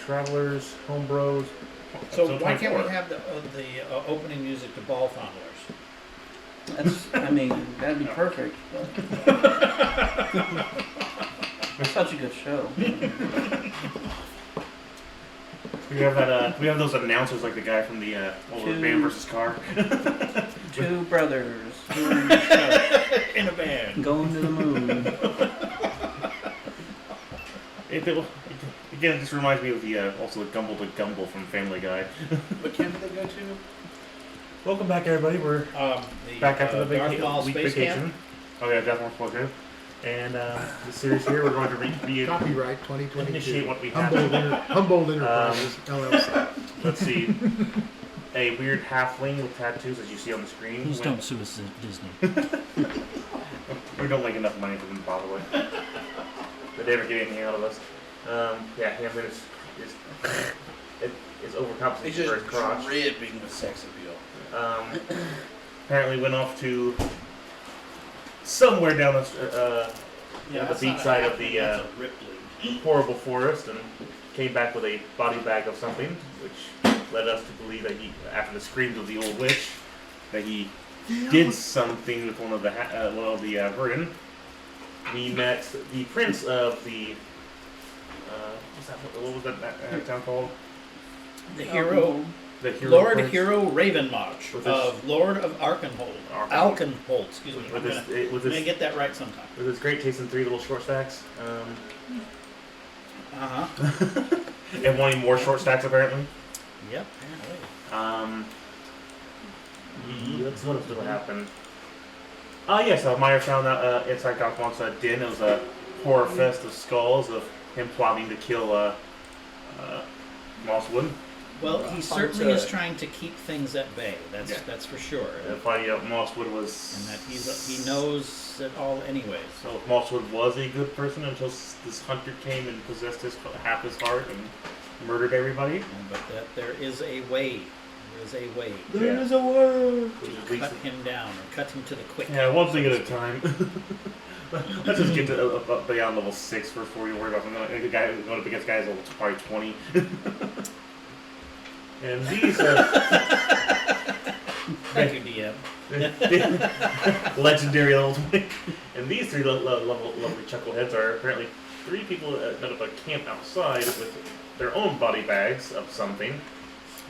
Travelers, Homebrows. So why 24. can't we have the opening music to Ball Fondlers? That'd be perfect. It's such a good show. We have that. We have those announcers like the guy from the Man vs. Car. Two brothers doing a show. In a band. Going to the moon. Again, it just reminds me of the also the Gumble to Gumble from Family Guy. What camp did they go to? Welcome back, everybody. We're back after the Darth Maul week Space vacation. Camp? Oh yeah, Darth Maul Space Camp. And this series here, we're going to Copyright 2022. initiate what we have. Humboldt Enterprises, LLC. Let's see. A weird halfling with tattoos, as you see on the screen. Please don't sue us, Disney. We don't make enough money for them, probably. They never get anything out of us. Yeah, him is overcompensating He's for his just crotch. dripping with sex appeal. Apparently went off to somewhere down the beach side of the horrible forest and came back with a body bag of something, which led us to believe that he, after the screams of the old witch, that he did something with one of the Verdun. We met the prince of the what was that town called? The hero, Lord prince? Hero Ravenmarch of Lord of Arkenhold. Alkenhold, excuse me. I'm gonna get that right sometime. With his great taste in 3 little short stacks. And wanting more short stacks, apparently. Yep, apparently. Let's what else did happen? Yes, Meyer found out inside Gothmont's den. It was a horror fest of skulls of him plotting to kill Mosswood. Well, he certainly is trying to keep things at bay. That's for sure. Finding out Mosswood was, and that he knows it all anyways. So Mosswood was a good person until this hunter came and possessed half his heart and murdered everybody. But there is a way. There is a way to cut him down or cut him to the quick. Yeah, one thing at a time. Let's just get to beyond level 6 before we worry about something. The guy going up against guys level probably 20. And these thank you, DM. Legendary level 20. And these 3 lovely chuckleheads are apparently 3 people that met up a camp outside with their own body bags of something.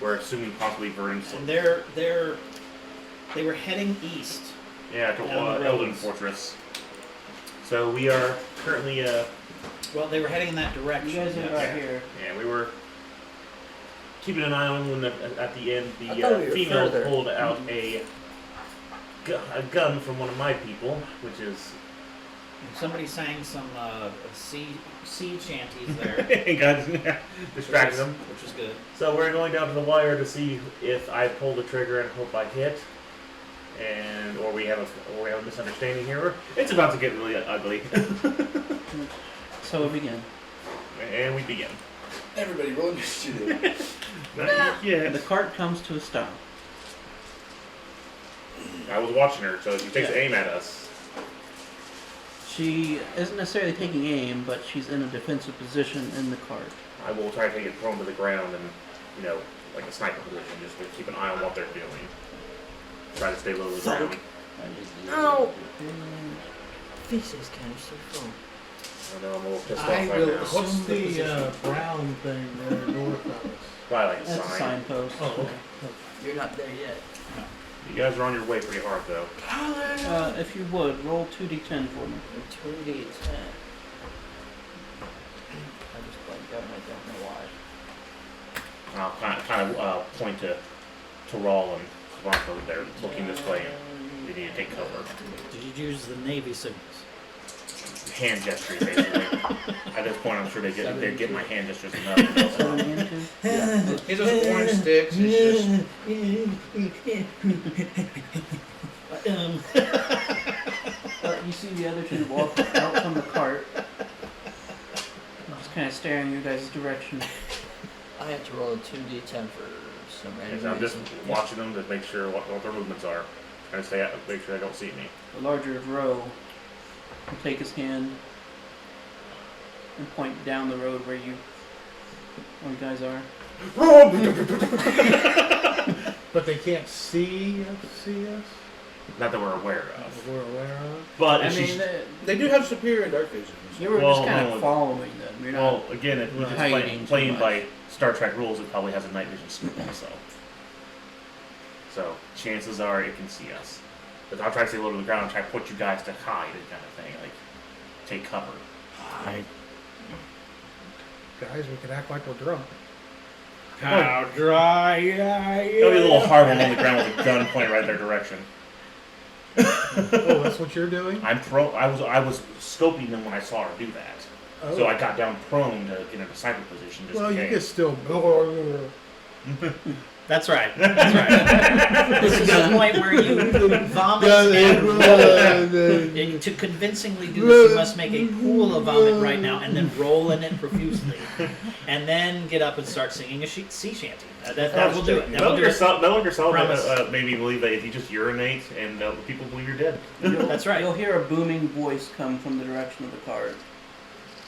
We're assuming possibly Verdun. And they were heading east. Yeah, to Elden Fortress. So we are currently well, they were heading in that direction. You guys are right here. Yeah, we were keeping an eye on when at the end the female pulled out a gun from one of my people, which is... And somebody sang some sea shanties there. And got distracted them. Which was good. So we're going down to the wire to see if I pull the trigger and hope I hit. Or we have a misunderstanding here. It's about to get really ugly. So we begin. And we begin. Everybody roll initiative. Yeah. The cart comes to a stop. I was watching her, so she takes aim at us. She isn't necessarily taking aim, but she's in a defensive position in the cart. I will try to take it prone to the ground and, like a sniper position, just to keep an eye on what they're doing. Try to stay low to the ground. No! Feces canister full. I know I'm a little pissed off I right will now. What's the brown thing there north of us? Probably like a That's a sign. signpost. Oh, okay. You're not there yet. You guys are on your way pretty hard, though. If you would, roll 2d10 for me. 2d10. I just blanked out and I don't know why. I'll kind of point to Rawl and Bronco. They're looking this way and they need to take cover. Did you use the Navy signals? Hand gestures, basically. At this point, I'm sure they get my hand gestures enough. 7 and 2? Yeah. He's just orange sticks. It's You see the other two walk out from the cart. Just kind of staring in your guys' direction. I have to roll a 2d10 for some random I'm just reason. watching them to make sure what their movements are. Trying to stay out, make sure they don't see me. The larger of Roe will take his hand and point down the road where you All you guys are. But they can't see us? Not that we're aware That of. we're aware of? But I if she's, mean, They do have superior dark vision. you were Well, just kind no. of following them. You're not. well, again, if you're just hiding too playing much. by Star Trek rules, it probably has a night vision scope also. So chances are it can see us. But I'll try to stay low to the ground and try to put you guys to hide and kind of thing, like take cover. Hide. Guys, we could act like we're drunk. How dry I It'll be a little hard one on the ground with a gun pointed right in their direction. Oh, that's what you're doing? I was scoping them when I saw her do that. Oh. So I got down prone to get in a cyber position just Well, in you case. can still. That's right. That's right. This is the point where you vomit and to convincingly do this, you must make a pool of vomit right now and then roll in it profusely. And then get up and start singing a sea shanty. That will do it. That will do it. No yourself Promise. made me believe that if you just urinate and people believe you're dead. That's right. You'll hear a booming voice come from the direction of the cart.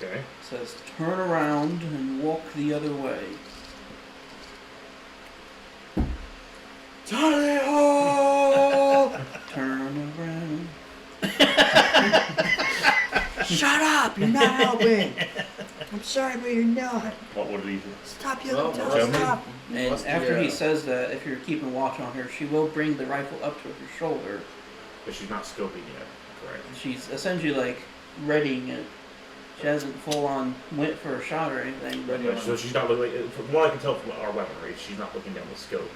Okay. It says, "Turn around and walk the other way." Tally ho! Turn around. Shut up! You're not helping. I'm sorry, but you're not. What did he do? Stop yelling! Tell well, her stop. And Must be, after he says that, if you're keeping watch on her, she will bring the rifle up to her shoulder. But she's not scoping yet. Correct. She's essentially like readying it. She hasn't full on went for a shot or anything, but So she's not looking. From what I can tell from our weaponry, she's not looking down the scope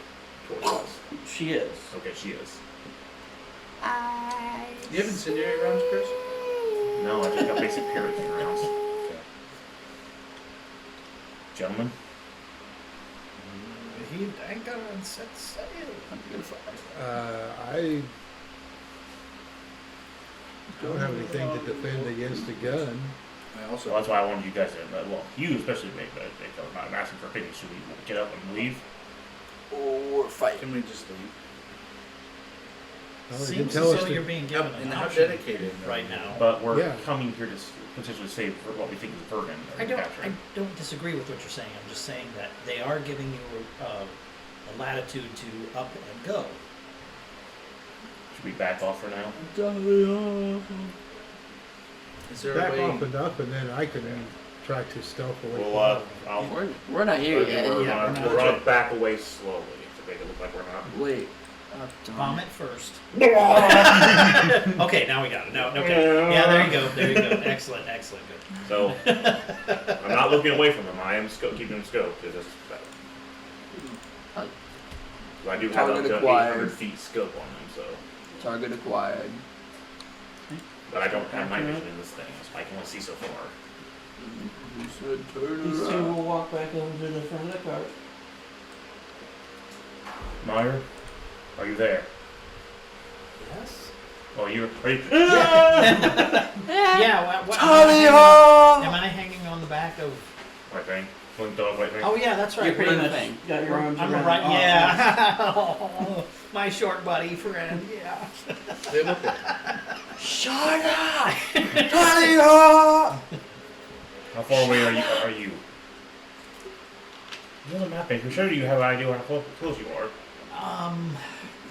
towards us. she is. Okay, she is. You have incendiary rounds, Chris? No, I just got basic pyramid rounds. Okay. Gentlemen, He dang on set sail. I don't have anything to defend against a gun. I also. well, that's why I wanted you guys to. Well, you especially make. But I'm asking for opinions. Should we get up and leave? Or fight. Can we just leave? Well, they Seems didn't as tell us though to- you're being given And an how option dedicated right now. But we're Yeah. coming here to potentially save for what we think is Vernon. I don't disagree with what you're saying. I'm just saying that they are giving you a latitude to up and go. Should we back off for now? Is there Back a way? off enough, and then I can try to stealthily. Well, I'll. We're not here yet. We're Yeah, gonna, we're we're gonna back away slowly to make it look like we're not. Wait. Vomit first. Okay, now we got it. No, okay. Yeah, there you go. There you go. Excellent, excellent. Good. So I'm not looking away from them. I am keeping them scoped. It's just Uh, so I do have up target to acquired. 800 feet scope on them. So, Target acquired. but I don't have night vision in this thing, so I can only see so far. You said turn These two around. will walk back over to the front of the cart. Meyer, are you there? Yes. Oh, you're. Are you? Yeah. What, Tally am ho! I hanging on the back of? White thing. Blink dog, white thing. Oh yeah, that's right. You're pretty We're much thing. got your arms I'm around. right. oh, Yeah. My short buddy friend. Yeah. They look at Shut up! Tally ho! How far away are you? You're the map maker. Sure, you have an idea how close you are. I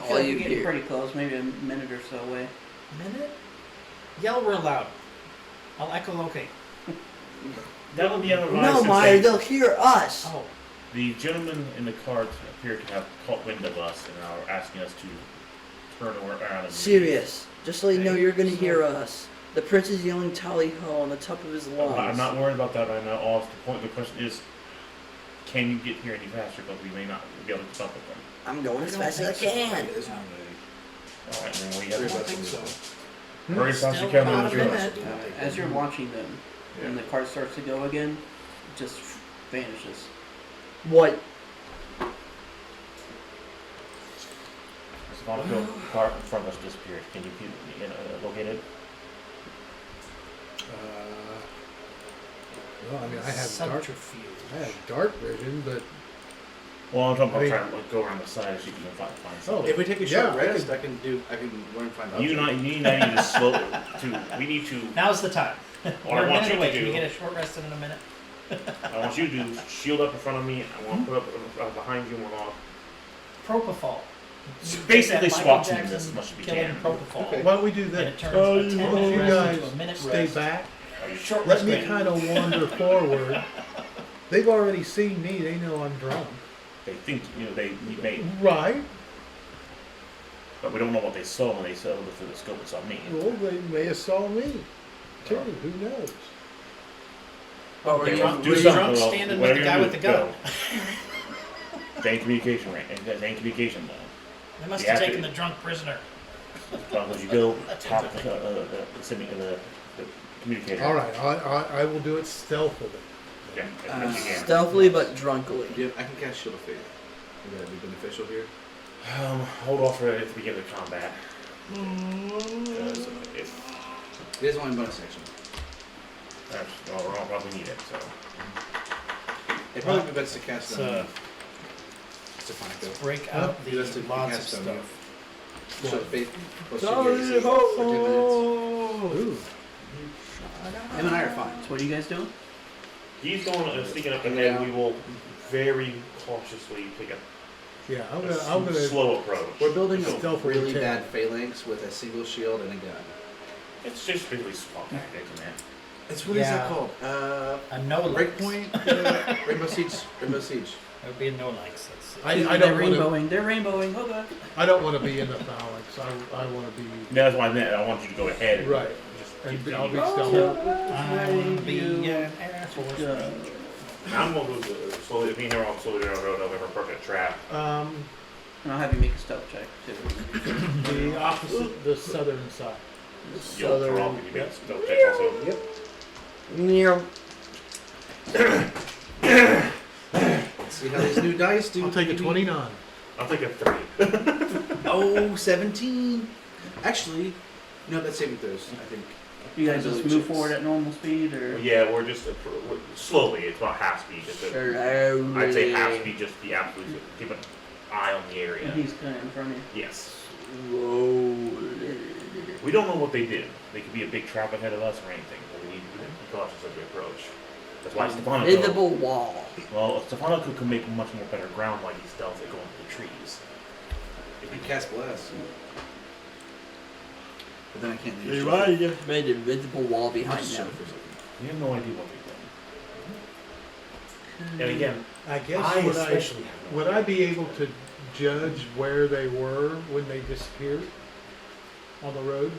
feel All like you you're getting hear. pretty close, maybe a minute or so away. Minute. Yell real loud. I'll echolocate. That would be otherwise. No, since Meyer, they'll hear us. Oh. the gentleman in the cart appear to have caught wind of us and are asking us to turn around and Serious. Just so you know, you're gonna hear us. The prince is yelling tally ho on the top of his lungs. I'm not worried about that right now. All the point. The question is, can you get here any faster? Because we may not be able to keep up with them. I'm going as fast as I can. it. Isn't it? All right, then we I have don't to think so. hurry as fast as you Still can. about Move a through minute. us. As you're watching them, Yeah. and the cart starts to go again, it just vanishes. What? The automobile car in front of us disappeared. Can you keep located? Well, I mean, I have Subterfuge. dark vision, but Well, I'm talking about I mean- trying to go around the side and see if you can find something. If we take a short Yeah, I rest, I can learn to find out. You need to slow to. We need to. Now's the time. What We're I a want minute you away. to Can we do. get a short rest in a minute? I want you to shield up in front of me. I want to put up behind you and we're all Propofol. basically That SWAT Michael team this Jackson as much as we killing can. Propofol. Why don't we do And that? it turns a 10 You minute rest into a minute guys stay rest. back. Short Let me rest. kind of wander forward. They've already seen me. They know I'm drunk. They think they may, Right. but we don't know what they saw when they saw through the scope and saw me. Well, they may have saw me too. Who knows? Oh, Okay, are you well, do Were you something. drunk Well, standing whatever with the you're guy gonna with the do, gun? go. They ain't communication right. They ain't communication though. They must Yeah, have I taken think- the drunk prisoner. Well, as you go top the communicator. All right. I will do it stealthily. Yeah, as much as you can. stealthily but drunkily? Yeah, I can cast Shield of Faith. Would that be beneficial here? Hold off for it at the beginning of combat. Because if It is only a bonus action. we're all probably need it. So It'd probably be best to cast it So- on Stephanico. Break out He does the the lots of cast on stuff. Shield of Faith plus Sorry, 2d8 for 10 minutes. Ooh. Him and I are fine. So what are you guys doing? he's going sneaking up ahead. We will very cautiously take a Yeah. I'm gonna. slow approach. We're building a Stealth really attack. bad phalanx with a single shield and a gun. It's just basically small tactics, man. It's what is Yeah. that called? A no Breakpoint? Rainbow Siege. Rainbow Siege. It would be a no likes. I They're don't want to. rainbowing. They're rainbowing. Oh god. I don't want to be in the phalanx. I want to be That's why I want you to go ahead. And right. Just And keep I'll be thinking. stealthy. I'm the Air Force Go. Ranger. I'm going to go slowly. If me and her all slowly down the road, I'll have a perfect trap. And I'll have you make a stealth check too. The opposite, the southern side. You'll throw off if you make a stealth check also. Yep. Neo. See how these new dice do. I'll take a maybe? 29. I'll take a 3. Oh, 17. Actually, no, that's saving throws, I think. You guys just move forward at normal speed, or Yeah, we're just we're slowly. It's about half speed. Just I'd say half speed. Just the absolute. Keep an eye on the area. and he's kind of in front of you. Yes. Slowly. We don't know what they did. They could be a big trap ahead of us or anything. But we need to be cautious as we approach. That's why Stefano. Invisible wall. Well, Stefano can make much more better ground while he's stealthy going through the trees. If you cast Blast. But then I can't do You're shield. right, you just made an invisible wall behind Just them. shield for a second. We have no idea what they've done. And again, I guess I would especially would I be able to judge where they were when they disappeared on the road?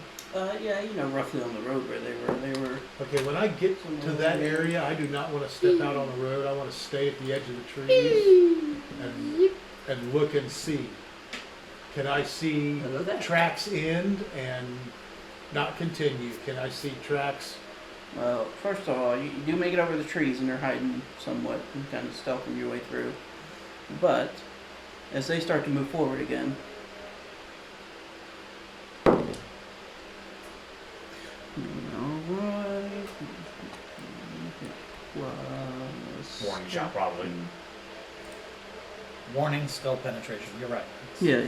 Yeah, you know roughly on the road where they were. They were. Okay, when I get to that area, I do not want to step out on the road. I want to stay at the edge of the trees and look and see. Can I see Hello there. tracks end and not continue? Can I see tracks? Well, first of all, you do make it over the trees and they're hiding somewhat and kind of stealthing your way through. But as they start to move forward again, warning shot probably. Warning, skull penetration. You're right. Yeah.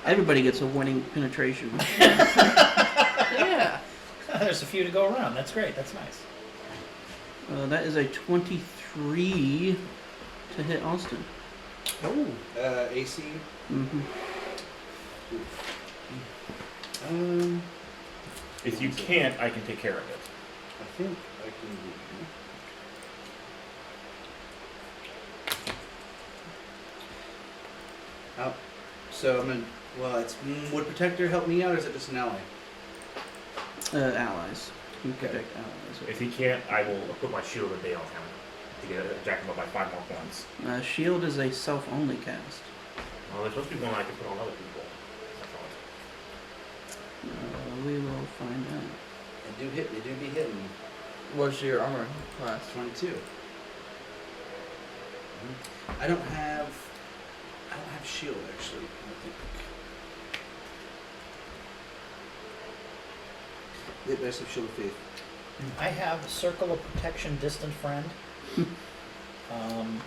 Everybody gets a warning penetration. Yeah. There's a few to go around. That's great. That's nice. That is a 23 to hit Austin. Oh, AC. Mm-hmm. If you can't, I can take care of it. I think I can do Oh, so I'm in. Well, it's would Protector help me out, or is it just an ally? Allies. You Okay. protect allies. If he can't, I will put my shield at day on him to get jack him up by 5 more points. Shield is a self-only cast. Well, there's supposed to be one I can put on other people. I thought. We will find out. They do hit. They do be hitting. What's your armor class? 22. I don't have shield actually. I don't think. The best of shield of faith. I have Circle of Protection Distant Friend.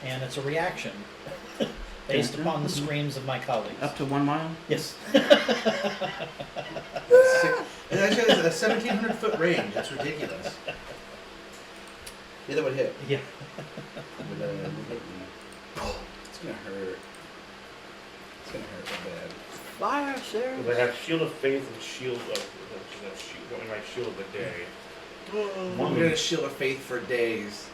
And it's a reaction based upon the screams of my colleagues. Up to 1 mile? Yes. It actually has a 1,700 foot range. That's ridiculous. Yeah, that would hit. Yeah. Would hit me. It's gonna hurt. It's gonna hurt real bad. Fire, sir. They have Shield of Faith and Shield of Shield of the Day. I'm gonna Shield of Faith for days.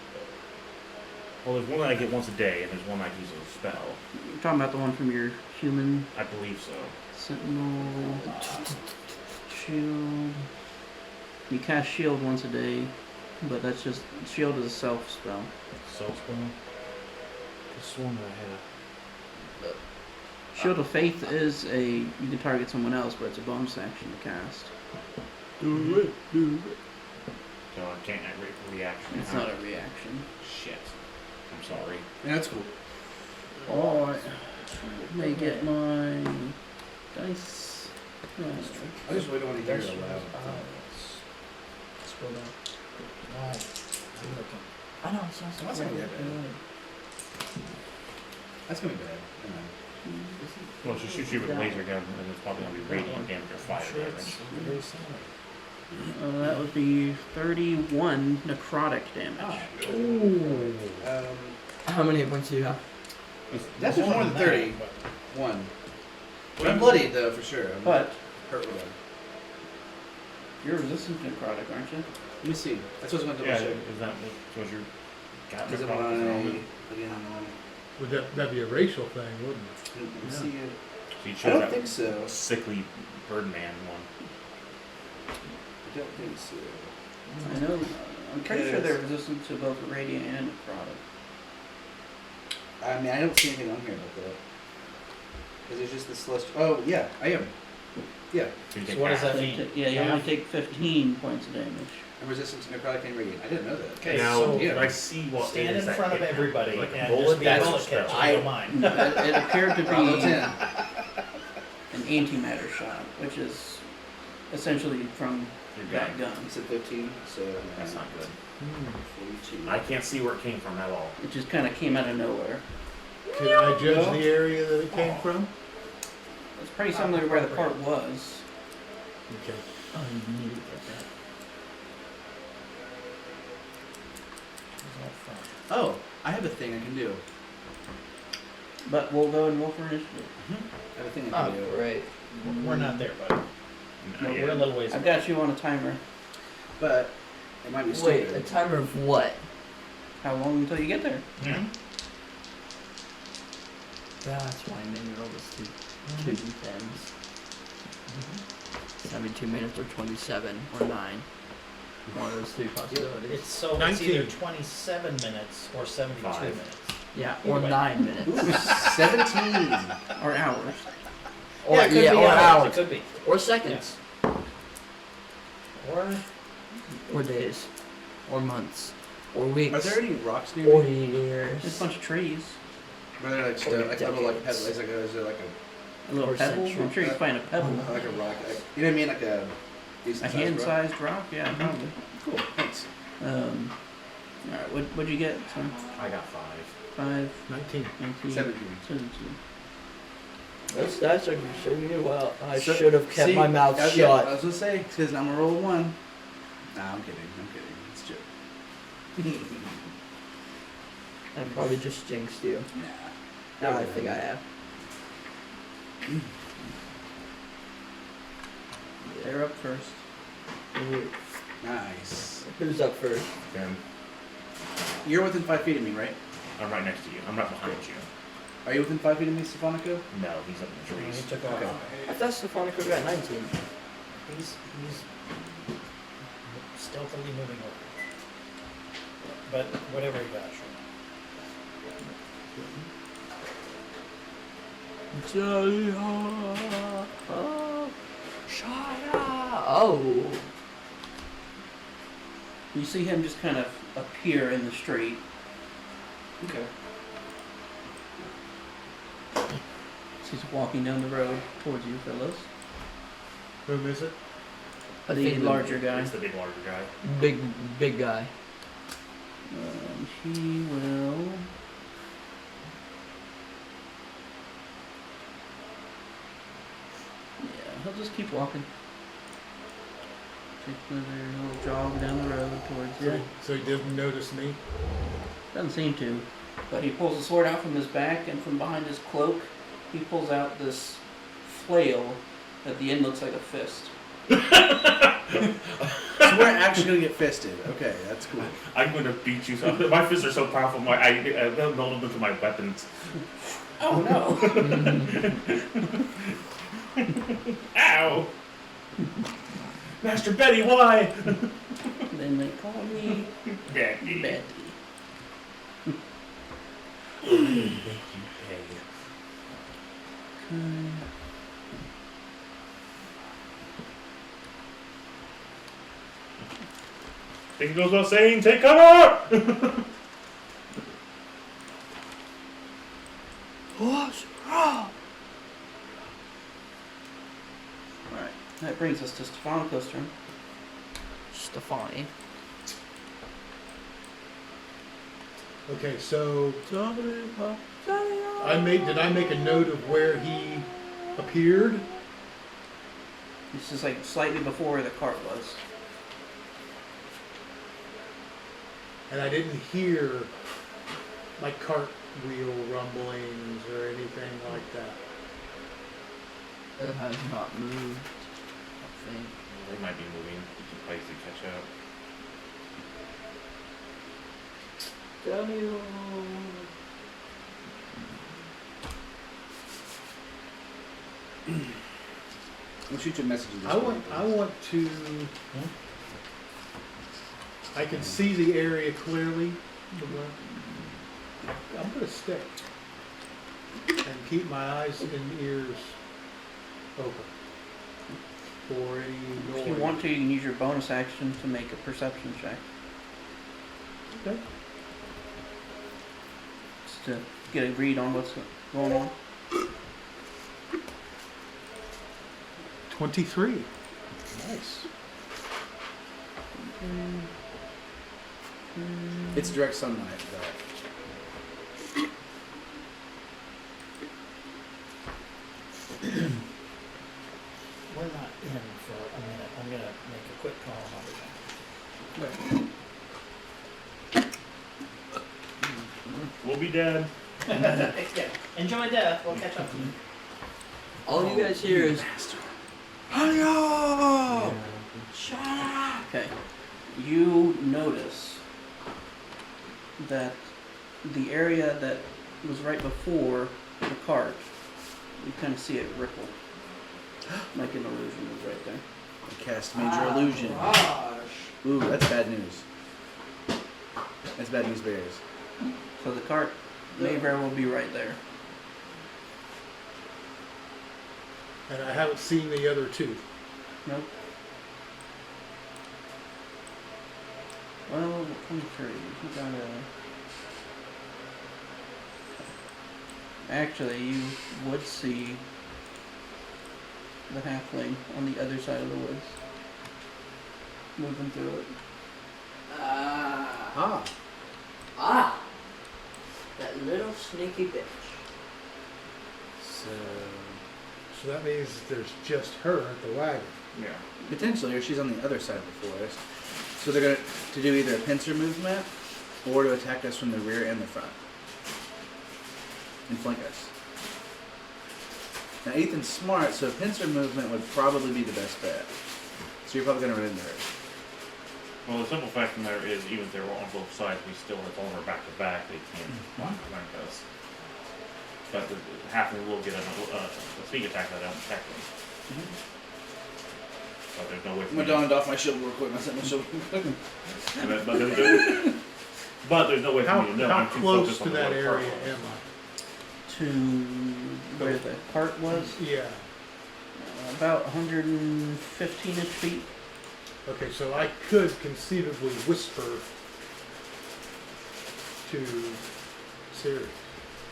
Well, there's one that I get once a day, and there's one I use as a spell. You're talking about the one from your human I believe so. sentinel shield. You cast shield once a day, but that's just shield is a self spell. Self spell. This one that I had. Shield of Faith is you can target someone else, but it's a bonus action to cast. Do it. So I can't reaction. It's not a reaction. Shit. I'm sorry. Yeah, that's cool. Oh, I may get my dice. I just really don't want to hear it out loud. Scroll down. Right. I'm looking. I know, it sounds That's gonna be bad. That's gonna be bad. Well, she shoots you with a laser gun, and it's probably going to be radiant damage or fire damage. That would be 31 necrotic damage. Ooh. How many points do you have? That's more than 30. One. I'm bloodied though, for sure. I'm But hurt with them. you're resistant to necrotic, aren't you? Let me see. That's what I was going to Yeah, double check. is that what your got? Is it necrotic my... element? Again, Would that'd be a racial thing, wouldn't it? let me see it. So you I chose don't that think so. sickly Birdman one. I don't think so. I know. I'm pretty sure they're resistant to both radiant and necrotic. I mean, I don't see anything on here about that. Because it's just the celestial... Oh, yeah, I am. Yeah. So you So take what does half. that mean? Yeah, you only take 15 points of damage. I'm resistant to necrotic and radiant. I didn't know that. Okay, Now, so can I see what stand it is in that front of hit? everybody Like a and bullet just be a damage bullet spell. catcher. I don't mind. It appeared to Bravo be 10. an antimatter shot, which is essentially from Your that gun. gun. You said 15, so... That's not good. 42. I can't see where it came from at all. It just kind of came out of nowhere. Can I judge the area that it came from? It's pretty similar to where the part was. Okay. Oh, you need to get that. Oh, I have a thing I can do. But we'll go and roll for initiative. I have a thing I can do. Great. We're not there, buddy. No, We're a little ways I've away. got you on a timer. But it might be Wait, stupid. a timer of what? How long until you get there? Yeah. That's why I made it all this two d10s. 72 minutes or 27 or 9. One of those three possibilities. It's either 19. 27 minutes or 72 5. minutes. Yeah, or Either way. 9 minutes. Ooh, 17. Or hours. Or, yeah, it could be or hours. hours. It could be. Or seconds. Or Or days. Or months. Or weeks. Are there any rocks near or me? years. Just a bunch of trees. Are there like, Or like little like decades. pebbles? Is there like A little Or pebble. century. I'm sure you can find a pebble. like a rock? Like, you know what I mean? Like a A decent sized rock? hand-sized rock? Yeah, probably. Cool. Thanks. Alright, what'd you get? So, I got 5. 5, 19. 19, 17. 17. Those stats are showing you well. I So- should have kept see, my mouth I was shut. gonna say because I'm a roll 1. Nah, I'm kidding. It's a joke. I probably just jinxed you. Nah. No, I think I have. They're up first. Nice. Who's up first? Then You're within 5 feet of me, right? I'm right next to you. I'm right behind you. Are you within 5 feet of me, Stefanica? No, he's up in the he trees. took off. Okay. I thought Stefanica got 19. He's stealthily moving over. But whatever he got, sure. Oh. You see him just kind of appear in the street. Okay. He's walking down the road towards you, fellas. Whom is it? I The think larger guy. It's the big larger guy. Big guy. He will. Yeah, he'll just keep walking. Takes another little jog down the road towards you. So he didn't notice me? Doesn't seem to. But he pulls the sword out from his back, and from behind his cloak, he pulls out this flail. At the end looks like a fist. So we're actually gonna get fisted. Okay, that's cool. I'm going to beat you. My fists are so powerful. I don't know them into my weapons. Oh no! Ow! Master Betty, why? Then they call me Betty. Betty. Make you pay. Think it goes without saying, take cover! Alright, that brings us to Stefano's turn. Stefani. Okay, so Did did I make a note of where he appeared? This is like slightly before where the cart was. And I didn't hear like cartwheel rumblings or anything like that. It has not moved. I think. They might be moving. You can place to catch up. Daniel. We'll shoot you messages. I want to. I can see the area clearly. I'm going to stay and keep my eyes and ears open for any noise. If you want to, you can use your bonus action to make a perception check. Okay. Just to get a read on what's going on. 23. Nice. It's direct sunlight, though. We're not in for a minute. I'm gonna make a quick call on everything. We'll be dead. Yeah. Enjoy death. We'll catch up to you. All you guys hear is. Hello! Shut up! Okay. You notice that the area that was right before the cart, you kind of see it ripple. Like an illusion is right there. I cast Major Illusion. Ooh, that's bad news. That's bad news bears. So the cart may very well be right there. And I haven't seen the other two. Nope. Well, 23. You got Actually, you would see the halfling on the other side of the woods. Moving through it. That little sneaky bitch. So that means there's just her at the wagon. Yeah. Potentially, or she's on the other side of the forest. So they're going to do either a pincer movement or to attack us from the rear and the front. And flank us. Now Ethan's smart, so a pincer movement would probably be the best bet. So you're probably going to run into her. Well, the simple fact of the matter is, even if they were on both sides, we still have on her back to back. They can't flank us. But the halfling will get a sneak attack that don't attack them. But there's no way for I'm going to donned off my shield real quick. I set my shield real quick. but there's no way for me to know. How I'm too close focused to on that the area part. am I? To where the cart was, Yeah. about 115-ish feet. Okay, so I could conceivably whisper to Siri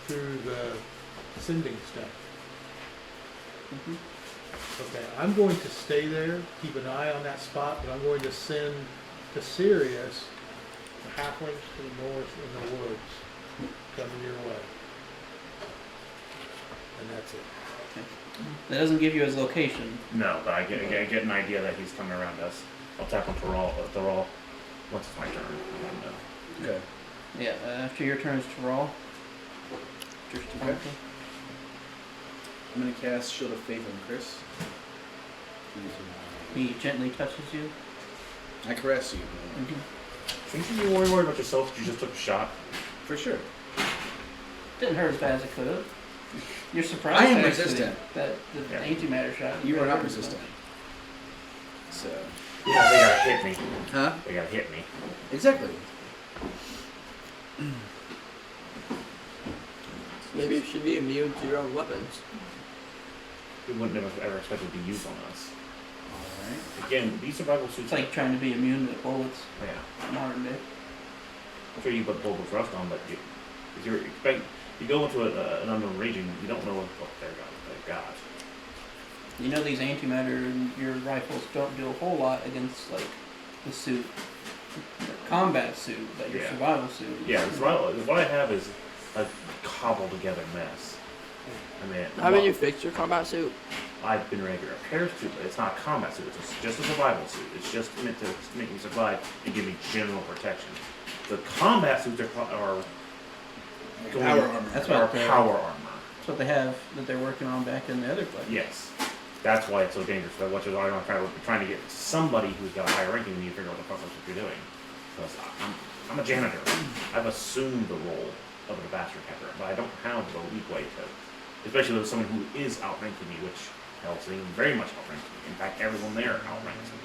through the sending stuff. Okay, I'm going to stay there, keep an eye on that spot, but I'm going to send to Sirius the halflings to the north in the woods coming your way. And that's it. That doesn't give you his location. No, but I get an idea that he's coming around us. I'll tap on Thrall. Once it's my turn. And, Okay. Yeah, after your turn is Thrall. Okay. I'm gonna cast Shield of Faith on Chris. He gently touches you. I caress you. shouldn't you be worried about yourself? You just took a shot. For sure. Didn't hurt as bad as it could have. You're surprised. I am actually, resistant. That the antimatter shot. You are not hurt resistant. So. Yeah, they gotta hit me. Huh? They gotta hit me. Exactly. Maybe you should be immune to your own weapons. We wouldn't have ever expected to be used on us. Alright. Again, these survival suits. It's like trying to be immune to bullets. Yeah. Modern day. I'm sure you put bullet rust on, but you go into an unknown region, you don't know what they've got. You know these antimatter and your rifles don't do a whole lot against like the suit, the combat suit, but your Yeah. survival suit. Yeah, what I have is a cobbled together mess. I mean, Haven't you fixed your combat suit? I've been ready to repair suit, but it's not a combat suit. It's just a survival suit. It's just meant to make me survive and give me general protection. The combat suits are Power armor. That's are what power armor. That's what they have that they're working on back in the other place. Yes. That's why it's so dangerous. Which is why I'm trying to get somebody who's got a higher ranking than you to figure out what the fuck you're doing. Because I'm a janitor. I've assumed the role of a bastard captor, but I don't have the leeway to, especially with someone who is outranking me, which helps me very much outranks me. In fact, everyone there outranks me.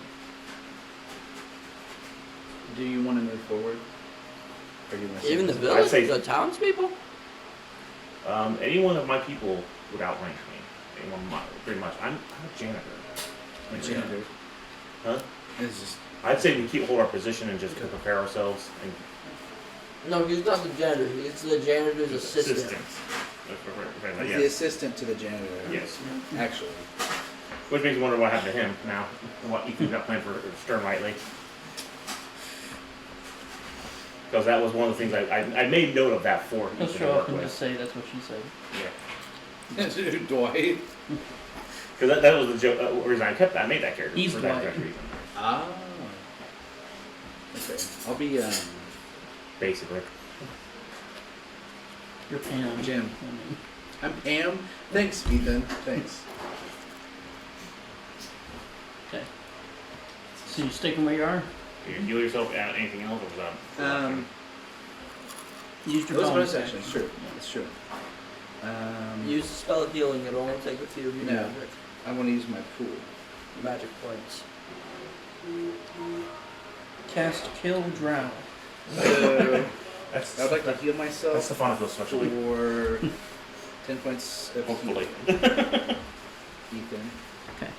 Do you want to move forward? Or do you want to Even the stay- village, say- the townspeople? Any one of my people would outrank me. Anyone, pretty much. I'm a janitor. I'm a janitor. Huh? It's just I'd say we hold our position and just prepare ourselves and No, he's not the janitor. He's the janitor's assistant. he's the Yes. assistant to the janitor. Yes. Actually. Which makes me wonder what happened to him now. What Ethan's got planned for Stern Lightly. Because that was one of the things I made note of that for He'll Ethan show to up work and with. just say that's what she said. Yeah. Dwight. Because that was the joke, reason I made that character. He's for that Dwight. exact reason. Ah. Okay. I'll be Basically. You're Pam. Jim. I mean, I'm Pam. Thanks, Ethan. Thanks. okay. So you sticking where you are? You heal yourself out anything else or was that? Use your Those bonus bonus actions. action. True. That's true. Use the spell of healing. It'll only take a few of your No. I want to use my pool. magic points. Cast Kill Drow. So That's, I would like to that's heal myself the fun of this specialty. for 10 points of Hopefully. healing. Ethan. Okay.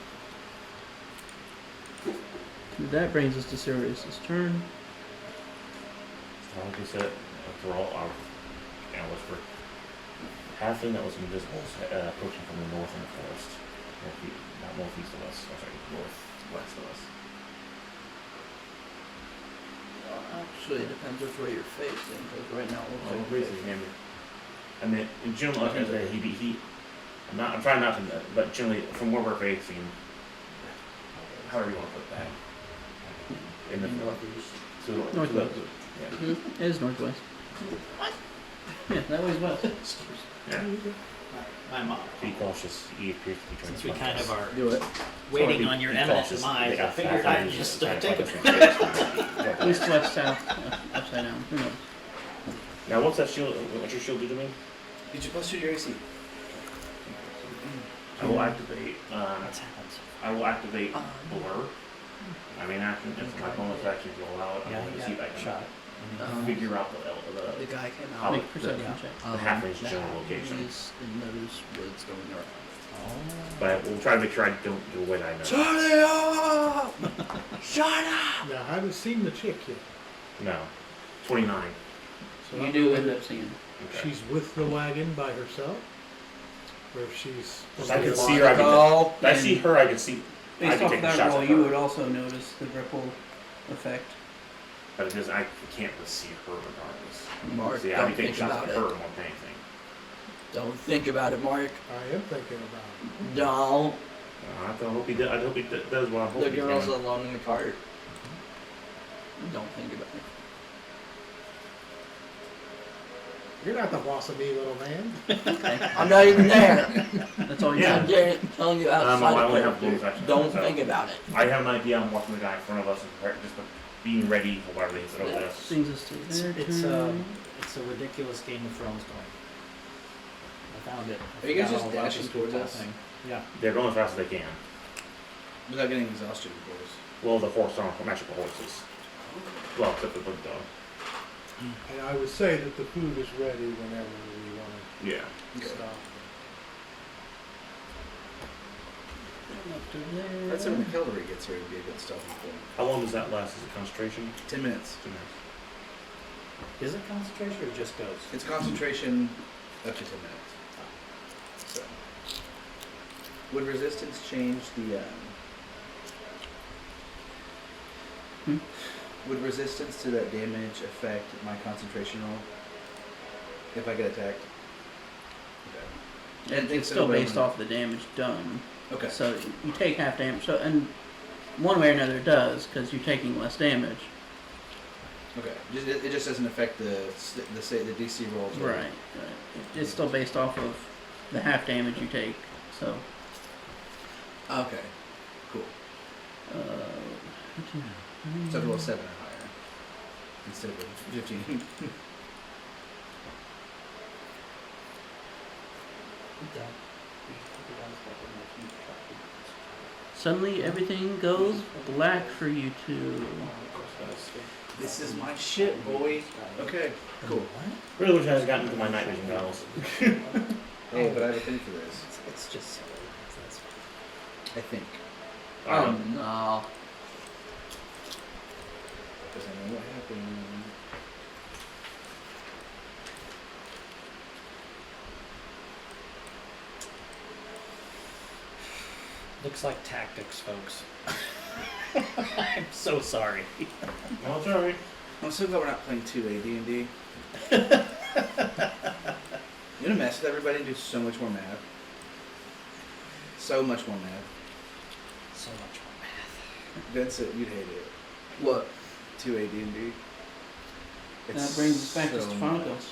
That brings us to Sirius's turn. Like we said, after all, our analysts were halfling that was invisible, approaching from the north in the forest. Not northeast of us, sorry, northwest of us. Actually, it depends which way you're facing, because right now it looks Well, like basically, maybe. I mean, in general, I think that I'm trying not to, but generally, from where we're facing, however you want to put that. In the northeast. Northwest. Yeah. It is northwest. Yeah, that way's west. Yeah. My mom. Be cautious. He appears to be trying Since to we find kind us. of are Do it. waiting Be- on your be eminent cautious. demise, They I got figured fat I'd eyes, just fat take a eyes. East, west, south, upside down. Who knows? Now, what's that shield? What's your shield do to me? Did you plus your AC? I will activate. What's happened? I will activate blur. I mean, action. If my bonus action will allow it, I'm going to see if I can shot. figure out The guy came How- out. Make a perception check. the half-inch general location. He's in those woods going around. But we'll try to make sure I don't do what I know. Shut up! Shut up! Now, I haven't seen the chick yet. No. 29. So You I'm do gonna- end up seeing. Okay. She's with the wagon by herself? Or if she's... If I can see her, I can. Go. If I see her, I can see. I Based can off take of the that shots roll, at you her. would also notice the ripple effect. But because I can't see her regardless. Mark, See, I'll be don't taking think shots about at it. her more than anything. Don't think about it, Mark. I am thinking about it. Don't. I hope he does what I'm hoping The he's girl's doing. alone in the cart. Don't think about it. You're not the boss of me, little man. I'm not even there. That's all you Yeah. I'm telling you I outside only of have character. bonus action. Don't so think about it. I have an idea. I'm watching the guy in front of us and just being ready for whatever they throw at us. Brings us to their turn. It's a ridiculous Game of Thrones going. I found it. I Are you guys forgot just all about dashing this towards whole us? thing. Yeah. They're going as fast as they can. Without getting exhausted, of course. Well, the horse aren't magical horses. Well, except the bird dog. And I would say that the food is ready whenever we want Yeah. to Okay. stop. Up to there. That's when the cavalry gets here, it'd be a good stealthy point. How long does that last? Is it concentration? 10 minutes. 2 minutes. Is it concentration or just goes? It's concentration up to 10 minutes. So, would resistance change the? Would resistance to that damage affect my concentration roll if I get attacked? Okay. And it's still based off the damage done. Okay. So you take half damage. So, and one way or another it does, because you're taking less damage. Okay. It just doesn't affect the DC rolls. Right. Right. It's still based off of the half damage you take. So. Okay. Cool. So I roll 7 or higher instead of 15. Suddenly everything goes black for you two. This is my shit, boy. Okay. Cool. Really wish I had gotten into my night vision goggles. Hey, but I have a thing for this. It's just silly. That's I think. Oh no. Because I know what happened. Looks like tactics, folks. I'm so sorry. Well, it's alright. I'm so glad we're not playing 2A D&D. You want to mess with everybody and do so much more math? So much more math. So much more math. Vincent, you'd hate it. What? 2A D&D. That brings us back to Stefanicos.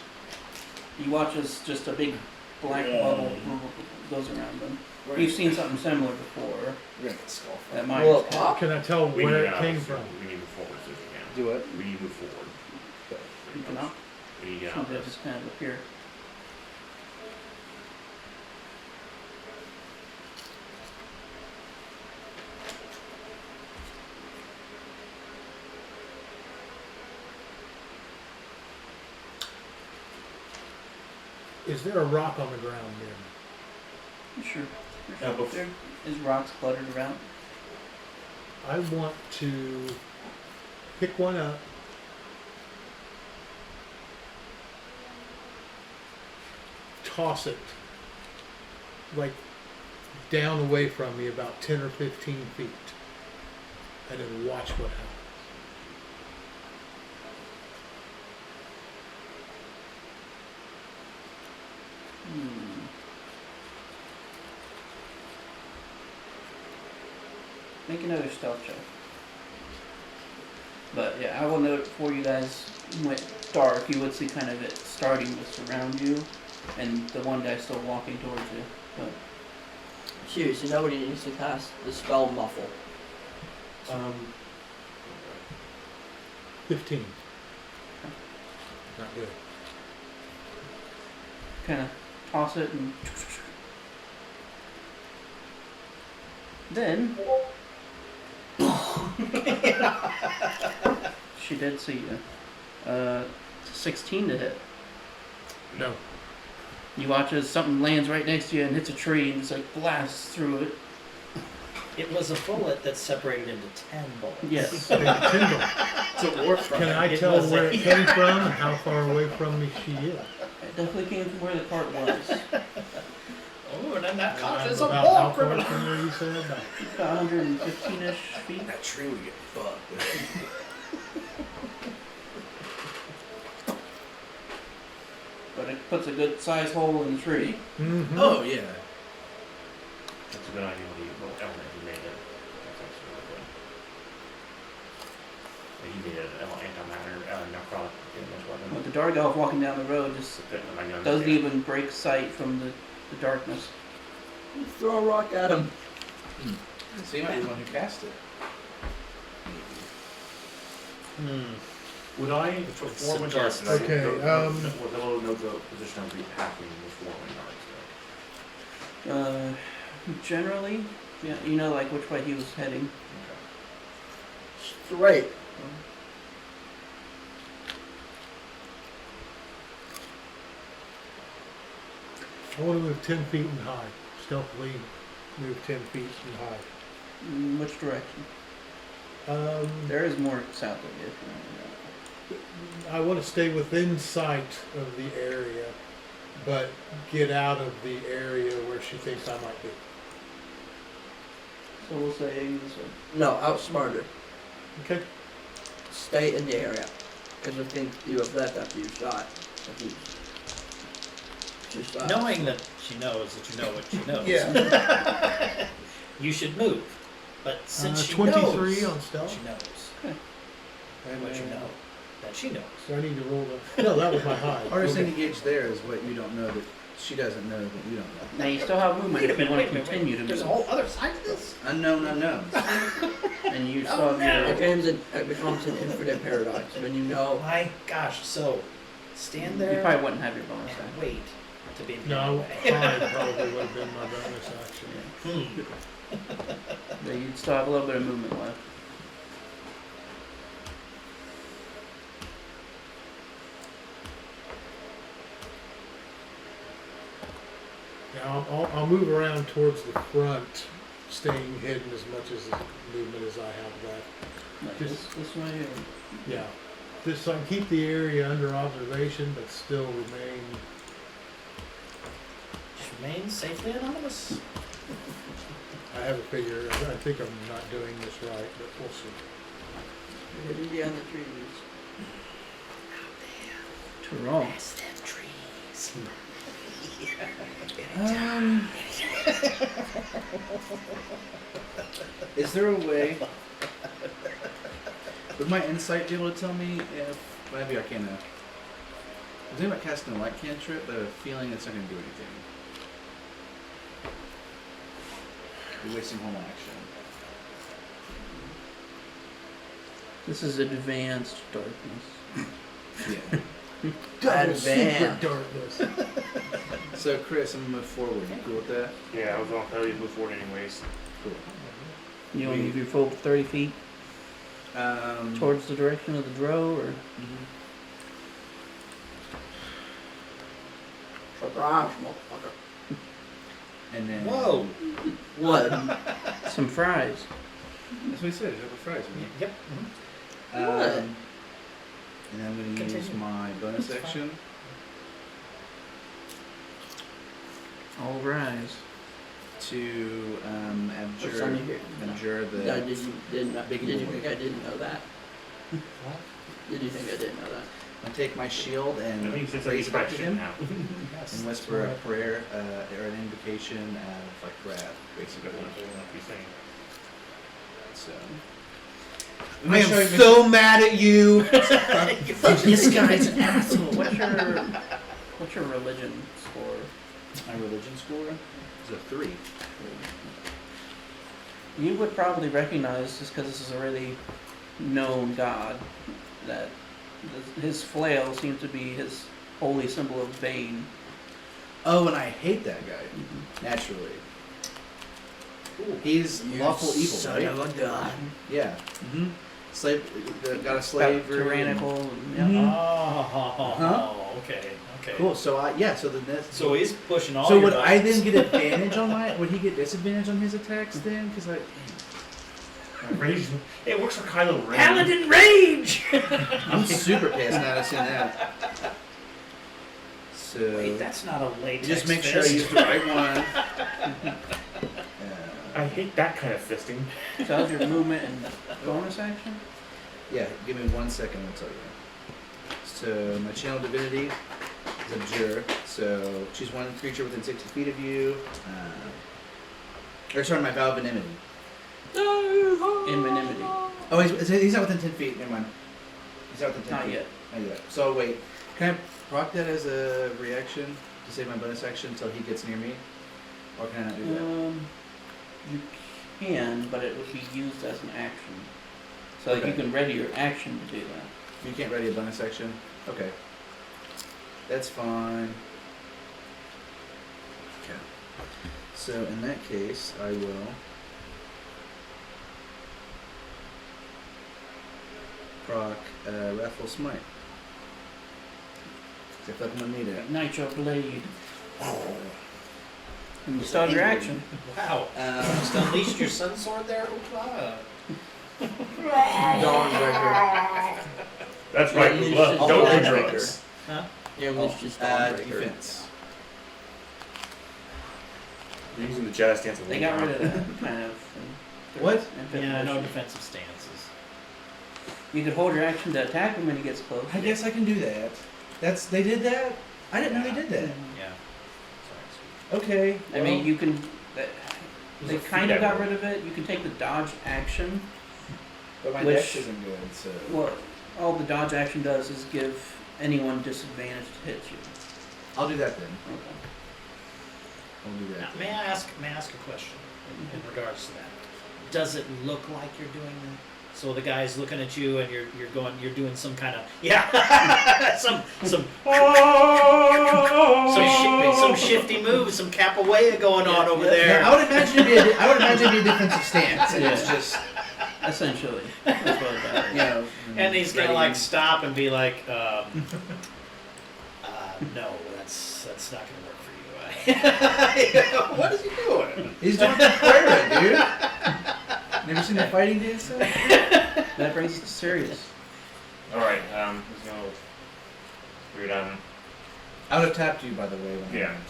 He watches just a big black bubble goes around them. You've seen something similar before. We're gonna get skull. That might Well, have. Can I tell We where need, it came from? We need to move forward so we can. Do what? We need to move forward. You cannot. We need to get Some out of of it this. just kind of appear. Is there a rock on the ground there? Sure. Yeah, but- There is rocks cluttered around. I want to pick one up, toss it like down away from me about 10 or 15 feet, and then watch what happens. Make another stealth check. But yeah, I will note before you guys went dark, you would see kind of it starting to surround you, and the one guy still walking towards you. But Seriously, nobody needs to cast the spell muffle. 15. Not good. kind of toss it and then she did see you. 16 to hit. No. You watch as something lands right next to you and hits a tree and just like blasts through it. It was a bullet that separated into 10 bullets. Yes. Big Tyndall. It's a war front. Can I It tell was where a- it came from and how far away from me she is? It definitely came from where the cart was. Oh, and then that caught as a About war how far criminal. from where you said? About About 115-ish feet. That tree would get fucked. But it puts a good sized hole in the tree. Mm-hmm. Oh yeah. That's a good idea what element he made it. That's actually really good. He made an necrotic damage weapon. But the dark elf walking down the road just Am I gonna doesn't get- even break sight from the darkness. Throw a rock at him. So you might be the one who cast it. Would I perform a dark? Suggest- Okay, Well, hello knows the position of the halfling before my dark. Generally, yeah, you know, like which way he was heading. Straight. I want to move 10 feet and high. Stealthily move 10 feet and high. Which direction? Um, There is more south of you. I want to stay within sight of the area, but get out of the area where she thinks I might be. So we'll say this way. No, outsmart her. Okay. Stay in the area. Because I think you have left after you shot. Knowing that she knows that you know what she knows. Yeah. You should move. But since she 23 knows, on stealth. she knows And what you know. That she knows. So I need to roll the. No, that was my high. Hardest thing Okay. to gauge there is what you don't know that she doesn't know that you don't know. Now you still have movement if you want to continue to There's a move. whole other side to this. Unknown unknowns. And you still have your It becomes an infinite paradox when you know. My gosh, so stand You there probably wouldn't have your bonus and action. wait to be No, way. high probably would have been my bonus action. But you'd still have a little bit of movement left. Now I'll move around towards the front, staying hidden as much as the movement as I have left. Like Just- this way or... Yeah. Just so I can keep the area under observation, but still remain. Just remain safely anonymous. I have a figure. I think I'm not doing this right, but we'll see. Hidden behind the trees. Too wrong. Past them trees. Is there a way? Would my insight be able to tell me if maybe I can't? I'm thinking about casting a light cantrip, but I have a feeling it's not going to do anything. You're wasting whole action. This is advanced darkness. Yeah. Advanced. darkness. So Chris, I'm gonna move forward. You cool with that? Yeah, I was gonna tell you to move forward anyways. Cool. You want to move your full 30 feet towards the direction of the drow, or Surprise, motherfucker. And then Whoa. What? some fries? That's what he said. It's fries. Yep. What? And then I'm gonna use Continue. my bonus That's fine. action All rise. to What's on abjure, here? abjure No, the. did you Big think I didn't know that? Did you think I didn't know that? I take my shield That and means it's a raise it up to distraction him now. Yes, and whisper a prayer or an invocation of like wrath, basically. So. I am so mad at you. This guy's an asshole. What's your religion score? My religion score is a 3. You would probably recognize, just because this is a really known god, that his flail seems to be his holy symbol of Bane. Oh, and I hate that guy. Naturally. He's lawful evil, right? Son of a gun. Yeah. Mm-hmm. Slave, got a slave. Tyrannical. And, yeah. Mhm. Oh, okay. Cool. So so then that's. So he's pushing all So your would I buttons. then get advantage on my? Would he get disadvantage on his attacks then? Because I. Rage. It works for Kylo Ren. Paladin Rage! I'm super pissed now to see that. So. Wait, that's not a latex just make sure I fist. use the right one. I hate that kind of fisting. So how's your movement and bonus action? Yeah, give me 1 second, I'll tell you. So my channel divinity is abjure. So choose one creature within 60 feet of you. Or sorry, my vow of enmity. Anonymity. Oh, he's not within 10 feet. Never mind. He's out the 10 Not feet. yet. Not yet. So wait, can I proc that as a reaction to save my bonus action until he gets near me? Or can I not do that? You can, but it would be used as an action. So that you Okay. can ready your action to do that. You can't ready a bonus action? Okay. That's fine. Okay. So in that case, I will proc Wrathful Smite. I feel like I'm gonna need it. Nitro Blade. And you start your action. Wow. Just unleashed your sun sword there? Oopla. Dawnbreaker. That's right. Unleash Look, his don't do Dawnbreaker. drugs. Huh? Yeah, unleash his Dawnbreaker. Defense. You're using the jazz dance. They got rid of that kind of. What? Yeah, no defensive stances. You could hold your action to attack him when he gets close. I guess I can do that. They did that? I didn't know they did that. Yeah. Okay. I mean, you can. They There's a kind of feat got ever. rid of it. You can take the dodge action. But my which- dex isn't good, so. Well, all the dodge action does is give anyone disadvantage to hit you. I'll do that then. Okay. I'll do Now, that. may I ask a question in regards to that? Does it look like you're doing that? So the guy's looking at you and you're doing some kind of some shifty move, some capoeira going on over there. Yeah, I would imagine it'd be a defensive stance, and it's Yeah. just Essentially, that's what that is. you know. And he's gonna ready. like stop and be like, no, that's not gonna work for you. What is he doing? He's doing capoeira, dude. Never seen that fighting dance? That brings us to Sirius. All right. Who's gonna weird I would have tapped you, by the way. When I Yeah. went.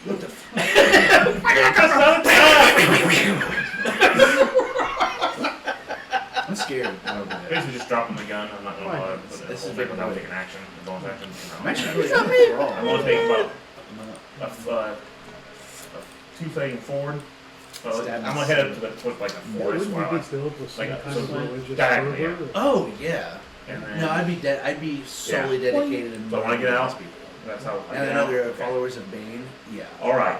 What the fuck? I'm scared. Basically, just dropping the gun. I'm not gonna Fine. bother. This This is is without very taking action. The bonus action. I'm No. actually really good for all. I'm gonna take about a 2 forward. So Stab I'm gonna head up to the towards like a forest Wouldn't where you I be filled with some like, kind so of religious diagonally, fervor? Oh yeah. and then No, I'd be dead. I'd be solely dedicated and. So when I get out, that's how I And get I know out. there are Okay. followers of Bane. Yeah. All right.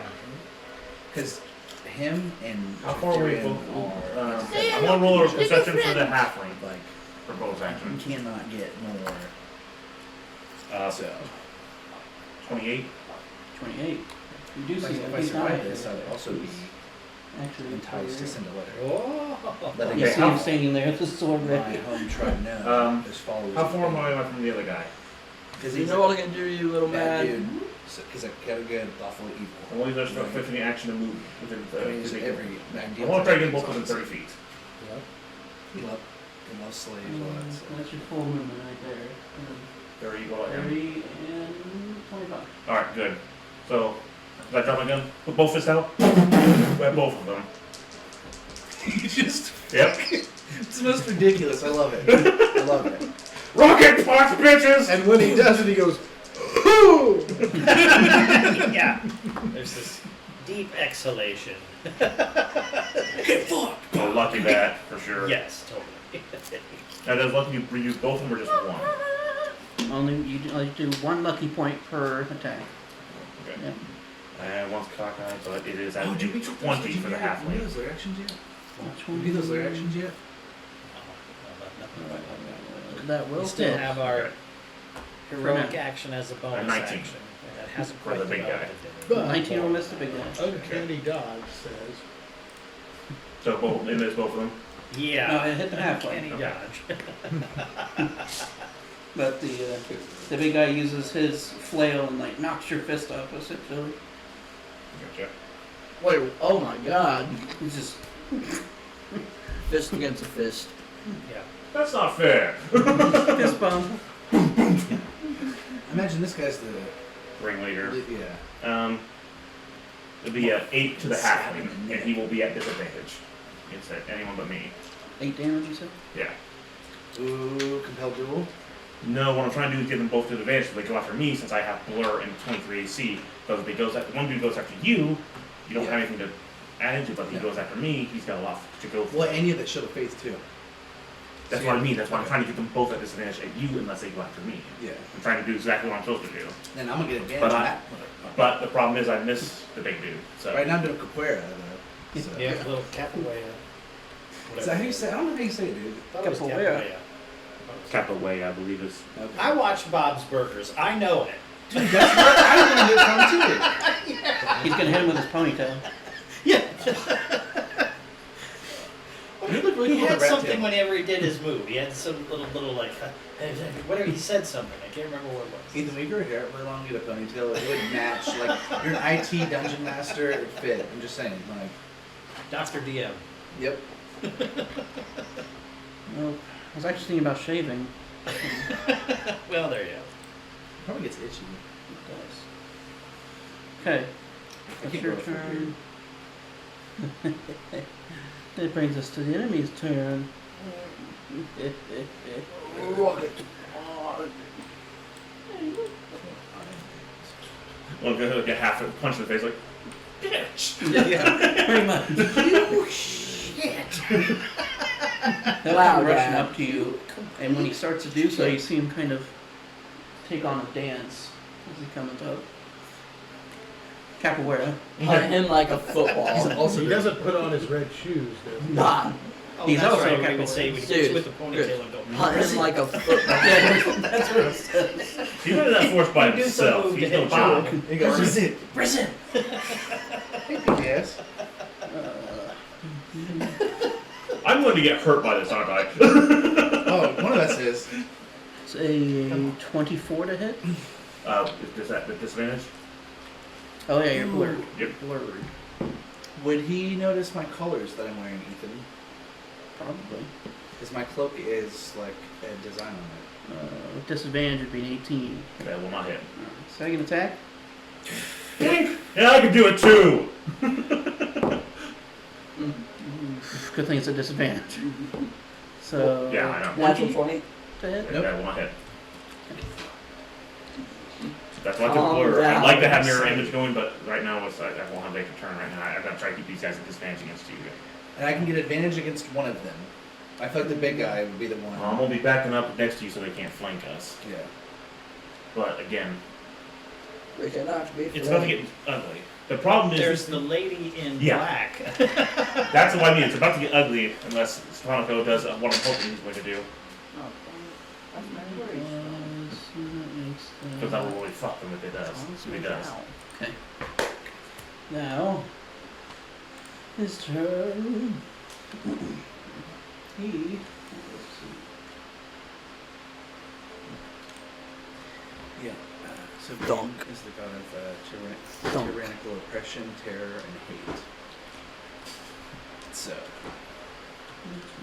Because him and How far away? Tyrion Both, are. I'm gonna roll a perception for the halfling Like for bonus you action. cannot get more. So 28. 28. You do if I, see if that I he's survive not. this, I'd also be Actually, enticed to send a letter. Oh. Letting you Okay, see how- him standing there with the sword my ready. home tribe know there's followers. How far am I from the other guy? Because You he's know what I can do, you little bad man? dude. Because I got a good, awful evil. Only there's no 15 action to move within I mean, he's 30 every. I want to try to get both within 30 feet. Yep. He loves slaves. All that stuff. That's your full movement right there. 30, well, 30 and 25. Alright, good. So, did I drop my gun? Put both fists out? Grab both of them. He just. Yep. It's the most ridiculous. I love it. I love it. Rocket punch, bitches! And when he does it, he goes, Yeah. There's this deep exhalation. Oh, lucky that, for sure. Yes, totally. Now, does lucky you reuse both of them or just one? Only you do one lucky point per attack. Okay. Yep. And one's cockeyed, so it is at Oh, did we 20 for the do halfling. those lair actions yet? Which Did we do those lair actions yet? That will We still hit. have our Okay. heroic action as a bonus 19. action. And that hasn't For the quite big developed guy. it. 19 will miss the big guy. uncanny dodge says, So, both, it is both of them? Yeah. No, it hit the halfway. Any Okay. dodge. But the big guy uses his flail and like knocks your fist off essentially. Gotcha. Wait, oh my god. He's just Fist against a fist. Yeah. That's not fair! fist bump. Imagine this guy's the. Ringleader. Yeah. It'll be 8 to the halfling, and he will be at disadvantage. It's anyone but me. 8 damage, you said? Yeah. Ooh, compelled duel. No, what I'm trying to do is give them both disadvantage so they go after me since I have blur and 23 AC. Because if they goes after, one dude goes after you, you don't Yeah. have anything to advantage, but if he goes after me, he's got a lot to go for. Well, and you have that shield of faith too. That's what I mean. That's why I'm trying to get them both at disadvantage at you unless they go after me. Yeah. I'm trying to do exactly what I'm supposed to do. Then I'm gonna get advantage But on I- that. But the problem is I miss the big dude. So Right now I'm doing capoeira though. So. Yeah, little capoeira. Is that how you say? I don't know how you say it, dude. Thought it was Capoeira. Capaway, I believe is. Okay. I watch Bob's Burgers. I know it. Dude, that's what I want to do from too. He's gonna hit him with his ponytail. Yeah. You look really He cool had with a rat something tail. whenever he did his move. He had some little like, whatever. He said something. I can't remember what it was. Ethan, when you grow hair really long, you get a ponytail. It would match. Like you're an IT dungeon master. It would fit. I'm just saying. Like, Dr. DM. yep. Well, I was actually thinking about shaving. Well, there you go. Probably gets itchy. It does. Okay. It's keep your going for turn. That brings us to the enemy's turn. Well, go get half a punch in the face, like, bitch. Yeah, pretty much. He'll Wow, come rushing Dad. up to you, and when he starts to do so, you see him kind of take on a dance as he comes up. Capoeira. Hunt him like a football. Also, He doesn't put on his red shoes, does he? Nah. Oh, He's that's also right. a We would say we Dude, hit you with the ponytail and go. Hunt him like a football. That's what it says. He's not that force by You do some himself. move He's to no hit Bob. joke. he goes, Prison. Prison. yes. I'm going to get hurt by this, aren't I? Oh, one of us is. It's a 24 to hit. Is that the disadvantage? Oh yeah, you're blurred. Yep. Blurred, Would he notice my colors that I'm wearing, Ethan? probably. Because my cloak is like a design on it. With disadvantage would be an 18. That will not hit. Second attack. Yeah, I can do it too. Good thing it's a disadvantage. So Yeah, I know. Natural 20. to hit. That will not hit. That's why I took Calm blur. I'd down. like to have mirror image going, but right now I won't have make a turn right now. I've got to try to keep these guys at disadvantage against you. And I can get advantage against one of them. I feel like the big guy would be the one. I'm gonna be backing up next to you so they can't flank us. Yeah. But again, We cannot be it's about to get ugly. The problem is There's the lady in Yeah. black. that's what I mean. It's about to get ugly unless Stefanico does what I'm hoping he's going to do. Because that will really fuck them if it does. If he does. Okay. Now, his turn. He. Let's see. Yeah. So Donk. Bane is the god of Donk. tyrannical oppression, terror, and hate. So.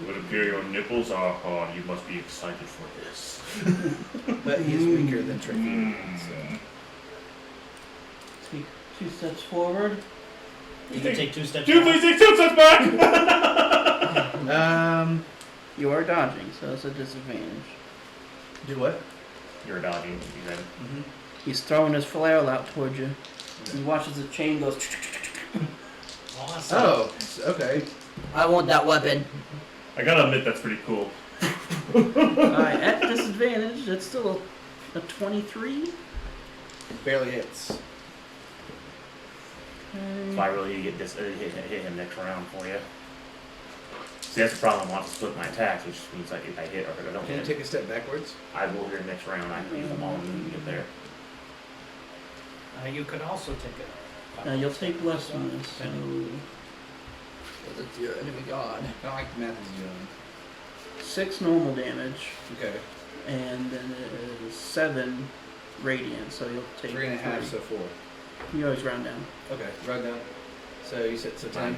It would appear your nipples are hard. You must be excited for this. But he's weaker than Tricky. So. Take 2 steps forward. You can take 2 steps. Dude, back. please take 2 steps back! You are dodging, so it's a disadvantage. Do what? You're dodging, you said. Mm-hmm. He's throwing his flail out towards you. He watches the chain goes. Awesome. Oh, okay. I want that weapon. I gotta admit, that's pretty cool. At disadvantage, that's still a 23. Barely hits. If I really hit him next round for you. See, that's the problem. I want to split my attacks, which means like if I hit or if I don't Can you hit, take a step backwards? I will here next round. I can use them all and we get there. You could also take it. You'll take less on this. So Because it's your enemy god. I don't like the math he's doing. 6 normal damage, Okay. and then 7 radiant. So you'll take 3.5, 3. so 4. You always round down. Okay, run down. So you said so 10?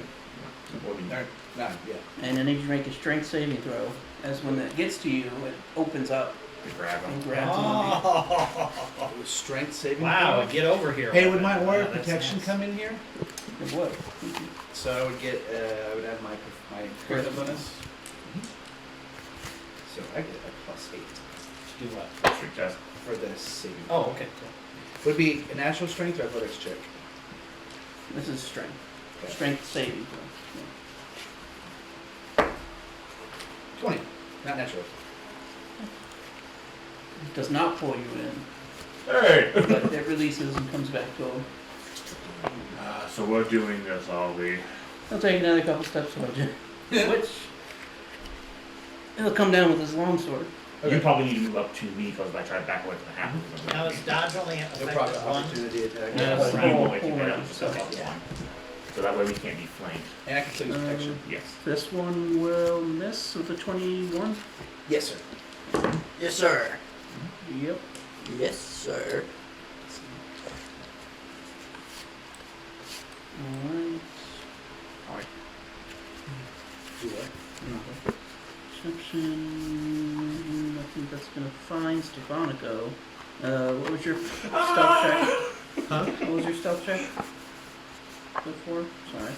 Or we- 9, yeah. And then you make a strength saving throw. As when that gets to you, it opens up we grab and them. grabs him. Oh, It was strength saving. wow! throw? Get over here. Hey, would my aura Yeah, of that's protection nice. come in here? It would. So I would get, I would have my charisma bonus. So I get a +8 Do what? Street test. for this saving. Oh, okay. Cool. Would be a natural strength or athletics check? This is strength. Strength saving throw. 20. Not natural. It does not pull you in, Hey! but it releases and comes back to him. So we're doing this, are we? He'll take another couple steps towards you. Which he'll come down with his longsword. You probably need to move up to me because if I try to back away from the half of it. Now is dodge only No effective proper one? opportunity attack. Yeah, Well, it's you the whole won't if you whole get range, up to so, level yeah. 1. So that way we can't be flanked. And I can still use protection. Yes. This one will miss with a 21. Yes, sir. Yes, sir. Yep. Yes, sir. Alright. Do what? Perception. I think that's gonna find Stefanico. What was your stealth check? Huh? What was your stealth check? Before? Sorry.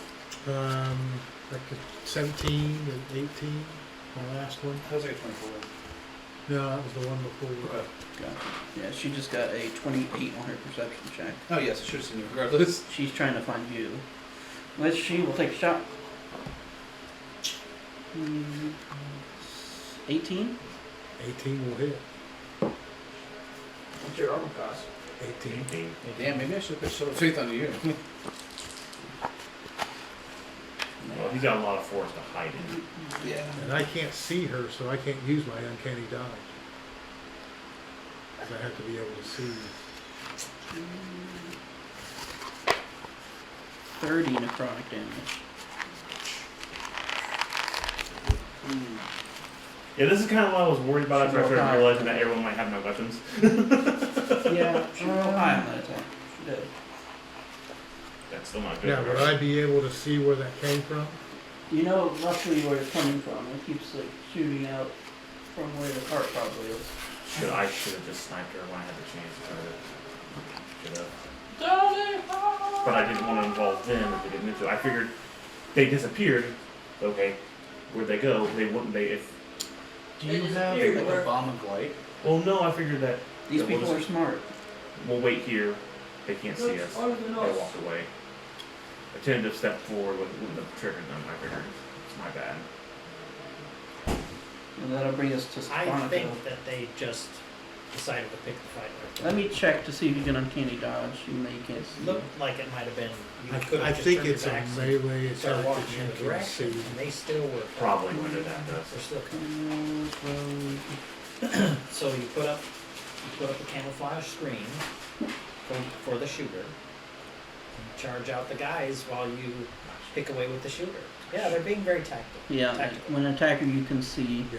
Like a 17 and 18, my last one. That was like a 24. No, that was the one before. Gotcha. Yeah, she just got a 28 on her perception check. Oh, yes, I should have seen you regardless. She's trying to find you. Which she will take a shot. 18? 18 will hit. What's your armor cost? 18. Damn, maybe I should put some faith on you. Well, he's got a lot of force to hide in. Yeah. And I can't see her, so I can't use my uncanny dodge. Because I have to be able to see. 30 necrotic damage. Yeah, this is kind of what I was worried about after I She's real started high. realizing that everyone might have no weapons. Yeah, she rolled high on that attack. She did. That's still not good. Now, would I be able to see where that came from? You know roughly where it's coming from. It keeps like shooting out from where the cart probably is. I should have just sniped her when I had the chance to try to. Should have. But I didn't want to involve them if they didn't need to. I figured they disappeared. Okay, where'd they go? They wouldn't. They if. Do you have like a bomb of light? Well, no. I figured that These Yeah, we'll people are just- smart. we'll wait here. They can't see us. They walk away. A tentative step forward wouldn't have triggered them. I figured it's my bad. And that'll bring us to I Stefanico. think that they just decided to pick the fight right Let me check to see if you can uncanny dodge. You may can't see. Looked like it might have been. You could I have just think turned it's your a back and melee started attack walking that in you the can direction, see. and they still were Probably when did that does. They're still Well, So you put up a camouflage screen for the shooter. And charge out the guys while you pick away with the shooter. Yeah, they're being very tactical. yeah, Tactical. when an attacker you can see. Yeah.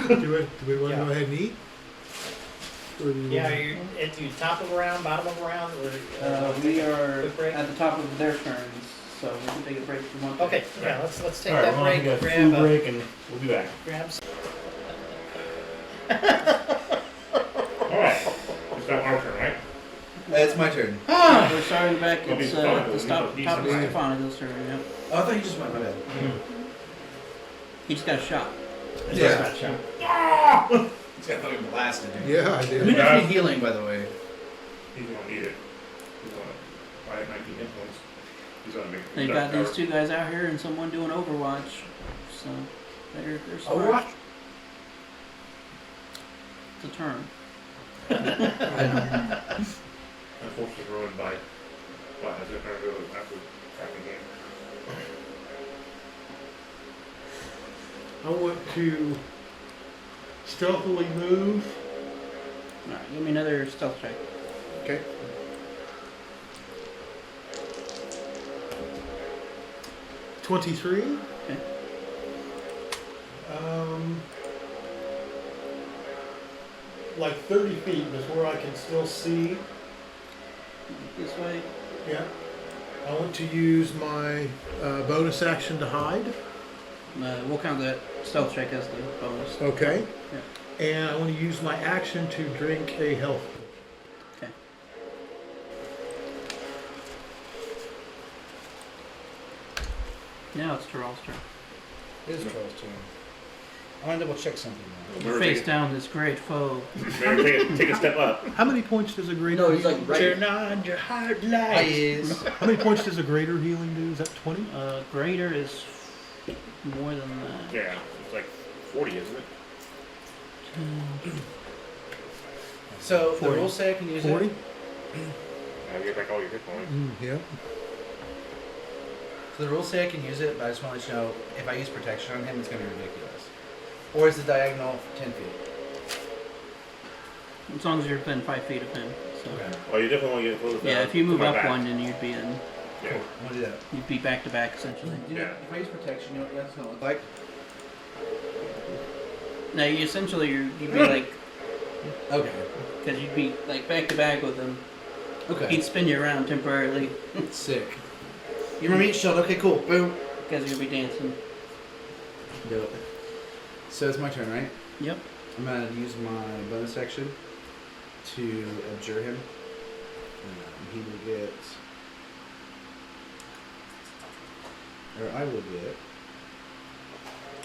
Do we want to Yeah. go ahead and eat? Or do we Yeah, wanna- you're at the top of a round, bottom of a round, or We are quick break? at the top of their turns, so we can take a break if we want to. Okay, yeah, let's take All right, that we'll break. take a Grab food a break and we'll be back. grab some. All right. It's not our turn, right? It's my turn. We're starting back. Well, It's Stefanico, the he's top a of decent guy. Stefanico's turn. Yeah. Oh, I thought you just went my bad. He just got shot. Yeah. Shot. He's got fucking blasted, dude. Yeah, I Who did. needs any healing, by the way? He's gonna need it. He's gonna buy 19 hit points. He's gonna make. They got these two guys out here and someone doing Overwatch. So they're smart. Overwatch? It's a turn. Unfortunately, ruined by what has it really after cracking game. I want to stealthily move. Alright, give me another stealth check. Okay. $23. Okay. Like 30 feet is where I can still see. This way. Yeah. I want to use my bonus action to hide. We'll count that stealth check as the bonus. Okay. Yeah. And I want to use my action to drink a health potion. Okay. Now it's Terrell's turn. It is Charles' turn. I want to double check something. You face down this great foe. Better take a step up. How many points does a greater? No, he's like Turn right. on your hard lights. How many points does a greater healing do? Is that 20? Greater is more than that. Yeah, it's like 40, isn't it? So the 40. rules say I can use 40? it. Now you get back all your hit points. Yeah. So the rules say I can use it, but I just want to let you know if I use protection on him, it's going to be ridiculous. Or is the diagonal 10 feet? As long as you're within 5 feet of him. So. Okay. Oh, you definitely want to get close. Yeah, if you move to my up back. one, then you'd be in. Yeah. Cool. I'm going to do that. You'd be back to back essentially. You know, Yeah. if I use protection, you know what that's going to look like? No, you essentially you'd be like, Okay. because you'd be like back to back with him. Okay. He'd spin you around temporarily Sick. You remember each shield? Okay, cool. Boom. because you'd be dancing. Dope. So it's my turn, right? Yep. I'm going to use my bonus action to abjure him. He will get... Or I will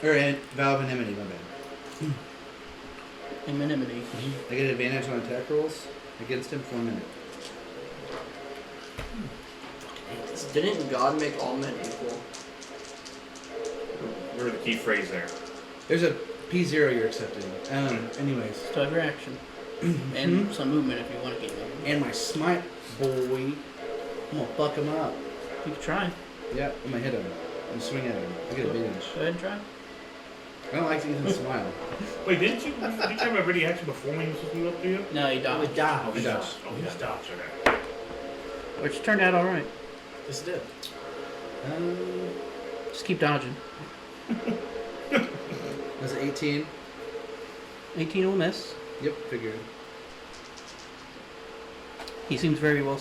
get... Vow of Enmity, my bad. Anonymity. I get advantage on attack rolls against him for a minute. Didn't God make all men equal? Remember the key phrase there. There's a P0 you're accepting. Anyways. Still have your action. And some movement if you want to get movement. And my smite, boy. I'm gonna fuck him up. You can try. Yeah, I'm gonna hit him. I'm swing at him. I get advantage. Go ahead and try. I don't like to even smile. Wait, didn't you have a ready action before when he was supposed to move up to you? No, you dodge. Oh, he dodged. Oh, he just dodged. Okay. Which turned out alright. This did. Just keep dodging. Was it 18? 18 will miss. Yep, figured. He seems very well,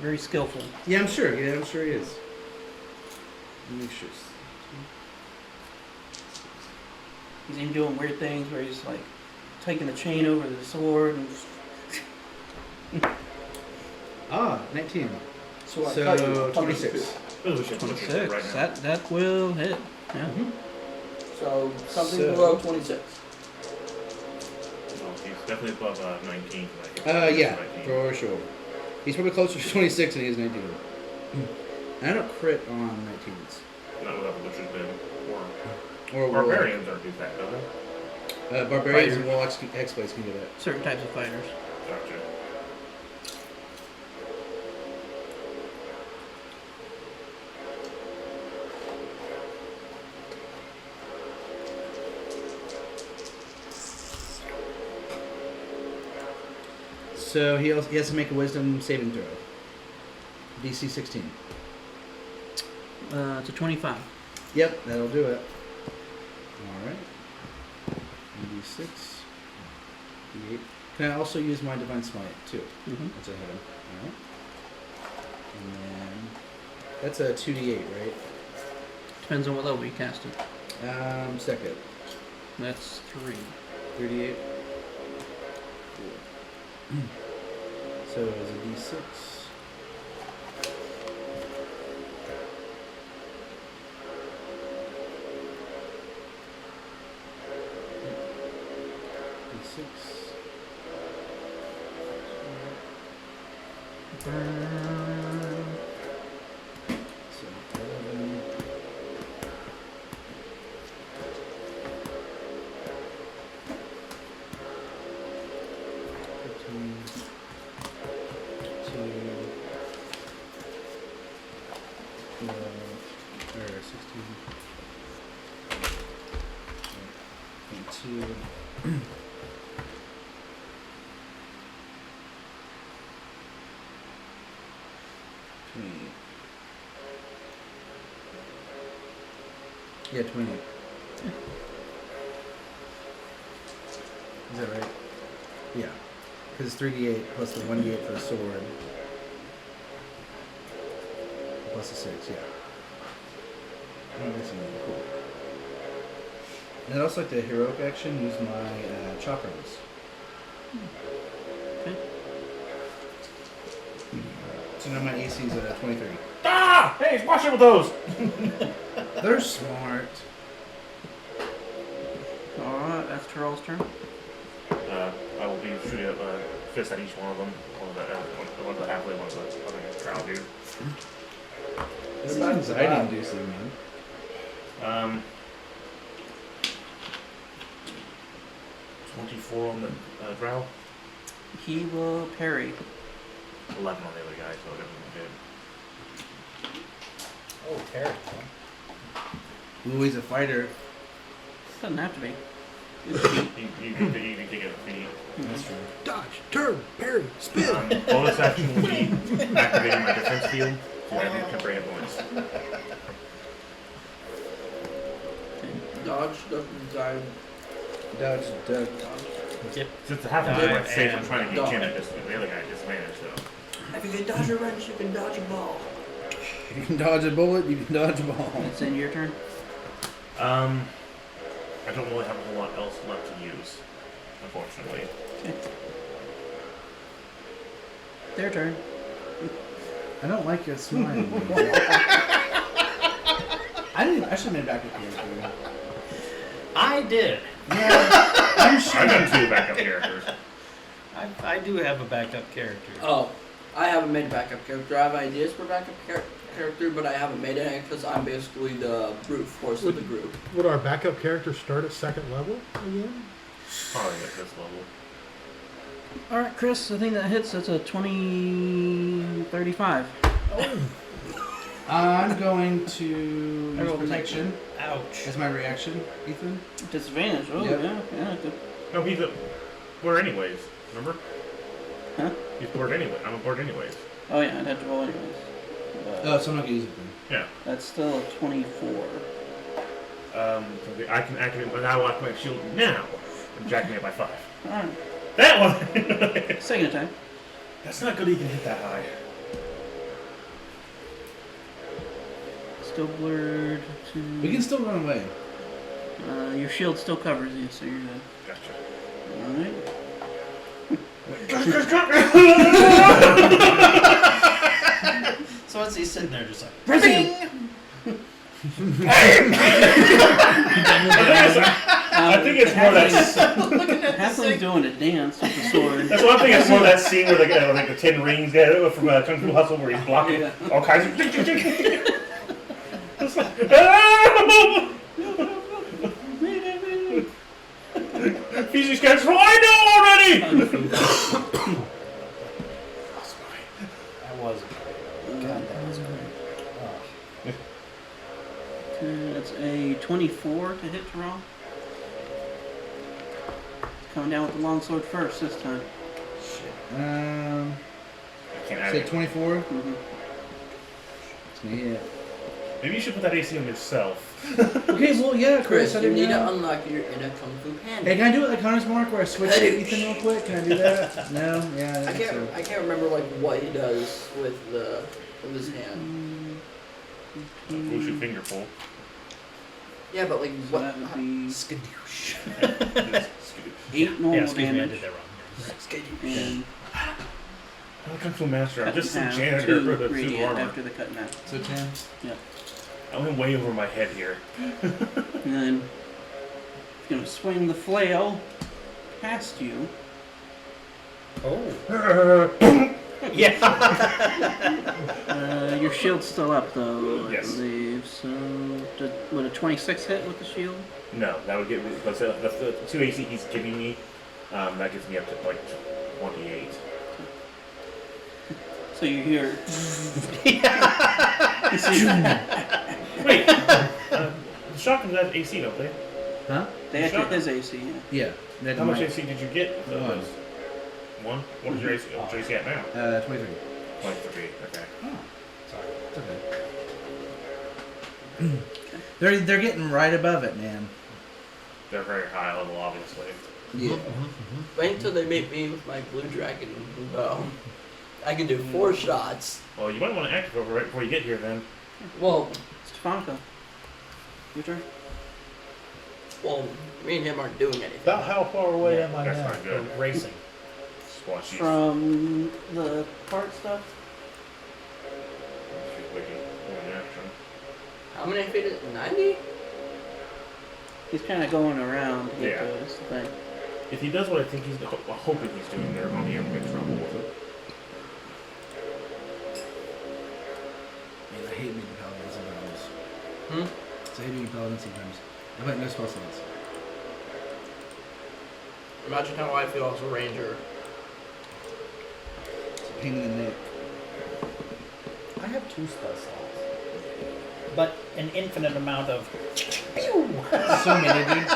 very skillful. Yeah, I'm sure. Yeah, I'm sure he is. Let me make sure. He's even doing weird things where he's like taking the chain over the sword and 19. So I cut you So 22. 26. Oh, we should put it right 26. now. That will hit. Yeah. So something So- below 26. Oh, he's definitely above 19. Like, Yeah, 19. for sure. He's probably closer to 26 than he is 19. I don't crit on 19s. Not without the Butcher's Bin. Or Barbarians aren't do that, do they? Barbarians and Fighters. Warlocks, X-Blades can do that. Certain types of fighters. Gotcha. So he has to make a Wisdom saving throw. DC 16. It's a 25. Yep, that'll do it. Alright. D6. D8. Can I also use my Divine Smite too? Mm-hmm. That's a hit him. Alright. And then that's a 2d8, right? Depends on what level you cast it. Second. That's 3. 38. So it's a D6. D6. So 11. 15. 2. 12. Or 16. And 2. Yeah, 28. Is that right? Yeah. Because it's 3d8 plus the 1d8 for the sword. Plus a 6, yeah. Oh, that's cool. And I'd also like the heroic action, use my chop runs. Okay. So now my AC is 23. Ah! Hey, watch it with those! They're smart. Alright. that's Terrell's turn. I will be shooting a fist at each one of them. One of the halfway, one of the crowd dude. This is anxiety-inducing, man. 24 on the drow. He will parry. 11 on the other guy, so it doesn't Oh, parry. Ooh, he's a fighter. Doesn't have to be. You can take it a feat. That's true. Dodge, turn, parry, spin. Bonus action will be activating my defense field, so I do temporary hit points. Dodge, dodge. Dodge, duck. Yep. Since the half of Dodge the went safe, I'm and trying to get dodge. Jim at this, the other guy disadvantaged, so. If you can dodge a wrench, you can dodge a ball. You can dodge a bullet, you can dodge a ball. It's in your turn. I don't really have a whole lot else left to use, unfortunately. Okay. Their turn. I don't like your smile. I should have made a backup character. I did. Yeah, I'm I've sure. got 2 backup characters. I do have a backup character. Oh, I haven't made a backup character. I have ideas for backup character, but I haven't made any because I'm basically the brute force of the group. Would our backup character start at 2nd level again? Probably at this level. Alright, Chris, I think that hits. That's a 20-35. I'm going to use protection Ouch. as my reaction, Ethan. Disadvantage. Oh, Yep. yeah, good. No, he's a board anyways, remember? Huh? He's bored anyway. I'm a board anyways. Oh, yeah, I'd have to roll anyways. Oh, so I'm not gonna use it then. Yeah. That's still a 24. So I can activate, but I will activate my shield now. I'm jacking it by 5. Alright. That one! Second attack. That's not good he can hit that high. Still blurred to... We can still run away. your shield still covers you, so you're good. Gotcha. Alright. So as he's sitting there just like, I think it's more that. Halfling's doing a dance with the sword. That's one thing. It's more that scene where like the 10 rings guy from Kung Fu Hustle where he's blocking Yeah. all kinds of. It's like, Fiji scans. I know already. that wasn't great. God, that was great. That's a 24 to hit Terrell. Coming down with the longsword first this time. Shit. I can't have Say it. 24. Mm-hmm. It's me, yeah. Maybe you should put that AC on yourself. Okay, well, yeah, Chris, I you didn't need to know. unlock your inner Kung Fu hand. Hey, can I do it like Hunter's Mark where I switch to Ethan real quick? Can I do that? No? Yeah, I think so. I can't remember like what he does with his hand. Who's your finger pull? Yeah, but like So what? that would be Skadoosh. 8 normal Yeah, excuse me, I damage. did that wrong. And I'm a Kung Fu master. I'm cut just in some half, janitor 2 for the suit radiant armor. after the cut in half. So 10. I went way over my head here. And then he's gonna swing the flail past you. Oh. Yeah. Your shield's still up though, I Yes. believe. So would a 26 hit with the shield? No, that would get me. But the 2 AC he's giving me, that gets me up to like 28. So you hear. Wait, shotguns have AC, don't they? Huh? They have to hit his AC. Yeah. Yeah. How much AC did you get? Of One. those? One? What is your AC? What's your AC at now? 23. 23. Okay. Oh. Sorry. It's okay. They're getting right above it, man. They're very high level, obviously. Yeah. Wait until they meet me with my blue dragon bow. I can do 4 shots. Well, you might want to activate right before you get here, then. Well, Stefanko. Your turn. well, me and him aren't doing anything. About how far away Yeah, am I That's now? not good. Racing. Squashies. From the cart stuff. She's waiting for an action. How many feet is it? 90? He's kind of going around to get Yeah. to it. That's the thing. If he does what I think he's hoping he's doing there, I'm here in trouble with it. Man, I hate making paladins sometimes. Hmm? I hate making paladins sometimes. I might no spell slots. Imagine how I feel as a ranger. It's a pain in the neck. I have 2 spell slots, but an infinite amount of. So many, dude.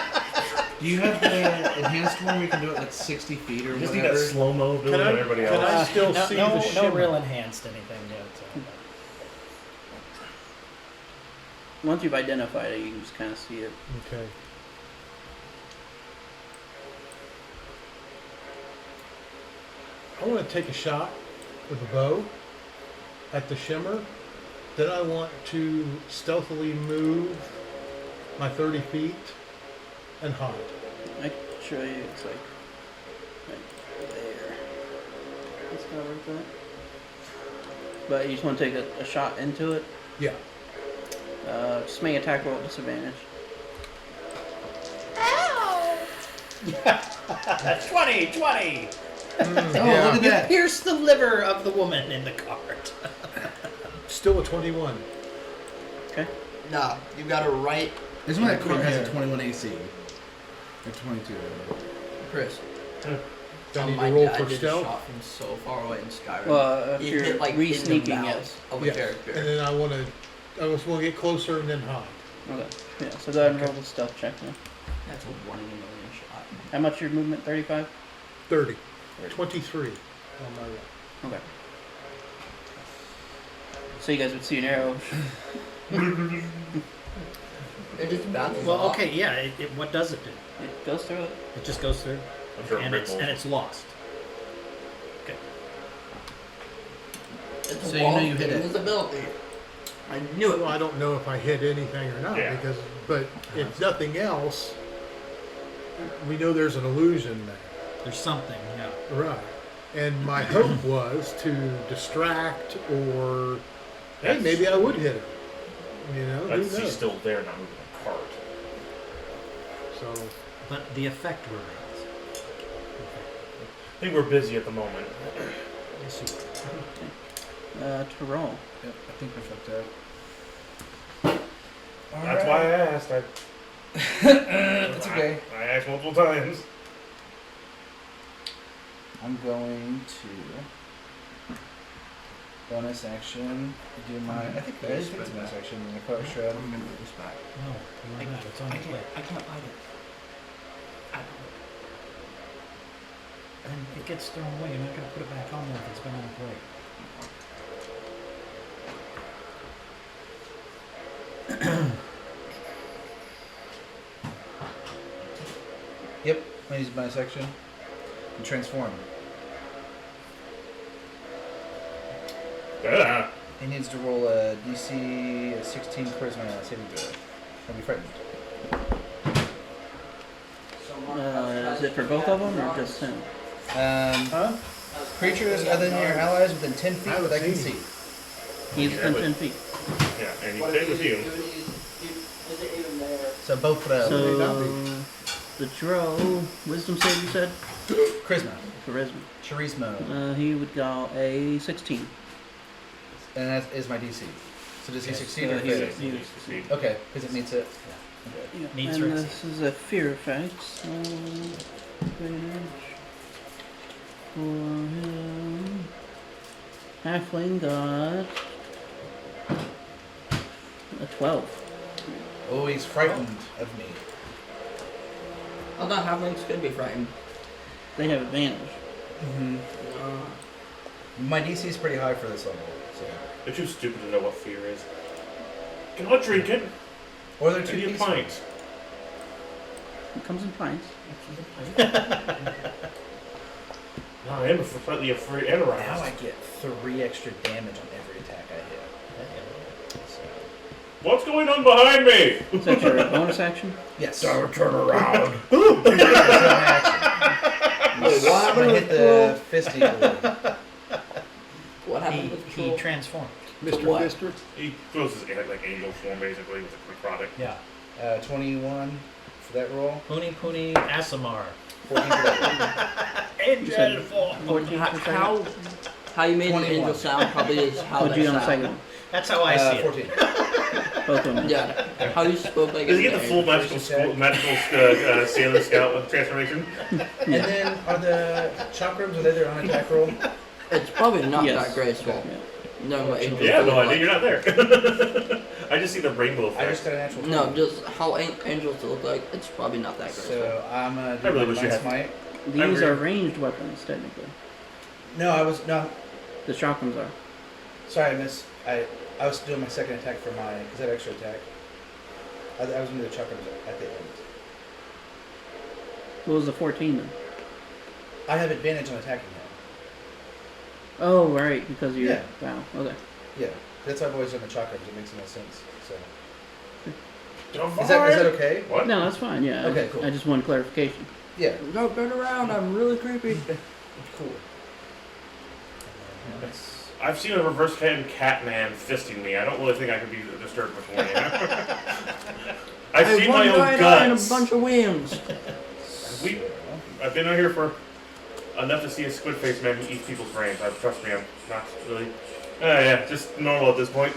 Do you have the enhanced one where you can do it like 60 feet or You just need whatever? that slow-mo doing Can I- and everybody can else. I still no, see no, the no shimmer? real enhanced anything yet. Once you've identified it, you can just kind of see it. Okay. I want to take a shot with a bow at the shimmer. Then I want to stealthily move my 30 feet and hide. I can show you. It's like right there. That's kind of like that. But you just want to take a shot into it. Yeah. Just make attack roll at disadvantage. 20! Oh, Yeah. look at You that. pierce the liver of the woman in the cart. Still a 21. Okay. Nah, you got it right, This one that Yeah. card has a 21 AC. Or 22. Chris. Do I need my to roll dad for did stealth? a shot from so far away in Skyrim. Well, if It you're hit, like, in the re-sneaking, mouth yes. of a Yes. character. And then I just want to get closer and then hide. Okay. Yeah. So go ahead and roll the stealth check now. That's a 1 in a million shot. How much your movement? 35. 30. 23 on my roll. Okay. So you guys would see an arrow. It just bounces Well, off. okay, yeah. What does it do? It goes through it. It just goes through, I'm sure and Rick it's will- lost. It's So a you wall know you of hit it. invisibility. I knew it. Well, I don't know if I hit anything or not, Yeah. but if nothing else, we know there's an illusion there. There's something, yeah. Right. And my hope was to distract or, hey, maybe I would hit him. You know, who He's knows? still there, not moving the cart. So, But the effect remains. I think we're busy at the moment. Yes, you To roll. Yep, I think we're fucked up. That's why I asked. That's okay. I asked multiple times. I'm going to bonus action. Do my. I think it's bonus action. And the color shred. I'm gonna put this back. No, come on back. It's on its way. I can't hide it. And it gets thrown away. You're not going to put it back on there if it's been on its way. Yep, I use bonus action. And transform. Yeah. He needs to roll a DC 16 charisma saving throw. Don't be frightened. Is it for both of them or just him? Creatures other than your allies within 10 feet that I can see. He's Yeah, within but- 10 feet. Yeah, and you stay with you. Is it even there? So both So the Drow, wisdom save you said? charisma. Charisma. Charisma. He would go a 16. And that is my DC. So does he Yes. succeed So or he fail? would- he would succeed. Okay, because it meets it. Yeah. Needs and or this is a fear effect. So advantage for him. Halfling got a 12. Oh, he's frightened of me. I thought halflings could be frightened. They have advantage. Mm-hmm. My DC is pretty high for this level. So. They're too stupid to know what fear is. Cannot drink it. Or they're too Maybe a peaceful. pint. It comes in pints. No, I am slightly afraid and Now aroused. I get 3 extra damage on every attack I hit. So. What's going on behind me? Is that your bonus action? Yes. Don't turn around. Wait, what I'm happened gonna with hit the fist eagle. What happened with He Troll? transformed. Mr. What? Fister? He throws his like angel form basically with a necrotic. Yeah. 21 for that roll. Puni Asimar. 14 for that Angel fall. 14 for second. How you made the 21. angel sound probably is how What'd that you do on the sound. second one? That's how I see it. 14. Both of them. Yeah, how you spoke like Does he a get the man. full Sailor Scout transformation? And then are the chakrams, are they their own attack roll? It's probably not Yes. that graceful. Yeah. No, what angels Yeah, look no idea. like. You're not there. I just see the rainbow I just effect. got a natural 20. No, just how angels look like. It's probably not that graceful. So I'm gonna I do really my wish you Divine had- Smite. These agree. are ranged weapons, technically. No, The chakrams are. sorry, I was doing my second attack for my, because I have extra attack. I was going to do the chakrams at the end. What was the 14 then? I have advantage on attacking him. Oh, right, because you're. Yeah. Wow, okay. Yeah, that's why I've always done the chakrams. It makes no sense. So Divine. is that okay? What? No, that's fine, yeah. Okay, cool. I just wanted clarification. Yeah, No, turn around. I'm really creepy. cool. I've seen a reverse hand Catman fisting me. I don't really think I can be disturbed before you. I've seen my own and a guts. bunch of wings. I've been out here for enough to see a squid face man who eats people's brains. Trust me, I'm not really. Yeah, just normal at this point.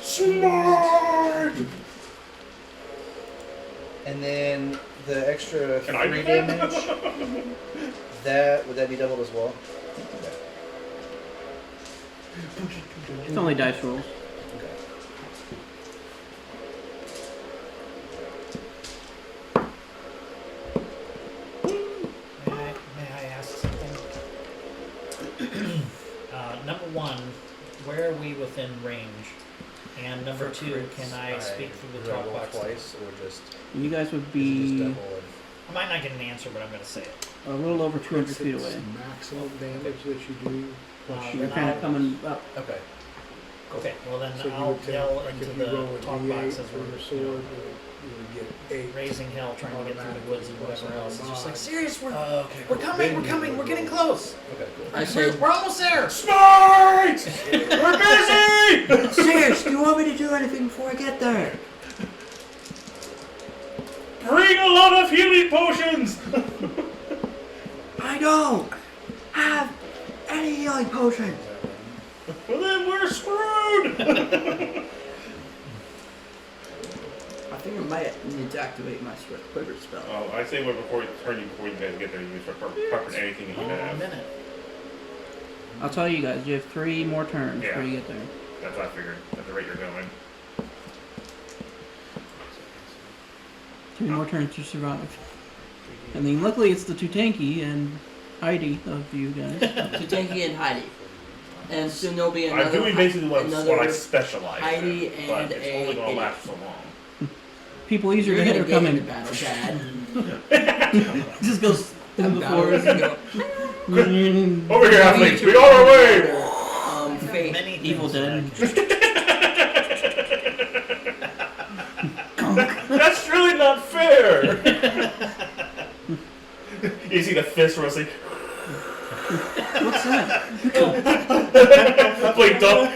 Smart. And then the extra Can I 3 do that? damage. Would that be doubled as well? It's only dice rolls. Okay. May I ask something? Number one, where are we within range? And number For two, crits, can I speak through the do I talk roll box? twice or just, You guys would is it just be double? I might not get an answer, but I'm going to say it. a little over 200 feet away. Maximum damage that you do. You're kind of coming up. Okay. Okay, well then So you I'll would take, yell like into if you roll the a talk D8 box as on your we're sword, you would get 8. raising hell, trying to get through the woods and whatever else. It's just like, Mod. serious, we're Okay. coming, we're getting close. Okay, cool. I say, We're almost there. Smart. We're busy. serious, do you want me to do anything before I get there? Bring a lot of healing potions. I don't have any healing potions. Well, then we're screwed. I think I might need to activate my Swift Quiver spell. Oh, I say before you guys get there, you start prepping anything you Oh, need to a have. minute. I'll tell you guys, you have 3 more turns Yeah. before you get there. That's what I figured. At the rate you're going. 3 more turns to survive. I mean, luckily it's the Tutanki and Heidi of you guys. Tutanki and Heidi. And soon there'll be another I'm doing basically what I another specialize Heidi in, but and it's only going to a- last so long. People easier You're to gonna hit are get into coming. battle, Dad. Just goes through the forest. Over here, athletes, we on our way! Fate. Many Evil things Dead. That's really not fair! You see the fist wrestling. What's that? Blinked up.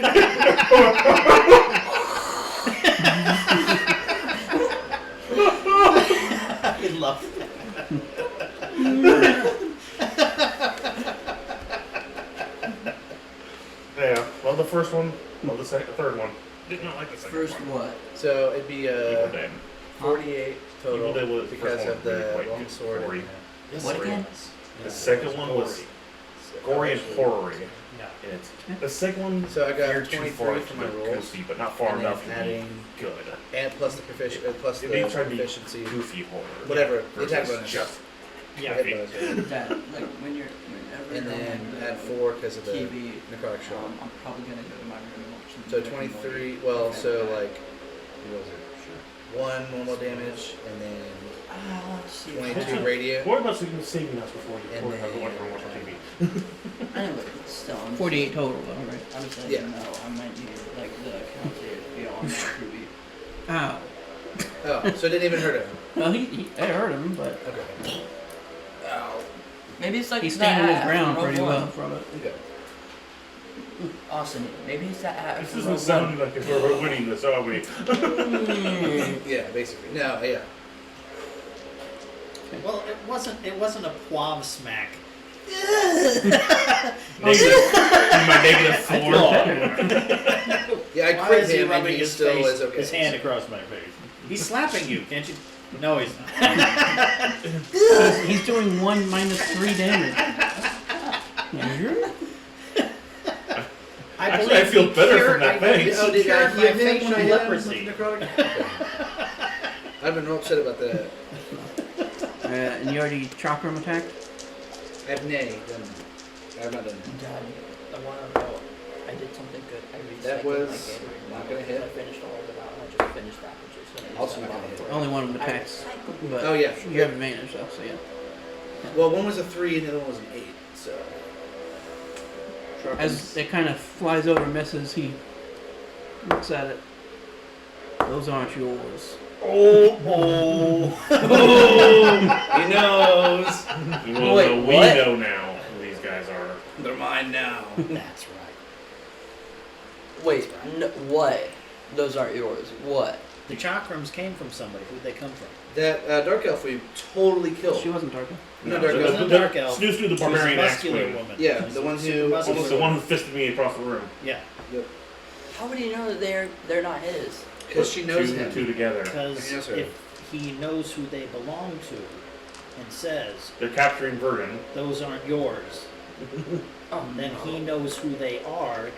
I love Yeah, well, the first one, well, the third one. Did not like the second First one. what? So it'd be Evil Dead. 48 total Evil Dead was the because first of one, the really quite long sword. gory. and What again? The second one was gory and horror in it. The second one, So I got veered too 23 far for my into rolls. goofy, but not far And then enough to adding- be good. And plus the plus If the you try to be proficiency. goofy horror, Whatever, the versus attack bonus. just Yeah. Hit bonus. Dad, like whenever And you're then on add 4 because of the TV, necrotic shock. I'm probably gonna go to my room and watch some So Rick and Morty. 23, well, Okay. so like, what was it? 1 normal damage, and then Let's see. 22 radiant. What about saving us before you And record then- and watch TV? I know, but still, I'm 48 total, though, right? I'm just letting Yeah. you know, I might need like the calculator to be on my Ruby. Ow. Oh, so it didn't even hurt him. Well, I hurt him, but Okay. Ow. Maybe it's like he's that standing his app ground from pretty Rogue well One. from it. Okay. Austin, maybe it's that app. This from doesn't Rogue sound like if we're winning this, are we? One. Yeah, basically. No, yeah. Well, it wasn't a poiv smack. My -4. Yeah, I Why crit is he him and rubbing he his still face, is okay. his hand across my face? He's slapping you, can't you? No, he's not. He's doing 1 -3 damage. Actually, I feel better from that face. Oh, did I cured heal my him when I facial hit him with leprosy. necrotic? I've been real upset about that. And you already chakram attacked? I've nay done. I've not done that. Dad, I want to know. I did something good. I recycled That was my Gatorade. not gonna hit. I finished all of it out. I just finished that, which is Also not gonna hit. Only one of them I attacks. recycled But Oh, yeah. you have advantage though, so yeah. Well, one was a 3 and the other one was an 8. So. As it kind of flies over and misses, he looks at it. Those aren't yours. Oh, He knows. Well, Wait, we what? know now who these guys are. They're mine now. that's right. Wait, what? Those aren't yours. What? The chakrams came from somebody. Who'd they come from? That dark elf we totally killed. She wasn't Darko. No, Dark It Elf. wasn't a dark elf. Snooze through the She was a barbarian axe muscular queen. woman. Yeah, She was the one super who- muscular Almost the one woman. who fisted me across the room. Yeah, How would he know that they're not his? Because she knows two, him. two together. because Yes, sir. if he knows who they belong to and says, They're capturing Verdun. those aren't yours, Oh, then he knows who they are,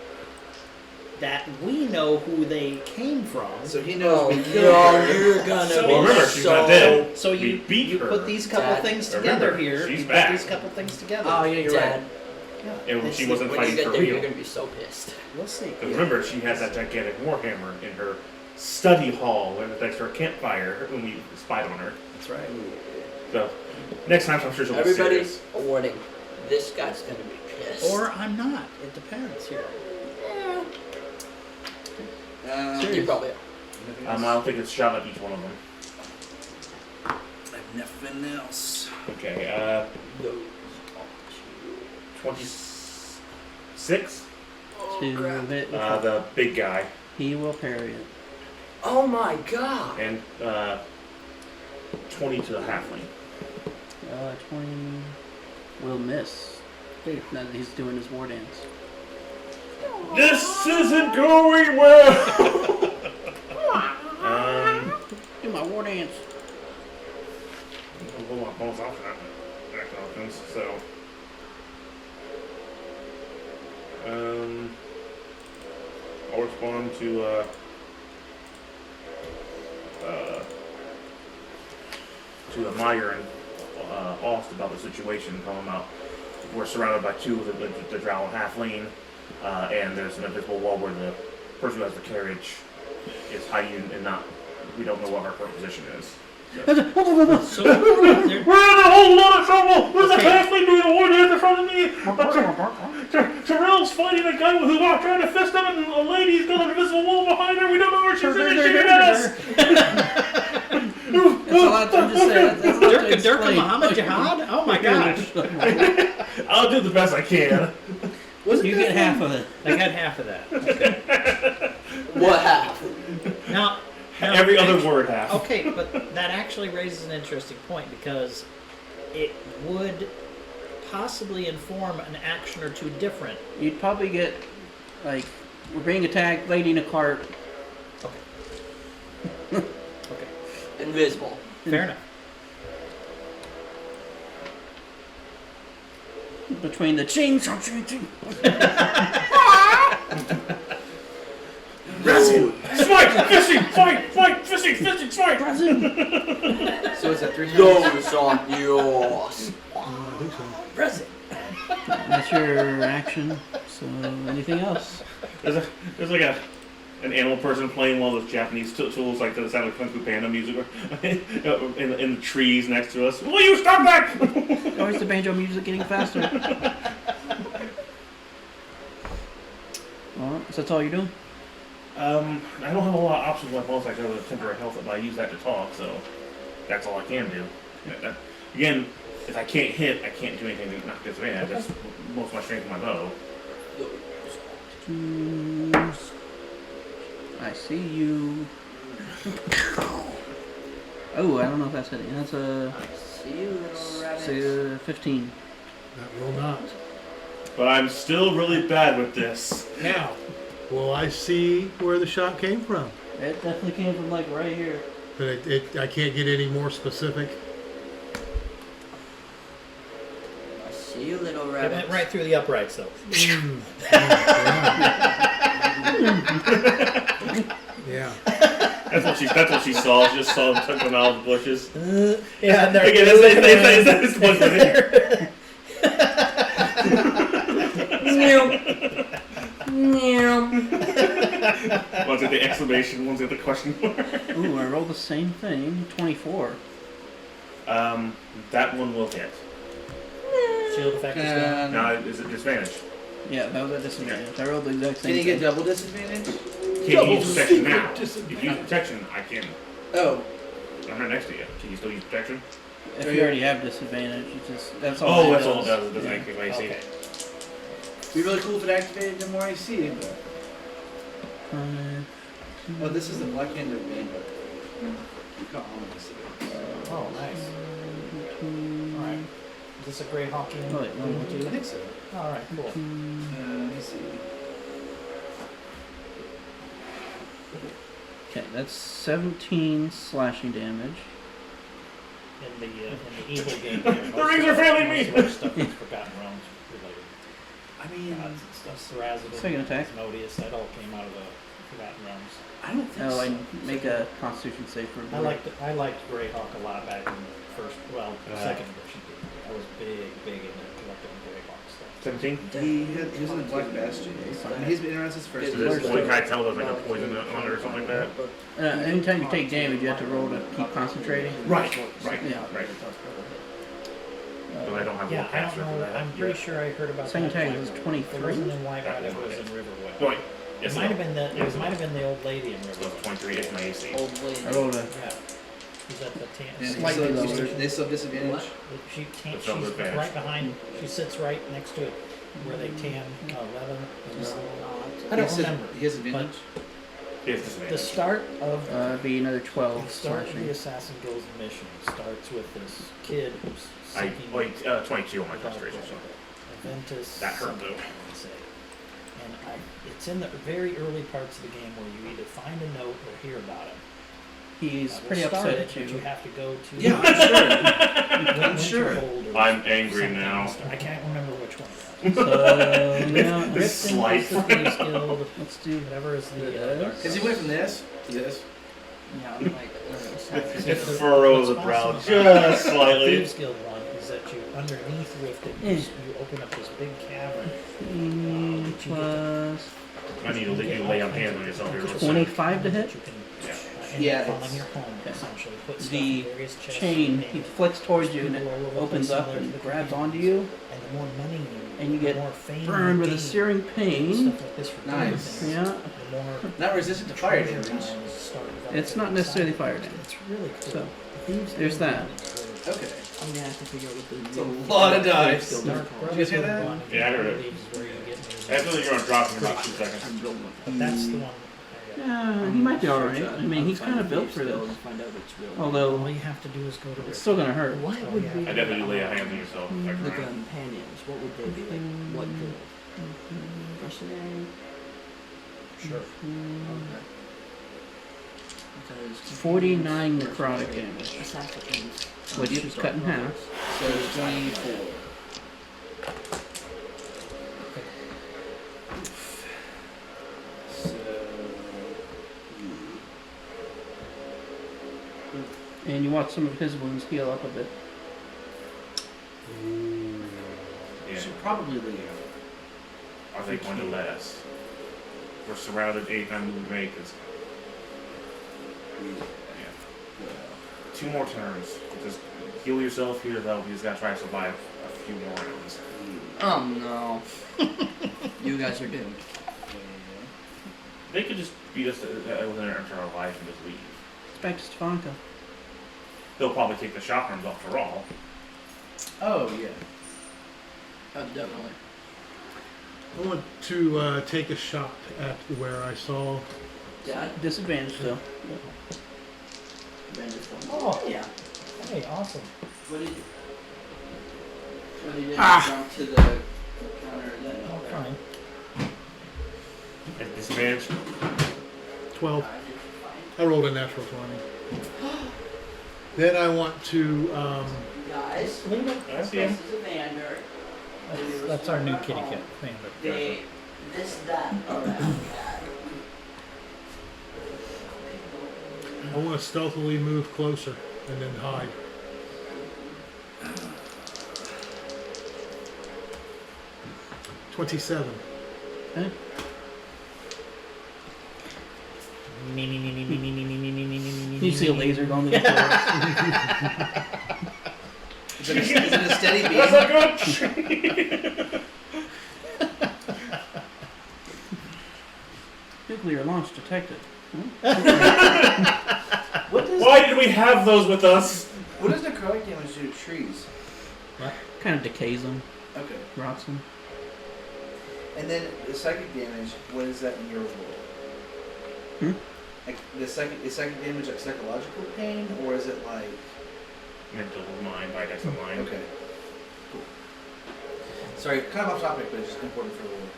that we know who they came from. So he knows Oh, we no, killed her. you're gonna So- be Well, remember, she's so... not dead. So We you beat you her. put these couple Dad, things remember, together here. she's You back. put these couple things together. Oh, yeah, you're Dad, right. Yeah. And she wasn't when you fighting get for there, you're real. gonna be so pissed. We'll see. Because remember, she has that gigantic warhammer in her study hall next to her campfire when we spied on her. That's right. So, next time I'm sure she'll be Everybody, serious. a warning. This guy's gonna be pissed. Or I'm not. It depends here. You probably are. I'll take a shot at each one of them. I've nothing else. Okay, Those 26? To hit The big guy. he will parry it. Oh my god! And 20 to the halfling. 20 will miss. Now that he's doing his war dance. This isn't going well! Do my war dance. I'll pull my balls off that happens, so. I'll respond to Meyer and Ost about the situation. Tell them out. We're surrounded by two of the drow and halfling, and there's an invisible wall where the person who has the carriage is hiding and not. We don't know what our current position is. So We're in a whole lot of trouble! There's a halfling doing a war dance in front of me! Terrell's fighting a guy who's trying to fist him, and a lady's got an invisible wall behind her. We don't know where she's shooting at us! That's a lot to just say. That's a lot to Durka explain. Muhammad Jihad? Oh my gosh. I'll do the best I can. You get half of it. I got half of that. Okay. What half? Now, Every other word half. okay, but that actually raises an interesting point because it would possibly inform an action or two different. You'd probably get, like, we're being attacked, lady in a cart. Okay. Invisible. Fair enough. Between the ching, ching, ching, ching. Resin! Smite! Fishing! Fight! Fishing! Smite! So is that 3 times? Those aren't yours. Present. That's your action. So, anything else? There's like an animal person playing one of those Japanese tools like the sound of Kung Fu Panda music in the trees next to us. Will you stop that? Oh, it's the banjo music getting faster. Alright, so that's all you're doing? I don't have a lot of options with my bonus action other than temporary health, but I use that to talk, so that's all I can do. Again, if I can't hit, I can't do anything to knock this man. That's most of my strength with my bow. I see you. Oh, I don't know if that's hitting. That's a See you, little rabbit. So, 15. That will not. But I'm still really bad with this. Now, will I see where the shot came from? It definitely came from like right here. But I can't get any more specific. I see you, little It rabbit. went right through the uprights, though. Yeah. That's what she saw. She just saw him tucking out of the bushes. Yeah, and Again, that's one thing. One's at the exclamation, one's at the question mark. Ooh, I rolled the same thing. 24. That one will hit. Shield effect is gone. Now, is it disadvantage? Yeah, that was a disadvantage. I rolled the exact same Can you thing. get double disadvantage? Can't use protection now. If you use protection, I can. Oh. I'm right next to you. Can you still use protection? If you already have disadvantage, you just that's all. Oh, it that's all it does. does. It doesn't Yeah. activate my AC. Okay. It'd be really cool if it activated the more AC, but. Oh, this is the Black Hand of Bandit. Got all of this. Oh, nice. Alright. Is this a Grey Hawking? Oh, wait, one, I think so. Alright, cool. Let me see. Okay, that's 17 slashing damage. In the evil game, there, The rings are failing me! most of our stuff is Forgotten Realms related. I mean, Gods and stuff, Sarazadan, Second attack. Asmodeus, that all came out of the Forgotten Realms. I don't think Oh, so. I make a Constitution save for. I liked Greyhawk a lot back in the first, second edition. I was big into collecting Greyhawk stuff. 17? He was in the Black Bastion. He's been around since first. So this one kind of tell us like a poison on it or something like that? Anytime you take damage, you have to roll to keep concentrating. Right. Yeah. But I don't have Yeah, one I caster don't for know. that. I'm pretty sure I heard about Second that. tag is It 23. wasn't in Whitewood, it was in Riverwood. No, wait. Yes, It might have been the old lady in So Riverwood. it's 23 is my AC. Old lady. I rolled a Yeah. She's at the And Slightly they lower. still- They still have disadvantage. What? She tan, It's double she's advantage. right behind. She sits right next to it, where they tan leather. Just I don't He said remember. He has advantage. He has The disadvantage. start of be another the 12 start of slashing. the Assassin Guild's mission starts with this kid who's seeking 22 on my concentration. So. Aventus. That hurt, something, though. I say. And it's in the very early parts of the game where you either find a note or hear about him. He's We'll pretty start upset it, at but you you. have to go to. Yeah, I'm sure. Winterhold or I'm angry something. now. I can't remember which one. So, yeah, This Riften slight. is the Thieves Guild, let's do whatever is the Yes. dark Because he went from this to this. Yeah, I'm like, It furrows the brow just slightly. Thieves Guild one is that you underneath Riften, you open up this big cavern. that you get to- plus I need to lay on hands on yourself here. 25 to hit. You can, Yeah. end Yeah, up calling it's- your home, essentially. Put stuff The in various chests chain, and he things. flicks towards you and it People all over the opens place up similar to and the grabs community. onto you, And the more money and you the get more fame burned with a gain, searing pain. stuff like this for doing Nice. things, Yeah, the more Not resistant to fire treasure damage. mines start It's not developing necessarily inside fire of it. damage. It's really cool. So, Thieves there's Guild that. one is really Okay. I'm gonna have to figure out what the. It's a lot of dice. Skill Dark is called. Did you guys hear Brotherhood that? one, Yeah, I heard it. Thieves is where you get news. I feel like you're gonna drop in about 2 seconds. I'm building one. But that's the one. yeah, he might be alright. I mean, he's kind of built for this. Find out it's real. All Although, you have to do is go to it's still gonna hurt. What would be I definitely lay a hand on yourself. Like, the around. companions? What would they be like? What guild? Mercenary. Sure. Okay. Because 49 necrotic damage, assassins. which is cut in half. So it's 24. So. And you watch some of his wounds heal up a bit. Yeah. Should probably leave. I think one to less. We're surrounded 8 times we make is. Yeah. 2 more turns. Just heal yourself, heal yourself. You just gotta try to survive a few more rounds. Oh no. You guys are doomed. They could just beat us within their entire life and just leave. It's back to Stefanka. They'll probably take the shotguns off for all. Oh, yeah. Oh, definitely. I want to take a shot at where I saw. Yeah. Disadvantage still. Bandit one. Oh, Yeah. hey, awesome. What did you jump to the counter then? Oh, fine. At disadvantage. 12. I rolled a natural 20. Then I want to, Guys, I see him. this is Evander. That's our new kitty cat. Commander. That, alright. I want to stealthily move closer and then hide. $27. Okay. You see a laser going to the floor. Is it a steady beam? That's not good. Nuclear launch detected. Why did we have those with us? What does necrotic damage do to trees? Kind of decays them, Okay. rots them. And then the psychic damage, what is that in your world? Hmm? Like is psychic damage like psychological pain, or is it like Mental mind, by dex of mind. okay? Cool. Sorry, kind of off topic, but it's just important for the world.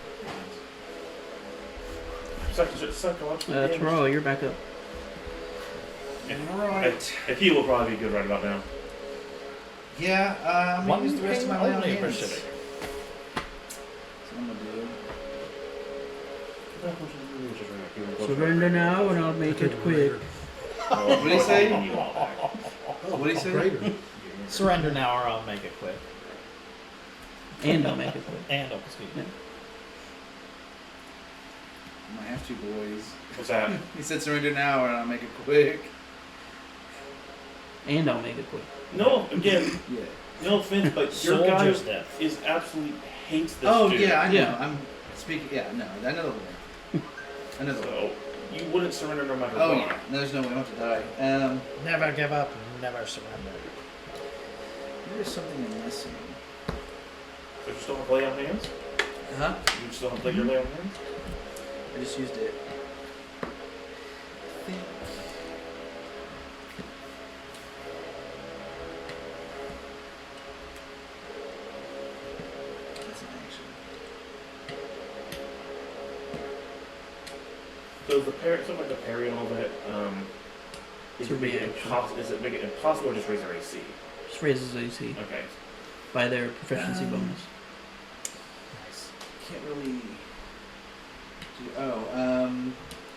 Psychological damage. Taro, you're back up. Right. A key will probably be good right about now. Yeah, I'm gonna use the rest of my lay on only hands. Pacific. That's what I'm gonna do. Surrender now and I'll make it quick. What did he say? Oh, What did he say? greater. Surrender now, or I'll make it quick. And I'll make it quick. And excuse me. I have two boys. What's that? He said surrender now and I'll make it quick. And I'll make it quick. No, again, Yeah. no offense, but your guy Soldier's death. is absolutely hates this Oh dude. yeah, I know. Yeah. I'm speaking. Yeah, no, another one. Another one. So, you wouldn't surrender no matter Oh what. yeah, no, there's no way I have to die. Never give up, never surrender. There's something I'm missing. So you still have lay on hands? Huh? You still have your lay on hands? I just used it. I think. That's an action. So is the parry, something like the parry and all that, It's a reaction. is it make it impossible or just raise their AC? Just raises AC Okay. by their proficiency bonus. Nice. Can't really.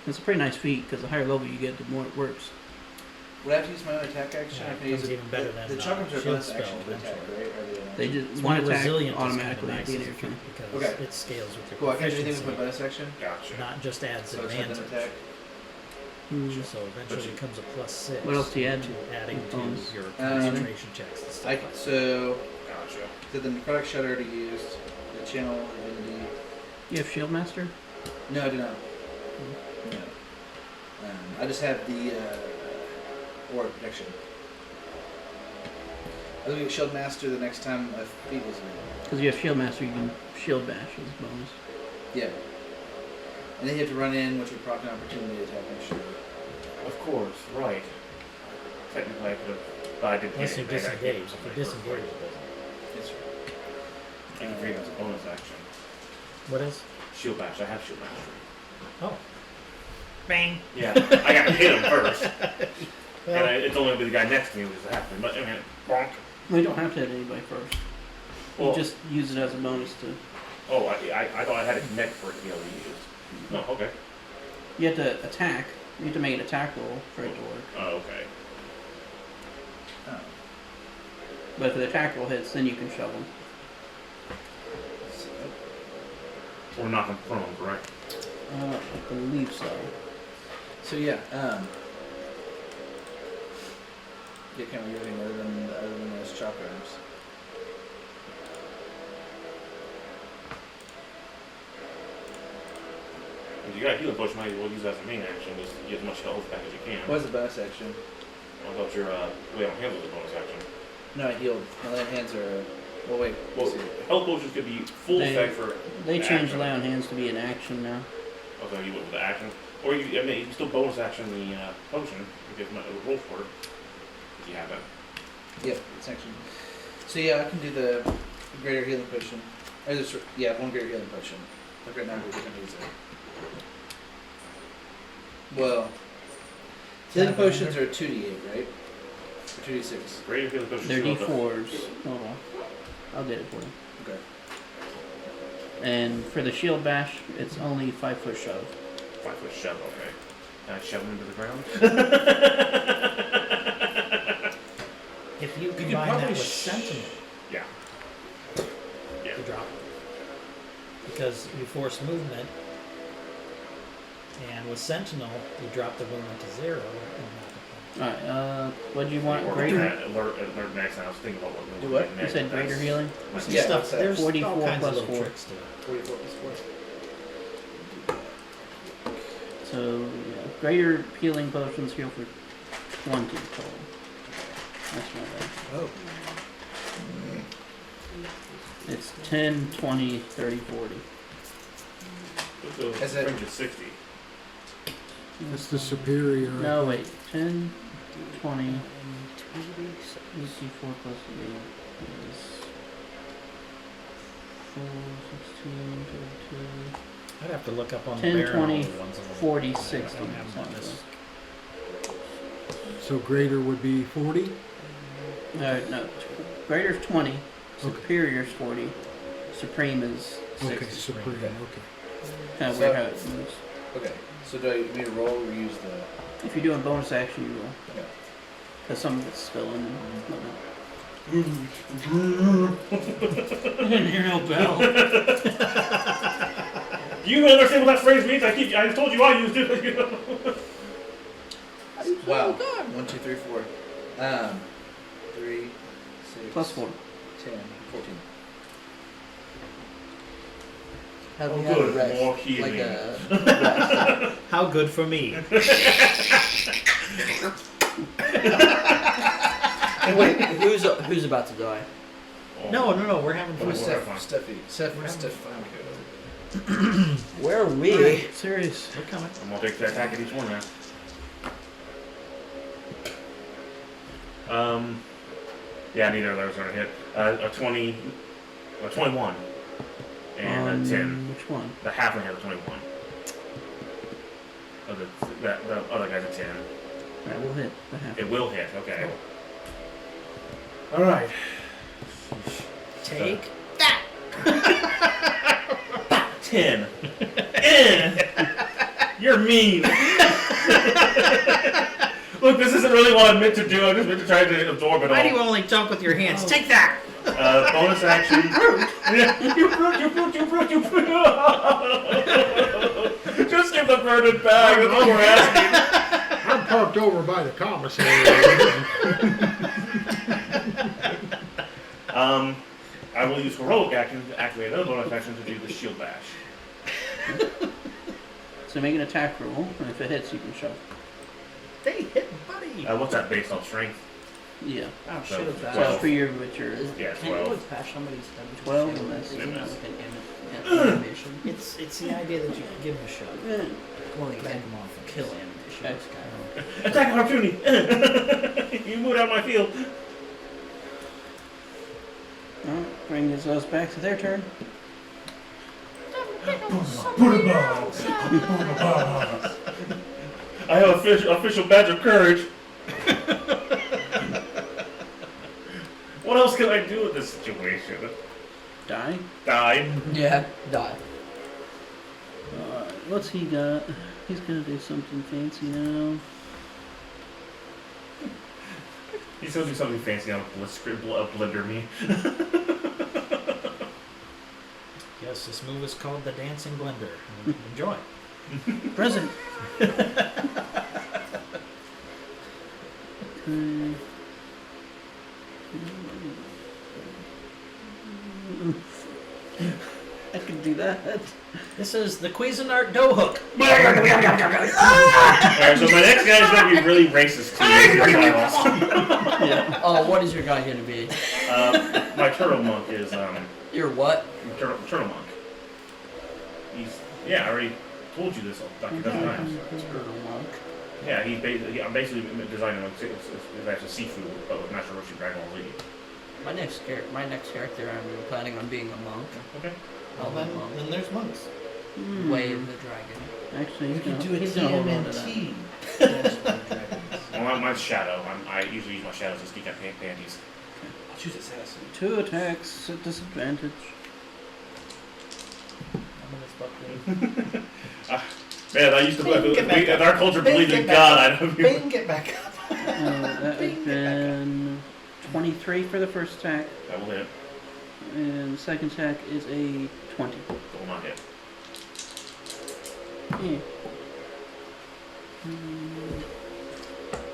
It's a pretty nice feat because the higher level you get, the more it works. Would I have to use my own attack action? Yeah, I it can use becomes even better than the the chakrams are shield bonus spell action to attack, eventually. right? Or are They not? just It's one more attack resilient automatically is at the end of your turn. because Okay. it scales with your Cool. I can't do anything proficiency, with my bonus action. Gotcha. not just adds So it's not advantage. an attack. So eventually it becomes a +6. What else do you add to adding to bonus? your concentration checks and stuff I like that. so Gotcha. the necrotic shutter to use the channel divinity. You have Shield Master? No, I do not. No. I just have the aura protection. I'm gonna get Shield Master the next time a feat is made. Because you have Shield Master, you can Shield Bash as a bonus. Yeah. And then you have to run in, which would proc an opportunity attack, I'm sure. Of course, right. Technically I could have, but I didn't Unless get you anything. I disengage. gave If something you for disengage, free. it doesn't. Yes, sir. You can treat it as a bonus action. What is? Shield bash. I have shield mastery. Oh. Bang. Yeah, I got to hit him first, Well, and it's only the guy next to me which is happening. But I mean, bonk. Well, you don't have to hit anybody first. Well, You just use it as a bonus to. oh, I thought I had to connect for it to be able to use. Oh, okay. You have to attack. You have to make an attack roll for it to work. Oh, okay. Oh. But if the attack roll hits, then you can shove them. So, Or knock him prone, correct? I believe so. so yeah, you can't do anything other than those chakrams. If you got a healing potion, might as well use that as a main action, just to get as much health back as you can. What's the bonus action? I thought your lay on hands was a bonus action. No, I healed. My lay on hands are. Well, wait. Well, Let's see. health potions could be full They- effect for. They the changed action. Lay on Hands to be an action now. Okay, you went with the action, or I mean, you can still bonus action the potion if you have roll for it if you have it. Yep, it's action. So yeah, I can do the greater healing potion. Or one greater healing potion. Like right now, we're going to use it. Well, healing potions are 2d8, right? Or 2d6. Greater healing potion. They're shield. D4s. Hold on. I'll get it for you. Okay. And for the shield bash, it's only 5-foot shove. 5-foot shove, okay. Can I shove him into the ground? If you could combine that probably with Sentinel, Yeah. you drop it. Because you force movement, and with Sentinel, you drop the movement to 0 and Alright, what do you want? Or Greater? alert next. I was thinking about what. Do what? You said greater healing? multiply. Yeah, Stuff, what's that? there's 44 all kinds plus of little 4. tricks to it. 44 plus 4. So, yeah, greater healing potions heal for 20 total. That's not bad. Oh. It's 10, 20, 30, 40. Is it- Range is 60. That's the superior. No, wait. 10, 20, 4 plus 8 is 4, 16, 32, I'd have to look up on 10, the barrel 20, ones a little 40, bit. 60. I don't have them on this. So greater would be 40? No. Greater's 20, Okay. superior's 40, supreme is 60. Okay, supreme, okay. Kind of weird how it moves. Okay. So do I need to roll or use the... If you do a bonus action, you roll. Okay. Because some of it's still in and whatnot. I didn't hear no bell. Do you understand what that phrase means? I told you I used it. Wow. 1, 2, 3, 4. 3, 6... Plus 4. 10, 14. Have Oh, you had good, a rest? more healing. Like a rest. How good for me. Wait, who's about to die? No, we're having fun. Who's We're having Stefan? Where are we? Alright, serious. We're coming. I'm gonna take that attack at each one now. Yeah, neither of those are gonna hit. A 20, a 21, and a 10. Which one? The halfling has a 21. Oh, the other guy's a 10. That will hit the half. It will hit. Okay. All right. Take 10. You're mean. Look, this isn't really what I meant to do. I just meant to try to absorb it all. Why do you only talk with your hands? Take that! Bonus action. Yeah, you brute. Just give the bird a bag. That's all we're asking. I'm parked over by the commissary. I will use heroic action to activate another bonus action to do the shield bash. So make an attack roll, and if it hits, you can shove. They hit buddy. What's that based on strength? Yeah. Oh So, shit! If that. So that's for your mature. Yeah, Can't you 12. always pass somebody's damage? 12 with unless- like Unless. an animation. It's the idea that you can give him a shot. Yeah. Well, you Back can't him off and kill kill him. animation. Okay. This guy. Attack opportunity. You moved out of my field. Alright, bring those back to their turn. I have official badge of courage. What else can I do in this situation? Die. Die. Yeah, die. Alright, what's he got? He's gonna do something fancy now. He's gonna do something fancy now. Blender me. Yes, this move is called the Dancing Blender. Enjoy. Present. I can do that. This is the Cuisinart dough hook. Alright, so my next guy is gonna be really racist to you. Yeah. Oh, what is your guy gonna be? My turtle monk is Your what? turtle monk. I already told you this like a dozen times. Turtle monk. Yeah, I'm basically designing it's actually seafood, but with Master Roshi Dragon Ball Z. My next character, I'm planning on being a monk. Okay. Well, then there's monks. Way of the dragon. Actually, You can do a he's gonna hold on to that. TMNT. Well, mine's Shadow. I usually use my shadows to sneak out panties. I'll choose assassin. 2 attacks at disadvantage. Man, I used to Bing, get back up. our culture Bing, believed get in back God. up. I don't know. Bing, get back up. That has been 23 for the first attack, That will hit. and the second attack is a 20. That will not hit. Yeah.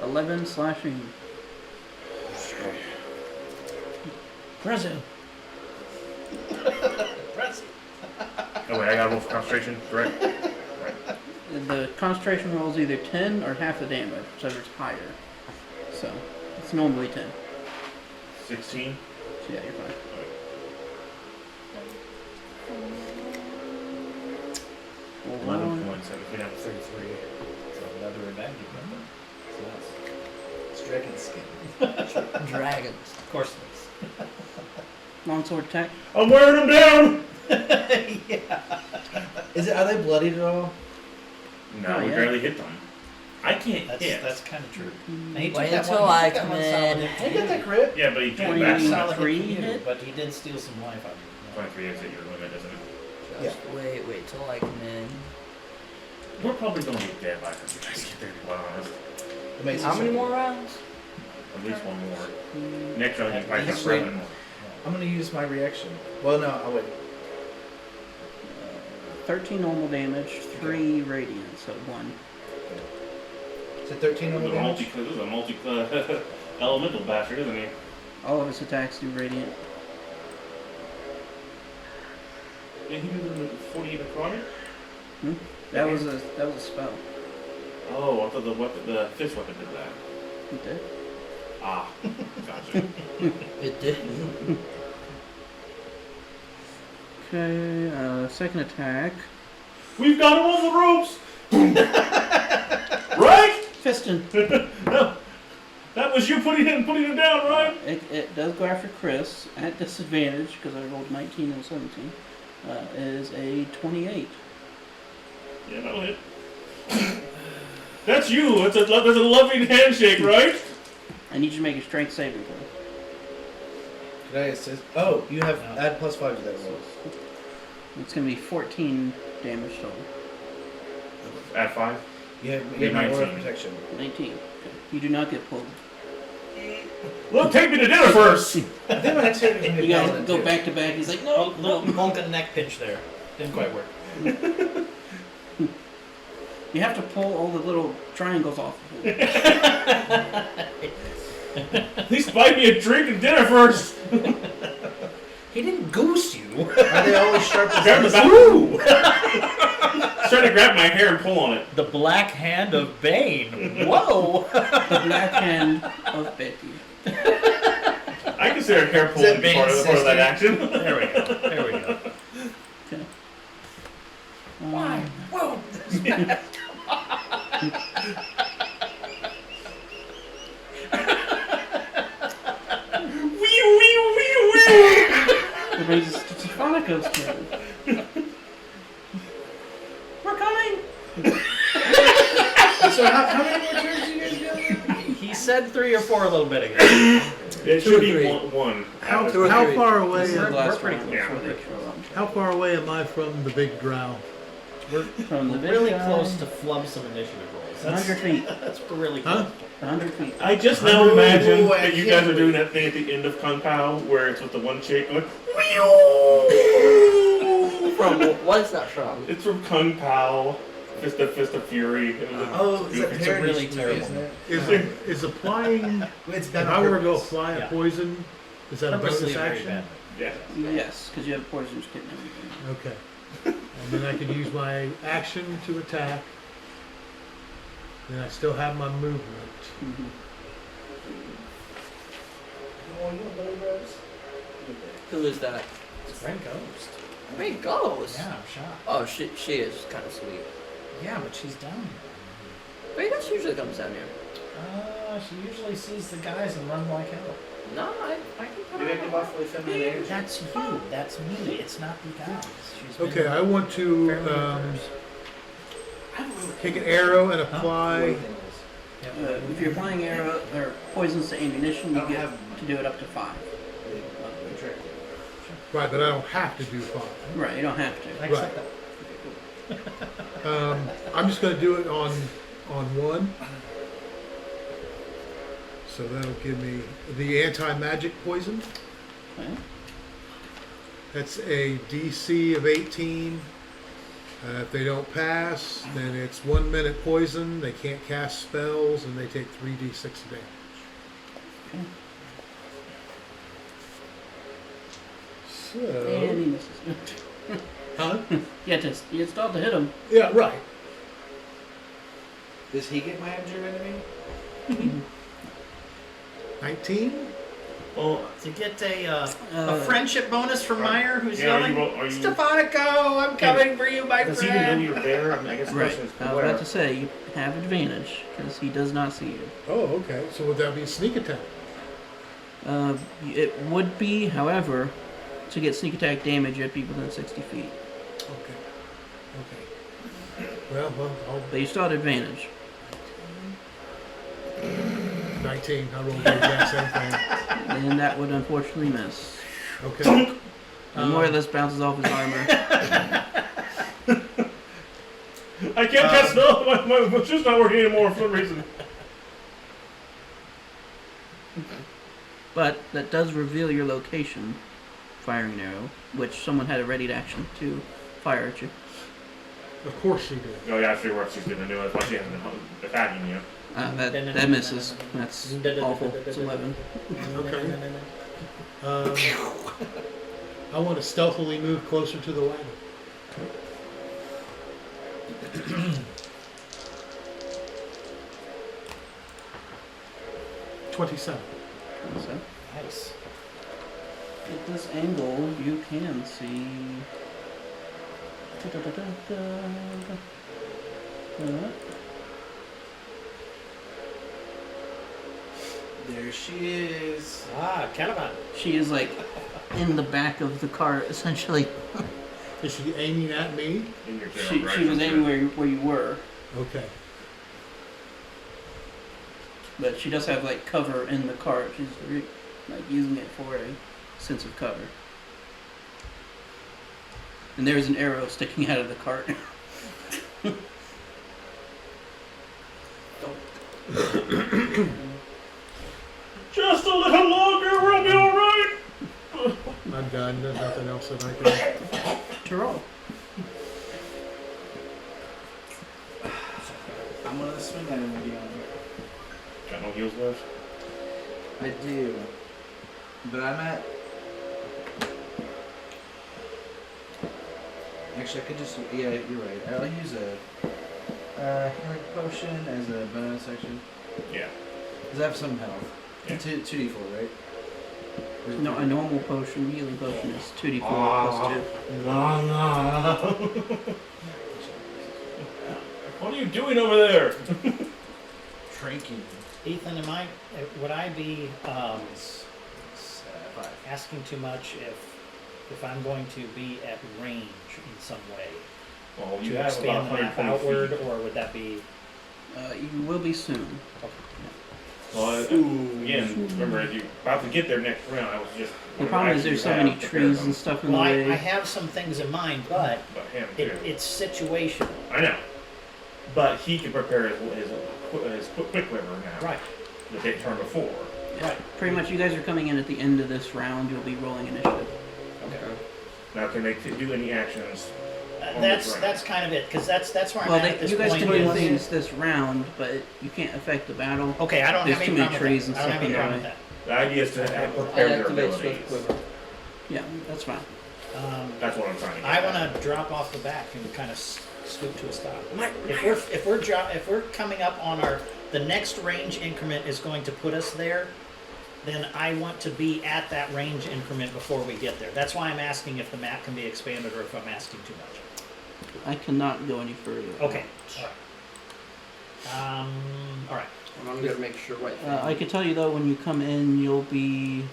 11 slashing. Present. Oh wait, I got to roll for concentration, correct? The concentration roll is either 10 or half the damage, whichever's higher. So, it's normally 10. 16. So yeah, you're fine. Roll 11 one. points. I think I'm 33. So another advantage, remember? So It's dragon skin. Dragons. that's, of course it Longsword attack. I'm wearing them down! is. Yeah. Are they bloodied at all? No, Oh, we yeah. barely hit them. I can't hit. That's kind of true. And he took Wait that until one, I he took that come one in. solid hit I to get you. that crit. Yeah, but he took 20. back. Solid hit 23 to you, hit? but he did steal some life out of you. 23 is at your limit, isn't it? Just wait till I come in. We're probably going to be dead by the time you guys get there, to be quite honest. Amazing. How many more rounds? At least one more. Next round, you At probably have least 7 more. I'm gonna use my reaction. Well, no, I'll wait. 13 normal damage, 3 radiant, so 1. Is it 13 This normal damage? is a multi elemental bastard, isn't he? All of his attacks do radiant. Did he do the 48 necrotic? That was a spell. Oh, I thought the fist weapon did that. He did. Ah, gotcha. It did. Okay, second attack. We've got him on the ropes! Right? Fiston. No, that was you putting it down, right? It does go after Chris at disadvantage because I rolled 19 and 17. Is a 28. Yeah, that'll hit. That's you. That's a loving handshake, right? I need you to make a strength saving throw. Could I assist? Oh, you have No. add +5 to that roll. It's going to be 14 damage total. At 5. You have my aura of 19. protection. 19. Okay. You do not get pulled. Look, take me to dinner first. I think my next hit is gonna be You guys paladin, go too. back to back. He's like, Oh, no, little no. Vulcan neck pinch there. Didn't quite work. You have to pull all the little triangles off. At least buy me a drink and dinner first. He didn't goose you. Are they always sharp as Grab the this? back. Woo! Trying to grab my hair and pull on it. The black hand of Bane. Whoa. The black hand of Becky. I consider hair pulling Is that part of that action. There we go. There we go. Okay. Why? Whoa. Wee wee wee wee. It raises to Stephanico's turn. We're coming. So how many more turns do you guys get? He said 3 or 4 a little bit ago. It Two should or be three. one. How, Two or how three. far away? This is the We're last pretty round close. before they show up. How far away am I from the big drow? We're From the big really guy, close to flub some initiative rolls. 100 feet. That's really Huh? close. 100 feet. I just now Oh, imagine I that you can't guys are doing wait. that thing at the end of Kung Pao where it's with the one chick going. From what is that from? It's from Kung Pao. Fist of Fury. It was a Oh, it's a goofy- parody really movie, terrible. isn't it? Is applying? It's If done I on were to go purpose. apply a Yeah. poison, is that a Purposely bonus very action? bad. Yeah. Yes, because you have poisonous kit and everything. Okay. And then I could use my action to attack. Then I still have my movement. Mhm. Who is that? It's Red Ghost. Great Ghost. Yeah, I'm shocked. Oh, she is kind of sweet. Yeah, but she's down Vegas usually comes down here. She usually sees the guys and runs like hell. No, I can put You make them awfully feminine energy. That's you. That's me. It's not the guys. She's been Okay, I want to fairly diverse. take an arrow and apply. If you're applying arrow or poisons to ammunition, you I don't get have to do it up to 5. Right, but I don't have to do 5. Right, you don't have to. I accept that. I'm just going to do it on 1. So that'll give me the anti-magic poison. Okay. That's a DC of 18. If they don't pass, then it's 1 minute poison. They can't cast spells, and they take 3d6 damage. Okay. So, And he misses. huh? You still have to hit him. Yeah, right. Does he get my abjure enemy? 19. Well, To get a friendship bonus from Meyer, who's yeah, yelling, are you, Stefanico, I'm coming for you, my does he even know friend. you're there? I mean, I guess the Right. question is I was where. about to say, you have advantage, because he does not see you. Oh, okay. So would that be a sneak attack? It would be, however, to get sneak attack damage, you have to be within 60 feet. Okay. Okay. Well, But you still have advantage. 19. I rolled the exact same thing. And that would unfortunately miss. Okay. He more or less bounces off his armor. I can't cast no. My shoe's not working anymore for some reason. But that does reveal your location, firing an arrow, which someone had a ready to action to fire at you. Of course she did. Oh yeah, I figure what she's gonna do. That's why she hasn't been attacking you. That misses. That's awful. It's 11. Okay. I want to stealthily move closer to the wagon. $27. So, Nice. at this angle, you can see. There she is. Ah, Caliban. She is like in the back of the cart, essentially. Is she aiming at me? In your She was aiming where you were, Okay. but she does have like cover in the cart. She's like using it for a sense of cover. And there's an arrow sticking out of the cart. Just a little longer, we'll be all right. I'm done. There's nothing else that I can. Tyrol. I'm gonna swing at him again. Got no heals left. I do. But I'm at. Actually, I could just. Yeah, you're right. I'll use a healing potion as a bonus action. Yeah. Because I have some health. Yeah. 2d4, right? Or is it No, a 3D? normal potion, healing potion is 2d4 plus 2. No. What are you doing over there? Shrinking. Ethan, would I be asking too much if I'm going to be at range in some way? Well, To you have about expand the map 120 outward, feet. or would that be? You will be soon. Well, again, remember, as you're about to get there next round, I was just. The problem is there's so many trees and stuff in the Well, I way. have some things in mind, but But him too. it's situational. I know. But he can prepare his quick quiver now. Right. That they turned before. Right. Pretty much, you guys are coming in at the end of this round. You'll be rolling initiative. Okay. Now, can they do any actions? That's kind of it, because that's where I'm Well, at this you guys point. can do is- things this round, but you can't affect the battle. Okay, I don't There's have too any many problem trees with and that. I don't have any stuff in problem the with way. The idea is to have prepare their abilities. Yeah, that's fine. that. That's what I'm trying to get I at. want to drop off the back and kind of scoot to a stop. If we're coming up on the next range increment is going to put us there, then I want to be at that range increment before we get there. That's why I'm asking if the map can be expanded or if I'm asking too much. I cannot go any further. Okay. All right. All right. And I'm gonna make sure White Fang. I can tell you though, when you come in, you'll be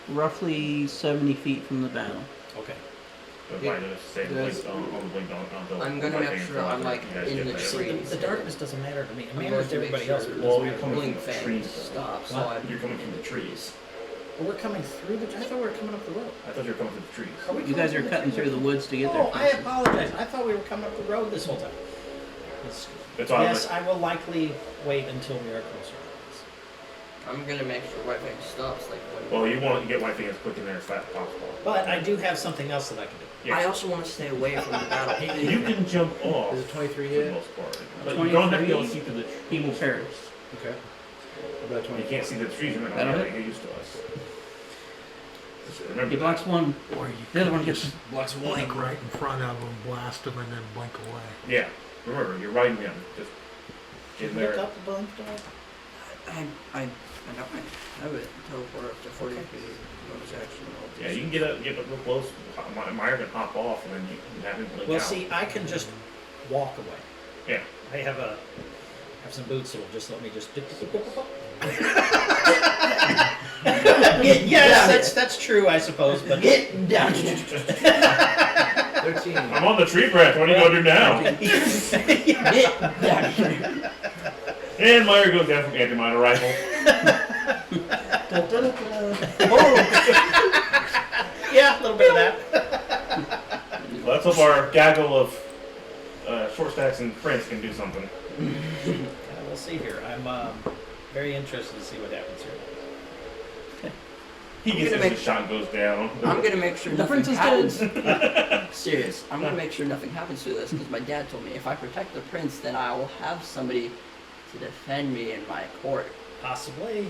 roughly 70 feet from the battle. Okay. But mine is the same Yes. blink on the blink on the I'm gonna white make thing sure until I'm, like, you guys in get the there. tree. The darkness doesn't matter to me. It I'm matters going to to make everybody sure else. Well, you're the coming blink from the Fang trees, though. stops. So What? I You're coming from the trees. But we're coming through the. I thought we were coming up the road. I thought you were coming through the trees. Are we You guys are coming cutting through the woods to get there. Oh, I apologize. I thought we were coming up the road this whole time. That's all Yes, I will likely wait until we are closer. I'm gonna make sure White Fang stops. Like when. Well, you want to get white thing as quick in there as fast as possible. But I do have something else that I can do. Yes. I also want to stay away from the battle. You can jump off Is it 23 for the hit? most part, but you don't have to be able to see through the He will trees. perish. Okay. What about You 20? can't see the trees. You're not That'll going hit. to get used to us. Just remember He blocks one. Or you The other could one gets. just Blocks blink right in front of them, blast them, and then blink away. Yeah. Remember, you're riding him. Just Did in you look there. up the blink door? I don't have it. Teleport up to 40 feet. Bonus action. I'll Yeah, you can get up real close. Meyer can hop off, and then you can have him blink Well, out. see, I can just walk away. Yeah. I have some boots that will just let me just. Yes, that's true, I suppose. But Get down. 13. I'm on the tree branch. What are you going to do now? Get down. And Meyer goes down from anti-miner rifle. yeah, a little bit of that. Let's hope our gaggle of short stacks and prints can do something. We'll see here. I'm very interested to see what happens here. He gets gonna his make- shot goes down. I'm gonna make sure The nothing prince is happens. Serious. I'm gonna make sure nothing happens to this because my dad told me if I protect the prince, then I will have somebody to defend me in my court. Possibly, you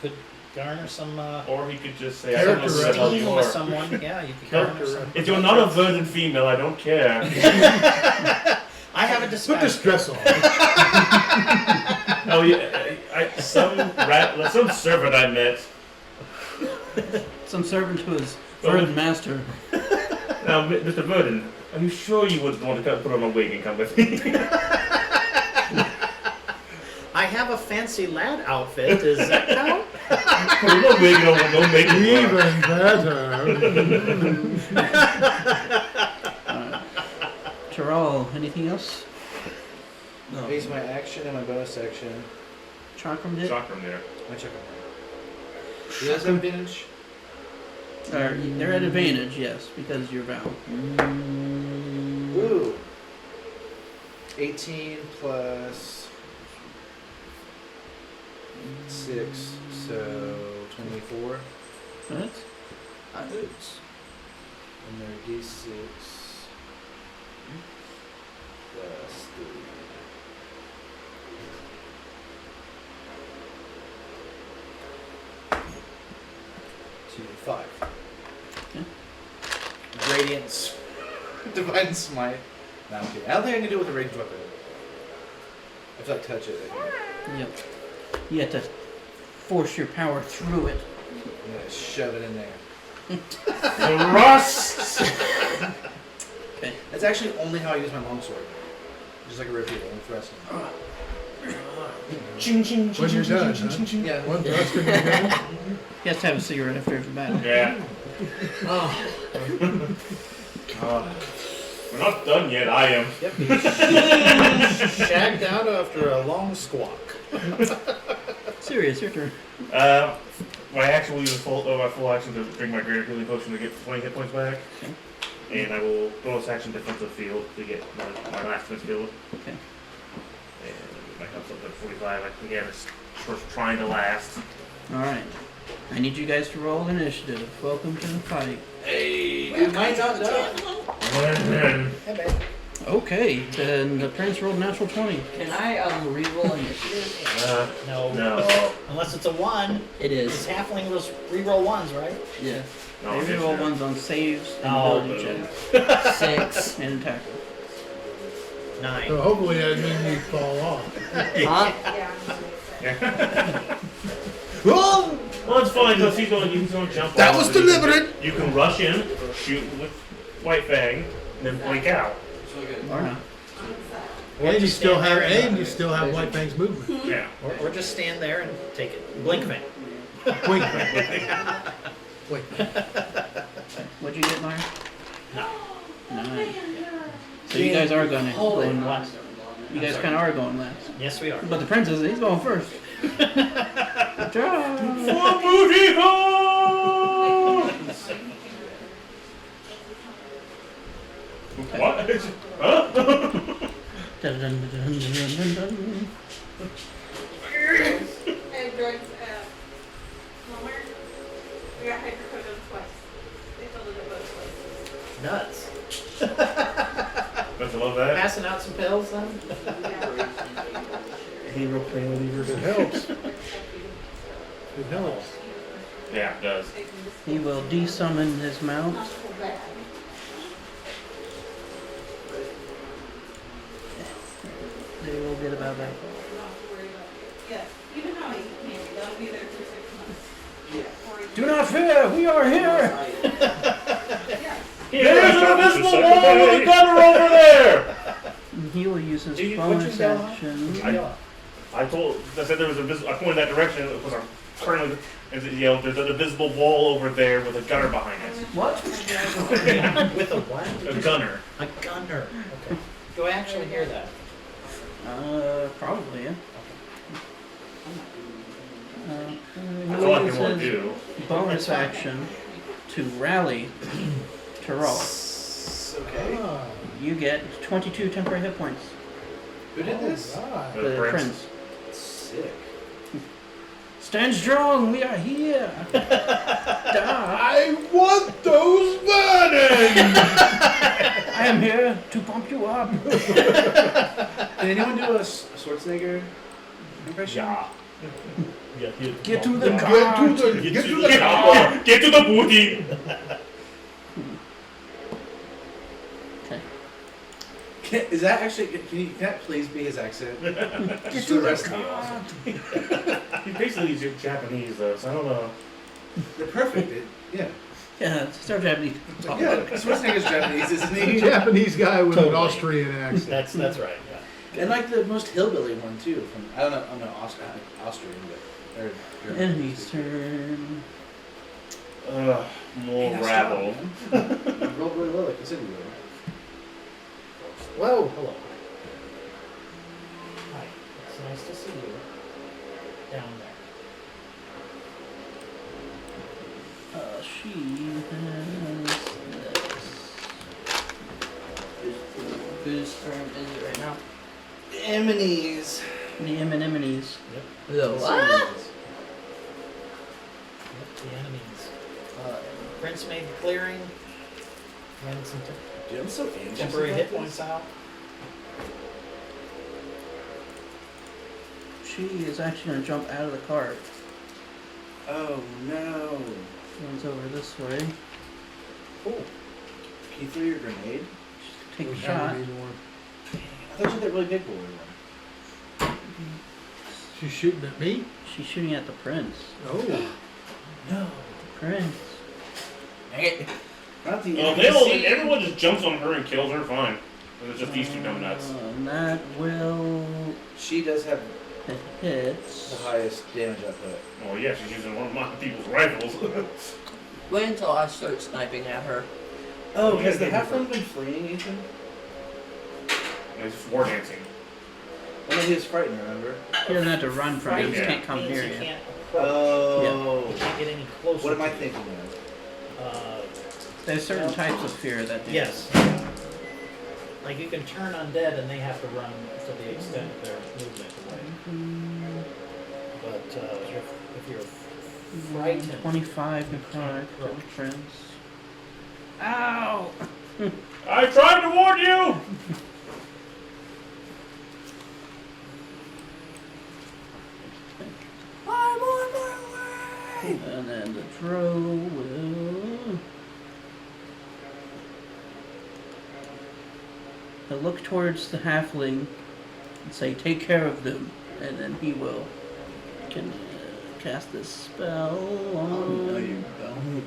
could garner some Or he could just say, I don't know who the hell you esteem with are. someone. Yeah, you could garner some. If you're not a virgin female, I don't care. I have a Put disguise. this dress on. Oh yeah, some servant I met. Some servant who is third master. Now, Mr. Verdon, are you sure you wouldn't want to put on a wig and come with me? I have a fancy lad outfit. Does that count? Put on a wig and no makeup. Even better. Terrell, anything else? I use my action and my bonus action. Chakram did? Chakram there. My check. Do you guys have advantage? They're at advantage, yes, because you're bound. Woo! 18 plus 6, so 24. Minutes? Boots. And they're d6 plus 3. To 5. Okay. Radiance. Divine Smite. No, I'm kidding. I don't think I can do it with a ranged weapon. If I touch it, I can. Yep. You have to force your power through it. I'm gonna shove it in there. Thrust! Okay. That's actually only how I use my longsword. Just like a repeater, I'm thrusting. Ching, ching, When you're done, huh? Yeah. One thrust in your gun. He has to have a cigarette after every battle. Yeah. We're not done yet, I am. Shagged out after a long squawk. Serious, your turn. My action will use my full action to drink my greater healing potion to get 20 hit points back. Okay. And I will bonus action defensive field to get my last defense field. Okay. And my health's up to 45. Again, it's just trying to last. Alright. I need you guys to roll initiative. Welcome to the fight. We might not die. Hey, babe. Okay, then the prince rolled natural 20. Can I re-roll initiative? No. No. Unless it's a 1. It It's is. halfling was re-roll 1s, right? Yeah. No, They roll ones on saves and Oh, ability checks 6. and attack. 9. So hopefully that means you fall off. Huh? Whoa! Well, it's fine because he's going to jump. That off was and you can- deliberate. You can rush in, shoot with White Fang, and then blink out. Or not. And you just still stand have there and you still have White Fang's movement. Yeah. or just stand there and take it. Blink fan. Wait. Wait. What'd you get, Myron? No. 9. So you guys are going last. You guys kind of are going last. Yes, we are. But the princess, he's going first. Good job. For booty hole! What? Huh? Dun, dun, dun, dun, dun, dun. And drugs at Walmart. We got hydrocodone twice. They filled it at both places. Nuts. Don't you love that? Passing out some pills then? Yeah. Behavioral pain relievers. It helps. It helps. Yeah, it does. He will de-summon his mount. Not so bad. They will get about that. Not to worry about it. Yes. Even though I eat candy, that'll be there for 6 months. Yeah. Or a Do year. not fear, we are here. Yes. There's an invisible wall with a gunner over there! He will use his Do you- what'd you bonus yell? action. I said there was a I pointed that direction, it was turning, and it yelled, there's an invisible wall over there with a gunner behind it. What? With a what? A gunner. A gunner. Okay. Do I actually hear that? Probably, yeah. That's all I can want to do. Bonus action to rally to roll. Okay. Ah, You get 22 temporary hit points. Who did this? alright. The The prince. prince. Sick. Stand strong, we are here. Die. I want those burnings! I am here to pump you up. Can anyone do a Schwarzenegger impression? Yeah. Get to the Get car. to the car! Get to the booty! Okay. Is that actually? Can that please be his accent? Get Just to the the rest of you car. He basically is Japanese though, so I don't know. They're perfect. Yeah. Yeah, start Japanese. Yeah. Schwarzenegger's Japanese, isn't he? Japanese guy with Totally. an Austrian accent. That's right. Yeah. And like the most hillbilly one too. From I don't know, Austrian, but or German. Enemy's turn. More Hey, rabble. You rolled really low, like you said you would. Whoa. Hello. Hi. It's nice to see you. Down there. She has Whose turn is it right now? Enemies. the anemones. The what? Yep, the enemies. Prince made the clearing. And some Dude, I'm so anxious. temporary about hit this. points out. She is actually going to jump out of the cart. Oh no. Runs over this way. Can you throw your grenade? Take a Don't shot. have anymore. I thought you had that really big boy one. She's shooting at me? She's shooting at the prince. Oh. No. Prince. Not the Well, they all, everyone just jumps on her and kills her, fine. And it's just these two dumb nuts. And that will She does have it hits. the highest damage output. Well, yeah, she's using one of my people's rifles. Wait until I start sniping at her. Oh, Yeah, has the yeah. halfling been fleeing, Ethan? It's just war dancing. I know he was frightened, remember? He doesn't have to run from you. He Yeah. can't come Means near you you. can't approach. Oh. You can't get any closer. What am I to you. thinking of? There's certain types of fear that do. Yes. Like you can turn undead and they have to run to the extent of their movement away. But if you're frightened, 25 necrotic for the prince. Ow! I tried to warn you! I'm on my way! And then the drow will. He'll look towards the halfling and say, "Take care of them," and then he will can cast this spell on. Oh, no, you don't.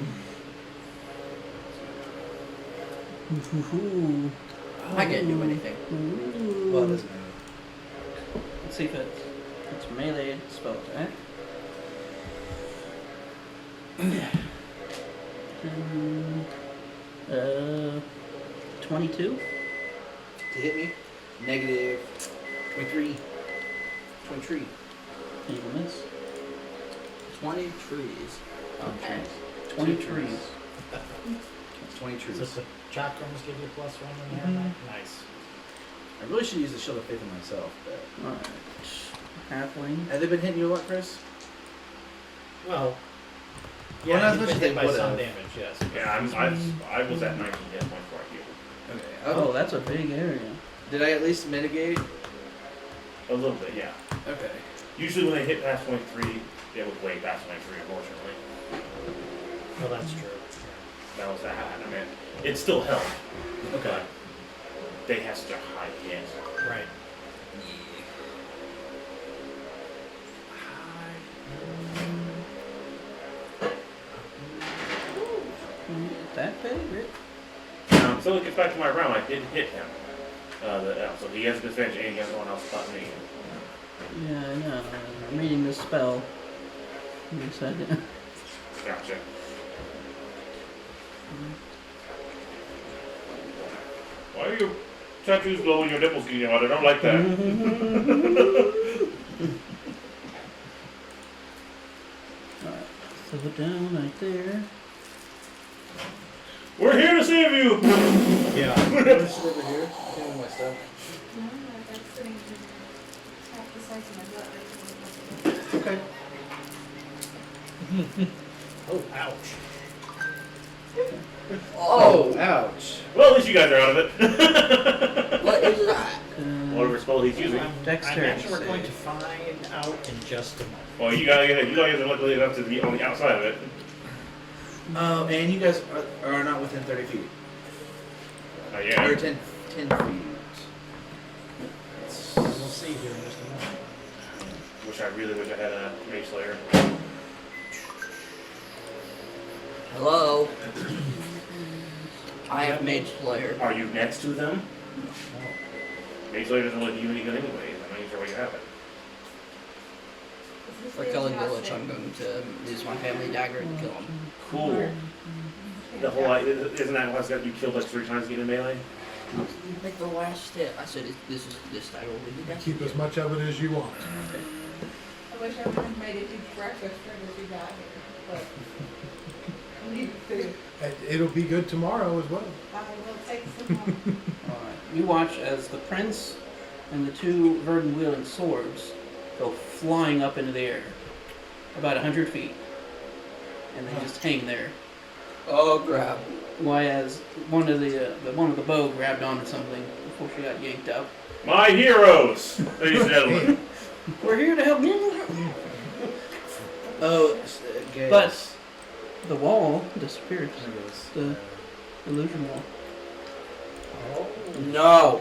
Ooh. I can't do anything. Ooh. Well, it doesn't matter. Let's see if it's melee spell attack. 22. To hit me, negative 23. 23. You will miss. 20 trees. Okay. 20 trees. 20 Does trees. the chakrams give you +1 in there? Nice. I really should use the shield of faith on myself, but. Alright. Halfling. Have they been hitting you a lot, Chris? Well, Well, not as you've much been as they hit by some would've. damage, yes. Yeah, I was at 19 hit points before I healed. Okay. Oh, that's a big area. Did I at least mitigate? A little bit, yeah. Okay. Usually when they hit past 23, it was way past 23, unfortunately. Well, that's true. That was that. I mean, it still helped. Okay. But they have such a high hit. Right. That big? Really? So it gets back to my round. I did hit him. So he has disadvantage and he has no one else but me. Yeah, I know. I'm reading this spell. You said it. Gotcha. Why are your tattoos glowing? Your nipples getting out? I don't like that. Alright, throw it down right there. We're here to save you. Yeah. This over here. Give me my stuff. No, that's sitting half the size of my butt. Okay. Oh, ouch. Oh, ouch. Well, at least you guys are out of it. What is that? Whatever spell he's using. I Dexterity imagine we're going to save. find out in just a moment. Well, you guys are lucky enough to be on the outside of it. And you guys are not within 30 feet. Or Yeah. 10 feet. We'll see here in just a moment. Really wish I had a Mage Slayer. Hello? I have Mage Slayer. Are you next to them? Mage Slayer doesn't look you any good anyways. I'm not even sure why you have it. For killing the Lich, I'm going to use my family dagger and kill him. Cool. The whole isn't that what's got you killed like 3 times getting melee? Like the last hit, I said, this dagger will be the best. Keep as much of it as you want. I wish everyone made a huge breakfast for as we got here, but I need food. It'll be good tomorrow as well. I will take some home. Alright, you watch as the prince and the 2 Verdant-wielding swords go flying up into the air, about 100 feet, and they just hang there. Oh, crap. Why, as one of the bow grabbed onto something before she got yanked up. My heroes, ladies and gentlemen. We're here to help you. Oh, okay. But the wall disappears. The illusion wall. No.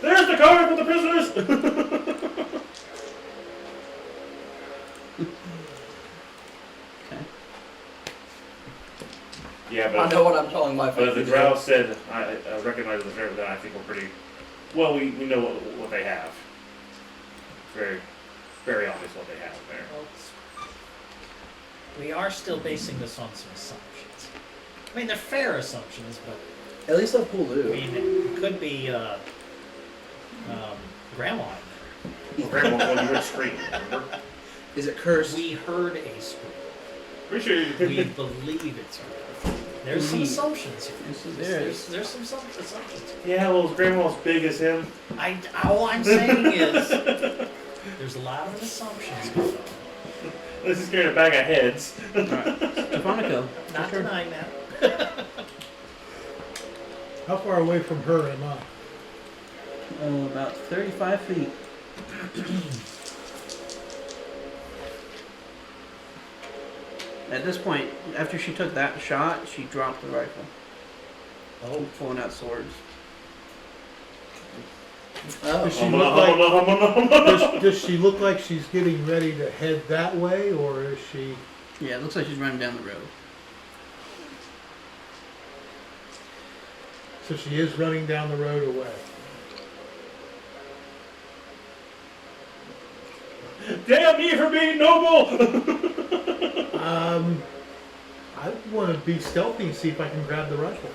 There's the car for the prisoners. Okay. Yeah, I but know what I'm telling my the family. drow said I recognize the server that I think we're pretty well. We know what they have. Very, very obvious what they have there. Well, we are still basing this on some assumptions. I mean, they're fair assumptions, but At least I'll pull I Lou. mean, it could be grandma in Grandma, when you were screaming, remember? Is it there. cursed? We heard a scream. Pretty sure you We believe it's her. There's some Believe. assumptions here. Yes, there is. There's some assumptions. Yeah, well, is grandma as big as him? All I'm saying is there's a lot of assumptions going on. This is carrying a bag of heads. Stefanica. Not denying that. How far away from her am I? About 35 feet. At this point, after she took that shot, she dropped the rifle. Oh, Pulling out swords. Does she Oh, look like? like? Does she look like she's getting ready to head that way, or is she? Yeah, it looks like she's running down the road. So she is running down the road away. Damn me for being noble! I want to be stealthy and see if I can grab the rifle.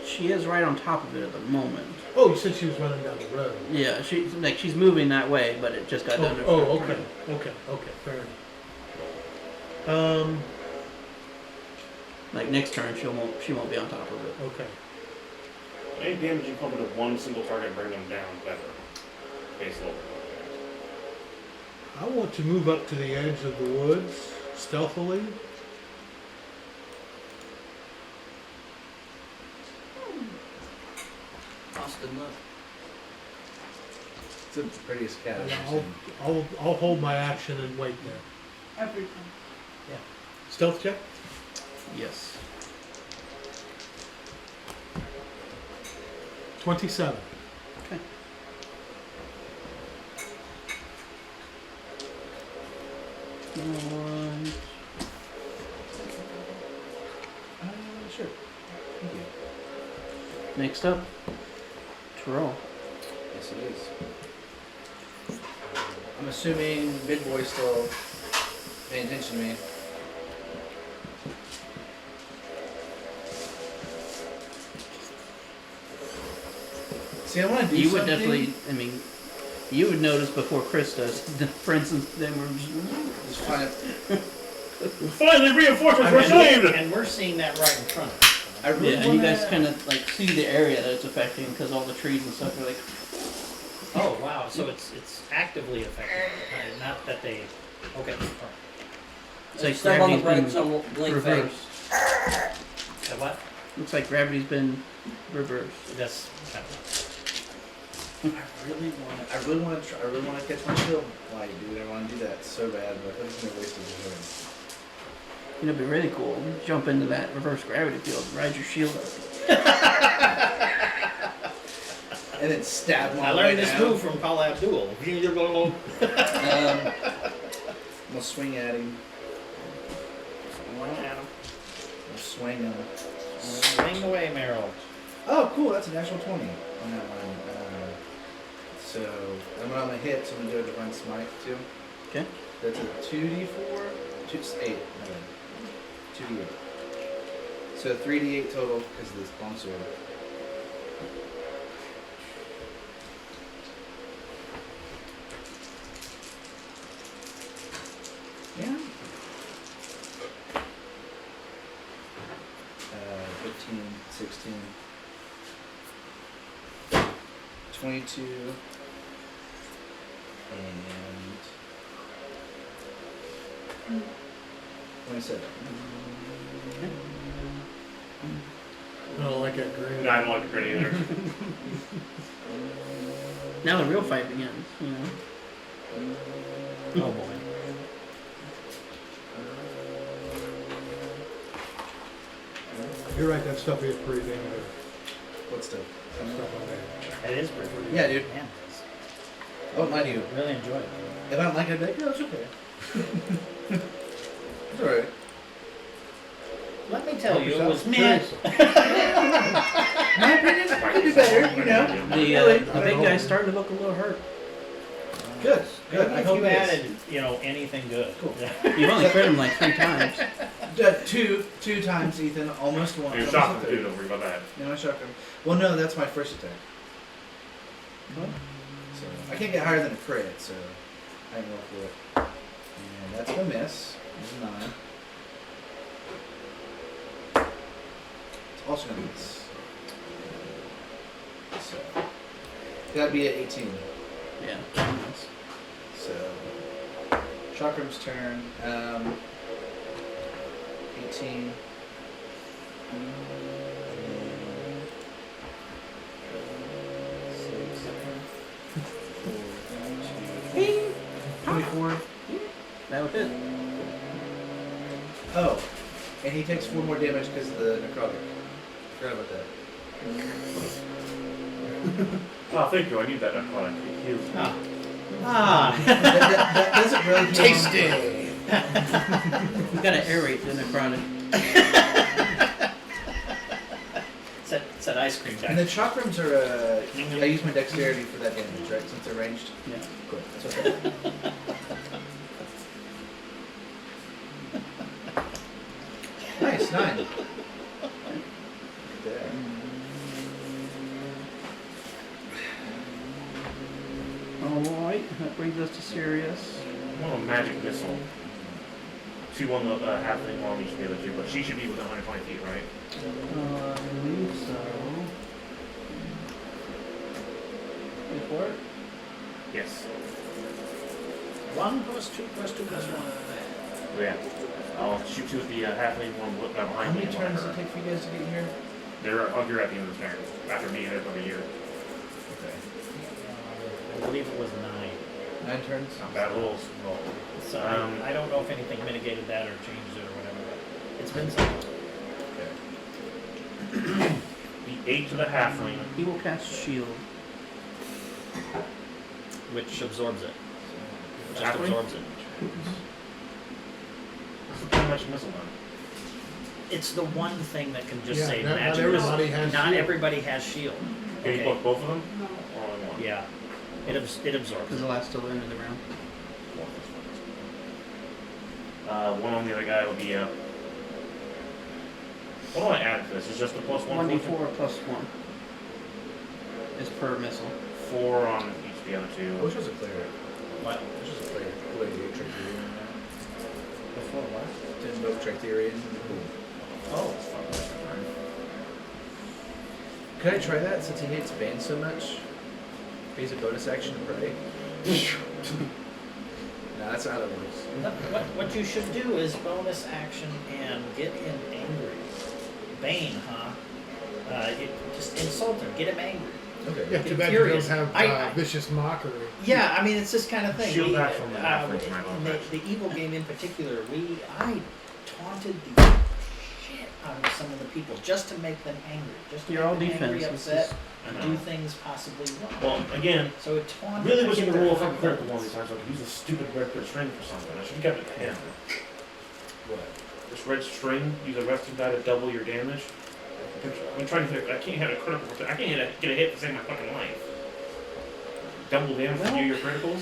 She is right on top of it at the moment. Oh, you said she was running down the road. Yeah, she's moving that way, but it just got done. Okay, fair enough. Like next turn, she won't be on top of it. Okay. Any damage you put into one single target and bring them down, better. Base level. I want to move up to the edge of the woods stealthily. Austin, look. It's the prettiest cat And I've ever seen. I'll hold my action and wait there. Every time. Stealth check? Yes. 27. Okay. Alright. Sure. Thank you. Next up, Terrell. Yes, it is. I'm assuming Big Boy's still paying attention to me. See, I want to do You something. would definitely, I mean, you would notice before Chris does. For instance, they were Just find Finally, reinforcements were saved! And we're seeing that right in front of us. I really yeah, and want you guys kind of like see the area that it's affecting because all the trees and stuff are like. Oh, wow, so it's actively affecting, not that they, okay, all right. It's like Step on the gravity's brakes been and blink fake. reversed. So what? Looks like gravity's been reversed. That's kind of, I really want to catch my shield light, dude. I want to do that so bad, but I think it's gonna waste a turn. It'd be really cool. Jump into that reverse gravity field, ride your shield up. And then stab him I all the way learned this down. move from Paul Abdul. I'm gonna swing at him. I'll swing him. Swing away, Meryl. Oh, cool. That's a natural 20 on that one. So I'm gonna hit, so I'm gonna do a divine smite too. Okay. That's a 2d4, 8. 2d8. So 3d8 total because of this long sword. Yeah. 15, 16, 22, and 27. I don't like that green. No, I don't like the grenade either. Now the real fight begins. You know. Oh boy. You're right, that stuff is pretty damn good. What stuff? Stuff like that. That is pretty. Yeah, dude. Man, I won't lie to you. really enjoy it. If I don't like it, I'd be like, no, it's okay. It's alright. Let me tell you, it was Seriously. meh. My opinion, it could be better, you know. The big guy's starting to look a little hurt. Good. Good. I If hope you it is. added, anything good. Cool. You've only crit him like 3 times. Two times, Ethan. Almost one. You're almost shocking a the third. dude, don't worry about that. Yeah, I shocked him. Well, no, that's my first attack. So I can't get higher than a crit, so I can roll for it. And that's a miss. There's a 9. It's also gonna miss. So that'd be at 18. Yeah. So Chakram's turn. 18. Bing. 24. That would hit. Oh, and he takes 4 more damage because of the necrotic. Forgot about that. Oh, thank you. I need that necrotic. Thank you. that doesn't really heal. Tasty. You gotta aerate the necrotic. It's that ice cream And the guy. chalk rooms are, I use my dexterity for that damage, right? Since they're ranged? Yeah. Cool. That's okay. Nice, 9. There. Alright, that brings us to Sirius. I want a magic missile. She won the halfling while each of the other two, but she should be within 120 feet, right? I believe so. Wait for it. Yes. 1 plus 2 plus 2 plus 1. Yeah. I'll shoot you with the halfling one behind How me. many and turns one does her. it take for you guys to get here? You're at the end of the turn. After being there for the year. Okay. I believe it was 9. 9 turns? Not bad rolls. So I don't know if anything mitigated that or changed it or whatever, but it's been so long. Okay. The 8 to the halfling. He will cast shield. Which absorbs it. Just Halfling? absorbs it. What's the magic missile then? It's the one thing that can just Yeah, say not magic everybody missile. has Not shield. everybody has shield. Can you Okay. book both of them? Or only one? Yeah. It absorbs Because it. the last till the end of the round. One on the other guy will be what do I add to this? Is just the plus 1? 1d4 plus 1 is per missile. 4 on each of the other two. Which was a cleric? What? Which was a cleric? Who did you Tricterian? Before what? Didn't both Tricterian? Oh. Could I try that since he hates bane so much? Use a bonus action to pray? No, that's not how that works. What you should do is bonus action and get him angry. Bane, huh? Just insult him, get him angry. Okay. Yeah, Get too bad you don't furious. have I- vicious mockery. Yeah, I mean it's this kind of thing. Shield back from the halfling to my in bonus the evil game in particular, I taunted the shit out of some of the people just to make them angry, just to You're all make them angry, defense. upset, I and know. do things possibly wrong. Well, again, So it taunted. really was get going to their roll if I fucking critical one of votes. these times. So I could use a stupid red string for something. I should have kept it 10. What? This red string, use a resting die to double your damage. I'm trying to think. I can't hit a critical. I can't get a hit to save my fucking life. Double damage to do your criticals.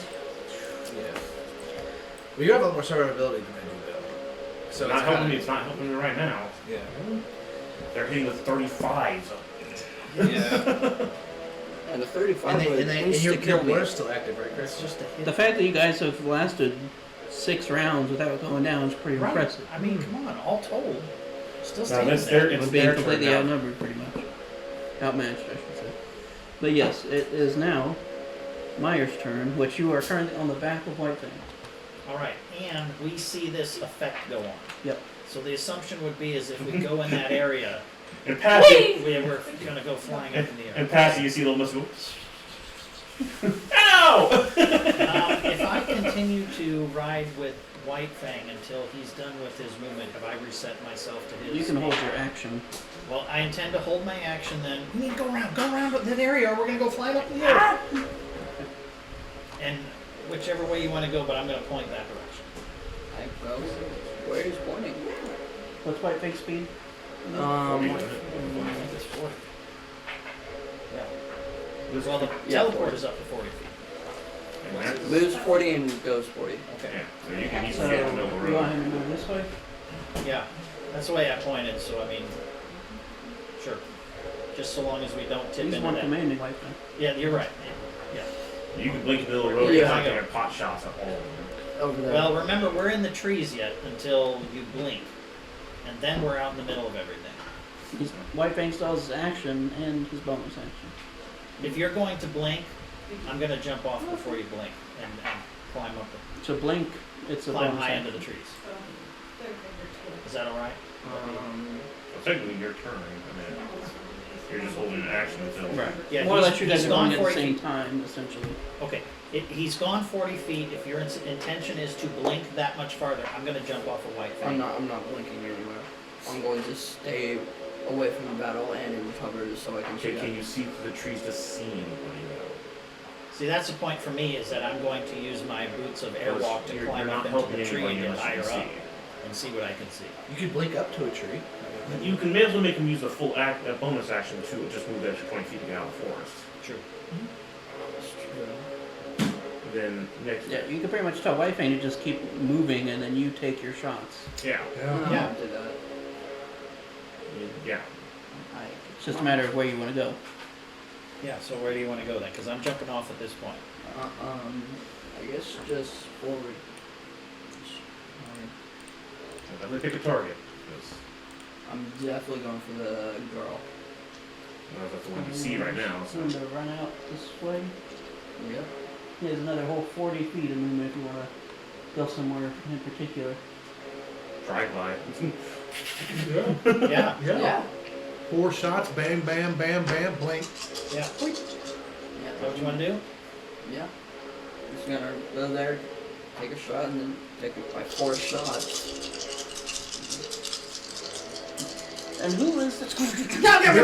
Yeah. Well, you have a lot more survivability than I do, though. So Not it's helping me. kinda- It's not helping me right now. Yeah. They're hitting with 35s. Yeah. And the 35 and would your insta-kill me. war is still active, right, Chris? It's just a hit. The fact that you guys have lasted 6 rounds without going down is pretty Right. impressive. I mean, come on, all told, still No, standing that's there. their. It's We're being their completely turn now. outnumbered, pretty much. Outmatched, I should say. But yes, it is now Meyer's turn, which you are currently on the back of White Fang. All right, and we see this effect go on. Yep. So the assumption would be is if we go in that area, And passing. we're going to go flying up in the air. And passing, you see the little missile go. Ow! If I continue to ride with White Fang until he's done with his movement, have I reset myself to his? You can hold your action. Well, I intend to hold my action then. We need to go around that area, or we're going to go flying up in the air. And whichever way you want to go, but I'm going to point that direction. I go where he's pointing. What's White Fang's speed? I think it's 40. Yeah. Well, the Yeah, teleport 40. is up to 40 feet. And that's- Moves 40 and goes 40. Okay. Yeah, so you can So, easily get in the middle of the you want road. him to move this way? Yeah, that's the way I pointed, so I mean, sure. Just so long as we don't tip He's into one that. commanding White Fang. Yeah, you're right. Yeah. You can blink the middle of the road. Yeah. It's not gonna have pot shots at all. Over there. Well, remember, we're in the trees yet until you blink. And then we're out in the middle of everything. White Fang still has his action and his bonus action. If you're going to blink, I'm going to jump off before you blink and climb up, So blink, it's a climb bonus high action. into the trees. Is that all right? Well, technically, your turn. I mean, you're just holding an action until. Right. Yeah. More or he's- less you guys he's are gone going at the 40 same feet. time, essentially. Okay. He's gone 40 feet. If your intention is to blink that much farther, I'm going to jump off a White Fang. I'm not blinking anywhere. I'm going to stay away from the battle and in cover so I can Okay, shoot. can you see through the trees to see anybody though? See, that's the point for me, is that I'm going to use my boots of airwalk to You're climb not up into helping the tree anybody and get unless you higher can up. see. and see what I can see. You could blink up to a tree. You can may as well make him use a full bonus action to just move the extra 20 feet to get out of the forest. True. Then next. Yeah, you can pretty much tell Whitefang to just keep moving and then you take your shots. Yeah. No, Yeah. I'll do that. Yeah. It's just a matter of where you want to go. Yeah. So where do you want to go then? Because I'm jumping off at this point. I guess just forward. So definitely pick a target. 'Cause I'm definitely going for the girl. that's the one you see right now. So I'm So. going to run out this way. Yep. There's another whole 40 feet of movement if you want to go somewhere in particular. Try glide. Yeah. Yeah. 4 shots, bam, bam, bam, bam, blink. Yeah. Yeah. What do you want to do? Yeah. Just gonna go there, take a shot, and then take my 4 shots. And who is this going to be? And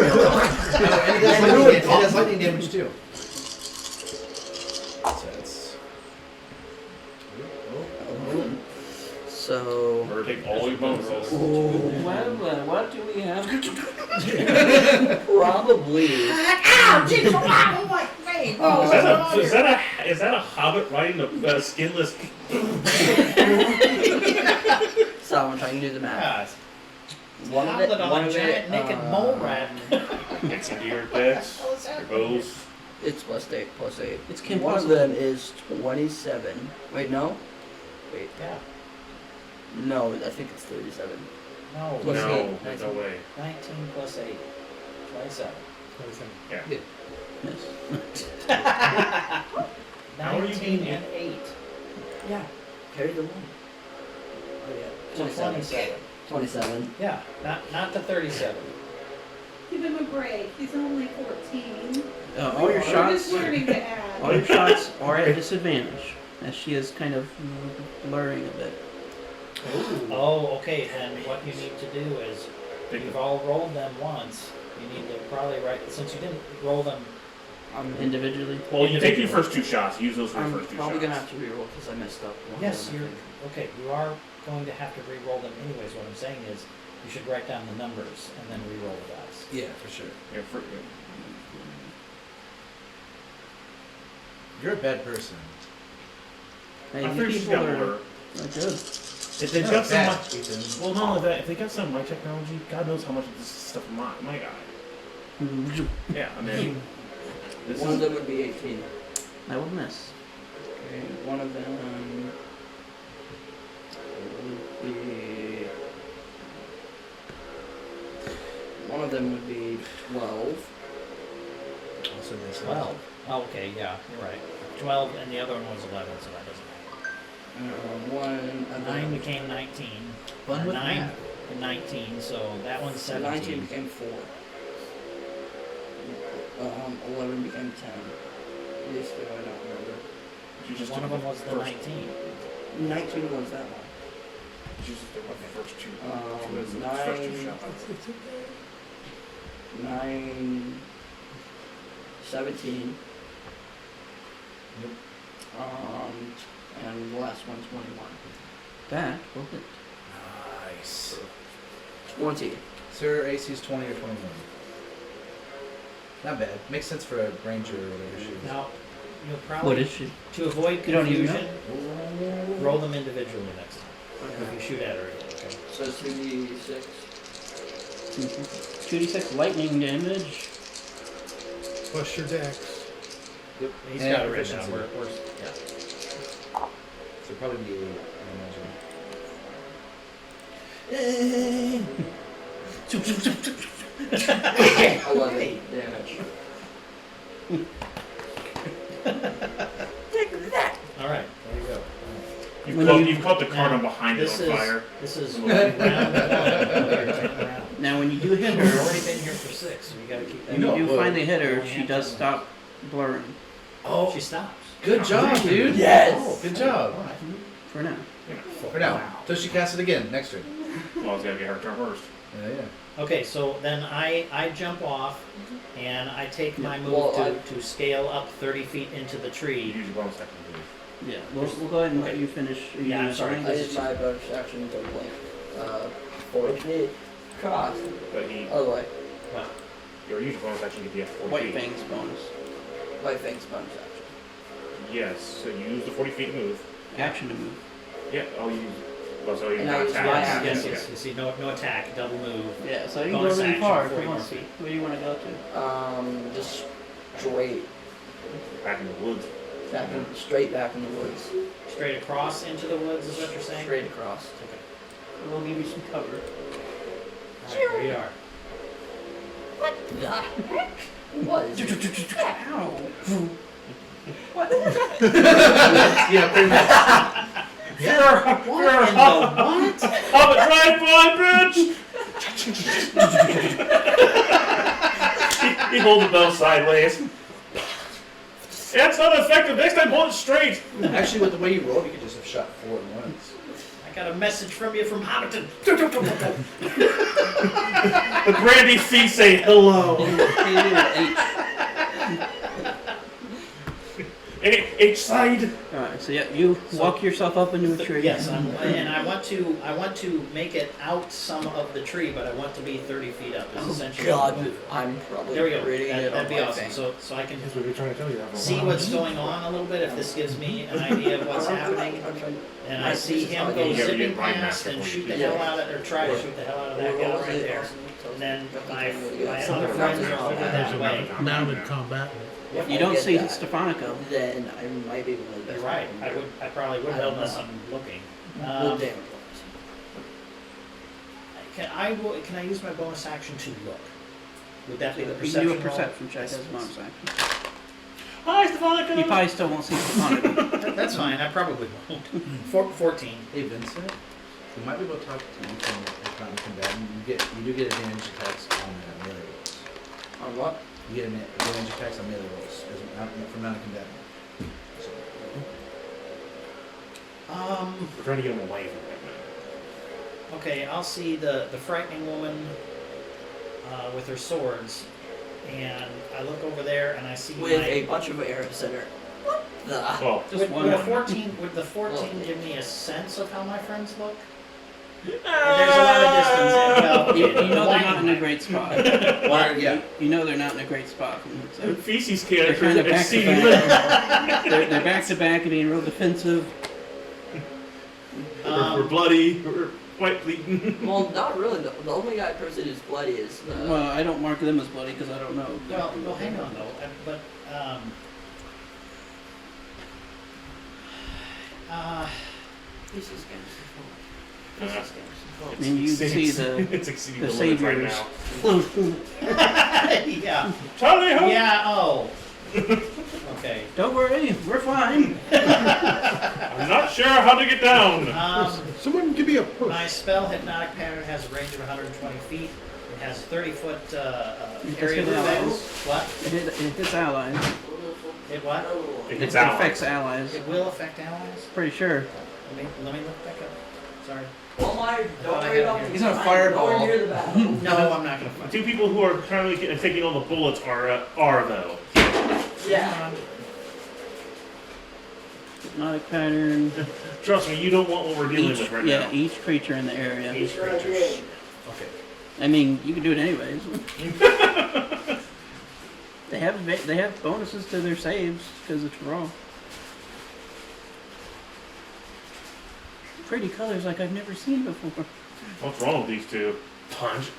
it does lightning damage too. So it's. So. Or take all your bonuses. Well, what do we have? Probably. Is that a hobbit riding a skinless? So I'm trying to do the math. Yeah. One of it. Tablet on One a of giant it. naked mole rat. Gets into your decks, your bows. It's +8. It's Kim One of Possible. them is 27. Wait, no. Wait, Yeah. no. I think it's 37. No. Plus No, eight. there's no way. 19 plus 8. 27. Yeah. Miss. How are you 19 being- and 8. Yeah. Carry the one. Oh, yeah. So 27. 27. 27. Yeah. Not the 37. Give him a break. He's only 14. All your We're shots. just learning to add. All your shots are at disadvantage, as she is kind of blurring a bit. Oh, okay. Then what you need to do is, you've all rolled them once. You need to probably since you didn't roll them. Individually. Well, you take your first 2 shots. Use those for your I'm first 2 shots. probably gonna have to reroll because I messed up. One Yes, of them, I you're think. okay. You are going to have to re-roll them anyways. What I'm saying is, you should write down the numbers and then re-roll the dice. Yeah, for sure. Yeah, You're a bad person. Hey, I you figured she's people got are more. good. If they've Not got some, bad, Ethan. well, not only that, if they got some of my technology, God knows how much of this stuff my guy. Yeah, I mean, this One of is them would be 18. I will miss. Okay, one of them would be. One of them would be 12. Also this 12. Oh, okay, yeah, you're right. 12 and the other one was 11, so that doesn't One. matter. 9 became 19. Fun with 9 math. and 19, so that one's So 17. 19 became 4. 11 became 10. These two I don't remember. you just One took of them was the first, 19. 19 was that one. You just took the first 2. First 2 9, shots. 9, 17. Yep. And the last one's 21. That will hit. Nice. 20. Sir, AC is 20 or 21. Not bad. Makes sense for a ranger or whatever she is. Now, you'll What probably, is she? to avoid You don't even confusion, roll them individually next time. If you shoot at her again, okay? So 2d6. 2d6 lightning damage. Plus your dex. Yep. He's And got it written down. proficiency. Yeah. So probably be 8, I imagine. 11 damage. All right, there you go. You've caught the cardinal behind it This on is fire. this is round 1 of your 10 round. Now, when you do hit We've her, already been here for 6, so you got to keep that. when know, you do well, finally hit her, only she have does 10. stop blurring Oh, she stops. Good job, dude. Yes! Oh, good job. All right. for now. For now. Till she casts it again next turn. Well, it's gotta get her turn first. Yeah. Okay, so then I jump off and I take my move Well, to scale up 30 feet into the You tree. use your bonus action, please. Yeah, we'll go ahead and let you finish. Yeah, I'm sorry. I did my bonus action to blink. 4 feet across. But he, Other way. your usual bonus action gives you 40 White feet. Fang's bonus. White Fang's bonus action. Yes, so you use the 40 feet move. Action to move. Yeah, I'll use. Well, so you And can I use attack. my Yes, action. yes, Yeah. yes. You see, no attack, double move. Yeah, so you can go Bonus really action, far if 40 you more want to. feet. Where do you want to go to? Just straight. Back in the woods. Straight back in the woods. Straight across into the woods is what you're saying? Straight across. Okay. We'll give you some cover. Alright, here you are. What the heck was Ow! Yeah, pretty much. What in the what? I'm a drive-by, bitch! he holds the bell sideways. That's not effective. Next time, hold it straight. Actually, with the way you rolled, you could just have shot 4 at once. I got a message from you from Hobbiton. The Brandy feet say hello. H side. Alright, so yeah, you walk yourself up into a tree. Yes, and I want to make it out some of the tree, but I want to be 30 feet up. Is essentially God, I'm probably There we go. reading it That'd on be my awesome. thing. So I can That's what we're trying to tell you. see what's going on a little bit. If this gives me an idea of what's happening, and I see him go You ever zipping get Ryan past Master and for shoot you, the too. hell out of, or try to shoot the hell out of that guy right there. And then my other friends are over that way. Mounted combat. If You I don't get see that, Stefanico. Then I might be one of the best. You're right. I probably would I don't unless know. I'm looking. Well, damn. Can I use my bonus action to look? Would that be the You can perception do a roll? perception check as a bonus action. Hi, Stefanica. You probably still won't see Stefanico. That's fine. I probably won't. 14. Hey, Vincent, we might be able to talk to you from the mountain combatant. You do get advantage attacks on melee rolls. On what? You get advantage attacks on melee rolls from mountain combatant. So, We're trying to get him away from that. Okay, I'll see the frightening woman with her swords, and I look over there and I see With my, a bunch of Arabs that are. What the? Well, would, one would a woman. 14 would the 14 give me a sense of how my friends look? There's a there's lot of distance. Well, You okay, know they're why not in a great spot. yeah. You know they're not in a great spot. So Feces they're character kind of back to exceeding back. They're back to back and being real defensive. we're bloody. We're quite bleeding. Well, not really. The only guy person who's bloody is. Well, I don't mark them as bloody because I don't know. Well, hang on though. But This is I mean, you see the it's exceeding the the limits right saviors. now. yeah, Charlie, ho! yeah. Oh, okay. Don't worry, we're fine. I'm not sure how to get down. Someone give me a push. My spell, Hypnotic Pattern, has a range of 120 feet. It has 30-foot It area hits effect. allies. What? It hits allies. It what? It It hits out. affects allies. It will affect allies? Pretty sure. Let me look back up. Sorry. Oh my! thought Don't I worry had about it me. He's on a I'm fireball. nowhere near the battle. No, I'm not gonna The fight. two people who are currently taking all the bullets are though. Yeah. Hypnotic pattern. Trust me, you don't want what we're dealing with right Yeah, now. each creature in the area. Each creature. Okay. I mean, you can do it anyways. They have bonuses to their saves because it's raw. Pretty colors like I've never seen before. What's wrong with these two? Punch.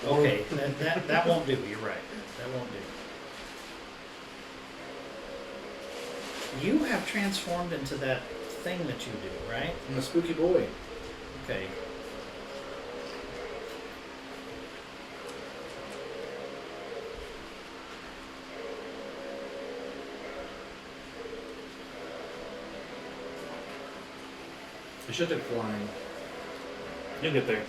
Okay, that won't do. You're right. That won't do. You have transformed into that thing that you do, right? I'm a spooky boy. Okay. I should have flying. You'll get there.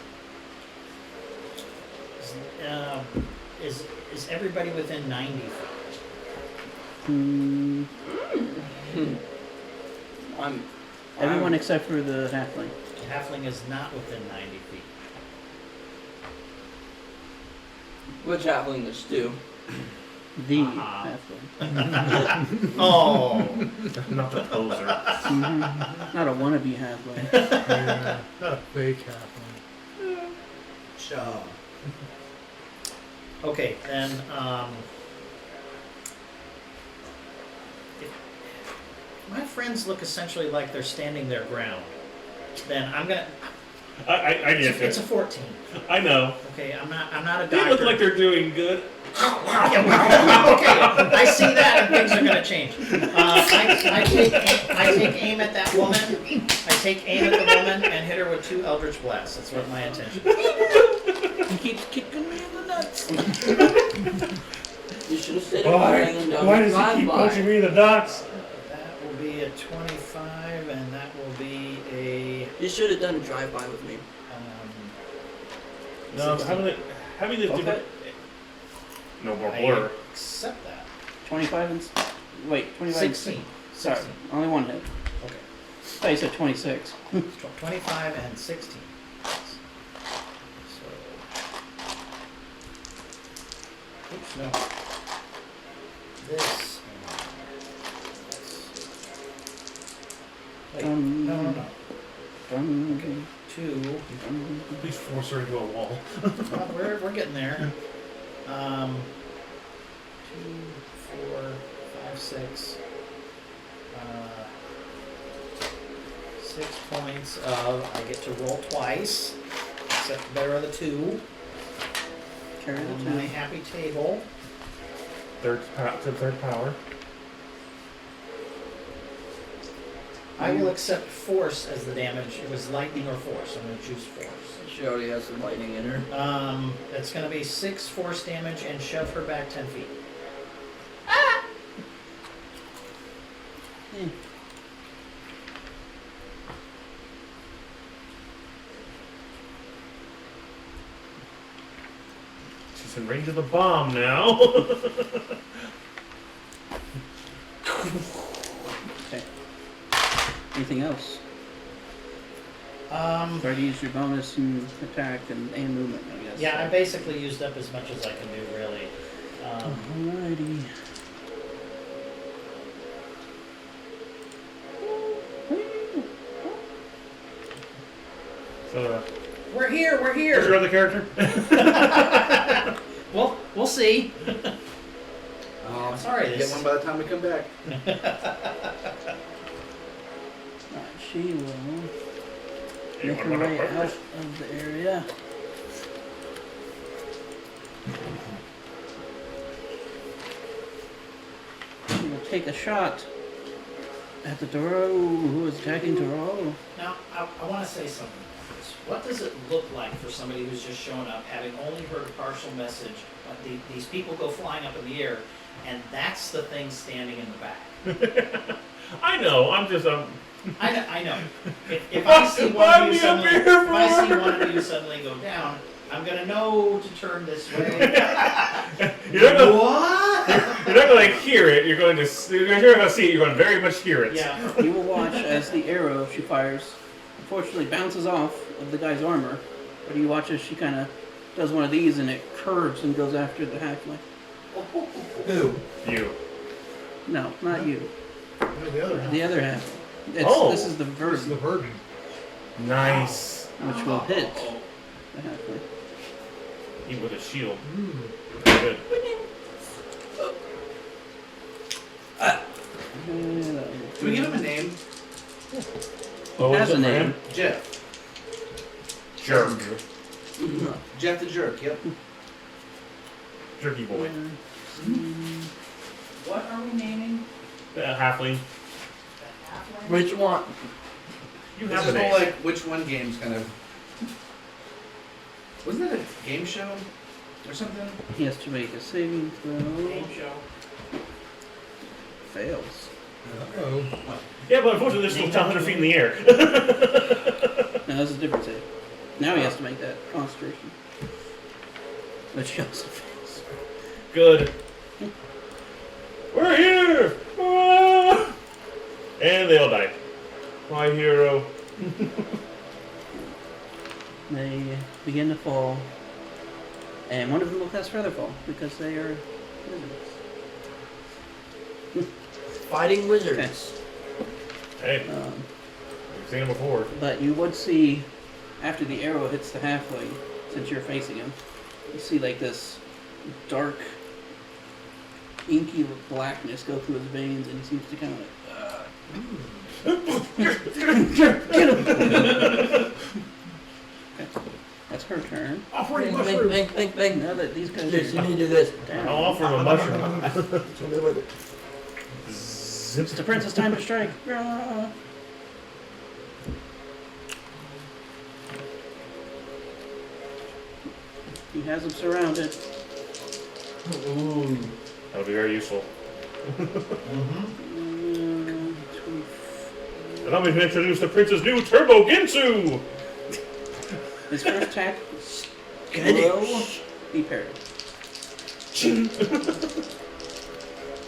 Is everybody within 90 feet? Hmm. Everyone I'm- except for the halfling. The halfling is not within 90 feet. Which halfling is Stu? The Uh-huh. halfling. Oh, Not the poser. Not a wannabe halfling. Yeah, not a fake halfling. Shaw. okay. Then, if my friends look essentially like they're standing their ground, then I'm gonna. I It's a 14. I know. Okay, I'm not a doctor. They look like they're doing good. Yeah, well, okay, I see that and things are going to change. I take aim at that woman. I take aim at the woman and hit her with 2 Eldritch Blasts. That's what my intention is. He keeps kicking me in the nuts. You should have said it hanging down Why the does he keep drive-by. punching me in the nuts? That will be a 25, and that will be a. You should have done a drive-by with me. No, 16. having this Okay. different. No more I blur. accept that. 25 and... Wait, 25 and 16. Sorry, 16. only one hit. Okay. I thought you said 26. 25 and 16. So. Oops, no. This. Wait, no. Okay. 2. Please force her into a wall. Well, we're getting there. 2, 4, 5, 6. 6 points of. I get to roll twice. Except the better of the 2. Carry On the my 2. happy table. Third power. I will accept force as the damage. It was lightning or force. I'm going to choose force. She already has some lightning in her. It's going to be 6 force damage and shove her back 10 feet. She's in range of the bomb now. Okay. Anything else? Try to use your bonus and attack and movement, I guess. Yeah, I basically used up as much as I can do, really. Alrighty. So, We're here. what's your other character? Well, we'll see. Sorry, Get this. one by the time we come back. She will You make want her one way up out first? of the area. She will take a shot at the Toro who is attacking Toro. Now, I want to say something about this. What does it look like for somebody who's just shown up, having only heard a partial message? These people go flying up in the air, and that's the thing standing in the back. I know. I'm just I know. If I see one of you suddenly, if I see one of you suddenly go down, I'm gonna know to turn this way. You're not gonna, What? you're not going to hear it. You're going to see it. You're going to very much hear it. Yeah. You will watch as the arrow she fires, unfortunately, bounces off of the guy's armor. But you watch as she kind of does one of these and it curves and goes after the halfling. Who? You. No, not you. No, the other half. The other half. Oh. This is the This is the version, virgin. Nice. which will hit the halfling. Even with a shield. Mm. Good. Do we give him a name? Oh, Has is a it for name. him? Jeff. Jerk. Jeff the Jerk, yep. Jerky boy. What are we naming? Halfling. The halfling? Which one? You This have is a whole name. like which one games kind of. Wasn't that a game show or something? He has to make a saving throw. Game show. Fails. Oh, Yeah, but unfortunately, they're still 100 feet in the air. No, this is a different save. Now he has to make that concentration. Which he also fails. Good. We're here! Ah! And they all die. My hero. They begin to fall. And one of them will cast Featherfall because they are wizards. Fighting wizards. Hey, Um, we've seen him before. but you would see, after the arrow hits the halfling, since you're facing him, you see like this dark, inky blackness go through his veins, and he seems to kind of like, get him! That's her turn. Offering Bang, bang, mushrooms. bang, bang, bang. Now that these guys Yes, you are need to do this. I'll offer him a mushroom. it's the prince's time to strike. Rah! He has him surrounded. Ooh. That would be very useful. Mm, Allow me to introduce the prince's new Turbo Ginsu! His first attack Get will it. be parried.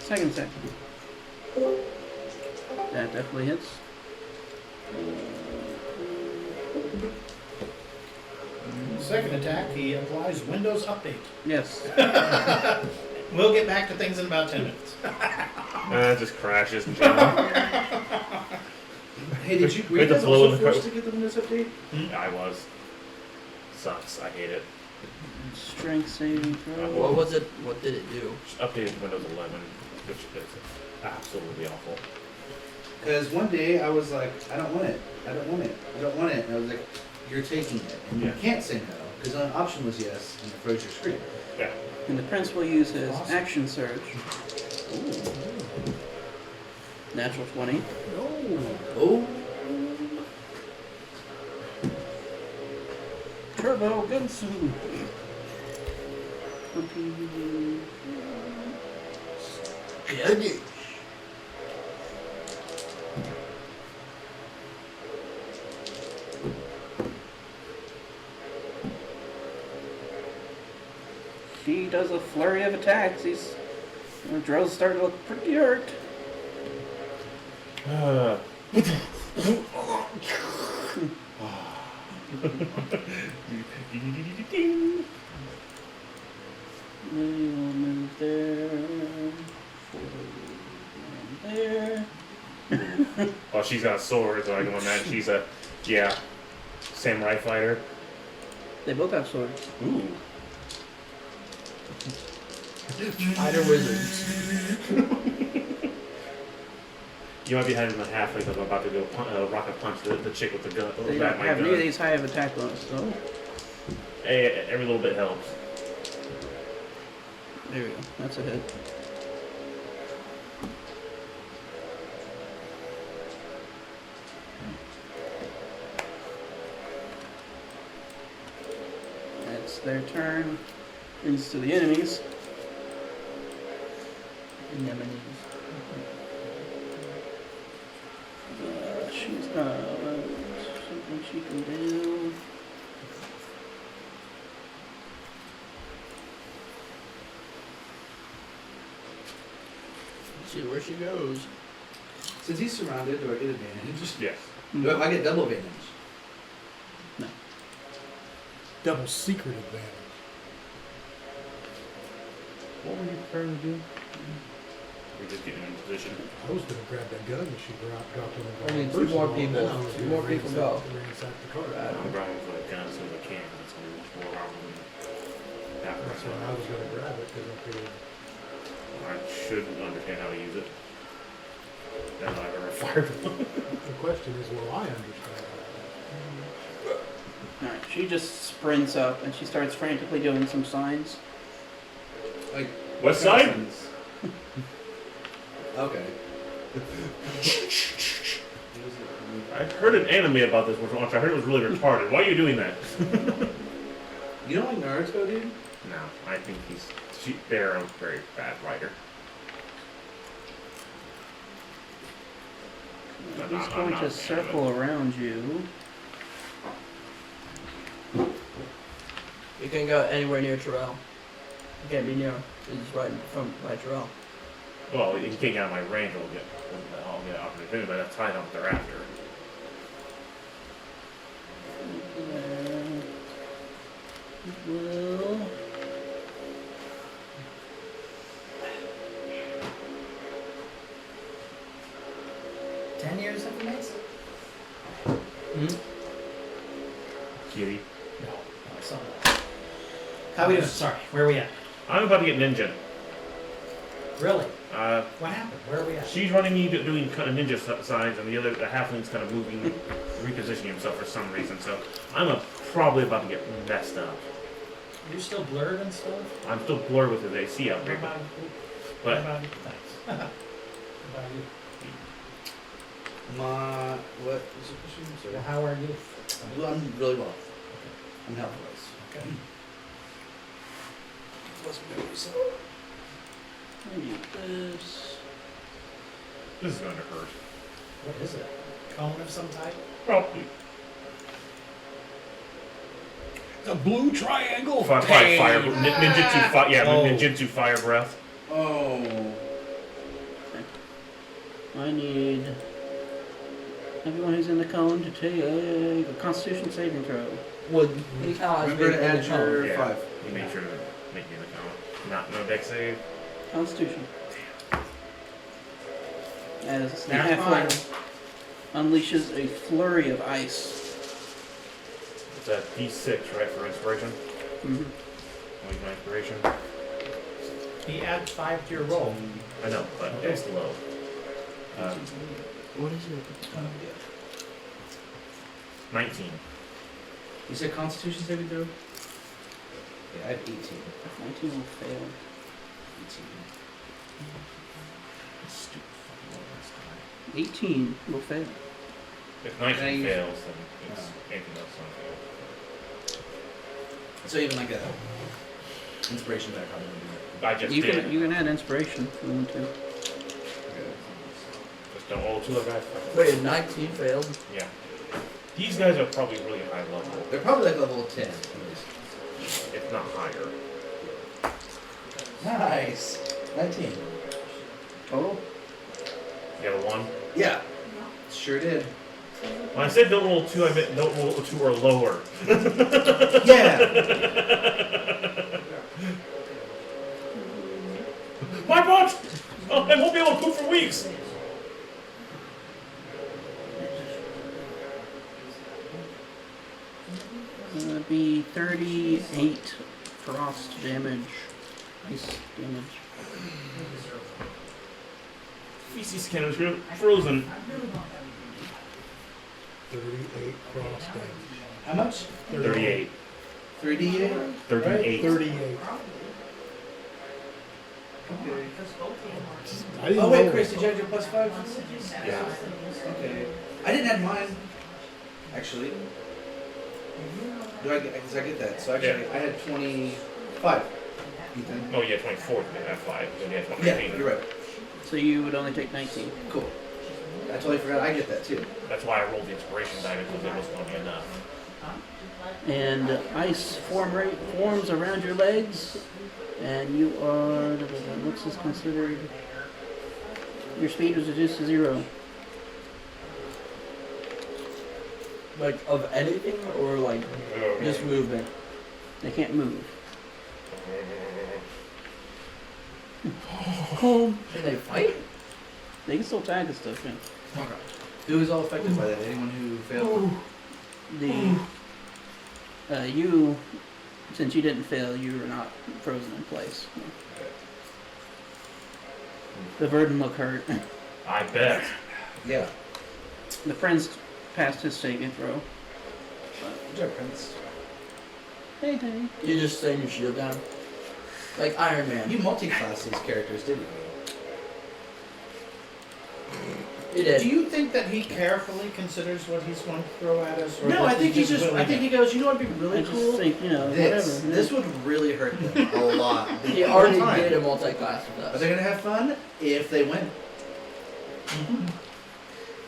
Second attack. That definitely hits. Second attack, he applies Windows Update. Yes. We'll get back to things in about 10 minutes. It just crashes in general. Hey, did you? Were With you the guys flow also of the forced code. to get the Windows update? I was. Sucks. I hate it. Strength saving throw. What was it? What did it do? Just updated to Windows 11, which is absolutely awful. Because one day I was like, I don't want it. I don't want it. I don't want it. And I was like, you're taking it, and Yeah. you can't say no because an option was yes, and it froze your screen. Yeah. And the prince will use his Awesome. action surge. Natural 20. Oh. Turbo Gunsu. 20. Get it. He does a flurry of attacks. Drill's starting to look pretty hurt. Then we'll move there. Forward, there. Well, she's got a sword, so I can imagine she's a, samurai fighter. They both have swords. Ooh. Fighter wizards. You might be hiding in the halfway because I'm about to go rocket punch the chick with the gun. They that don't my have gun. nearly as high of attack bonus, so Hey, every little bit helps. there we go. That's a hit. That's their turn. Brings to the enemies. Anemones. She's got something she can do. See where she goes. Since he's surrounded, do I get advantage? Yes. I get double advantage. Double secret advantage. What were you trying to do? We're just getting in position. I was gonna grab that gun that she dropped on the ground. I need first two more of all, then people. I was Two gonna more people ransack the car. I'm grabbing for the gun as soon as I can. It's going to be much more powerful than that. That's why I was gonna grab it because I figured I should understand how to use it. Now that I've ever fired one. the question is, will I understand? Alright, she just sprints up and she starts frantically doing some signs. Like West side? Okay. I heard an anime about this once. I heard it was really retarded. Why are you doing that? You don't like Naruto, dude? No, I think they're a very bad writer. He's I'm going not to a fan of circle around you. You can go anywhere near Terrell. You can't be near him. He's right from by Terrell. Well, he can't get out of my range. I'll get opportunity, but that's fine. What they're after. Will Here's information. Kitty. No, someone else. How we doing? Sorry, where are we at? I'm about to get ninja. Really? Uh, What happened? Where are we at? she's running me doing kind of ninja signs, and the halfling's kind of moving, repositioning himself for some reason. So I'm probably about to get messed up. You're still blurred and stuff? I'm still blurred with his AC What upgrade, about, but thanks. What about you? What was the question? Well, Sorry. how are you? Well, I'm really well. I'm health-wise. Okay. I need this. this is going to hurt. What is it? Cone of some type? Probably. The blue triangle. Fire, ninjutsu, Oh. ninjutsu fire breath. Oh. I need everyone who's in the cone to take a Constitution saving throw. Would you count as Remember being to in the add cone? your Yeah. 5. You make sure to make me an account. No deck save. Constitution. As the Now halfling unleashes a flurry of ice. It's a D6, right, for inspiration? Mm-hmm. Wait, my inspiration. He adds 5 to your roll. I know, but it's low. What is it? 19. You said Constitution saving throw? Yeah, I had 18. 19 will fail. 18. Stupid fucking roll this time. 18 will fail. If 19 Can I use- fails, then it's anything else on fail. So even like a inspiration back on I just You did. can add inspiration if you want to. Just don't roll 2 other guys. Wait, 19 failed. Yeah. These guys are probably really high level, They're probably like level 10. if not higher. Nice. 19. Total? You got a 1? Yeah. Sure did. When I said don't roll 2, I meant don't roll 2 or lower. Yeah. My butt! Oh, I won't be able to poop for weeks! That'd be 38 frost damage. Ice damage. Feces cannon is frozen. 38 cross damage. How much? 38. 38? 38. 38. Okay. I didn't Oh wait, know. Chris, did you add your +5? Yeah. Okay. I didn't add mine. Actually. Did I get that? So actually, I had 25. Ethan. Oh, yeah, 24. They have 5. Then you have 19. Yeah, you're right. So you would only take 19. Cool. I totally forgot I get that too. That's why I rolled the inspiration die because it wasn't going to be enough. And ice forms around your legs, and you are. What's this considered? Your speed was reduced to 0. Like, of anything, or like, just movement? They can't move. Can they fight? They can still tag and stuff. Yeah. Who was all affected by that? Anyone who failed? You, since you didn't fail, you were not frozen in place. The Verdant look hurt. I bet. Yeah. The friends passed his saving throw. Good job, Prince. Hey, hey. You just send your shield down? Like Iron Man. You multi-class these characters, didn't you? You did. Do you think that he carefully considers what he's going to throw at us? Or No, that I think he's just. willing I think it? he goes. You know what'd be really I just cool? think, This. whatever. This would really hurt them a lot. He The already whole time. did a multi-class with But us. they're gonna have fun if they win.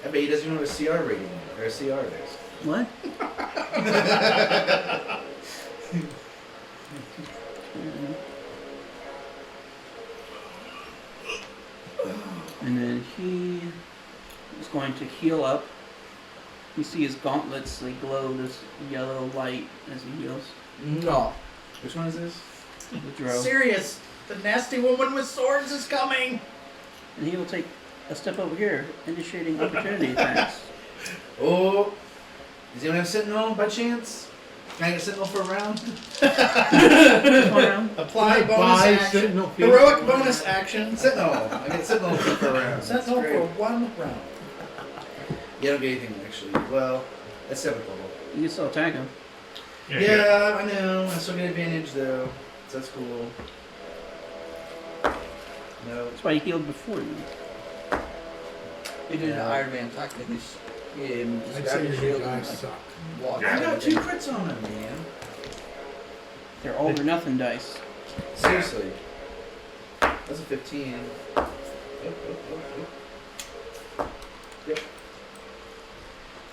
I bet he doesn't even know what a CR rating is, or a CR is. What? And then he is going to heal up. You see his gauntlets, they glow this yellow light as he heals. No. Which one is this? The drow. Serious. The nasty woman with swords is coming. And he will take A step over here, initiating opportunity attacks. Oh, does anyone have Sentinel by chance? Can I get Sentinel for a round? Just 1 round. Apply Can I bonus buy action. Sentinel feet? Heroic bonus action. Sentinel. I get Sentinel for a round. Sentinel That's for great. 1 round. Yeah, I don't get anything actually. Well, that's typical. You can still attack him. Yeah, I know. I still get advantage though. So that's cool. No. That's why he healed before you. He did an Iron Man technically. He just I'd grabbed say his your shield new and guys suck. walked I got out 2 of crits on him, man. They're all or nothing dice. Seriously. That's a 15. Oh. Yep.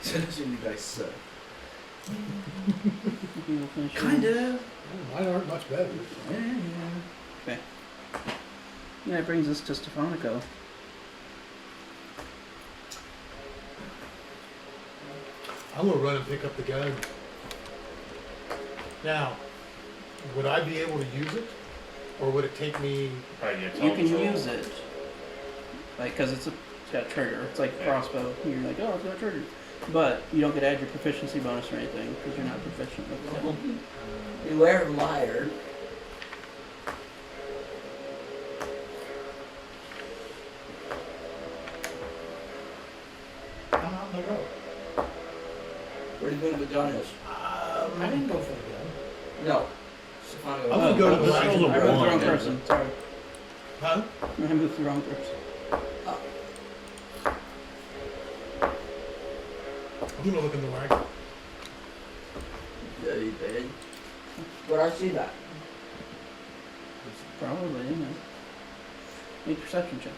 So those new guys suck. You will finish your- Kinda. Mine aren't much better. Yeah. Yeah, that brings us to Stefanico. I'm gonna run and pick up the gun. Now, would I be able to use it? Or would it take me... Probably get You can told. use it, like, cause it's got a trigger. It's like a crossbow. You're like, oh, it's got a trigger. But you don't get to add your proficiency bonus or anything, because you're not proficient with it. Beware of liar. I'm out on the road. Where do you think the gun is? I didn't go for the gun. No. Stefano. I'm gonna go to the I wagon. moved the wrong One. person. Sorry. Huh? I moved the wrong person. I'm gonna look in the wagon. Yeah, you did. But I see that. Probably, you know. Make perception check.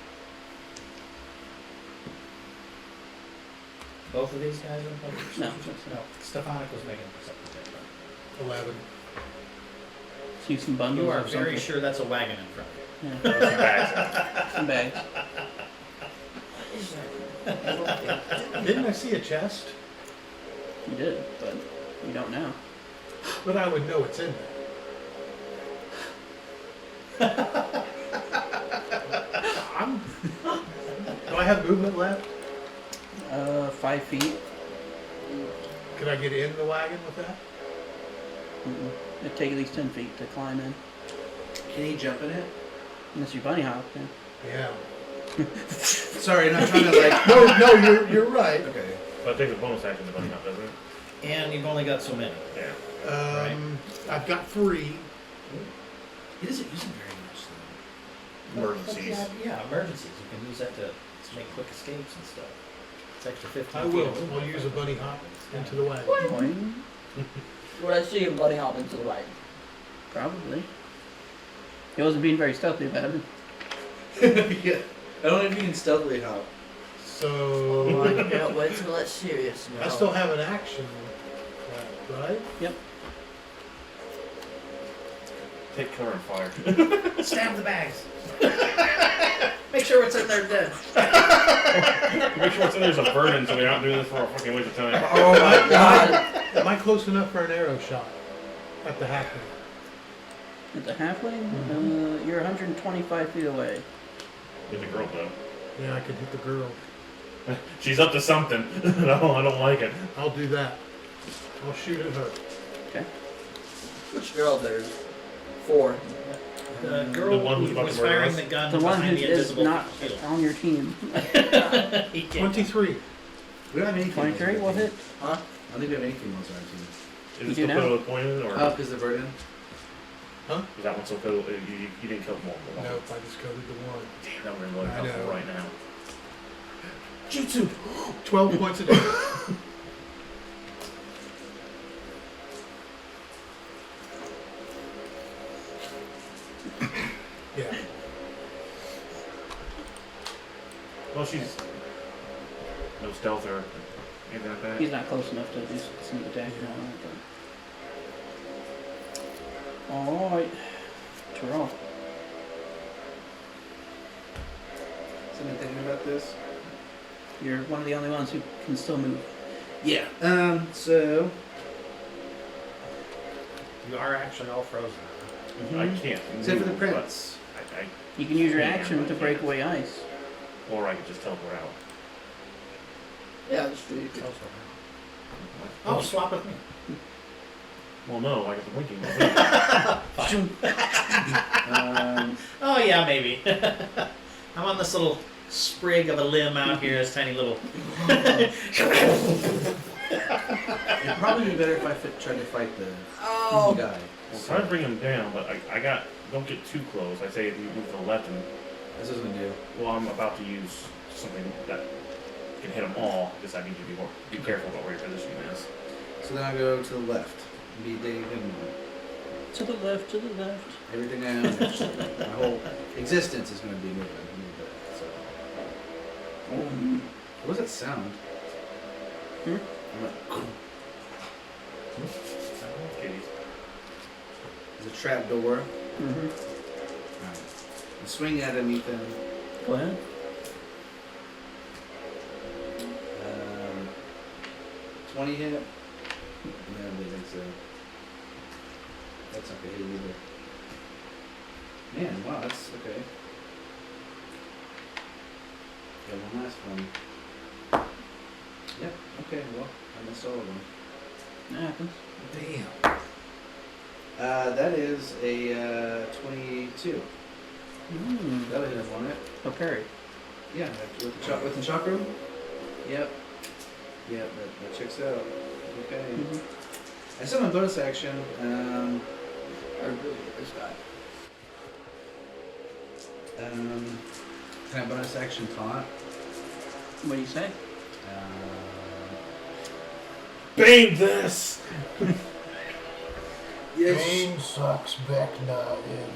Both of these guys are making No. No, Stefanik was making a perception check. 11. See some bundles You are or very something. sure that's a wagon in front of you. Yeah. Some bags. Some bags. Didn't I see a chest? You did, but you don't now. But I would know it's in there. Do I have movement left? 5 feet. Could I get in the wagon with that? It'd take at least 10 feet to climb in. Can he jump in it? Unless you bunny hop, yeah. Yeah. Sorry, I'm not trying to like. No, you're right. Okay. But it takes a bonus action to bunny hop, doesn't it? And you've only got so many. Yeah. I've got 3. He doesn't use them very much though. Emergencies. Yeah, emergencies. You can use that to make quick escapes and stuff. It's extra 15 I will. feet. I'll use a bunny hop into the wagon. Boing. Would I see him bunny hop into the wagon? Probably. He wasn't being very stealthy about it. Yeah. I don't know if you can stealthily hop. So Yeah, wait till that's serious now. I still have an action, right? Take cover and fire. Stab the bags. Make sure what's in there dead. Make sure there's a burden so we're not doing this for a fucking waste of time. Oh my god. Am I close enough for an arrow shot at the halfway? At the halfway, you're 125 feet away. Get the girl though. Yeah, I could hit the girl. She's up to something. No, I don't like it. I'll do that. I'll shoot at her. Which girl there's 4. The girl The one who's who about was to murder firing us? the gun The one behind who the is invisible not shield. on your team. He can't. 23. We don't have any females 23 on our will team. hit. Huh? I don't think we have any females on our team. Is You it do still now? filled with poison or Oh, because the burden? is that one still filled? You didn't kill them all. Nope, I just covered the one. Damn, that would have been really I helpful know. right now. Jutsu! 12 points of damage. Yeah. Well, she's no stealth or anything like that. He's not close enough to do sneak attack and all that. Alright. Terrell. Somebody thinking about this? You're one of the only ones who can still move. Yeah. So. You are actually all frozen. I can't. Except for the move, prince. but I You can use your Yeah, action I to break can't. away ice. Or I could just teleport out. Yeah, that's true. You could. Oh, swap with me. Well, no, I got the winking. Oh yeah, maybe. I'm on this little sprig of a limb out here, this tiny little. It'd probably be better if I tried to fight the guy. Well, try to bring him down, but don't get too close. I say if you move to the left, and This is gonna do. well, I'm about to use something that can hit them all. Just I need you to be careful about where your position is. So then I go to the left. Be Dave and To the left, to the left. everything I own. My whole existence is gonna be moving. So. What was that sound? Hmm? I'm like, Okay. there's a trap door. Mm-hmm. Alright. I'm swinging at him, Ethan. Go ahead. 20 hit? No, I don't think so. That's not gonna hit either. Man, wow, that's okay. Got one last one. Yep, okay, well, I missed all of them. That happens. Damn. That is a 22. That'll hit him, won't it? A parry. Yeah, with the chakra? Yep. Yep, that checks out. Okay. I still have my bonus action. I really like this guy. Can I bonus action taunt? What do you say? Bang this! Game sucks, Beck not in.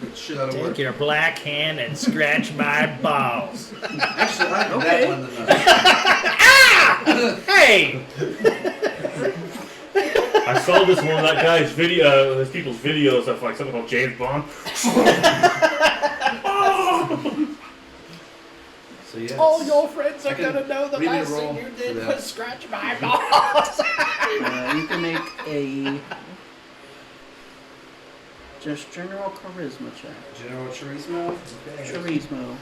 Get shit out of work. Take your black hand and scratch my balls. Actually, I like Okay. that one the most. Hey! I saw this one of that guy's video, there's people's videos of like something called James Bond. So yeah. All your friends I are can gonna know the read me last a roll thing you for did that. was scratch my balls. You can make a just general charisma check. General Turismo? Okay. Charisma.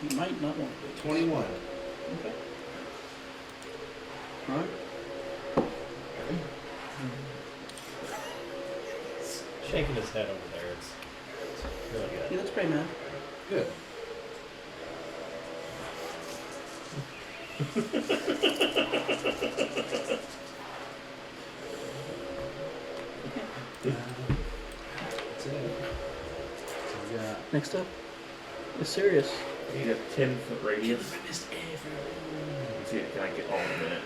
You might not want to. 21. Okay. Alright. Shaking his head over there. It's really good. Yeah, that's pretty mad. Good. That's it. So we got Next up is Sirius. You need a 10-foot radius. Let's see, can I get all in a minute?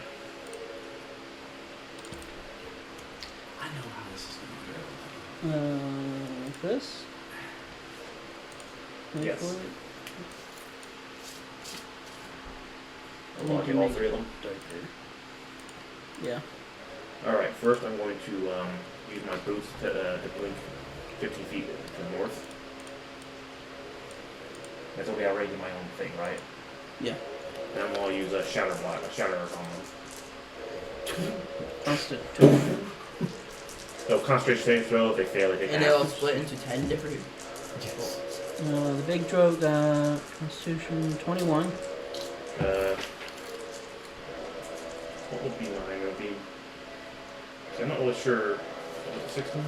I know how this is gonna go. This? Wait Yes. for it. I want to get all three of them. Yeah. Alright, first I'm going to use my boots to blink 50 feet to the north. That's okay, I already do my own thing, right? Yeah. Then I'm going to use a shatter on them. Constitution. So concentration saving throw, if they fail, they take And half. they'll split into 10 different. The big drogue got Constitution 21. What would be mine? It would be. I'm not really sure. 16?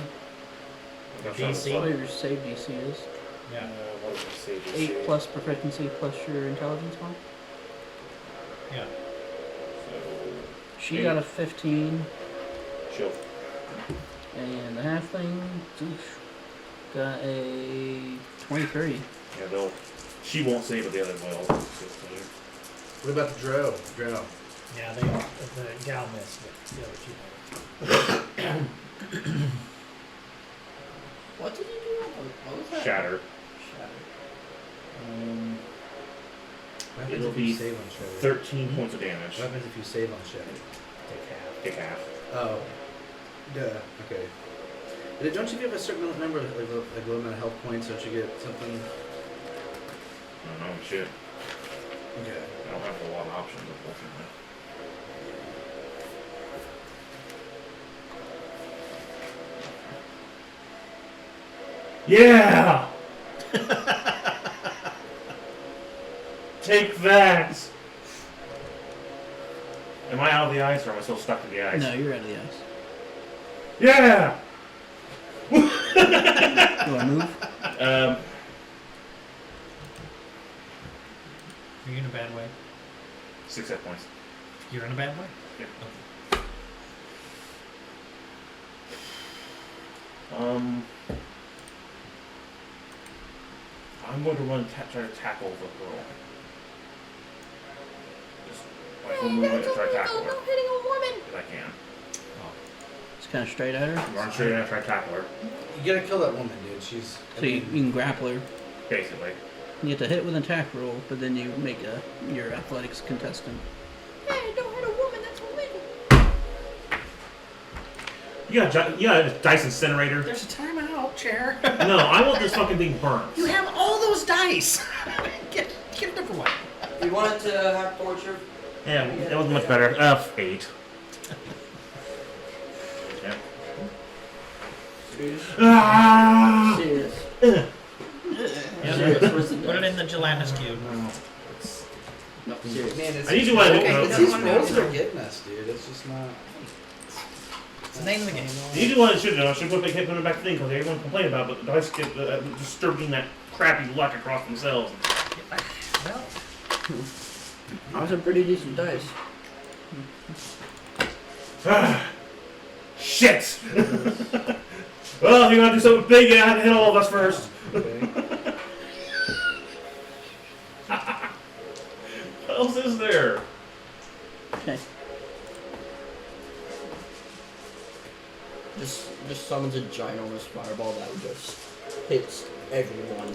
DC? What your save DC is. Yeah. What does it say? 8 plus proficiency plus your intelligence mod. Yeah. So, She 8. got a 15. She'll. And the halfling got a 23. Yeah, they'll. She won't save, but the other will. 16. What about the drow? Yeah, the gal missed, but the other two. What did you do? What was that? Shatter. What It'll if you be save on Shatter? 13 points of damage. What happens if you save on Shatter? Take half. Oh. Duh. Okay. But don't you give a certain number of like a low amount of health points, don't you get something? I don't know, shit. Okay. I don't have a lot of options, unfortunately. Yeah! Take that! Am I out of the ice or am I still stuck to the ice? No, you're out of the ice. Yeah! Do I move? Are you in a bad way? 6 hit points. You're in a bad way? Yeah. Okay. I'm going to try to tackle the girl. Just like full movement and try to tackle her. hitting a woman. If I can. It's kind of straight at her. Run straight in and try to tackle her. You gotta kill that woman, dude. She's. So you can grapple her. Basically. You get to hit with an attack roll, but then you make your athletics contestant. Hey, don't hit a woman. That's illegal. You got a dice incinerator? There's a timeout, chair. No, I want this fucking thing burnt. You have all those dice. Get a different one. You wanted to have torture? Yeah, that was much better. 8. Yeah. Ah! Serious. Yeah, Serious. put it in the gelatinous cube. No, serious. Man, it's I usually want to it's these rolls that are getting us, dude. It's just not. It's the name of the game. Usually what I should do, I should put it back thing because everyone complained about, but the dice kept disturbing that crappy luck across themselves. Well, That was a pretty decent dice. Shit! Well, if you're gonna do something big, you have to hit all of us first. Okay. What else is there? Okay. Just summons a ginormous fireball that just hits everyone.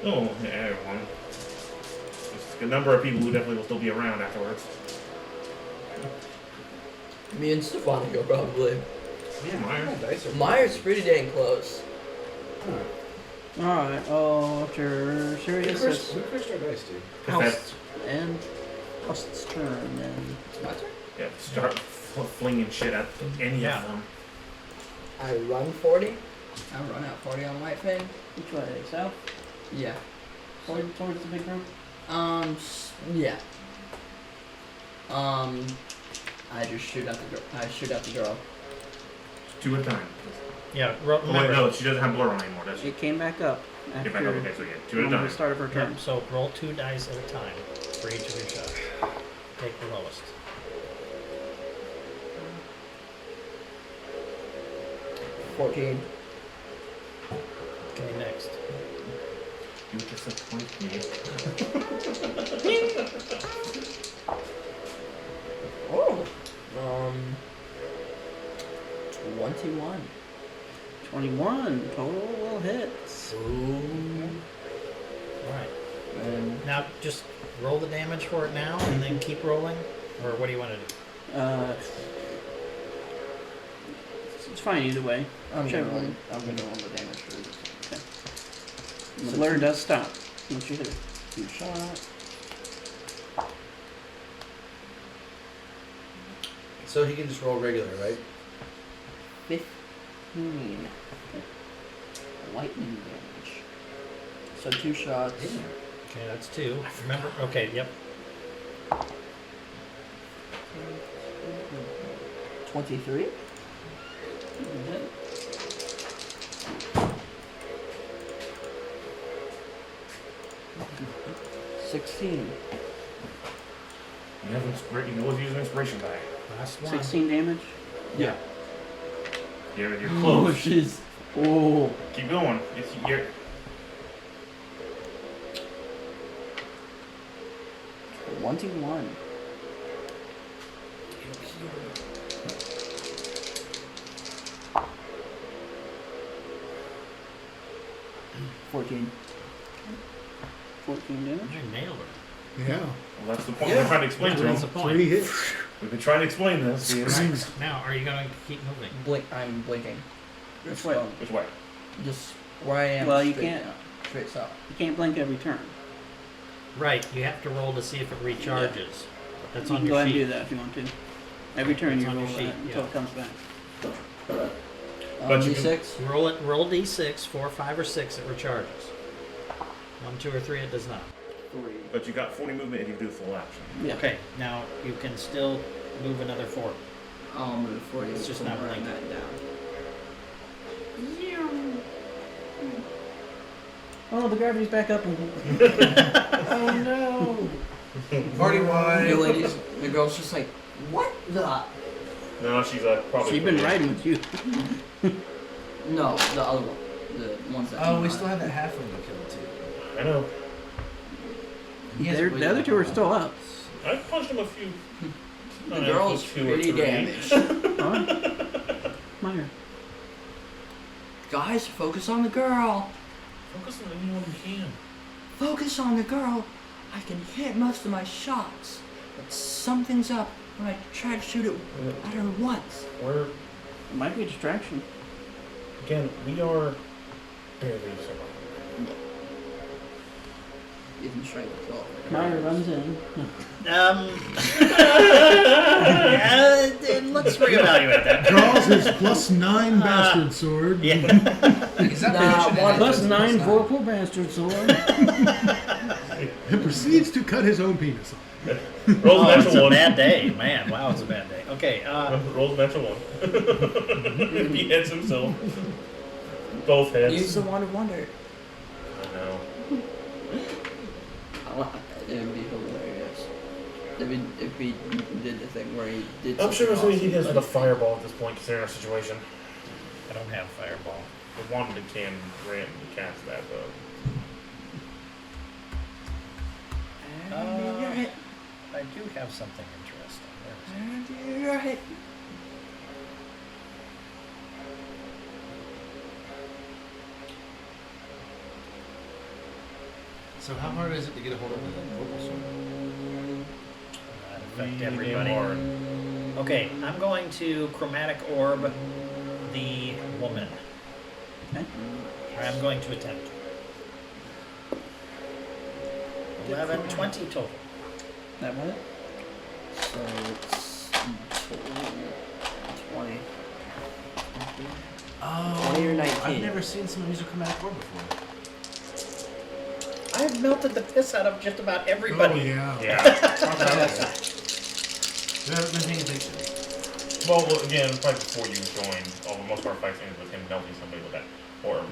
Oh, yeah, everyone. There's a number of people who definitely will still be around afterwards. Me and Stefanica probably. Yeah, my dice are. Myers pretty dang close. Huh. Alright, after We serious crushed our dice, dude. That's, and Hust's turn, and It's my turn. yeah, start flinging shit at any Yeah. of them. I run 40. I run out 40 on White Fang. which way? South? Yeah. Towards the big room? Yeah. I just shoot at the girl. I shoot at the girl. 2 at a time. yeah. Oh, wait, Remember. no, she doesn't have blur on anymore, does she? It came back up after Get back up, okay, so yeah, 2 at a the time. start of her Yeah, turn. so roll 2 dice at a time for each of your shots. Take the lowest. 14. Okay, next. You disappoint me. Oh. 21. 21 total hits. Alright. And Now just roll the damage for it now and then keep rolling? Or what do you want to do? It's fine either way. I'm Whichever gonna one. roll the damage for this. And the blur does stop once you hit it. 2 shot. So he can just roll regular, right? 15. Lightning damage. So 2 shots. Okay, that's 2. Remember? Okay, yep. 23. 16. You always use an inspiration die. Last one. 16 damage. Yeah. You're Oh, close. jeez. Oh. Keep going. You're 21. $14. 14 damage. I nailed her. Yeah. well, that's the point Yeah. we're trying to explain to That's him. the point. 3 hits. We've been trying to explain this. Right. Now, are you going to keep moving? I'm blinking. Which way? Which way? Just where I am. Well, you straight can't- down. Straight south. You can't blink every turn. Right, you have to roll to see if it recharges. That's You on can go your ahead and sheet. do that if you want to. Every turn It's you on roll your that sheet, until yeah. it comes back. But you can- D6. Roll d6, 4, 5, or 6. It recharges. 1, 2, or 3. It does not. 3. But you got 40 movement if you do full action. Yeah. Okay. Now you can still move another 4. I'll move 40. It's just not writing blinking. that down. Oh, the gravity's back up. Oh no. 41. The ladies, the girl's just like, what the? No, she's probably. She's been riding with you. No, the other one. The ones that. Oh, we came still out. have that halfling to kill too. I know. He has The other two are still up. I punched him a few. The girl's 2 or pretty 3. damaged. Alright. Meyer. Guys, focus on the girl. Focus on anyone you can. Focus on the girl. I can hit most of my shots, but something's up when I try to shoot it at her once. We're Might be a distraction. again. We are barely surviving. Even strength of 12. Meyer runs in. Let's reevaluate that. Draws his +9 bastard sword. Yeah. Is that Nah, proficient in one it? Plus Plus 9 nine. vocal bastard sword. And proceeds to cut his own penis off. Roll Oh, the it's natural a one. bad day, man. Wow, it's a bad day. Okay. Roll the natural one. If he hits himself. Both heads. Use the wand of wonder. I know. It would be hilarious. If he did the thing where he did. I'm sure something he has awesome, with a fireball at this point, considering our situation. I don't have fireball. I wanted to randomly cast that though. And you're hit. I do have something interesting. Where is it? And you're hit. So how hard is it to get a hold of the vocal sword? That affect Really everybody. hard. Okay, I'm going to chromatic orb the woman. Okay. Or I'm going to attempt. 11, 20 total. That was it? So it's total 20. Oh, 20 or 19. I've never seen someone use a chromatic orb before. I've melted the piss out of just about everybody. Oh, yeah. Yeah. I haven't been paying attention. Well, again, probably before you joined, most of our fights ended with him melting somebody with that orb.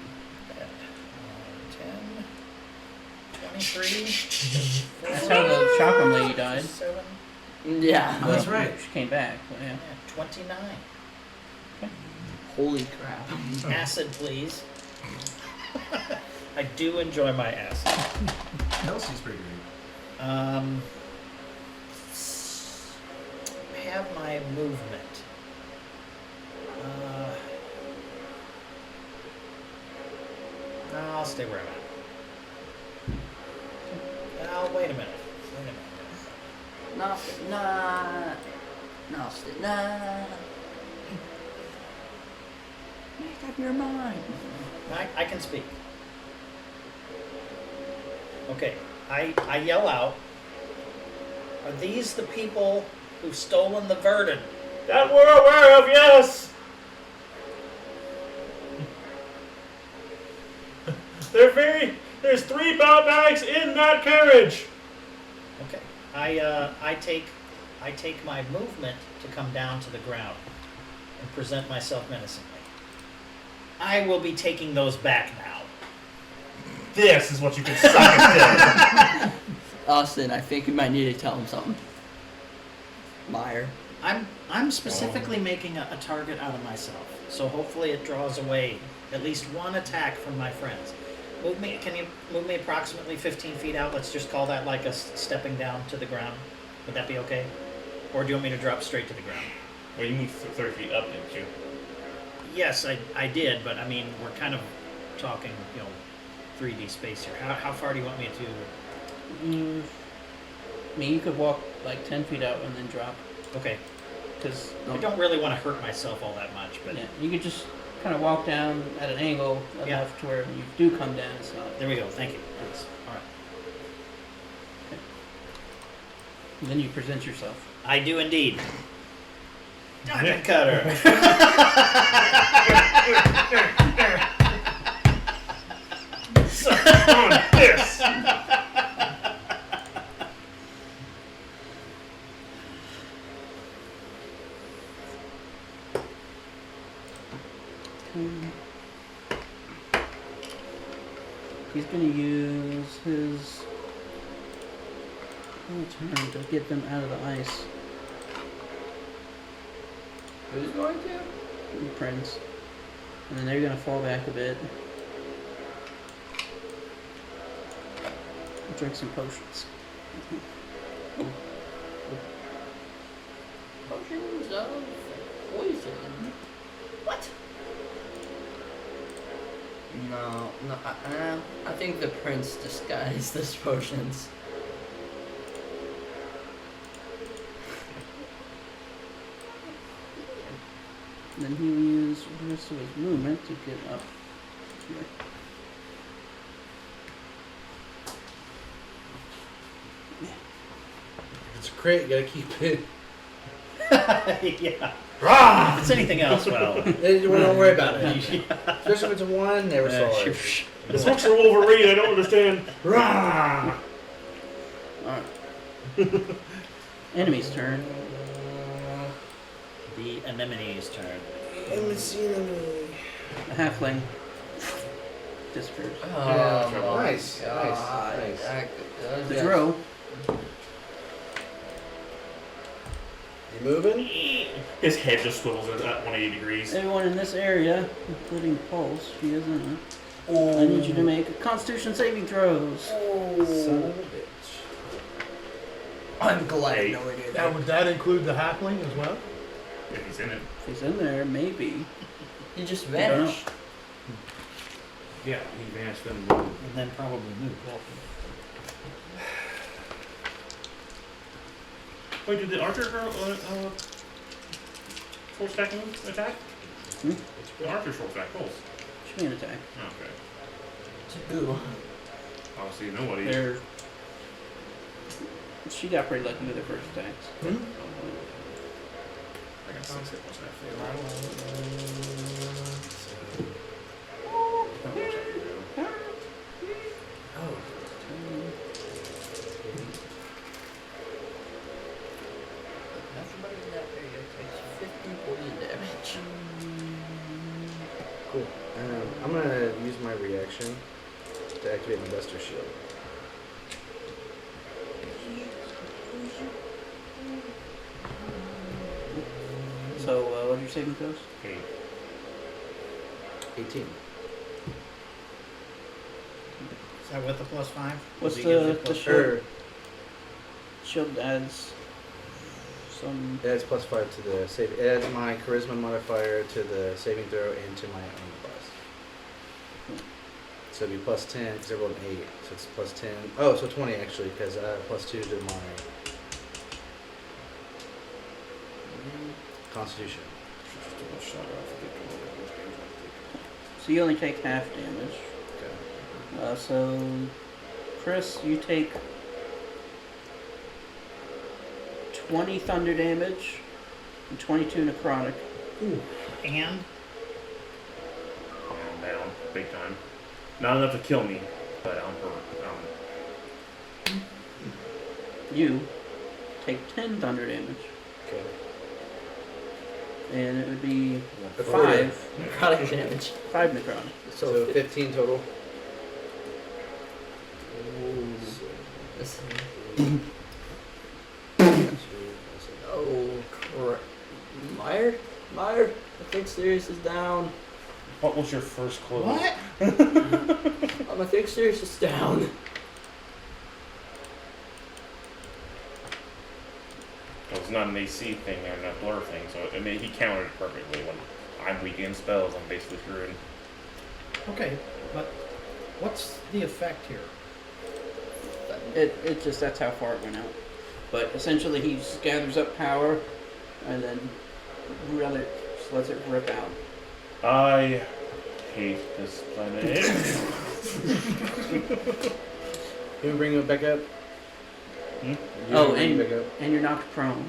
10, 23, That's how the chakram lady died. 7, Yeah. Oh, that's Well, right. She came back, but yeah. 29. Holy crap. Acid, please. I do enjoy my acid. Kelsey's pretty great. Have my movement. No, I'll stay where I'm at. Oh, wait a minute. Nah. Make up your mind. I can speak. Okay, I yell out, are these the people who've stolen the Verdant? That we're aware of, yes! There's 3 bound bags in that carriage! Okay, I take my movement to come down to the ground and present myself menacingly. I will be taking those back now. This is what you can suck at. Austin, I think we might need to tell him something. Meyer. I'm specifically making a target out of myself, so hopefully it draws away at least one attack from my friends. Can you move me approximately 15 feet out? Let's just call that like a stepping down to the ground. Would that be okay? Or do you want me to drop straight to the ground? Well, you moved 30 feet up, didn't you? Yes, I did, but I mean, we're kind of talking, 3D space here. How far do you want me to? I mean, you could walk like 10 feet out and then drop. Okay, Because I don't really want to hurt myself all that much, but yeah, you could just kind of walk down at an angle enough Yeah. to where when you do come down, it's not. there we go. Thank you. Thanks. All right. And then you present yourself. I do indeed. Diamond cutter. On this. He's gonna use his whole turn to get them out of the ice. Who's going to? The prince. And then they're gonna fall back a bit. Drink some potions. Potions of poison. What? No, I think the prince disguised his potions. And then he'll use the rest of his movement to get up here. If it's a crit, you gotta keep it. Yeah. Rah! If it's anything else, well. Don't worry about it. Especially if it's a 1, never saw it. This books are overrated. I don't understand. Rah! Alright. Enemy's turn. The anemone's turn. A halfling disappears. Oh, Nice, God. nice. The drow. You moving? His head just swivels at 180 degrees. Everyone in this area, including Pulse, she isn't. I need you to make a Constitution saving throws. Son of a bitch. I'm glad Hey. no one did Now, that. would that include the halfling as well? If he's in it. If he's in there, maybe. He just I don't know. vanished. Yeah, he vanished then. And then probably move. Wait, did the archer full stack move attack? Hmm? The archer full stack pulse. She can attack. Okay. Ooh. Obviously nobody. They're... She got pretty lucky with her first attacks. I got 6 hit points in that field. Not much I can do. Oh. Everybody in that area takes 50 poison damage. Cool. I'm gonna use my reaction to activate my Buster Shield. So, what are your saving throws? Okay. 18. Is that with the +5? What's Does he get the plus- shield? Or Shield adds some... it adds +5 to the save. It adds my charisma modifier to the saving throw and to my own class. So it'd be +10 because I rolled an 8, so it's +10. Oh, so 20 actually because I have +2 to my Constitution. So you only take half damage. Okay. So, Chris, you take 20 thunder damage and 22 necrotic. And I'm down big time. Not enough to kill me, but I'm hurt. You take 10 thunder damage, Okay. and it would be Before 5 Necrotic damage. necrotic. So 15 total. This- Oh, crap. Meyer? I think Sirius is down. What was your first clue? what? I think Sirius is down. It was not an AC thing or a blur thing, so I mean, he countered it perfectly. When I'm weak in spells, I'm basically screwed. Okay, but what's the effect here? It just, that's how far it went out. But essentially he just gathers up power and then just lets it rip out. I hate this planet. You bring it back up? Hmm? You Oh, bring it and, back up? and you're knocked prone.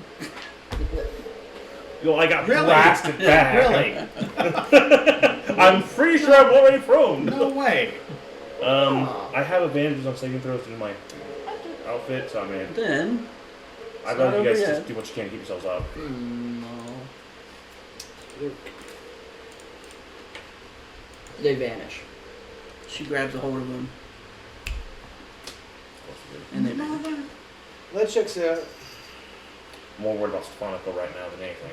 Yo, I got Really? blasted back. Really? I'm pretty sure I'm already prone. No way. I have advantages on saving throws through my outfit, so I mean, Then, I'd It's rather not you guys over just yet. do what you can to keep yourselves up. No. They vanish. she grabs a hold of him, and they vanish. Let's check out. I'm more worried about Stefanica right now than anything.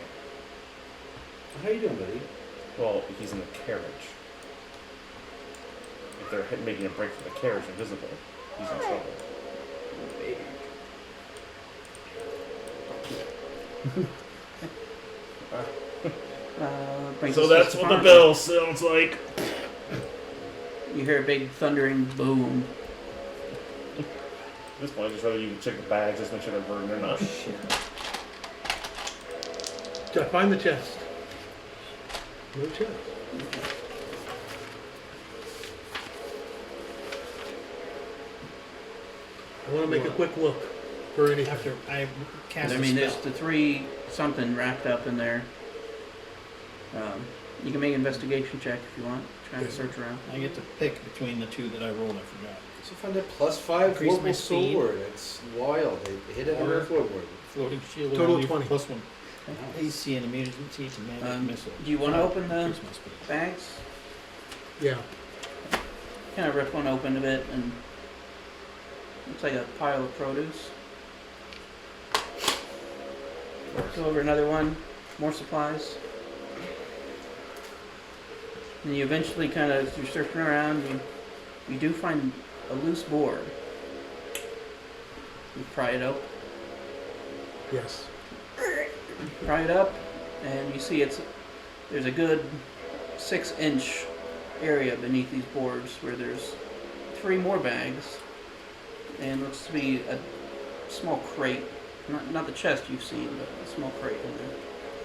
How you doing, buddy? Well, he's in the carriage. If they're making a break from the carriage invisible, he's in trouble. Brings So us to that's what the Stefanica. bell sounds like. You hear a big thundering boom. At this point, I'd just rather you check the bags, just make sure they're burdened or not. So I find the chest. No chest. I want to make a quick look for any. After I cast I a mean, spell. there's the three something wrapped up in there. You can make an investigation check if you want. Try to search around. I get to pick between the two that I rolled. I forgot. So find a +5 Increase my global speed. sword. It's wild. They hit it on Or- the floorboard. Floating shield. Total only 20. Plus one. AC and immunity to magic missile. Do you want to open the Increase my speed. bags? Yeah. Kind of rip one open a bit, and looks like a pile of produce. Go over another one, more supplies. And you eventually kind of, as you're searching around, you do find a loose board. You pry it up. Yes. Pry it up, and you see there's a good 6-inch area beneath these boards where there's 3 more bags, and looks to be a small crate. Not the chest you've seen, but a small crate in there.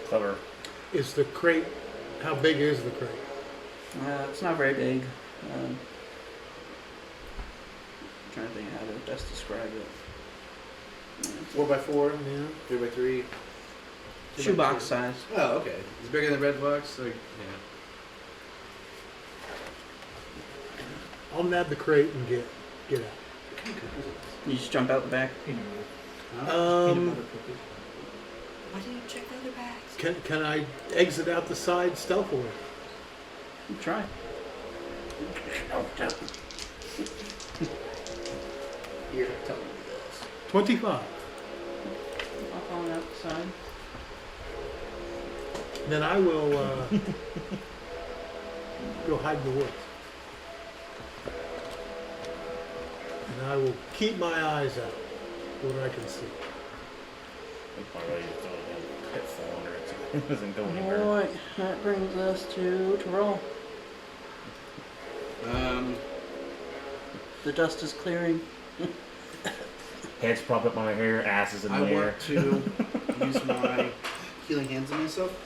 Clever. Is the crate? How big is the crate? It's not very big. Trying to think how to best describe it. 4x4, Yeah. 3x3. Shoebox size. Oh, okay. It's bigger than red box. Like, yeah. I'll nab the crate and get out. You just jump out the back. Peanut butter. Peanut Um, butter cookies. Why do you check the other bags? can I exit out the side stealthily? You try. Here, tell me this. 25. Hop on out the side. Then I will go hide in the woods. And I will keep my eyes out where I can see. I'm probably ready to throw a pitfall under it so it doesn't go anywhere. Alright, that brings us to roll. The dust is clearing. Heads prop up on my hair, asses in I the air. want to use my healing hands on myself.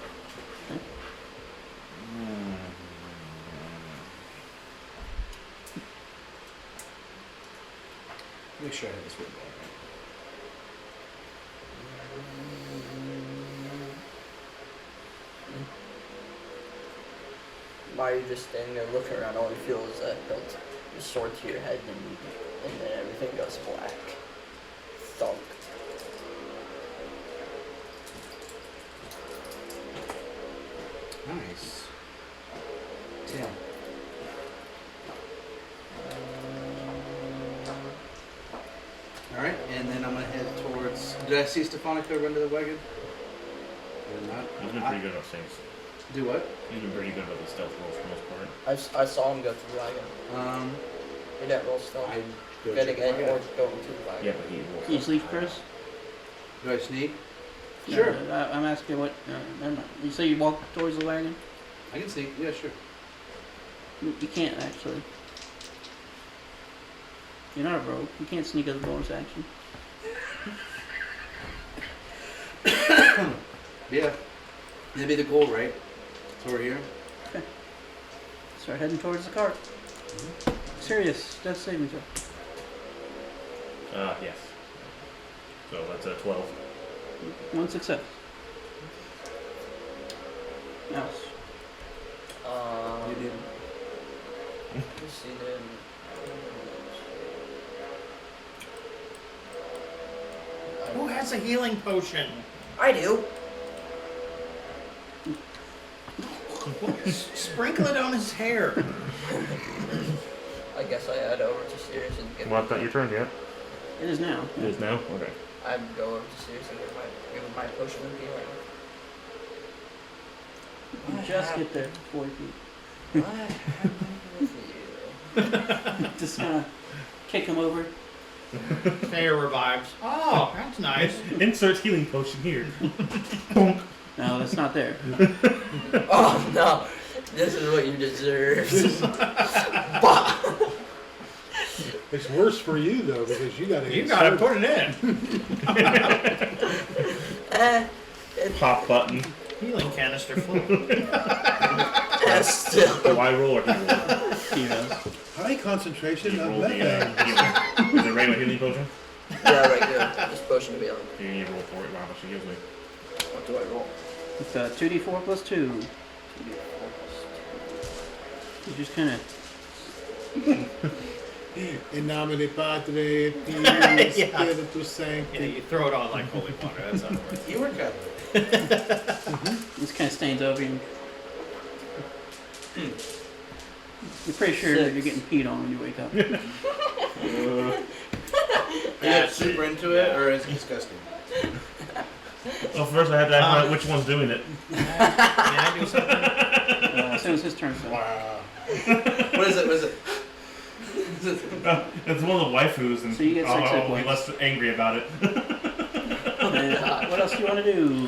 Make sure I have this written down Why are you just standing there looking around? All you feel is a hilt, your sword to your head, and then everything goes black. Thunk. right. Nice. Damn. All right, and then I'm gonna head towards. Did I see Stefanica run to the wagon? Or not? He's been pretty good about things. Do what? He's been pretty good about the stealth rolls for the most part. I saw him go to the wagon. He didn't roll stealth. I go Good check again, the or wagon. go to the wagon. Yeah, but he rolls. Can you sleep, Chris? Do I sneak? No, Sure. I'm asking what. Never mind. You say you walk towards the wagon? I can sneak. Yeah, sure. You can't actually. You're not a rogue. You can't sneak as a bonus action. Yeah. That'd be the goal, right? So we're here. Start heading towards the cart. Serious. Death saving throw. Yes. So that's a 12. 1 success. Mouse. You didn't. Let's see then. Who has a healing potion? I do. Sprinkle it on his hair. I guess I head over to Sirius and give Well, it's not your turn yet. It is now. It is now? Okay. I'd go over to Sirius and give him my potion of healing. You just get there 40 feet. What happened with you? Just kind of kick him over. Hair revives. Oh, that's nice. Insert healing potion here. Bonk. No, that's not there. Oh no, this is what you deserve. It's worse for you though because you gotta. You gotta put it in. Pop button. Healing canister full. That's still. Do I roll or do you roll? He does. High concentration You of roll the methane. healing. Is it regular healing potion? Yeah, right here. This potion of healing. Here, you roll for it. Wow, how much she gives me. What do I roll? It's 2d4 plus 2. You just kind of. In nomine Patri et Filii et Yeah. Spiritus Sancti. Yeah, you throw it on like holy water. That's how it works. You were good. This kind of stains over you. You're pretty sure that you're getting peed on when you wake up. Are you super into it, or is it disgusting? Well, first I have to ask which one's doing it. May I do something? As soon as his turn starts. Wow. What is it? What is it? It's one of the waifus, and So you get 6 hit I'll be points. less angry about it. And what else do you want to do?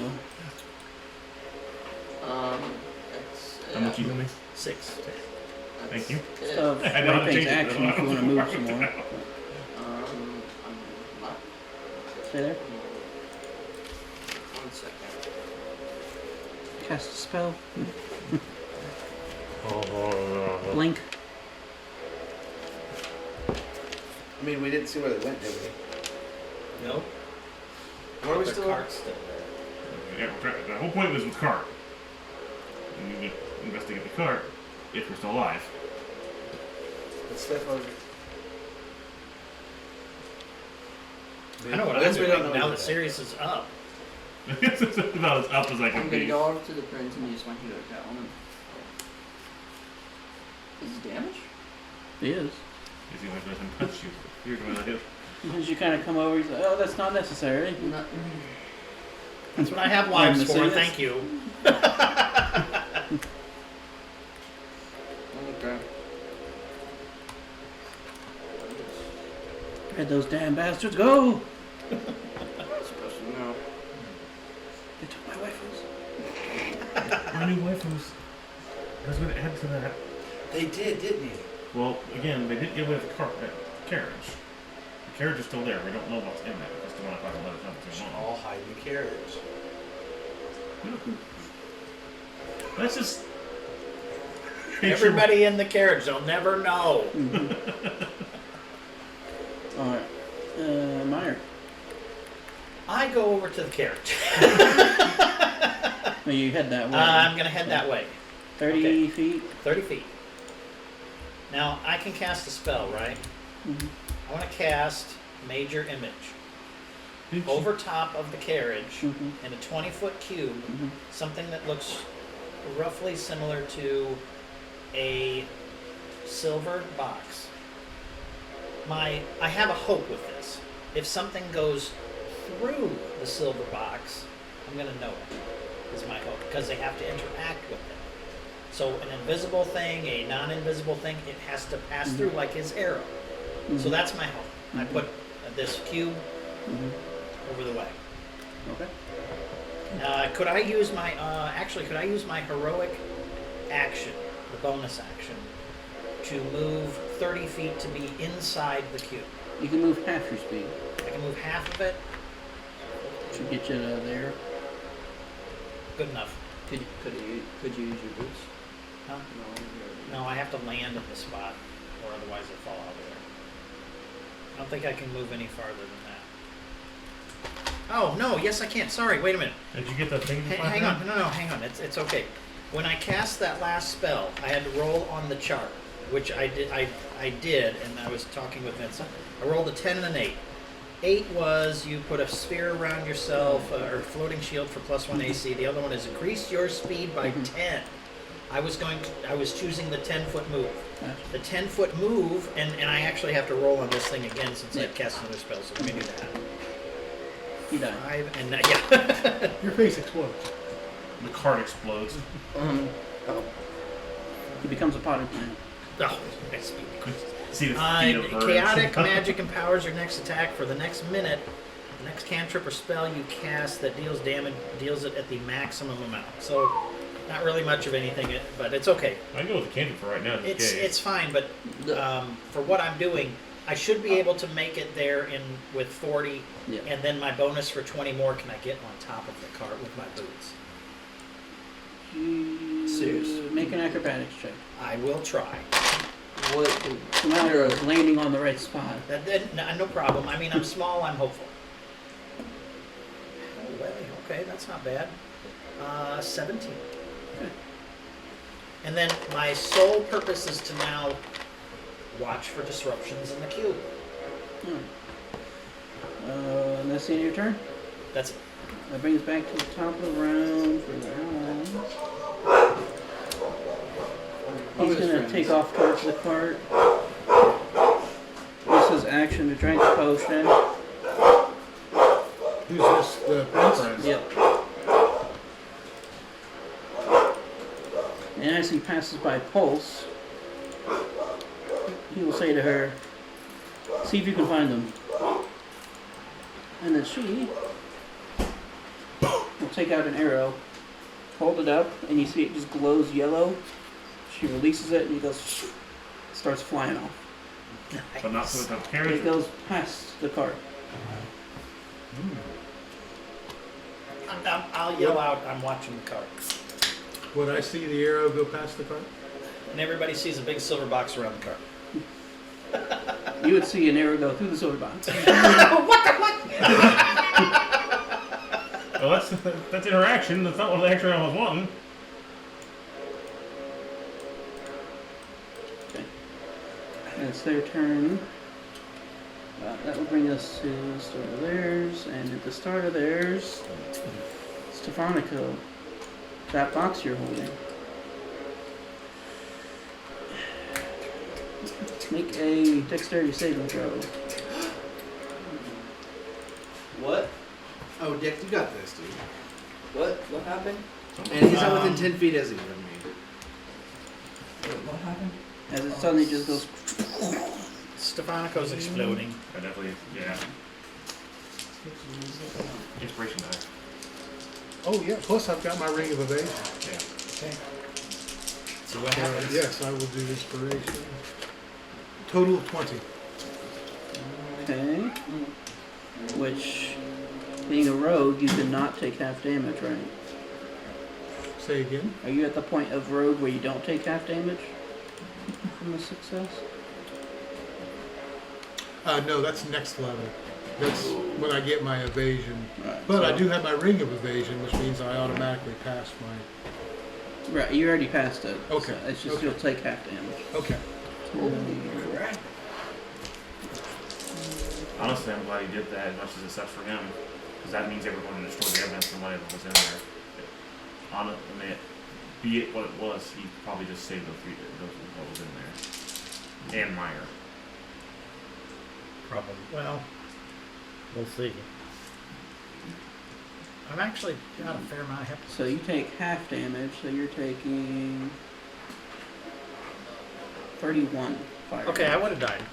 It's, How much you give me? 6. Thank you. Of I know how to Ramping's change it, action if you want to move some more. I'm not. Stay there. 1 second. Cast a spell. Oh, Blink. I mean, we didn't see where they went, did we? Nope. What are we The still? cart's still there. yeah, the whole point was with cart. You need to investigate the cart if we're still alive. Let's step over. I know what I guess I'm we doing don't know now either. that Sirius is up. It's about as up as I I'm can gonna be. go over to the prince and use my hero count on him. Is it damage? He is. Is he like doesn't touch you? You're going to hit. As you kind of come over, he's like, oh, that's not necessary. Not, That's what I have lives for. Sirius? Thank you. okay. Where'd those damn bastards go? I'm supposed to know. They took my waifus. Our new waifus. I was going to add to that. They did, didn't you? Well, again, they didn't get away with the carriage. The carriage is still there. We don't know what's in there. That's the one I thought another time too long. All hide in the carriage. Let's just. Everybody in the carriage, they'll never know. Alright. Meyer. I go over to the carriage. No, you head that way. I'm going to head that way. 30 okay. feet. 30 feet. Now, I can cast a spell, right? Mhm. I want to cast Major Image over top of the carriage Mhm. in a 20-foot cube, Mhm. something that looks roughly similar to a silver box. I have a hope with this. If something goes through the silver box, I'm going to know it, is my hope, because they have to interact with it. So an invisible thing, a non-invisible thing, it has to pass through like his arrow. So Mhm. that's my hope. I put this cube Mhm. over the way. Okay. Could I use my could I use my heroic action, the bonus action, to move 30 feet to be inside the cube? You can move half your speed. I can move half of it. Should get you there. Good enough. Could you use your boots? Huh? No. No, I have to land in the spot, or otherwise I fall out of there. I don't think I can move any farther than that. Oh no! Yes, I can. Sorry. Wait a minute. Did you get that thing? Hang on. No, hang on. It's okay. When I cast that last spell, I had to roll on the chart, which I did. I did, and I was talking with Vincent. I rolled a 10 and an 8. 8 was you put a sphere around yourself or floating shield for +1 AC. The other one is increase your speed by 10. I was choosing the 10-foot move. The 10-foot move, and I actually have to roll on this thing again since I cast another spell. So let me do that. You die. 5 and yeah. Your face explodes. The card explodes. He becomes a potted plant. Oh, my speed. See the feet of birds. Chaotic magic empowers your next attack for the next minute. The next cantrip or spell you cast that deals damage deals it at the maximum amount. So, not really much of anything, but it's okay. I go with the cantrip for right now. It's fine, but for what I'm doing, I should be able to make it there with 40, and then my bonus for 20 more can I get on top of the cart with my boots. Serious. Make an acrobatics check. I will try. It's a matter of landing on the right spot. No problem. I mean, I'm small, I'm hopeful. Oh, well, okay, that's not bad. 17. Okay. And then my sole purpose is to now watch for disruptions in the cube. And that's the end of your turn? That's it. That brings us back to the top of the round for the rounds. He's going to take off towards the cart. This is action to drink the potion. Who's this? The prince? Yep. And as he passes by Pulse, he will say to her, "See if you can find them." And then she will take out an arrow, hold it up, and you see it just glows yellow. She releases it, and it goes, starts flying off. But not so it And it goes past the cart. I'll yell out, I'm watching the cart. Would I see the arrow go past the cart? And everybody sees a big silver box around the cart. You would see an arrow go through the silver box. Well, that's interaction. That's not what the action I was wanting. Okay. And it's their turn. That will bring us to the start of theirs, and at the start of theirs, Stefanico, that box you're holding. Make a dexterity saving throw. What? Oh, Dick, you got this, dude. What happened? And he's not within 10 feet as he from me. What happened? As it suddenly just goes. Stefanico's exploding. I definitely, yeah. Inspiration die. Oh, yeah. Plus, I've got my ring of evasion. Yeah. Okay. So what happens? Yes, I will do inspiration. Total of 20. Okay. Which, being a rogue, you cannot take half damage, right? Say again? Are you at the point of rogue where you don't take half damage from a success? No, that's next level. That's when I get my evasion. Right. But I do have my ring of evasion, which means I automatically pass my... Right, you already passed it. Okay. So it's just Okay. you'll take half damage. Okay. Honestly, I'm glad he did that as much as it sucks for him. Because that means they were going to destroy the evidence from whatever was in there. I mean, be it what it was, he probably just saved those what was in there. And Meyer. Probably. Well, we'll see. I've actually got a fair amount of hep. So you take half damage, so you're taking 31 fire. Okay, I would have died.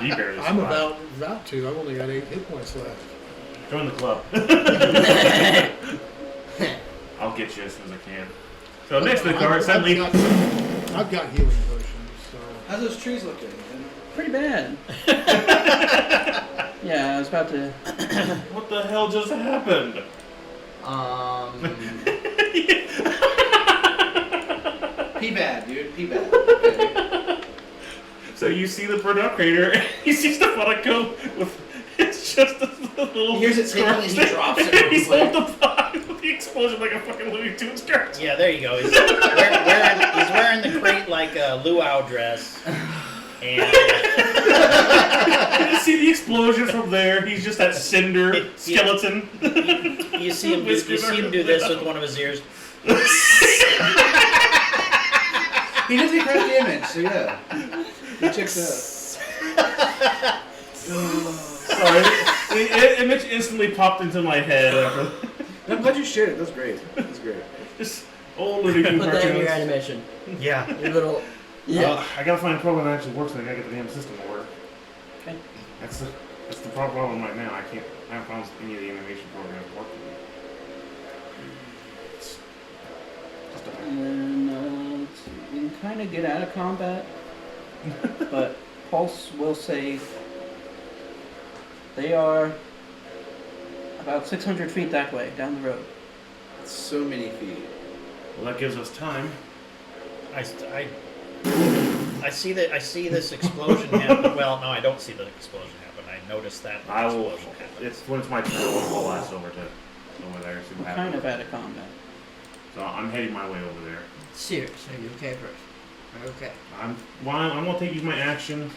He barely I'm survived. about to. I've only got 8 hit points left. Join the club. I'll get you as soon as I can. So next to the card, suddenly... I've got healing potions, so... How's those trees looking? Pretty bad. Yeah, I was about to. What the hell just happened? Pee bad, dude. Pee bad. Okay. So you see the producer, and you see Stefanico with it's just a little. Here's it taking and he drops it real He's quick. holding the pot with the explosion like a fucking Looney Tunes cartoon. Yeah, there you go. He's wearing the crate like a luau dress. And You see the explosion from there. He's just that cinder skeleton. you see him do this with one of his ears. He did take crack damage, so yeah. He checks out. Sorry, the image instantly popped into my head. I'm glad you shared it. That's great. That's great. Just old Looney Tunes Put that in your cartoons. animation. Yeah. Your little. Yeah. I gotta find a program that actually works, and I gotta get the damn system to work. Okay. That's the problem right now. I haven't found any of the animation programs working. It's just a And then let's see, we can kind of get out of combat, but Pulse will say they are about 600 feet that way down the road. So many feet. Well, that gives us time. I see this explosion happen. Well, no, I don't see the explosion happen. I noticed that I will. explosion happen. It's when it's my turn. I'll blast over there. See what We're happens. kind of out of combat. So I'm heading my way over there. Serious. Are you okay first? Okay. I'm gonna use my action.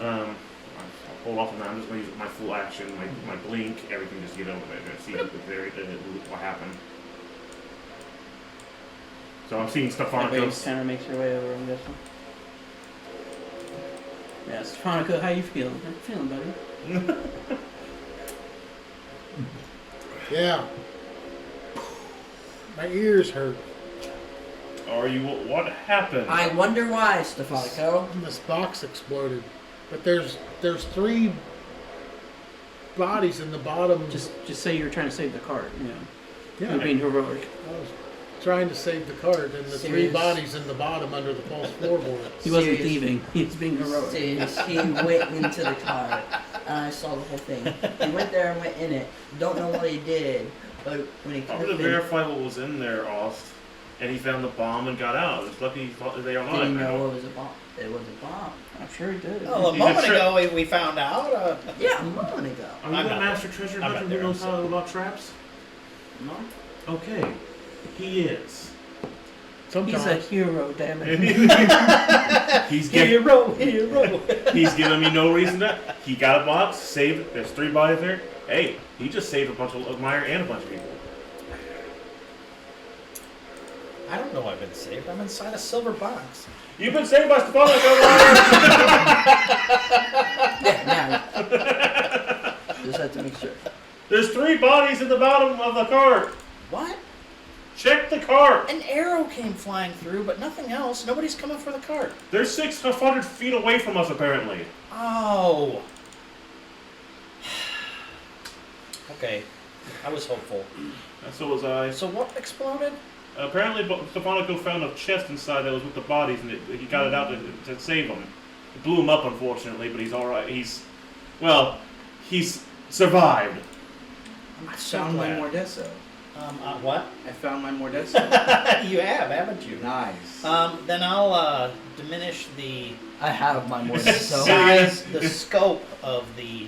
I'll hold off on that. I'm just gonna use my full action, my blink, everything. Just get over there and see what happened. So I'm seeing Stefanicos. Kind of makes your way over, I'm guessing. Yeah, Stefanico, how you feeling? How you feeling, buddy? Yeah. My ears hurt. Are you? What happened? I wonder why, Stefanico. This box exploded. But there's 3 bodies in the bottom. Just say you were trying to save the cart. Yeah. Yeah. You're being heroic. I was trying to save the cart, and the 3 Serious? bodies in the bottom under the false floorboard. He wasn't Serious. thieving. He was being heroic. Serious. He went into the car, and I saw the whole thing. He went there and went in it. Don't know what he did, but when he I'm could gonna have been, verify what was in there, Ost. And he found the bomb and got out. It's lucky he thought they are alive didn't now. know it was a bomb. It was a bomb. I'm sure he did. Oh, a He's a moment trick. ago we found out. Yeah, a moment ago. Are you I'm a not master treasure I'm not hunter there, who knows I'm how about traps? No. Okay, he is. He's a Sometimes. hero, damn it. He's Hero. He's giving me no reason to. He got a box, saved it. There's 3 bodies there. Hey, he just saved a bunch of Meyer and a bunch of people. I don't know I've been saved. I'm inside a silver box. You've been saved by Stefano. Yeah, now. Just had to make sure. There's 3 bodies in the bottom of the cart. What? Check the cart. An arrow came flying through, but nothing else. Nobody's coming for the cart. They're 600 feet away from us, apparently. Oh. Okay. I was hopeful. And so was I. So what exploded? Apparently, Stefanico found a chest inside that was with the bodies, and he got it out to save them. It blew him up, unfortunately, but he's all right. He's survived. I'm so Found my glad. Mordeso. What? I found my Mordeso. You have, haven't you? Nice. Then I'll diminish the I have my morning, so size, the scope of the.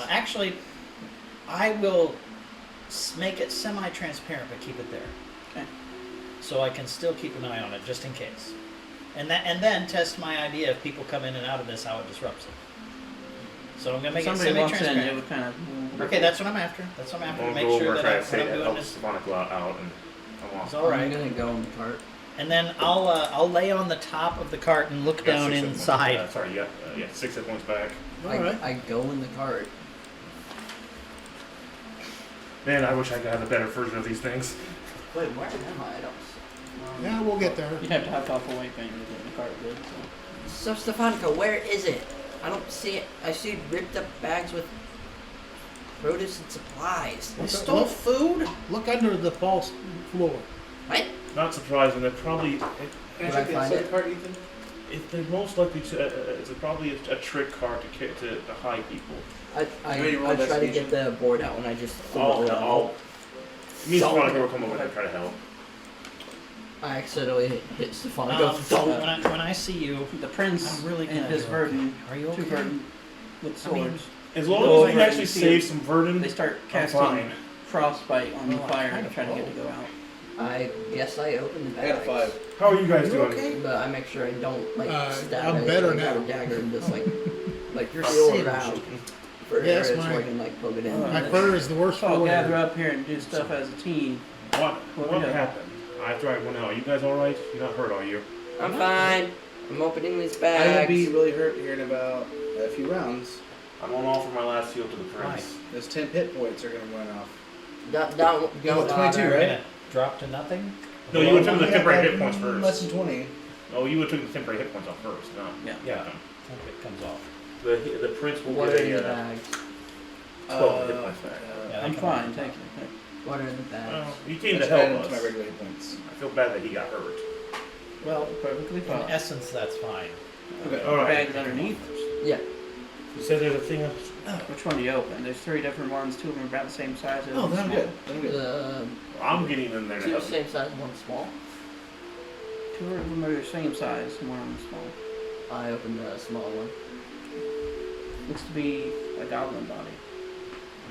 Actually, I will make it semi-transparent, but keep it there. Okay. So I can still keep an eye on it, just in case. And then test my idea if people come in and out of this, how it disrupts it. So I'm gonna make Somebody it walks in, it semi-transparent. would kind of. Okay, that's what I'm after. That's what I'm after. I'll To make go sure over and that try to what save I'm that, doing help is. Stefanico out, and I'm It's off. all I'm right. gonna go in the cart. And then I'll lay on the top of the cart and look You got down 6 hit points. inside. Sorry, you got 6 hit points back. I go in the cart. Man, I wish I could have a better version of these things. Wait, where are my items? Yeah, we'll get there. You'd have to have off a white paint to get in the cart good. So. So Stefanico, where is it? I don't see it. I see ripped up bags with produce and supplies. They stole food? Look under the false floor. What? Not surprising. They're probably. Can I Did check I the find inside it? cart, Ethan? They're most likely to. It's probably a trick card to hide people. I ready to roll try to investigation? get the board out and I just threw I'll. it out. Me and Don't. Stefanico will come over there and try to help. I accidentally hit Stefanico. When I see you, The prince I'm really and glad his you're Verdant, are you 2 okay? Verdant with I mean, swords. As long Go as we over can and actually see save it. some Verdant, They start I'm casting fine. frostbite on the Well, I fire kind and of try to get it hope. to go out. I guess I opened the I got a bags. 5. How are you guys You doing? okay? But I make sure I don't like stab I'm anything. better I grab now. a dagger and just like You're feel singed. around for Yes, areas my- where I can like poke it in. My My fur is the worst So I'll for gather winter. up here and do stuff as a team. What we doing? happened after I went out? You guys all right? You're not hurt, are you? I'm fine. I'm opening these I bags. will be really hurt here in about a few rounds. I'm on offer my last heal to the prince. Those 10 hit points are going to run off. Don't You got 22, bother. right? Gonna drop to nothing? No, you would Well, took the yeah, temporary but hit points Less first. than 20. Oh, you would took the temporary hit points off first. No. Yeah. Yeah. Hope it comes off. The prince will What are get in the a bags? 12 hit points back. Yeah, I'm they come fine, off. thank you. What are in the bags? Well, you I came to just added help them to my us. regular hit points. I feel bad that he got hurt. Well, Perfectly in fine. essence, that's fine. Okay. All right. Bags underneath. Yeah. You said there's a thing. Which one do you open? There's 3 different ones. 2 of them are about the same size. Oh, then I'm good. Then I'm good. The I'm getting in there to two help. same size, one small. 2 of them are the same size, and 1 of them is small. I opened the small one. Looks to be a goblin body.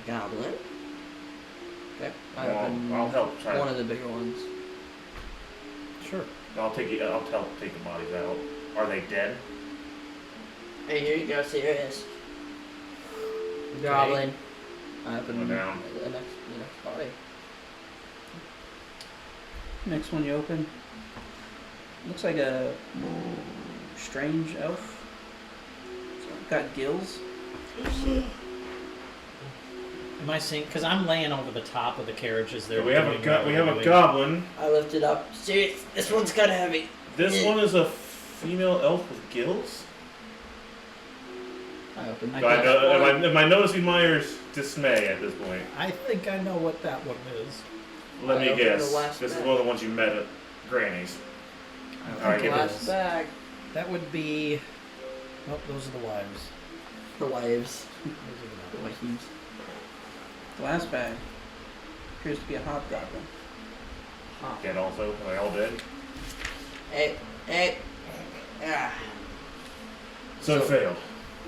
Goblin. Okay. I Well, opened I'll help try. one of the bigger ones. Sure. I'll take it. I'll help take the bodies out. Are they dead? Hey, here you go. See, here it is. Goblin. I opened Go down. the next body. Next one you open. Looks like a strange elf. It's got gills. Am I seeing? Because I'm laying over the top of the carriages there. we have a doing what we we're have a doing. goblin. I lift it up. See, this one's kind of heavy. This one is a female elf with gills. I opened. I Do I got know, one. am I noticing Myers' dismay at this point? I think I know what that one is. Let I me opened guess. the last This is bag. one of the ones you met at Granny's. I All right, think give it it. Last is. bag. That would be. Oh, those are the wives. The waves. Those are The the wives. waves. The last bag appears to be a hobgoblin. Dead also. Are they all dead? Hey. Ah. So it failed.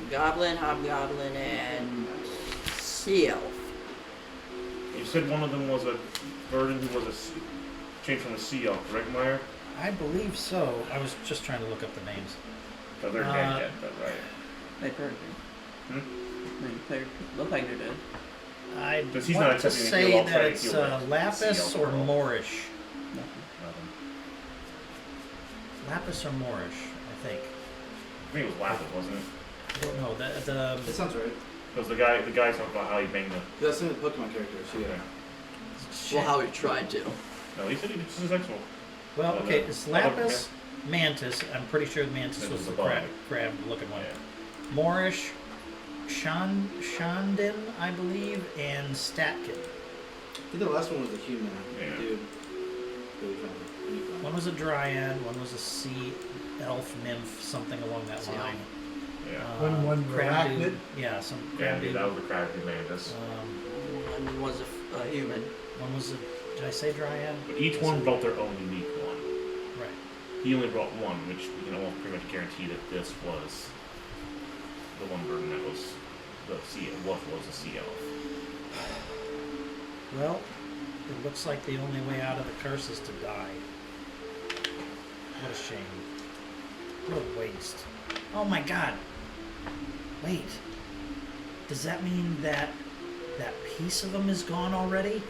Goblin, hobgoblin, and sea elf. You said one of them was a virgin who was changed from a sea elf, correct, Meyer? I believe so. I was just trying to look up the names. So they're dead, but right. They appear to be. They look like they're dead. I Because he's want not to accepting the say heal, I'll that try to it's heal that Lapis sea or elf girl. Moorish. Nothing. Lapis or Moorish, I think. I think it was Lapis, wasn't it? I don't know. That sounds right. Because the guy talked about how he banged the. That's some of the Pokemon characters, so yeah. Well, how we tried to. No, he said he was sexual. Well, Uh, okay, it's the- Lapis, Mantis. I'm pretty sure the Mantis This was is the the bug. crab-looking one. Yeah. Moorish, Shandin, I believe, and Statkin. I think the last one was a human. Yeah. Dude. Really fun. Really fun. One was a dryad, one was a sea elf nymph, something along that Sea line. Yeah. One crab arachnid? dude. Yeah, some Yeah, crab dude, dude. that was the crab who made this. One was a human. One was a, did I say dryad? But each one brought their own unique one. Right. He only brought one, which we can almost pretty much guarantee that this was the one burden that was the sea was a sea elf. Well, it looks like the only way out of the curse is to die. What a shame. What a waste. Oh my god. Wait. Does that mean that that piece of them is gone already?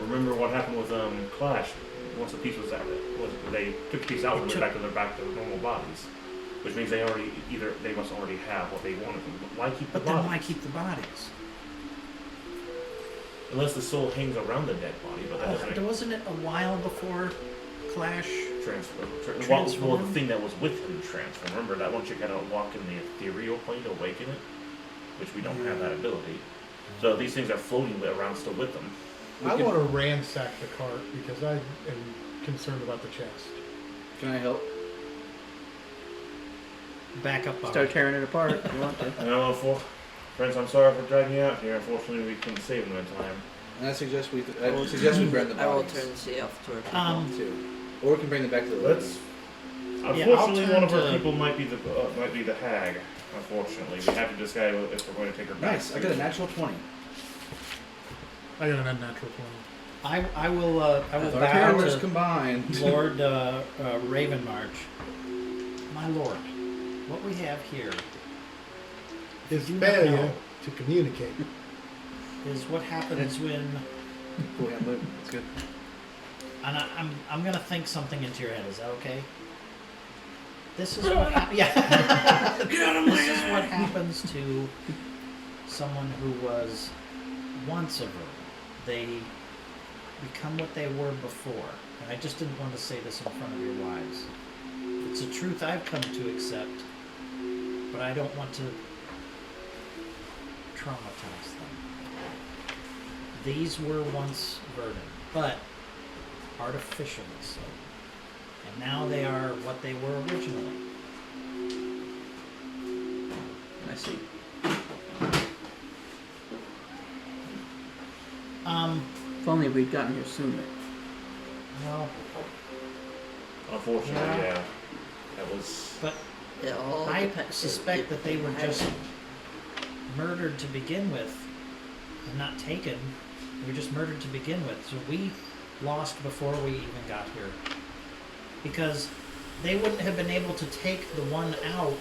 Remember what happened with Clash? Once the piece was out, they took the piece out and went back to their normal bodies, which means they must already have what they wanted. Why keep the But bodies? then why keep the bodies? Unless the soul hangs around the dead body, but that doesn't Oh, wasn't it a while before Clash? transfer. Well, the thing that was with him transform. Remember that one chick had to walk in the ethereal plane to awaken it, which we don't have that ability. So these things are floating around still with them. I want to ransack the cart because I am concerned about the chest. Can I help? Back up. Start tearing it apart if you want to. I know, friends, I'm sorry for dragging you out here. Unfortunately, we couldn't save them in time. And I suggest we burn the bodies. I will turn the sea elf toward people. Too. Or we can bring them back to the Let's. lady. Unfortunately, I'll one of turn our to- people might be the hag. Unfortunately, we have to decide if we're going to take her back. Nice. I got a natural 20. I got an unnatural 20. I will With our bow powers to combined. Lord Ravenmarch. My lord, what we have here His You never failure know. to communicate. is what happens when, Cool hand loop. That's good. and I'm gonna think something into your head. Is that okay? This is what yeah. This is what happens to someone who was once a virgin. They become what they were before. And I just didn't want to say this in front of your wives. It's a truth I've come to accept, but I don't want to traumatize them. These were once virgin, but artificially so. And now they are what they were originally. I see. If only we'd gotten here sooner. Well, Unfortunately, Yeah. yeah. That was. but It all I depends. suspect that they were just murdered to begin with, and not taken. They were just murdered to begin with. So we lost before we even got here, because they wouldn't have been able to take the one out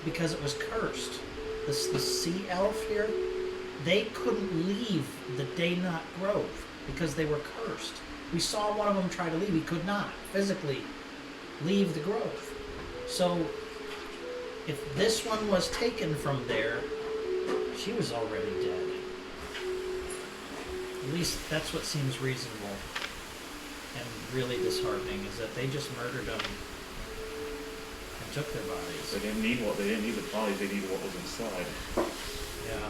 because it was cursed. The sea elf here, they couldn't leave the Daynut Grove because they were cursed. We saw one of them try to leave. He could not physically leave the grove. So if this one was taken from there, she was already dead. At least that's what seems reasonable and really disheartening, is that they just murdered them and took their bodies. They didn't need what. They didn't need the bodies. They needed what was inside. Yeah.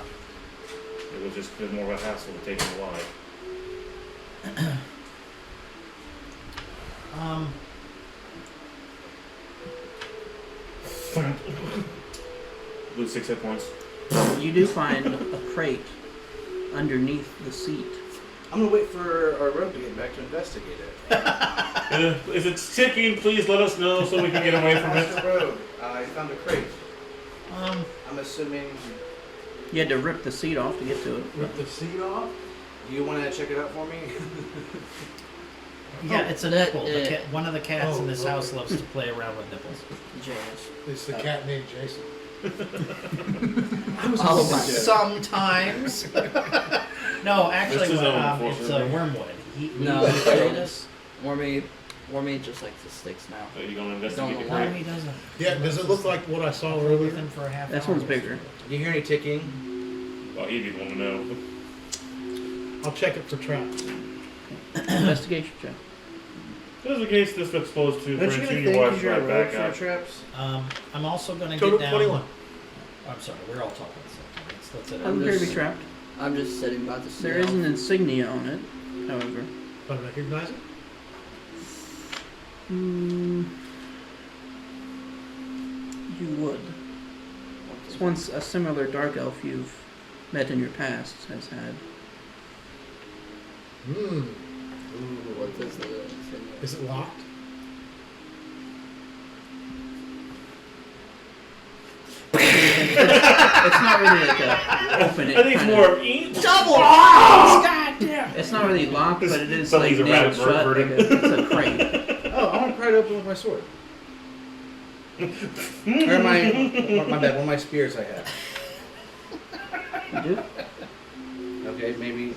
It was just more of a hassle to take them alive. Lose 6 hit points. You do find a crate underneath the seat. I'm gonna wait for our rogue to get back to investigate it. If it's ticking, please let us know so we can get away from it. Master Rogue, I found a crate. Um, I'm assuming. You had to rip the seat off to get to it. Rip the seat off? Do you want to check it out for me? yeah, it's a that- nipple. The one of the cats in this Oh, house loves to play around with nipples. James. It's the cat named Jason. Oh my. Sometimes. No, actually, It's his own, it's unfortunately. Wormwood. He No, played us. Wormy just likes the sticks now. So you gonna investigate the Don't No, crate? he doesn't. Yeah, does it look like what I saw I'll play with earlier? him for a half This hour. one's bigger. Do you hear any ticking? Well, he'd be the one to know. I'll check it for traps. Investigation check. Just in case this exposed to Don't you Prince get a Junior thing watch because you're a right rogue back for out. traps? I'm also going to Total get down. 21. I'm sorry, we're all talking at the same time. Let's it. Doesn't appear to be trapped. I'm just sitting by the There is an insignia on it, however. Do I recognize it? You would. It's once a similar dark elf you've met in your past has had. Hmm. Ooh, what does the insignia? Is it locked? It's not really like a open it. I think it's kinda- more. Double! God damn! It's not really locked, but it is Suddenly like he's a nailed rabbit shut. bird Like it's a crate. Oh, I want to pry it open with my sword. Or my bad, one of my spears I have. You do? Okay, maybe.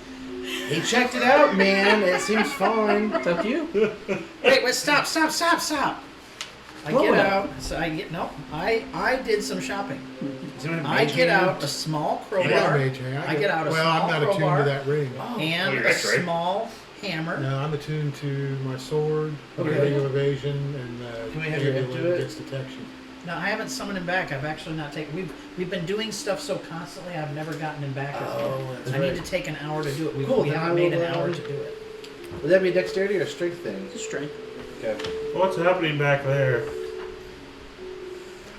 He checked it out, man. It seems fine. It's up to you. Wait, stop! I What get was out. So I did some shopping. Does anyone have I mage get hand? out a small I got a crowbar mage hand. I get out a Well, I'm small not attuned crowbar. to that ring. and you're a X-ray. small hammer. No, I'm attuned to my sword, Okay. ring of evasion, and Can we have your hip amulet do it? against detection. No, I haven't summoned him back. I've actually not taken. We've been doing stuff so constantly. I've never gotten him back. that's I right. need to take an hour to do it. Cool, We then haven't I made will, an hour to do it. Would that be a dexterity or a strength thing? It's a strength. Okay. What's happening back there?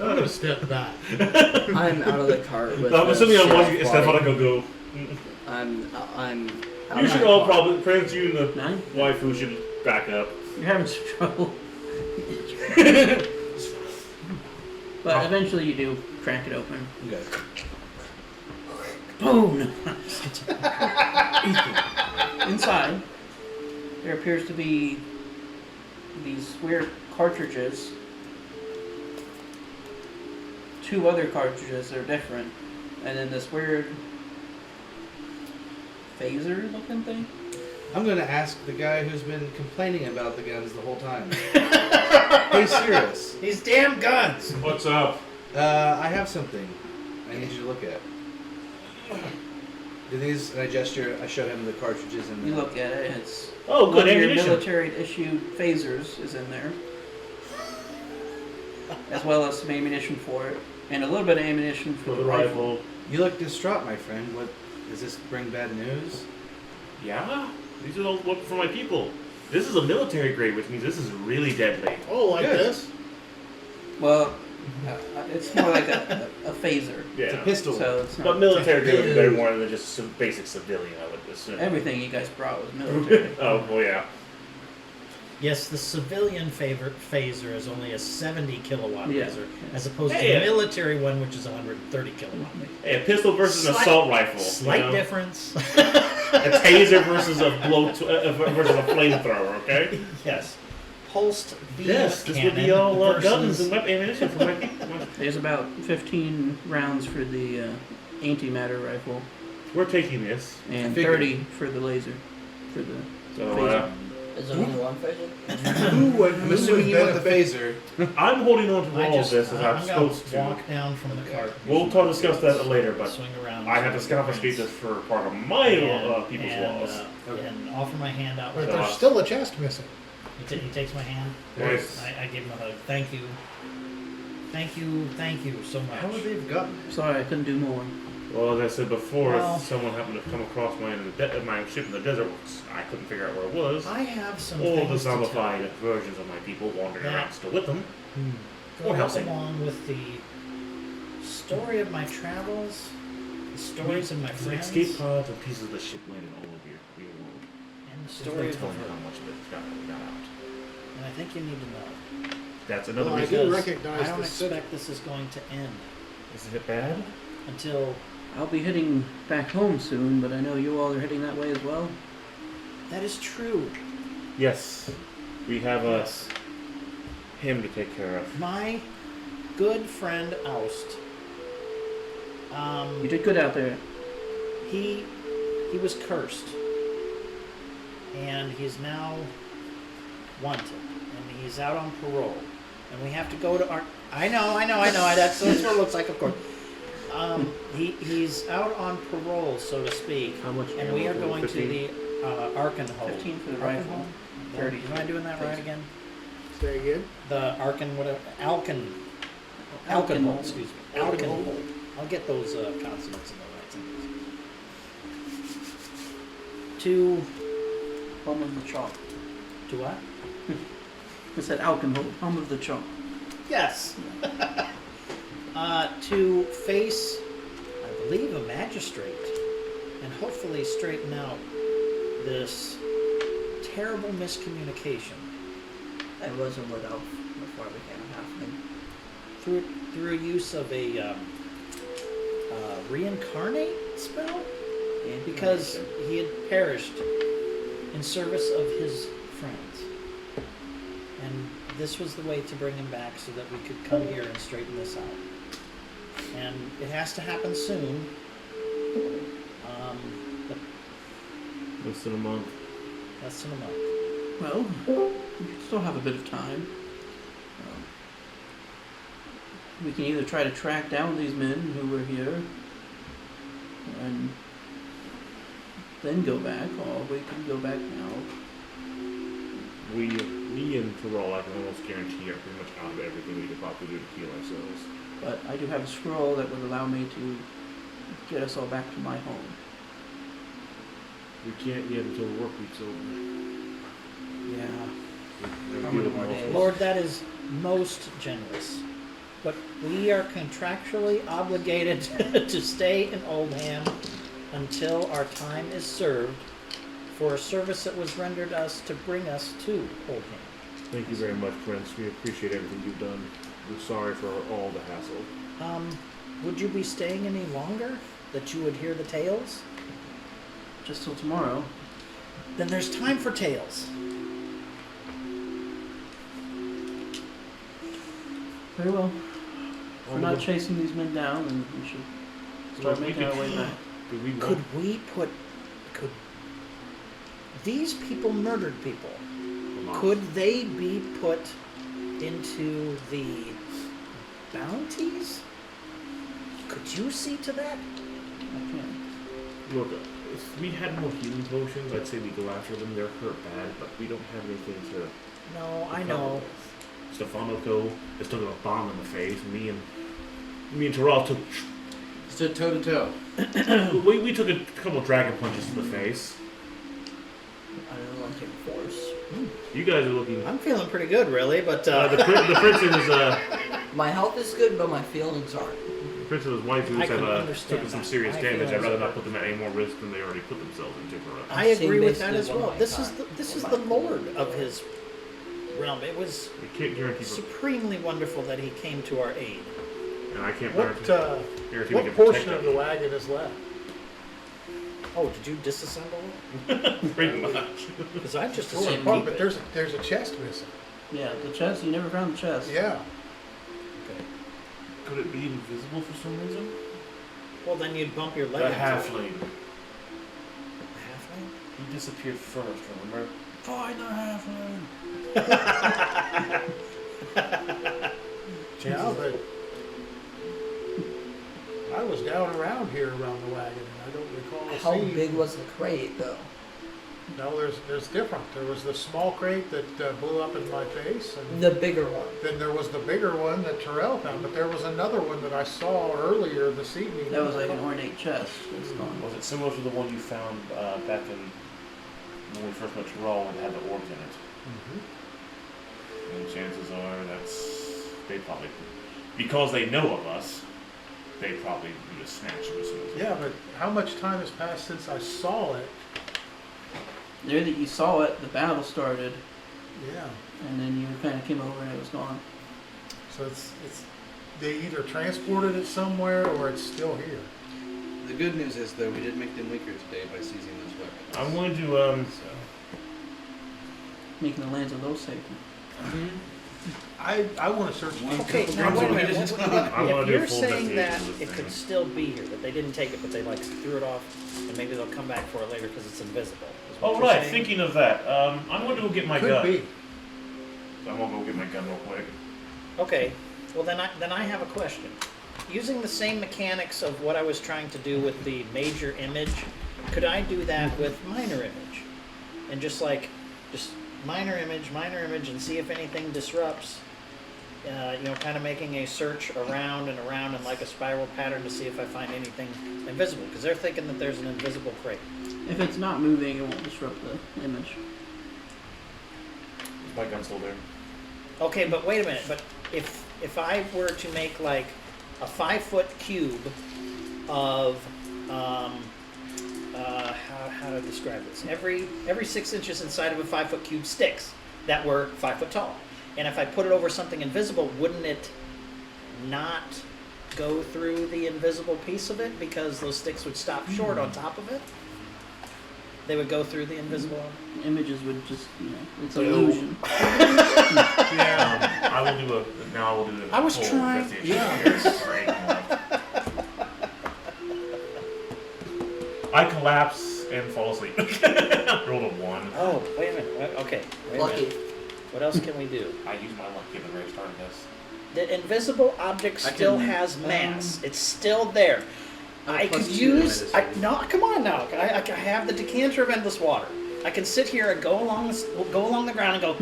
I'm gonna step back. I'm out of the cart with I'm the assuming I'm sheriff watching Stefano body. go. I'm out You of should my all car. probably, Prince, you and the 9? waifu should back up. You're having some trouble. But eventually you do crack it open. Okay. Boom! Inside, there appears to be these weird cartridges. 2 other cartridges that are different. And then this weird phaser looking thing. I'm gonna ask the guy who's been complaining about the guns the whole time. Hey, serious. These damn guns! What's up? I have something I need you to look at. And I gesture, I show him the cartridges and You look at it, it's Oh, one good of your ammunition. military issued phasers is in there. As well as some ammunition for it. And a little bit of ammunition for the rifle. You look distraught, my friend. What does this bring bad news? Yeah, these are all looking for my people. This is a military grade, which means this is really deadly. Oh, like Good. this? Well, it's more like a phaser. Yeah. It's a pistol. So it's But not military grade would be better more than just some basic civilian, I would assume. everything you guys brought was military. Oh, well, yeah. Yes, the civilian phaser is only a 70 kilowatt Yeah. laser, as opposed to Hey, the military one, which is 130 kilowatt laser. Hey, a pistol versus an Slight- assault rifle. Slight you know? difference. A taser versus a versus a flamethrower. Okay. Yes. Pulsed beam Yes, this would be cannon all versus- guns and weapon ammunition for my people. There's about 15 rounds for the antimatter rifle We're taking this. and figured. 30 for the laser. For the So phaser. Is there only one phaser? I'm assuming you want the phaser. I'm holding on to I all just, of this as I'm I'm gonna supposed to. walk down from the cart. We'll discuss that later, but Swing around. I have to confiscate this for part of my people's laws. And offer my hand out. But So, there's still a chest missing. He takes my hand. Yes. I give him a hug. Thank you. Thank you so much. How would they have gotten it? Sorry, I couldn't do more. Well, as I said before, Well- if someone happened to come across my ship in the desert, I couldn't figure out where it was. I have some All the things to tell zombified you. versions of my people wandering That- around still with them. Go Or housing. along with the story of my travels, the stories of my friends, Escape pods and pieces of the ship landed all over your world. and the There's story no of the telling herd. how much of it got out. And I think you need to know. That's another Well, I reason. do Because recognize I don't the city. expect this is going to end Is it bad? until I'll be heading back home soon, but I know you all are heading that way as well. that is true. Yes. We have him to take care of. My good friend Oust. You did good out there. He was cursed, and he's now wanted, and he's out on parole, and we have to go to our. I know. That's what it looks like, of course. He's out on parole, so to speak, How much? and we are going to the Arkenhold. 15 for the rifle. 30. Am I doing that right again? Say again? The whatever, Alkenhold. Alkenhold. Excuse me, Alkenhold. I'll get those consonants in the right sentence. To Home of the chalk. what? I said Alkenhold, home of the chalk. Yes. To face, I believe, a magistrate, and hopefully straighten out this terrible miscommunication I was a wood elf before I became a halfling. through a use of a reincarnate spell, because he had perished in service of his friends, and this was the way to bring him back so that we could come here and straighten this out. And it has to happen soon. But Less than a month. less than a month. Well, we still have a bit of time. We can either try to track down these men who were here and then go back, or we can go back now. Me and Terrell, I can almost guarantee, are pretty much out of everything we could possibly do to heal ourselves. But I do have a scroll that would allow me to get us all back to my home. We can't yet until work week's over. Yeah. Never How deal many with more most days? of Lord, that is most generous. But we are contractually obligated to stay in Oldham until our time is served for a service that was rendered us to bring us to Oldham. Thank you very much, Prince. We appreciate everything you've done. We're sorry for all the hassle. Would you be staying any longer? that you would hear the tales? Just till tomorrow. Then there's time for tales. Very well. If we're not chasing these men down, then we should start making our way back. Could these people murdered people? Could they be put into the bounties? Could you see to that? I can't. Look, if we had more healing potions, I'd say we go after them. They're hurt bad, but we don't have anything to. No, I know. Stefano has took a bomb in the face. Me and Terrell Stood toe to toe. we took a couple dragon punches to the face. I don't want to take force. You guys are looking. I'm feeling pretty good, really, but The prince and his My health is good, but my feelings aren't. the prince and his wife I can have understand took some that. serious I damage. feel I'd rather as not put them at any more risk than they already put themselves into. I I've seen agree with that basically as one well. of my This is the Lord of his realm. It was We can't guarantee, supremely wonderful that he came to our aid. and I can't What guarantee we what can portion protect of the them. wagon is left? Oh, did you disassemble it? Pretty much. Because I just Well, assumed part, keep but it. there's a chest missing. Yeah, the chest. You never found the chest. Yeah. Could it be invisible for some reason? Well, then you'd bump your The leg. into it. halfling. Halfling? He disappeared first. Remember? Find the halfling. Yeah, but I was down around here around the wagon, and I don't recall How seeing. big was the crate, though? No, there's different. There was the small crate that blew up in my face, and The bigger one. then there was the bigger one that Terrell found. But there was another one that I saw earlier this evening. That was like an ornate chest. It's gone. Was it similar to the one you found back in when we first met Terrell and had the orbs in it? Mhm. And chances are they probably, because they know of us, they probably would have snatched us. Yeah, but how much time has passed since I saw it? There that you saw it, the battle started, Yeah. and then you kind of came over and it was gone. So it's they either transported it somewhere or it's still here. The good news is, though, we did make them weaker today by seizing those weapons. I'm going to Making the lands of those safer. I want to search. Okay, these now wait a minute. I wanna If do a you're full saying that investigation of this it could thing. still be here, that they didn't take it, but they like threw it off, and maybe they'll come back for it later because it's invisible. is what Oh you're right, saying? thinking of that. I'm going to go get my Could gun. be. I'm going to go get my gun real quick. Okay, well then I have a question. Using the same mechanics of what I was trying to do with the major image, could I do that with minor image? And just minor image, and see if anything disrupts. Kind of making a search around and around in like a spiral pattern to see if I find anything invisible. Because they're thinking that there's an invisible crate. If it's not moving, it won't disrupt the image. My gun's still there. Okay, but wait a minute. But if I were to make like a 5-foot cube of how to describe this? Every 6 inches inside of a 5-foot cube sticks that were 5 foot tall. And if I put it over something invisible, wouldn't it not go through the invisible piece of it because those sticks would stop short on top of it? They would go through the invisible. Images would just, it's So- illusion. Yeah. I will do a I was full trying- investigation yeah. here. I collapse and fall asleep. Rolled a 1. Oh, wait a minute. Okay. Wait a Lucky. minute. What else can we do? I used my luck at the very start of this. The invisible object I still can, has mass. It's still there. I could +2 use. to medicine. No, come on now. I have the decanter of endless water. I can sit here and go along the ground and go,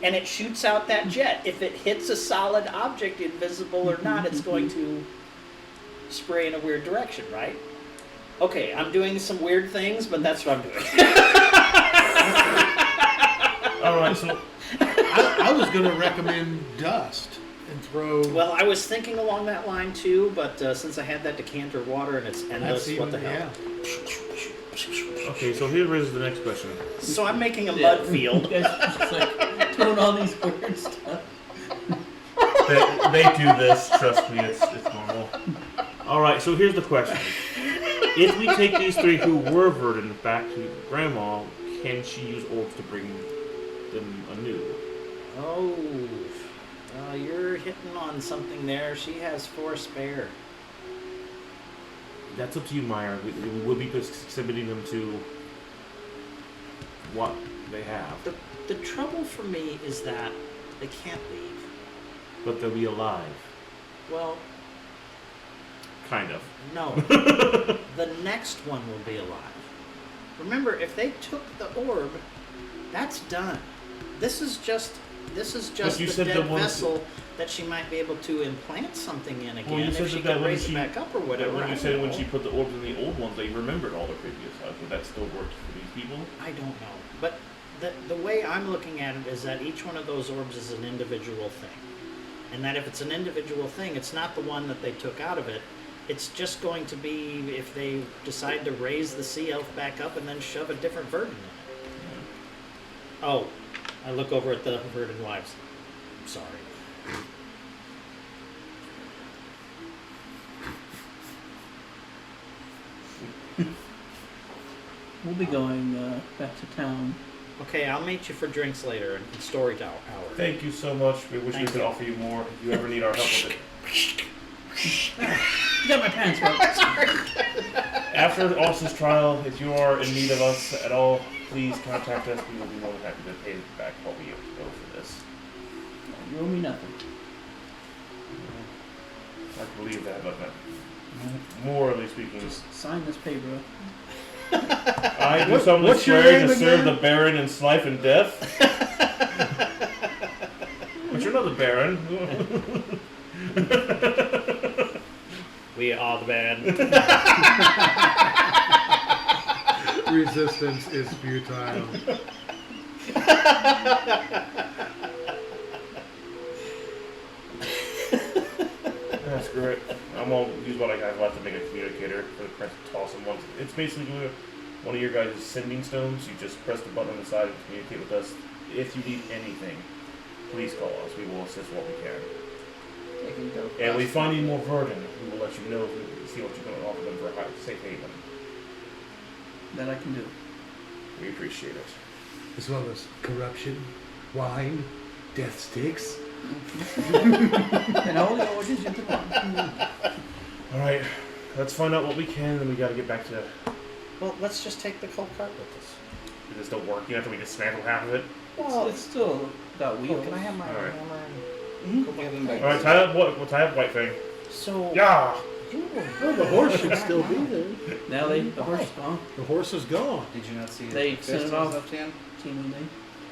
and it shoots out that jet. If it hits a solid object, invisible or not, it's going to spray in a weird direction, right? Okay, I'm doing some weird things, but that's what I'm doing. Alright, so I was going to recommend dust and throw. Well, I was thinking along that line too, but since I had that decanter of water and it's endless, That's what even, the hell? yeah. okay, so here is the next question. So I'm making a mud field. You guys are just like doing all these weird stuff. They do this, trust me, it's normal. All right, so here's the question: if we take these 3 who were verdant back to Grandma, can she use orbs to bring them anew? Oh, you're hitting on something there. She has 4 spare. That's up to you, Meyer. We will be submitting them to what they have, The trouble for me is that they can't leave. but they'll be alive, Well, kind of. no. The next one will be alive. Remember, if they took the orb, that's done. This is just you the said the dead ones- vessel that she might be able to implant something in again Well, you said if she that can when raise she- it back up or whatever. When I you don't said when know. she put the orbs in the old ones, they remembered all the previous lives. Would that still work for these people? I don't know. But the way I'm looking at it is that each one of those orbs is an individual thing. And that if it's an individual thing, it's not the one that they took out of it. It's just going to be if they decide to raise the sea elf back up and then shove a different verdant in it. Oh, I look over at the verdant wives. I'm sorry. We'll be going back to town. Okay, I'll meet you for drinks later and story hour. Thank you so much. We wish we Thank could you. offer you more. If you ever need our help with it. Got my pants wet. After Austin's trial, if you are in need of us at all, please contact us. We will be more than happy to pay back what we owe for this. You owe me nothing. I believe that, but morally speaking, Just sign this paper. I do What- solemnly what's your swear name to serve again? the Baron in life and death. But you're not the Baron. We are the band. Resistance is futile. That's great. I'm gonna use what I have left to make a communicator for the press to toss them once. It's basically one of your guys' sending stones. You just press the button on the side and communicate with us. If you need anything, please call us. We will assist what we can. They can go And we across find any the- more verdant, we will let you know. See what you're going to offer them for a safe haven. That I can do. We appreciate it. As well as corruption, wine, death sticks. And all the origins you could want. All right, let's find out what we can, and we got to get back to. Well, let's just take the cold cart with us. Is this still working after we dismantle half of it? It's still got Oh, wheels. can I have my All right. hammer? Go give them back. All right, tie up White Thing. So Yeah. you were Oh, the horse should still be there. Now the horse is gone. The horse is gone. Did you not see They the sent it fist off. left hand? Teaming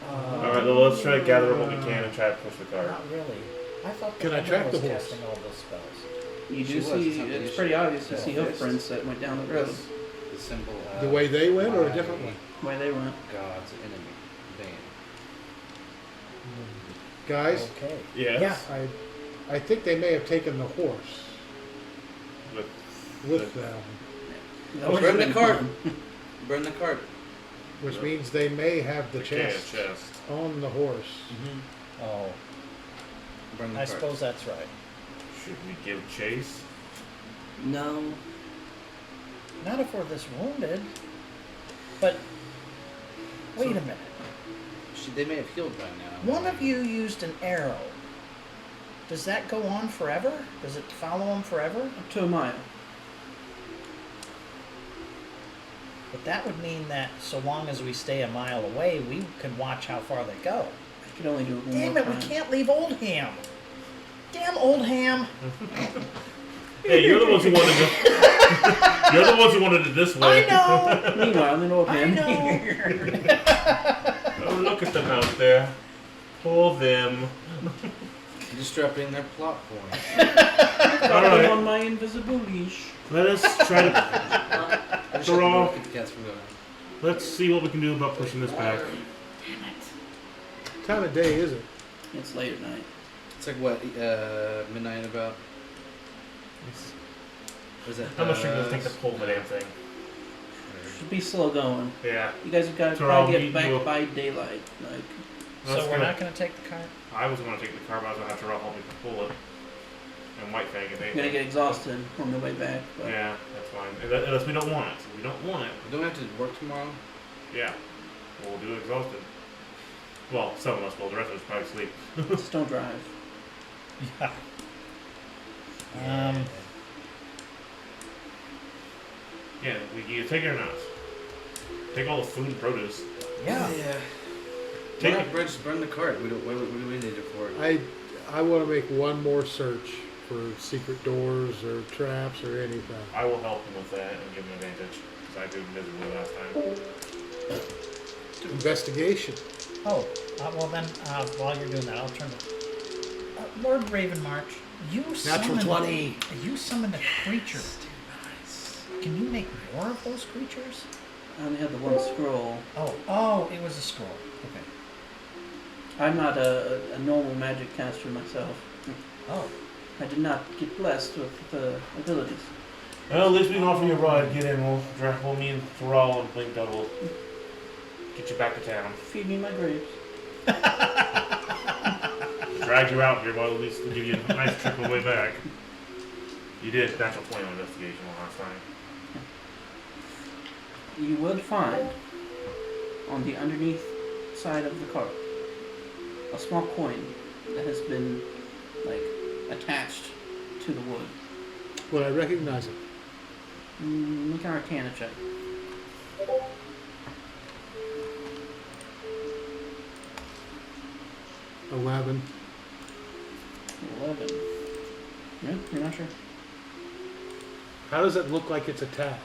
All right, well, let's try to gather what we can and try to push the cart. Not really. I thought Can I hammer track was the horse? casting all those spells. You She do was, see, it's not the it's issue. pretty obvious to Yeah. see hoof prints that went down the road. The symbol. The way they went or a my different way? Where they went. God's enemy. Bane. Guys, Okay. Yes. I think they may have taken the horse With with them, The Oh, horse burn the is cart. gone. Burn the cart. which means they may have the the chest chest. on the horse. Oh, Burn the I cart. suppose that's right. Should we give chase? No. Not if we're this wounded. But wait a minute. They may have healed by now. One of you used an arrow. Does that go on forever? Does it follow him forever? Up to a mile. But that would mean that so long as we stay a mile away, we can watch how far they go. I could only do it one Damn more it, we time. can't leave Oldham. Damn Oldham. Hey, you're the ones who wanted it. You're the ones who wanted it this way. I know. Meanwhile, in old I man. know. Oh, look at them out there. Pull them. Disrupting their plot point. All right. On my invisible leash. Let us try to. I just Draw. have to get the cats from going. Let's see what we can do about pushing this back. What time of day is it? It's late at night. It's like what, midnight about? Was it? How much does it take to pull the damn thing? Should be slow going. Yeah. You guys have got to Terrell, probably you- get back you- by daylight. Like, So we're not going to take the cart? I was going to take the car, but I was going to have to help me pull it. and White Fang, and You're gonna get exhausted on the way back. But yeah, that's fine. Unless we don't want it. So we don't want it. Don't we have to work tomorrow? Yeah, we'll do it exhausted. Well, some of us will. The rest of us probably sleep. just don't drive. Yeah. Yeah, we can either take it or not. Take all the food and produce. Yeah. Yeah. Take Why it. not just burn the cart? What do we need it for? I want to make one more search for secret doors or traps or anything. I will help him with that and give him advantage because I did miserably last time. Investigation. Oh, well then, while you're doing that, I'll turn to Lord Ravenmarch. You Natural summoned 20. You summoned a creature. Can you make more of those creatures? I only have the one scroll. Oh, it was a scroll. Okay. I'm not a normal magic caster myself. Oh, I did not get blessed with the abilities. Well, at least we can offer you a ride. Get in. We'll me and Thrall and Blink Double get you back to town. Feed me my grapes. Drag you out here, but at least give you a nice trip on the way back. You did natural 20 on investigation last time. You would find on the underneath side of the cart a small coin that has been like attached to the wood. Would I recognize it? Make an Arcana check. 11. 11. Yeah, you're not sure? How does it look like it's attached?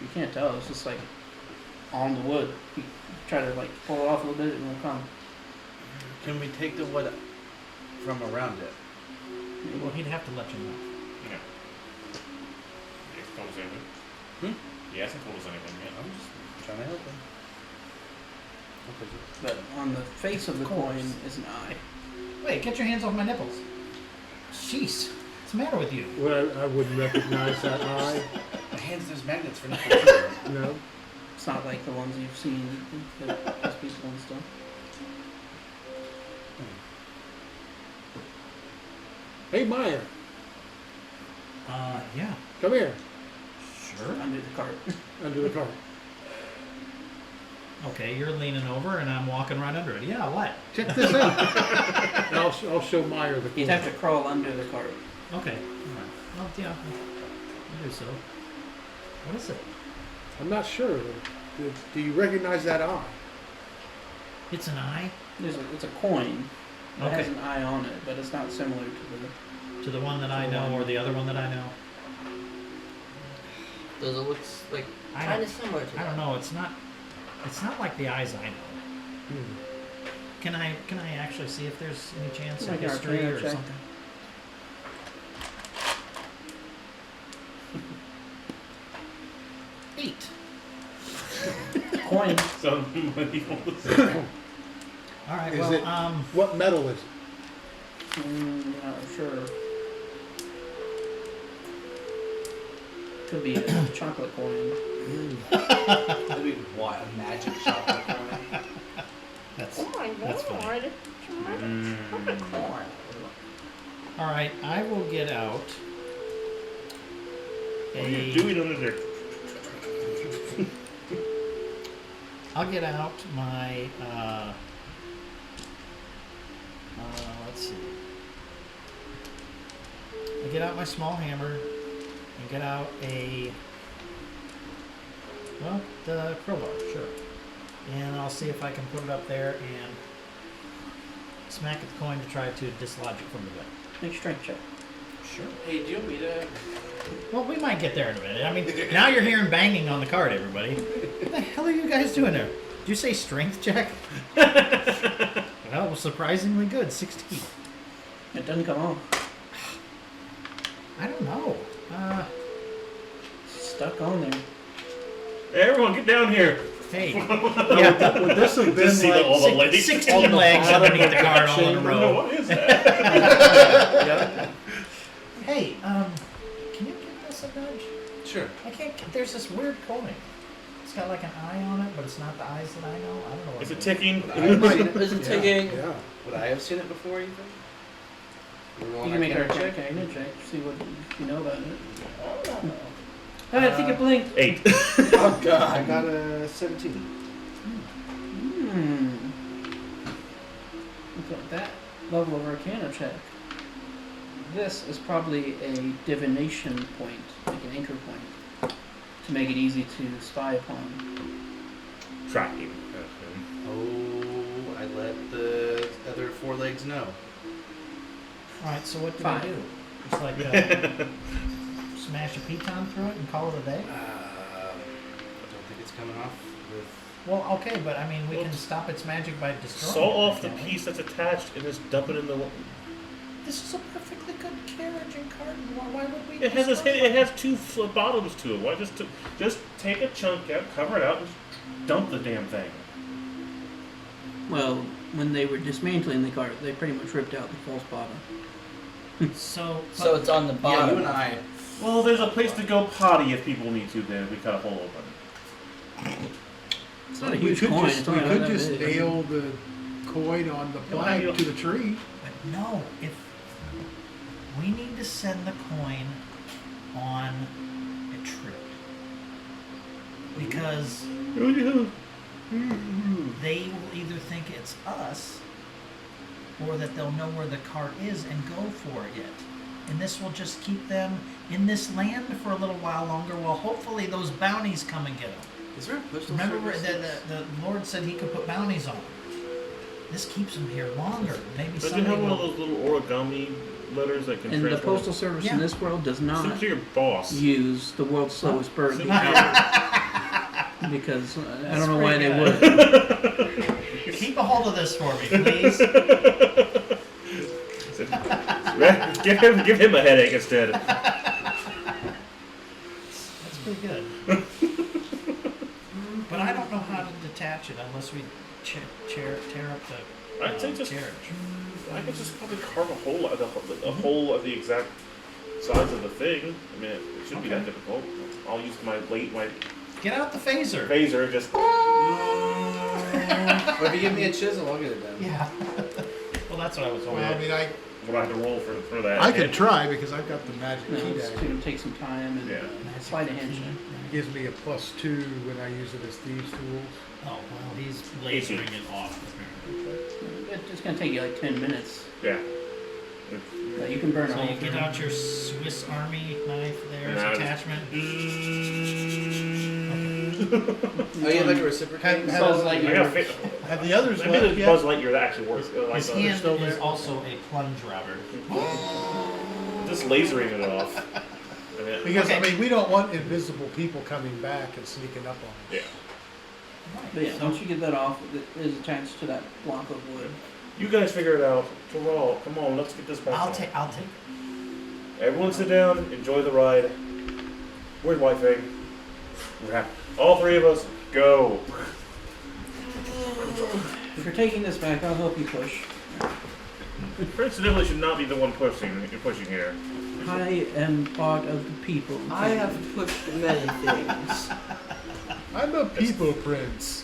You can't tell. It's just like on the wood. You try to like pull it off a little bit, and it'll come. Can we take the wood from around it? well, he'd have to let you know. Yeah. He hasn't told us anything. He hasn't told us anything yet. I'm just trying to help him. But on the face of the coin is an eye. Wait, get your hands off my nipples. Jeez, what's the matter with you? Well, I wouldn't recognize that eye. My hands, there's magnets for nothing. No. It's not like the ones you've seen that has people and stuff. Hey, Meyer, Yeah, come here. sure. Under the cart. Under the cart. Okay, you're leaning over and I'm walking right under it. Yeah, what? Check this out. And I'll show Meyer the You'd coin. have to crawl under the cart. Okay, alright. Well, yeah, I'll do so. What is it? I'm not sure. Do you recognize that eye? It's an eye? It's a coin that has Okay. an eye on it, but it's not similar to the. To the one that I know or the other one that I know? Does it look like I kind don't, of similar to I don't that? know, it's not like the eyes I know. Hmm. Can I actually see if there's any chance of Like an history Arcana or check. something? Eight. Coin. Somebody All right. Is Well, it- What metal is it? Not sure. Could be a chocolate coin. That'd be what, a magic chocolate coin? that's Oh my That's funny. god. all right. I will get out What are you a. doing under there? I'll get out my. Let's see. I get out my small hammer and get out the crowbar, sure. And I'll see if I can put it up there and smack at the coin to try to dislodge it from the wood. Make a strength check. Sure. Hey, do you want me to... Well, we might get there in a minute. I mean, now you're hearing banging on the card, everybody. What the hell are you guys doing there? Did you say strength check? Well, it was surprisingly good, 16. It doesn't come off. I don't know. It's stuck on there. Hey, everyone, get down here. Hey, Yeah. Would this have been Just see all the like? legs. 16 legs underneath the card all in a I don't know, row. what is that? Yeah. Hey, can you give this a nudge? Sure. I can't. There's this weird coin. It's got like an eye on it, but it's not the eyes that I know. I don't know. What Is it is. ticking? Would I have seen it? Is it ticking? Yeah. Would I have seen it before, you think? We're You rolling can make our our check. arcana check, see what you know about it. I think it blinked. 8. Oh god. I got a 17. Look at that level of arcana check. This is probably a divination point, like an anchor point, to make it easy to spy upon. Tracking. Oh, I let the other 4 legs know. Alright, so what do Fine. we do? Just like smash a piton through it and call it a day? I don't think it's coming off with. Well, okay, but I mean, we can stop its magic by destroying Saw it. off the can't we? piece that's attached and just dump it in the. This is a perfectly good carriage and cart. Why would we? It has destroy it has 2 bottoms to it. Why just take a chunk out, cover it out, and just dump the damn thing. Well, when they were dismantling the cart, they pretty much ripped out the false bottom. So, So it's on the Yeah, bottom. you and I. Well, there's a place to go potty if people need to. Then if we cut a hole open. It's not a We huge could coin. just, It's we only could that just big. nail the coin on the flag to the tree. but no, if we need to send the coin on a trip because they will either think it's us or that they'll know where the cart is and go for it. And this will just keep them in this land for a little while longer while hopefully those bounties come and get them. Is there a postal Remember service? the Lord said he could put bounties on them. This keeps them here longer. Maybe Don't you somebody have one of will... those little origami letters that can And the transform? postal service Yeah. in this world does Send it not to your boss. use the world's slowest bird Send because I That's don't know why they pretty would. Keep a hold of this for me, please. give him a headache instead. That's pretty good. But I don't know how to detach it unless we tear up the I'd say just. carriage. I could just probably carve a hole, a hole of the exact size of the thing. I mean, it shouldn't be that Okay. difficult. I'll use my Get out the phaser. phaser, just. Well, if you give me a chisel, I'll get it done. Yeah. Well, that's what I was Well, hoping. I mean, I What I have to roll for that. I could try because I've got the magic No, key it's dagger. going to take some time and Yeah. sleight of hand check. Gives me a +2 when I use it as thieves' tools. Oh, well, he's lasering it off. It's going to take you like 10 minutes. Yeah. But you can burn a So hole you get through. out your Swiss Army knife there's Yeah. attachment. Oh, you have like a reciprocating? Have- Buzz I Lightyear. got Have the others maybe left there's yet? Buzz Lightyear that actually works. His Like, hand still is there? also a plunge router. just lasering it off. And it- Because, I Okay. mean, we don't want invisible people coming back and sneaking up on us. yeah. But yeah, once you get that off, it is attached to that block of wood. You guys figure it out. Terrell, come on, let's get this back. I'll on. take it. Everyone sit down, enjoy the ride. Where's White Fang? All 3 of us, go. If you're taking this back, I'll help you push. Prince definitely should not be the one pushing here. I am part of the people. I have pushed many things. I'm a people prince.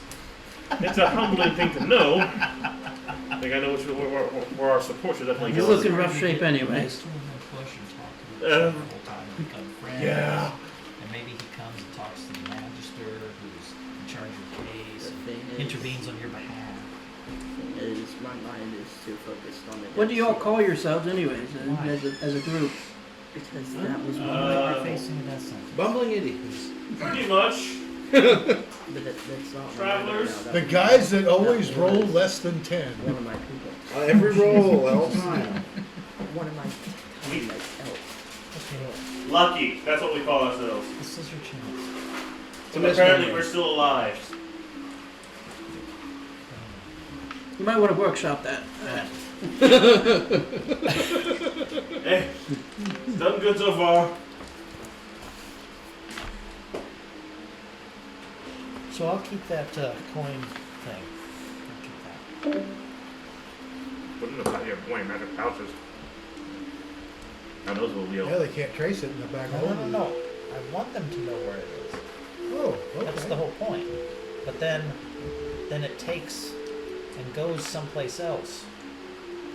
It's a humbling thing to know. I think I know where our support should definitely You go. look in rough shape anyways. Next to him and push and talk to him the whole time and become friends. Yeah. And maybe he comes and talks to the magister who's in charge of the case The and thing intervenes on your behalf. is my mind is too focused on the. What do you all death call yourselves anyways, Why? as a group? scene, because that was one. We're facing a death sentence. Bumbling idiots. Pretty much. But that's not Travelers. My mind right now. The That guys that was always roll less than 10. One of my people. Every roll, all time. One of my teammates. Okay, Lucky. That's what we call ourselves. this is your chance. So apparently we're still alive. You might want to workshop that. Hey, it's done good so far. So I'll keep that coin thing. I'll keep that. Put it in the back of your boy magic pouches. Now those will be Yeah, they can't trace it in the back No, hole. no, no, no. I want them to know where it is. Oh, okay. That's the whole point. But then it takes and goes someplace else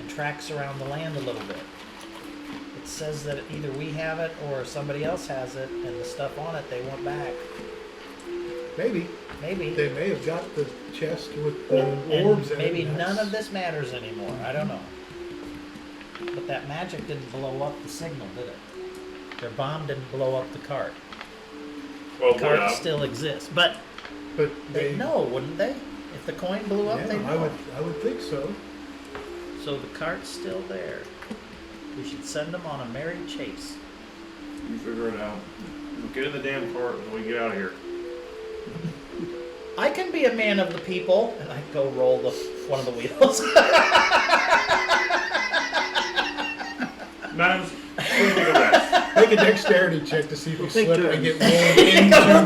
and tracks around the land a little bit. says that either we have it or somebody else has it, and the stuff on it they want back. Maybe. Maybe. They may have got the chest with the And orbs in maybe it. none of this matters anymore. I don't know. But that magic didn't blow up the signal, did it? Their bomb didn't blow up the cart. Well, The cart still exists. But But they'd know, wouldn't they? If the coin blew up, yeah, they'd know. I would think so. So the cart's still there. We should send them on a merry chase. You figure it out. Get in the damn cart and we get out of here. I can be a man of the people, and I go roll one of the wheels. Madams, please take a rest. Make a dexterity check to see if you Take slip and turns. get rolled into the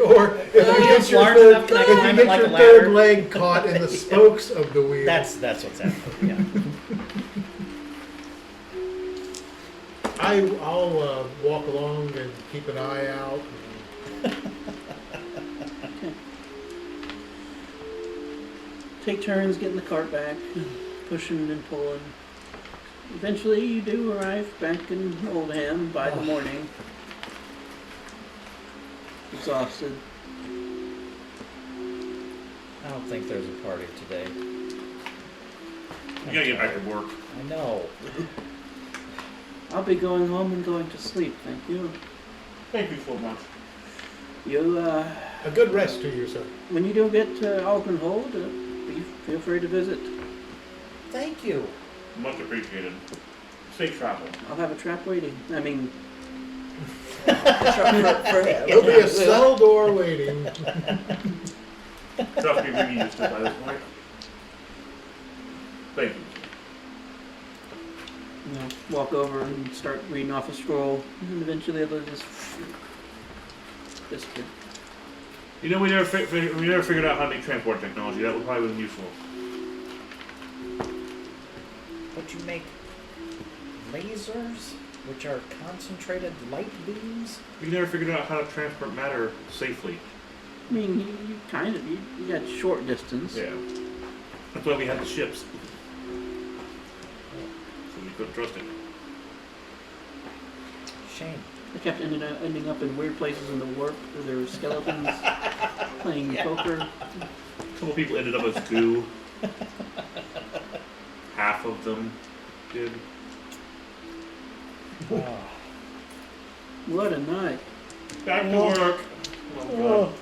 or if you get your large third, enough, can I if you climb it get like your a ladder? third leg caught in the spokes of the wheel. That's what's happening. Yeah. I'll walk along and keep an eye out. Take turns getting the cart back, pushing and pulling. Eventually, you do arrive back in Oldham by the morning. Exhausted. I don't think there's a party today. You gotta get back to work. I know. I'll be going home and going to sleep, thank you. Thank you so much. You, A good rest to you, sir. when you do get to Alpenhold, feel free to visit. Thank you. Much appreciated. Safe travel. I'll have a trap waiting. I mean, There'll be a cell door waiting. Trust me, we're used to it by this point. Thank you. you know, walk over and start reading off a scroll, and eventually it'll just disappear. You know, we never figured out how to make transport technology. That would probably be useful. Would you make lasers, which are concentrated light beams? We never figured out how to transport matter safely. I mean, you kind of, you got short distance. Yeah. That's why we had the ships. So we couldn't trust it. Shame. They kept ending up in weird places in the warp where there were skeletons playing poker. A couple people ended up as goo. Half of them did. Oh. What a night. Back to work. Oh,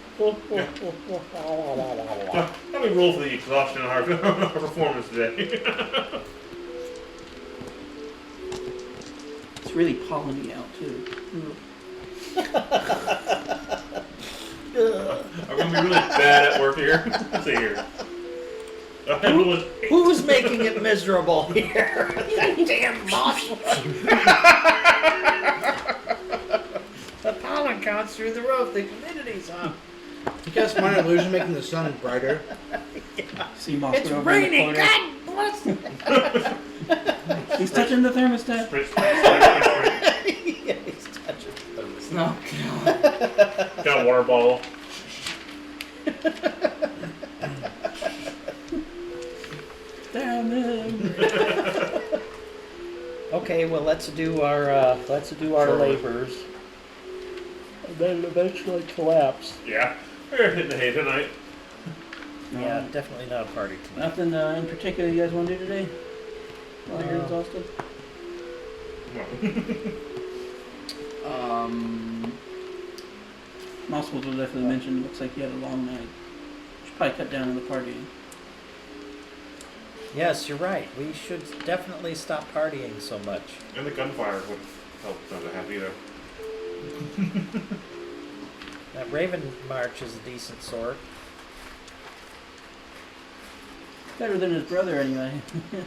let me roll for the exhaustion of our performance today. It's really polleny out too. I'm gonna be really bad at work here. Let's see here. Who's making it miserable here? That damn moss. The pollen counts through the roof. The humidity's up. You got smart illusion making the sun brighter. See Moss It's over in the raining. corner. God bless it. He's touching the thermostat. Sprit. Yeah, he's touching those. No. Got a water bottle. Damn it. Okay, well let's do our Sure. labors. And then eventually collapse. Yeah. We're hitting the hay tonight. Yeah, definitely not a party tonight. Nothing in particular you guys want to do today? While you're exhausted? Moss will definitely mention it looks like you had a long night. Should probably cut down on the partying. Yes, you're right. We should definitely stop partying so much. And the gunfire would help not to have either. That Raven March is a decent sort. Better than his brother anyway. His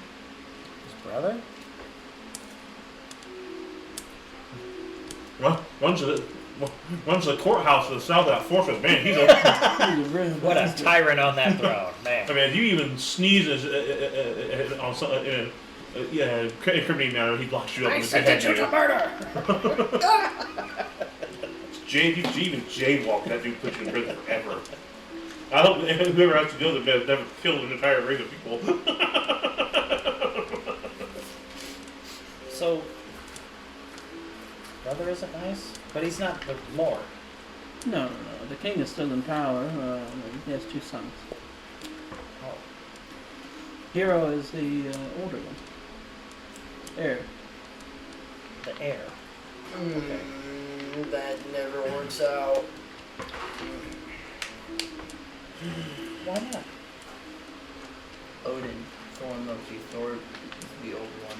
brother? Well, runs to the courthouse to the south of that fortress. Man, he's a. What a tyrant on that throne, man. I mean, if you even sneeze on some incriminating matter, he locks you up. I and sentenced you to murder! If you even jaywalk, that dude puts you in prison forever. I hope whoever has to deal with it has never killed an entire race of people. So, brother isn't nice, but he's not the Lord. No. The king is still in power. He has 2 sons. Oh, Hero is the older one. Heir. the heir. That never works out. Why not? Odin, Thor loves you. Thor is the older one.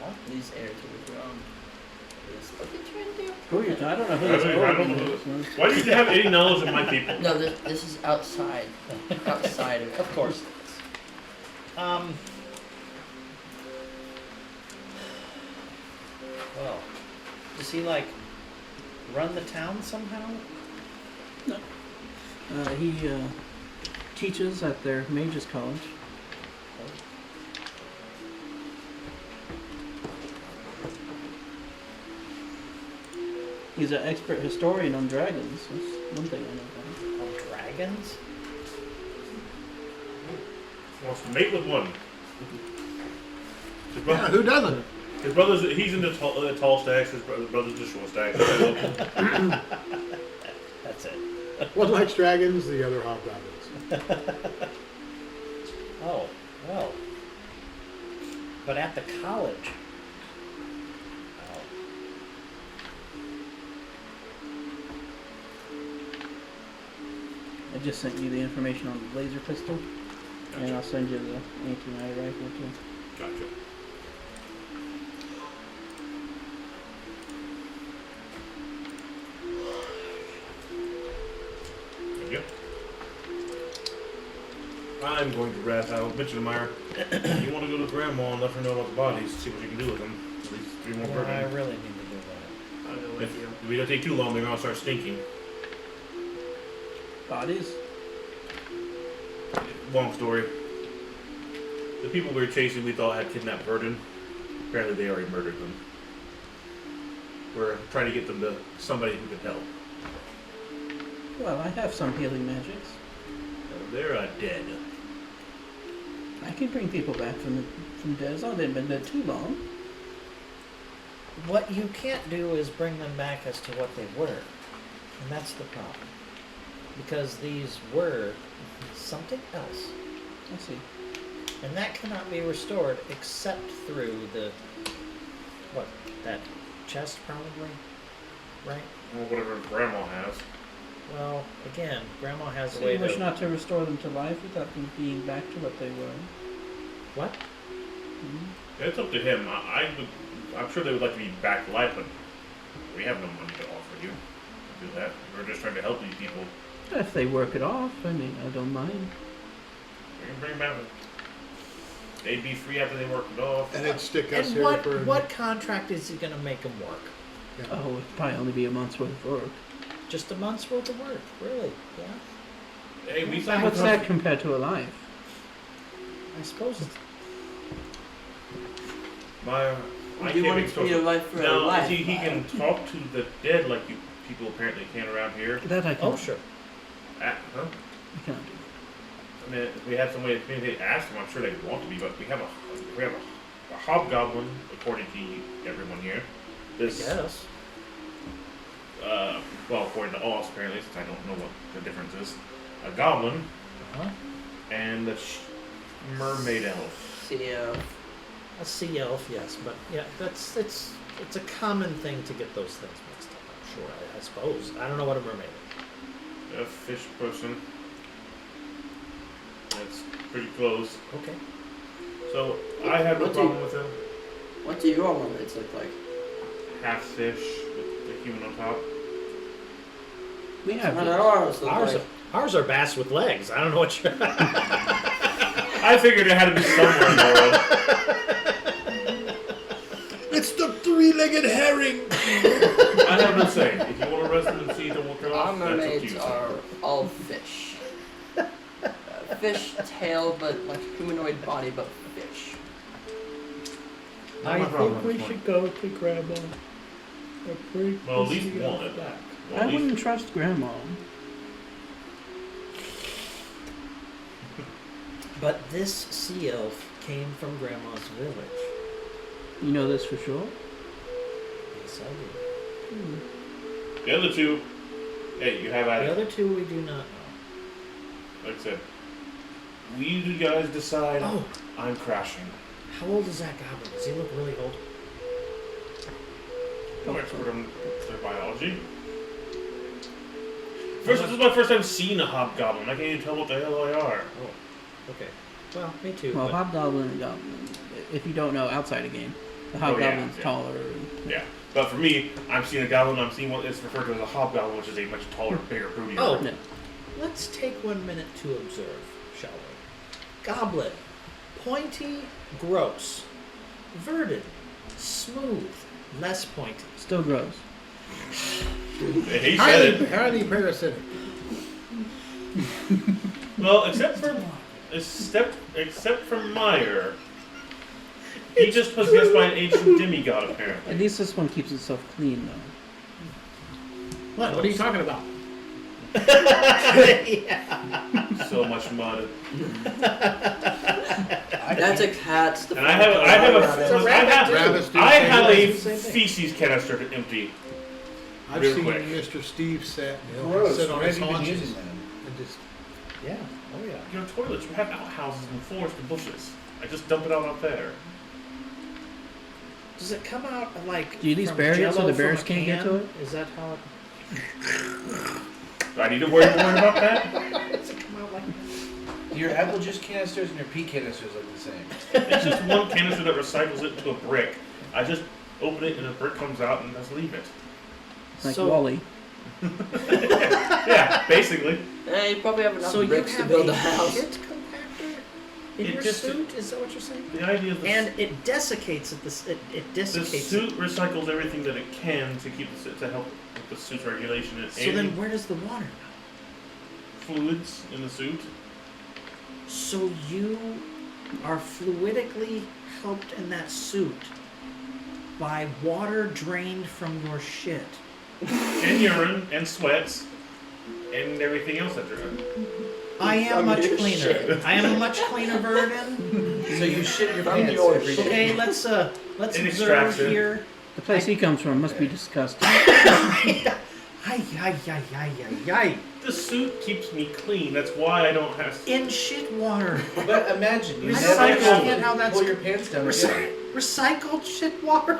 Yeah. He's heir to the throne. What are you trying to do? Who are you? I don't know who I this don't older know one who- is. Why do you have any knowledge of my people? No, this is outside. Outside of it. Of course. Well, does he like run the town somehow? He teaches at their mages college. He's an expert historian on dragons. That's one thing I know about him. On dragons? Wants to mate with one. His, Yeah, who doesn't? his brother's, he's into tall stacks, his brother's just short stacks. That's it. One likes dragons, the other hobgoblins. Oh, well. But at the college. Oh. I just sent you the information on the laser pistol, and I'll send you the anti-night rifle too. Gotcha. Yep. I'm going to wrap out Mitchelmeyer. You want to go to Grandma and let her know about the bodies, see what you can do with them. At least 3 more Well, I burning. really need to do that. I'll go If with you. we don't take too long, they're going to start stinking. Bodies? Long story. The people we were chasing we thought had kidnapped Verdon. Apparently they already murdered them. We're trying to get them to somebody who can help. Well, I have some healing magics. They're dead. I can bring people back from dead. It's only been dead too long. What you can't do is bring them back as to what they were. And that's the problem. Because these were something else. I see. And that cannot be restored except through the, what, that chest probably? Right? Well, whatever Grandma has. Well, again, Grandma has a So way you wish to... not to restore them to life without them being back to what they were. What? Mhm. It's up to him. I'm sure they would like to be back to life, but we have no money to offer you to do that. We're just trying to help these people. If they work it off, I mean, I don't mind. We can bring them back. They'd be free after they work it off. And it'd stick us And here what, for... what contract is he going to make them work? Yeah. Oh, it'd probably only be a month's worth of work. Just a month's worth of work, really? Yeah? Hey, we signed What's a that compared to a life? I suppose it's... I Do you can't want make it to be a stories. life for a No, life? he can talk to the dead like you people apparently can around here. That I can. Oh, sure. Huh? I can't do. I mean, if we had some way to communicate, ask them. I'm sure they'd want to be, but we have a hobgoblin, according to everyone here. This, Yes. well, according to us, apparently, since I don't know what the difference is. A goblin Uh-huh. and a mermaid elf. Yeah. A sea elf, yes, but yeah, it's a common thing to get those things mixed up. I'm sure. I suppose. I don't know what a mermaid is. A fish person. That's pretty close. Okay. So I have no What do you- problem with him. What do your mermaids look like? Half fish with the human on top. We have. What do ours look Ours, like? ours are bass with legs. I don't know what you're. I figured it had to be somewhere in the world. It's the three-legged herring! I have no say. If you want to rest them and see them walk Our off, that's up to mermaids you. are all fish. Fish tail, but like humanoid body, but fish. Not my problem at this point. go to Grandma. Well, at least one. Well, I at least wouldn't trust Grandma. But this sea elf came from Grandma's village. You know this for sure? Yes, I do. The other two, hey, you have at The it. other two we do not know. Like I said, you guys decide. Oh, I'm crashing. how old is that goblin? Does he look really old? No expert on their biology. This is my first time seeing a hobgoblin. I can't even tell what the hell they are. Oh, okay. Well, me too. Well, but hobgoblin and goblin. If you don't know outside a game, the hobgoblin's yeah. taller. And, Yeah. But for me, I'm seeing a goblin. I'm seeing what is referred to as a hobgoblin, which is a much taller, bigger, broodier. Oh. yeah. let's take 1 minute to observe, shall we? Goblin. Pointy, gross. Verdant, smooth, less pointy. Still gross. He said it. Highly parasitic. Well, except for Meyer. He just possessed by an ancient demigod, apparently. At least this one keeps itself clean, though. What are you talking about? So much mud. That's a cat's And I have a Same thing. feces canister to empty. I've Real seen quick. Mr. Steve sit Gross. on Why his have you been haunches using them? and just Yeah. Oh yeah. Your toilets, you have outhouses and forests and bushes. I just dump it out there. Does it come out like? Do you at least from bury it so Jell-O the bears from a can't get can? to it? Is that how it? Do I need to worry more about that? Does it come out like? Your apple juice canisters and your pea canisters look the same. It's just one canister that recycles it into a brick. I just open it and a brick comes out and just leave it. Like So- Wally. Yeah, basically. you probably have enough So you bricks to have build a a house. shit compactor in It your just- suit? Is that what you're saying? The idea of the, And it desiccates it. It the desiccates suit it. recycles everything that it can to keep to help with the suit's regulation and So any then, where does the water go? fluids in the suit. So you are fluidically helped in that suit by water drained from your shit. And urine and sweats and everything else that you're in. I am From much your cleaner. shit. I am a much cleaner version. So you shit your From pants your every day. Okay, let's An observe extraction. here. The place he comes from must be disgusting. Hi, hi, hi, hi, hi, hi. The suit keeps me clean. That's why I don't have to. In shit water. But imagine you I never don't have understand to how that's pull your pants down. again. Recycled shit water.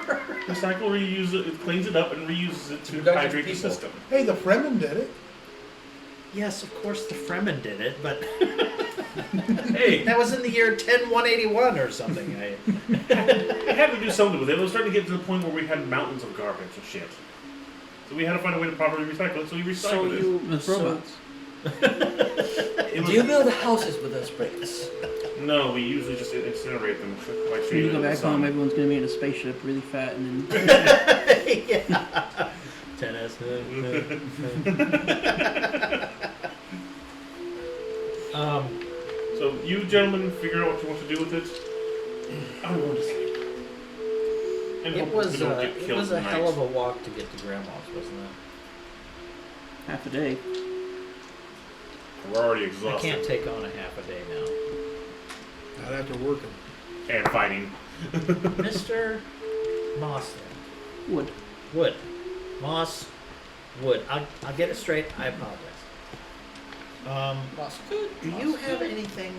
Recycle, reuse it cleans it up and reuses it to Productive hydrate the people. system. hey, the Fremen did it. Yes, of course the Fremen did it, but Hey, that was in the year 10181 or something. I had to do something with it. It was starting to get to the point where we had mountains of garbage and shit. So we had to find a way to properly recycle it, so we recycled it. With robots. It Do you was, build houses with those bricks? no, we usually just incinerate them like When shooting you go in the back sun. home, everyone's gonna be in a spaceship, really fat, and then Yeah. Tennis. So you gentlemen figure out what you want to do with it. I'm going to sleep. And It hope was we don't get it killed was a tonight. hell of a walk to get to Grandma's, wasn't it? half a day. We're already I exhausted. can't take on a half a day now. Not after working. And fighting. Mr. Moss, Wood. Wood, Moss, Wood. I'll get it straight. I apologize. Do you have anything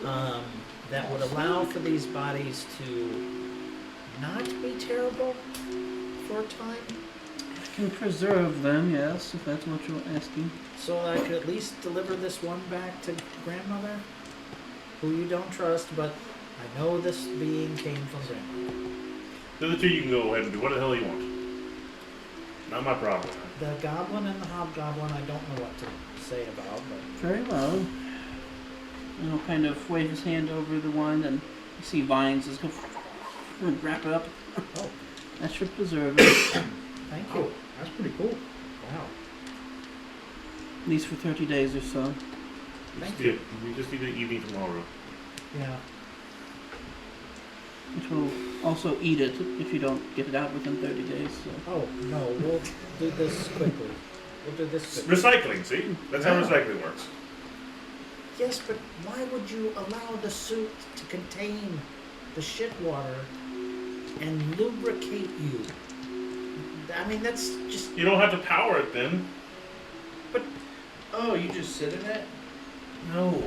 that would allow for these bodies to not be terrible for a time? I can preserve them, yes, if that's what you're asking. So I could at least deliver this one back to grandmother, who you don't trust, but I know this being came from grandmother. The other two you can go ahead and do whatever the hell you want. Not my problem. The goblin and the hobgoblin, I don't know what to say about, but Very well. And he'll kind of wave his hand over the one, and you see vines just go and wrap it up. oh, That should preserve it, thank you. That's pretty cool. Wow. at least for 30 days or so. Thank you. We just need the evening tomorrow. Yeah. Which will also eat it if you don't get it out within 30 days. So. Oh no, we'll do this quickly. We'll do this quickly. Recycling, see? That's how Yeah. recycling works. Yes, but why would you allow the suit to contain the shit water and lubricate you. I mean, that's just. You don't have to power it then. Oh, you just sit in it? No.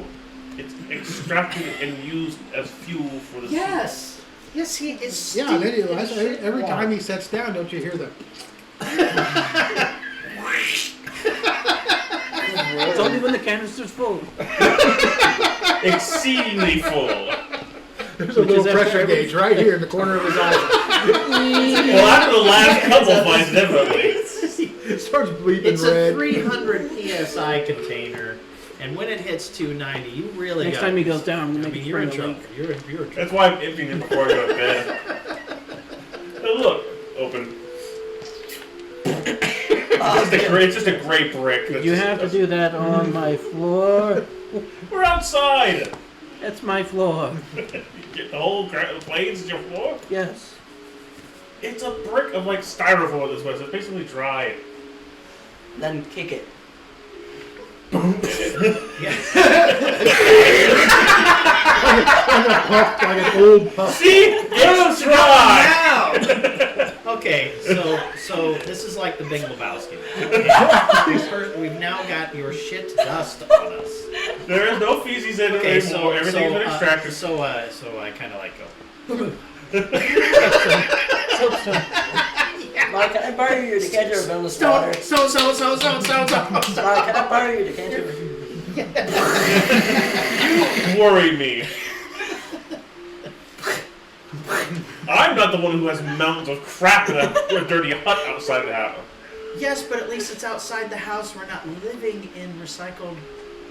It's extracted and used as fuel for the Yes. Yes, he is. Yeah, and then every time he sits down, don't you hear the? It's only when the canister's full. exceedingly full. There's a little pressure gauge right here in the corner of his eye. Well, after the last couple fights, definitely. It starts bleeding It's red. a 300 psi container, and when it hits 290, you really Next got. time he goes down, we'll I make mean, it you're in spring a trouble. leak. You're in trouble. That's why I'm emptying it before I go to bed. Oh, look, open. It's just a gray brick. You have to do that on my floor. We're outside. That's my floor. You get the whole planes as your floor. Yes. It's a brick of like styrofoam this way, so it's basically dry. Then kick it. Like an old puff. See, it's dry. Okay, so this is like the Big Lebowski. We've now got your shit dust on us. There is no feces in it Okay, anymore. Everything's been extracted. So I kind of like go. Mike, can I borrow your decanter of endless Stone. water? So. Mike, can I borrow your decanter? Worry me. I'm not the one who has mountains of crap in a dirty hut outside the house. Yes, but at least it's outside the house. We're not living in recycled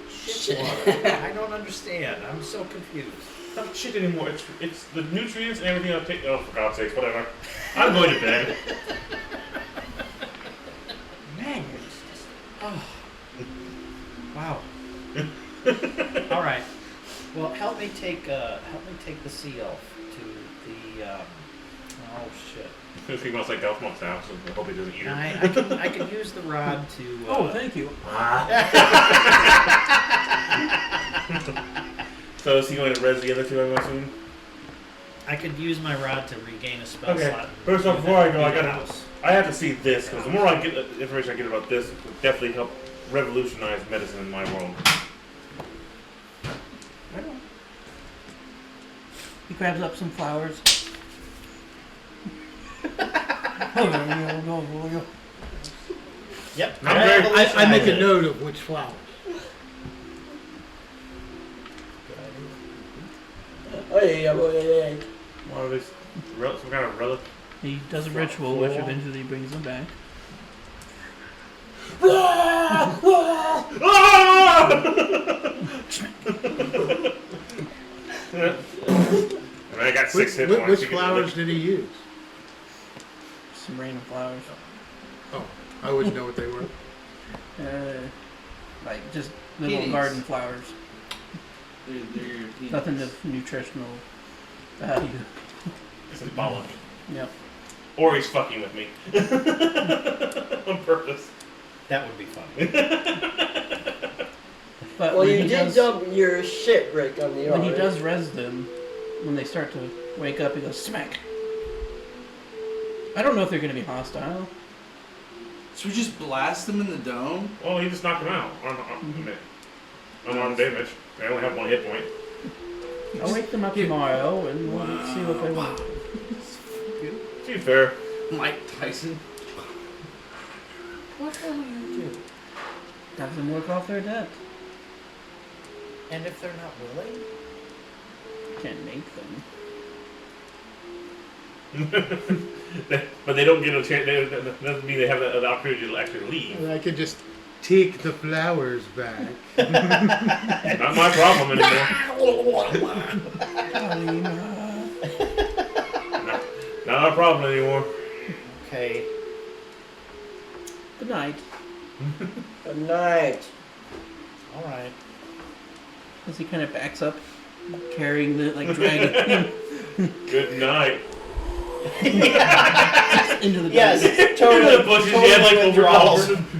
shit water. I don't understand. I'm so confused. Not shit anymore. It's the nutrients and everything I'll take. Oh, for God's sakes, whatever. I'm going to bed. Man, you're disgusting. Oh. Wow. All right. Well, help me take the sea elf to the. Oh shit. If he wants like Elfmont's house, I hope he doesn't eat it. I can use the rod to. Oh, thank you. So is he going to res the other two, I'm assuming? I could use my rod to regain a spell Okay. slot. First off, before I go, In the house. I have to see this, because the more I get information I get about this, it would definitely help revolutionize medicine in my world. He grabs up some flowers. Yep. I make a note of which flowers. Oh yeah. What are these? Some kind of relic? He does a ritual, which eventually brings him back. And I got 6 hit points. Which flowers did he use? Some random flowers. Oh, I wouldn't know what they were. Like just little Peonies. garden flowers. They're Nothing of nutritional value. Symbolic. Yep. Or he's fucking with me. On purpose. That would be fun. But Well, when you he did does, dump your shit brick on the yard. when he does res them, when they start to wake up, he goes smack. I don't know if they're going to be hostile. Should we just blast them in the dome? Well, he just knocked him out. Unarmed damage. They only have 1 hit point. I'll wake them up tomorrow and we'll see what they want. To be fair. Mike Tyson. What will you do? Have them work off their debt. And if they're not willing? Can't make them. But they don't get a chance. That doesn't mean they have the opportunity to actually leave. I could just take the flowers back. Not my problem anymore. Not a problem anymore. Okay. Good night. Good night. All right. As he kind of backs up, carrying the, like, dragging Good night. into the Yes. Totally. The bushes you had like withdrawals. overcovered.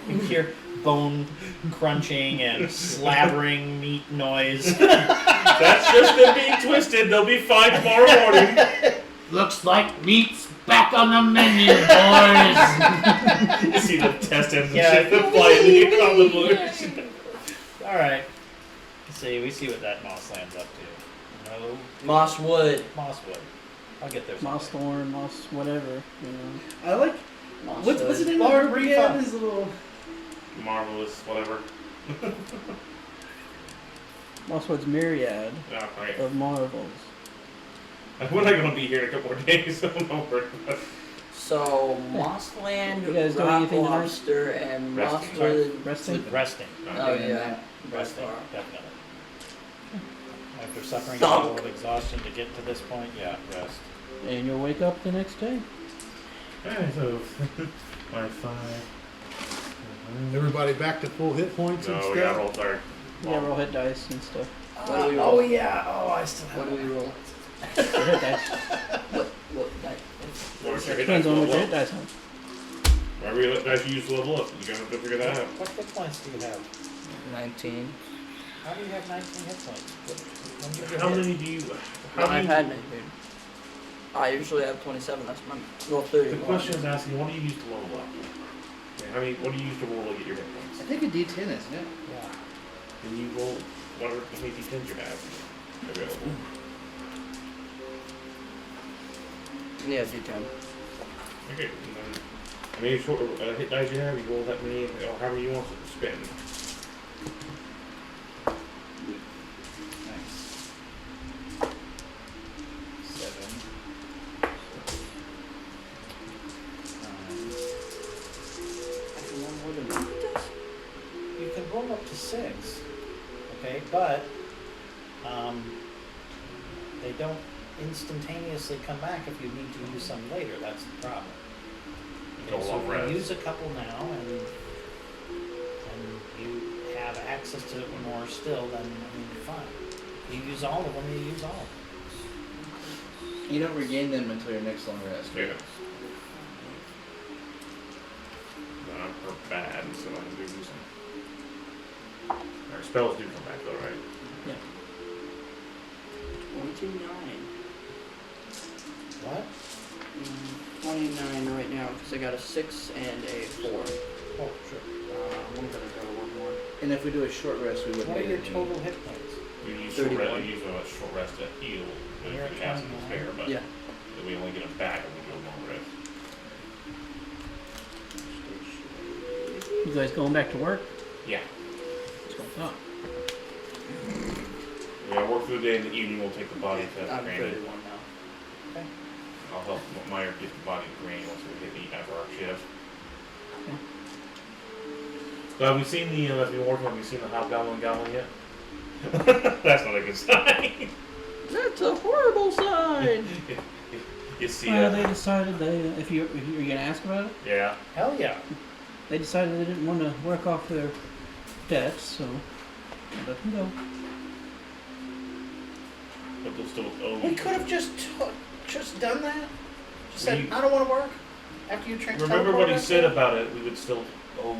You hear bone crunching and slavering meat noise. That's just them being twisted. They'll be fine tomorrow morning. Looks like meat's back on the menu, boys. You see the test ends and Yeah. shit that fly in the on the balloon. All right. See, we see what that moss land's up to. No Mosswood. mosswood. I'll get there. Moss someday. thorn, moss whatever, you know. I like. What's the name of Lord the Refa. again? His little. Marvelous, whatever. Mosswood's myriad Yeah, right. of marvels. We're not gonna be here in a couple more days, so don't worry about it. So Mossland, You guys doing Rock anything tonight? Lobster, and Resting. Mosswood. Resting? Resting. Oh yeah. Resting. Far. Definitely. After suffering a Thunk. level of exhaustion to get to this point, yeah, rest. And you'll wake up the next day. Alright, so my 5. Everybody back to full hit points and No, we got stuff. roll our Yeah, roll hit dice and stuff. What do we roll? Oh yeah. Oh, I still have. What do we roll? Your hit dice. What dice? Where's your hit Depends dice on what level your up? hit dice have. Wherever your hit dice you use to level up, you gotta have to figure that out. What hit points do you have? 19. How do you have 19 hit points? When did you How hit? many do you? No, How I've do had 19. I usually have 27. That's my roll 30. The question is asking, what do you use to level up? Yeah, how many? What do you use to roll to get your hit points? I think a D10, isn't it? Yeah. And you roll whatever how many d10s you have available. Yeah, D10. Okay, and then how many short hit dice you have? You roll that many, or however you want to spend. Nice. 7. 9. You can roll up to 6. Okay, but they don't instantaneously come back if you need to use some later. That's the problem. Go Okay, so long if rest. you use a couple now and you have access to more still, then I mean you're fine. You use all of them, you use all of them. You don't regain them until your next long rest. Yeah. Are bad, so I do use them. Our spells do come back though, right? 29. What? 29 right now because I got a 6 and a 4. Oh, sure. I'm gonna go one more. And if we do a short rest, we wouldn't What are get your any- total hit points? We use 31. short rest, we use a short rest to heal, and You're if at we have some 29. spare, but Yeah. we only get them back when we do a long rest. You guys going back to work? Yeah. That's what I thought. Yeah, work through the day and the evening we'll take the body to I'm Granite. 31 now. I'll help Meyer get the body to Granite once we get eat after our shift. Okay. So have we seen the, as we've been working, have we seen the Hobgoblin Goblin yet? That's not a good sign. That's a horrible sign. You see, They decided if you're gonna ask about it, yeah. Hell yeah. they decided they didn't want to work off their debts, so let them go. But they'll still owe We you. could have just done that. Just said, We- I don't want to work. After you train. Remember what he said about it, we would still owe.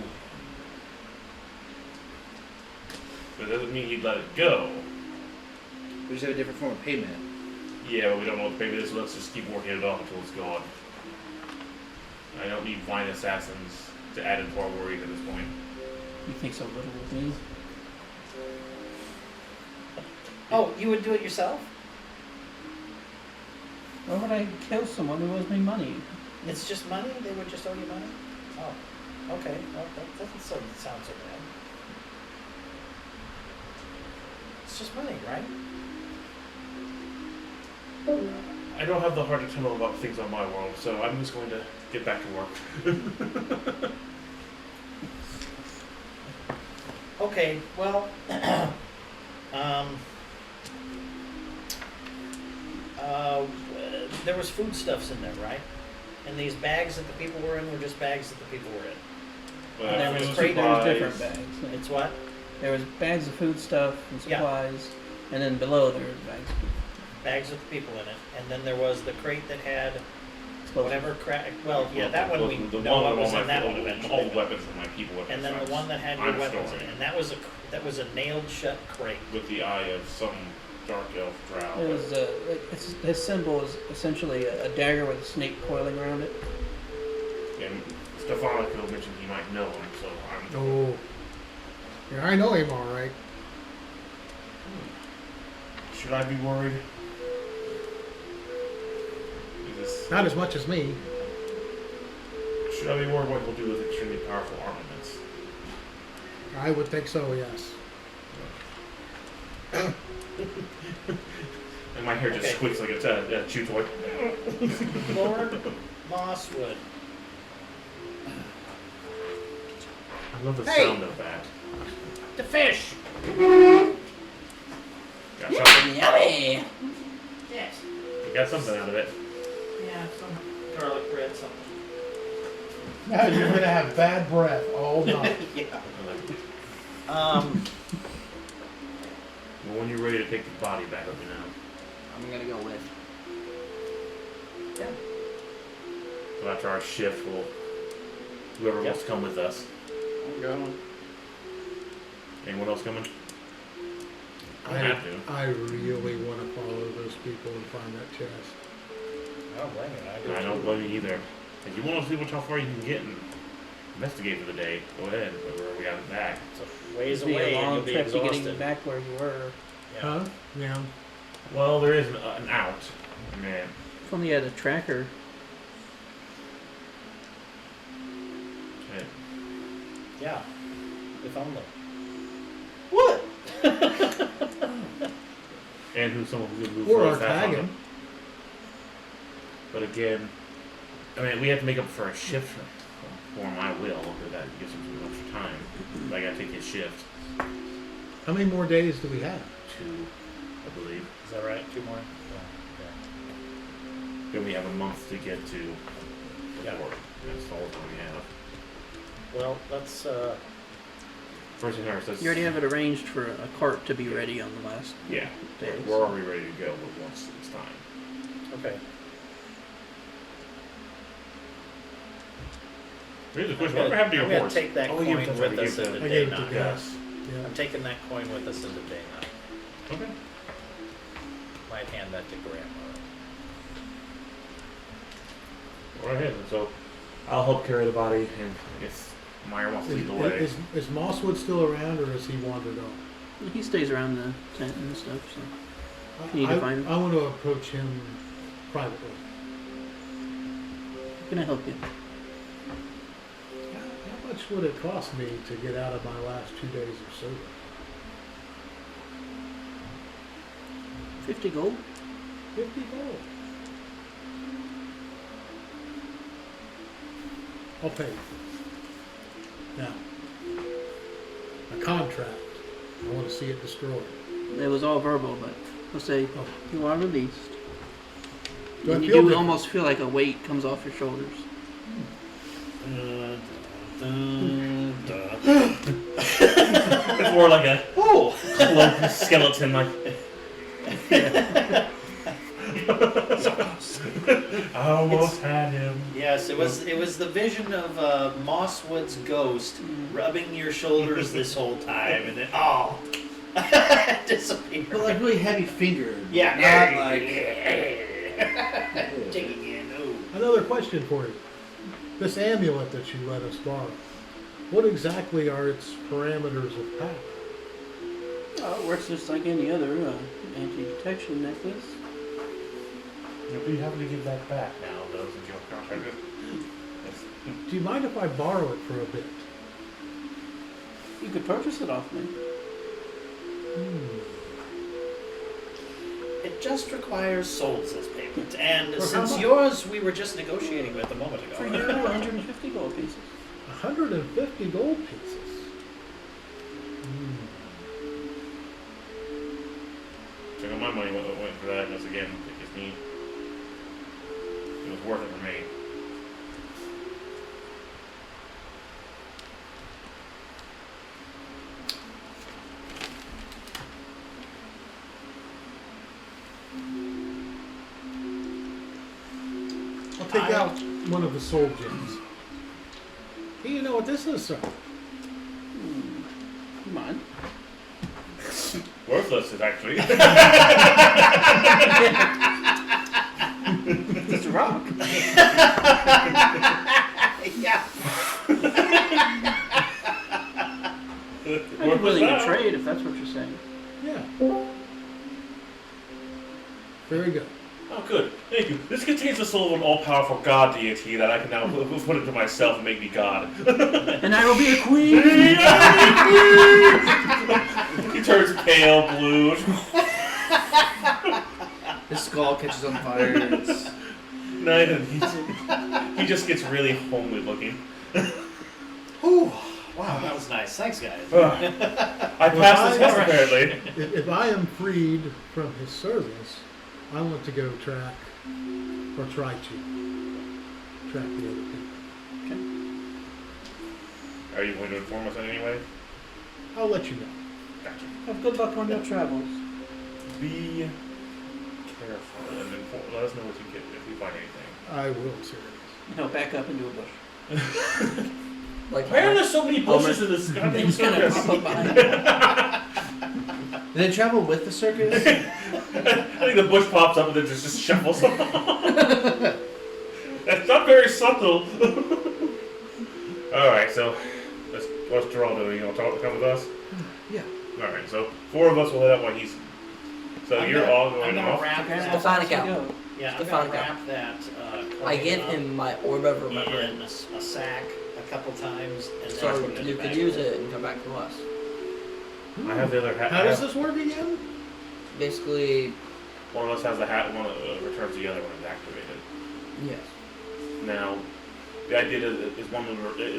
But it doesn't mean he'd let it go. We just have a different form of payment. Yeah, but we don't know what the payment is, so let's just keep working it off until it's gone. I don't need blind assassins to add into our worries at this point. You think so little with me? Oh, you would do it yourself? Why would I kill someone who owes me money? It's just money? They would just owe you money? Oh, okay. Well, that doesn't sound so bad. It's just money, right? I don't have the heart to tell about things on my world, so I'm just going to get back to work. Okay, well, there was foodstuffs in there, right? And these bags that the people were in were just bags that the people were in. There was Food there was supplies. different bags. It's what? There was bags of food stuff and Yeah. supplies, and then below there were bags of Bags with the people in it. And then there was the crate that had explosives. whatever well, yeah, that one we The know one what with was all in that one all the eventually. weapons and my people weapons. And then the one that had your I'm weapons in storing it. And that was a nailed shut crate. with the eye of some dark elf drow. It was, his symbol is essentially a dagger with a snake coiling around it. And Stefanico mentioned he might know him, so I'm. Oh. Yeah, I know him all right. Should I be worried? Is this, Not as much as me. should I be worried what he'll do with extremely powerful armaments? I would think so, yes. And my hair just Okay. squeaks like a chew toy. Lord Mosswood. I love the Hey! sound of that. The fish. Got something, Yummy! Yes. you got something out of it. Yeah, some garlic bread, something. Now you're going to have bad breath all night. Yeah. Well, when you're ready to take the body back, let me know. I'm gonna go with. So after our shift, whoever wants to come with us. I'm going. Anyone else coming? I have to. I really want to follow those people and find that chest. I don't blame you. I don't blame you either. If you want to see how far you can get and investigate for the day, go ahead. But we got it back. It's a ways It'd be away a and long you'll be trip to exhausted. getting back where you were. Yeah. Huh? Yeah. Well, there is an out. Man. If only you had a tracker. Okay. Yeah. If only. What? And who's someone who can move Or real our fast on tagging. them. But again, I mean, we have to make up for a shift for him. I will, but that gives him some extra time. But I gotta take his shift. How many more days do we have? 2, I believe. Is that right? 2 more? Then we have a month to get to the Yeah. port. That's all we have. Well, let's, First thing first, let's. You already have it arranged for a cart to be ready on the last Yeah, day. we're already ready to go, but once it's time. okay. Here's the I'm question: gonna, whatever happened to I'm your gonna horse? take that Oh, coin you with have to us give into that. I day gave it to night. Gus. I'm Yeah. taking that coin with us into day night. Okay. Might hand that to Grandma. Go ahead. And so, I'll help carry the body, and if Meyer wants to lead the way, Is Mosswood still around, or has he wandered off? He stays around the tent and stuff, so You need to find him? I want to approach him privately. can I help you? How much would it cost me to get out of my last 2 days of service? 50 gold? 50 gold. I'll pay you. Now, a contract. I want to see it destroyed. It was all verbal, but we'll say Oh. you are released. Do I And you feel do different? almost feel like a weight comes off your shoulders. it's more like a cloak skeleton, like. I almost had him. Yes, it was the vision of Mosswood's ghost rubbing your shoulders this whole time, and then disappeared. But like really heavy fingered. Yeah, Not like. digging in. Ooh. Another question for you. This amulet that you let us borrow, what exactly are its parameters of power? It works just like any other anti-detection necklace. Do you have to give that back now, though, since you're contracted? Do you mind if I borrow it for a bit? You could purchase it off me. It just requires souls as payment, and For how since much? yours we were just negotiating with a moment For ago. you, 150 gold pieces. 150 gold pieces. Check out my money went for that, and that's again, it's me. It was worth it for me. I'll take out one of the soul gems. Hey, you know what this is, sir? Come on. Worthless is actually. It's a rock. Yeah. I'm willing to trade if that's what you're saying. Yeah. Very good. Oh, good. Thank you. This contains the soul of an all-powerful god deity that I can now put into myself and make me god. And I will be a queen. He turns pale blue. His skull catches on fire. It's... Nice, and he just gets really homely looking. Ooh, wow, that was nice. Thanks, guys. I passed the test apparently. If I am freed from his service, I want to go track, or try to track the other people. Are you going to inform us in any way? I'll let you know. Gotcha. Have good luck on your travels. Be careful and let us know what you get if we find anything. I will, sir. No, back up into a bush. Like, Why are there so many bushes in this goddamn He's gonna circus? pop up behind Do they travel with the circus? I think the bush pops up and then just shuffles. That's not very subtle. Alright, so what's Gerald doing? You want to come with us? Yeah. Alright, so 4 of us will head up while he's. So you're all going I'm gonna off? wrap that. Stefanica. Yeah, I'm Stefanica. gonna wrap that. I give coin him my orb of up in remembrance. a sack a couple times, and then So put it in you the could bag. use it and come back to us. I have the other hat. How does this work again? Basically, One of us has the hat, one returns the other when it's activated. yes. Now, the idea is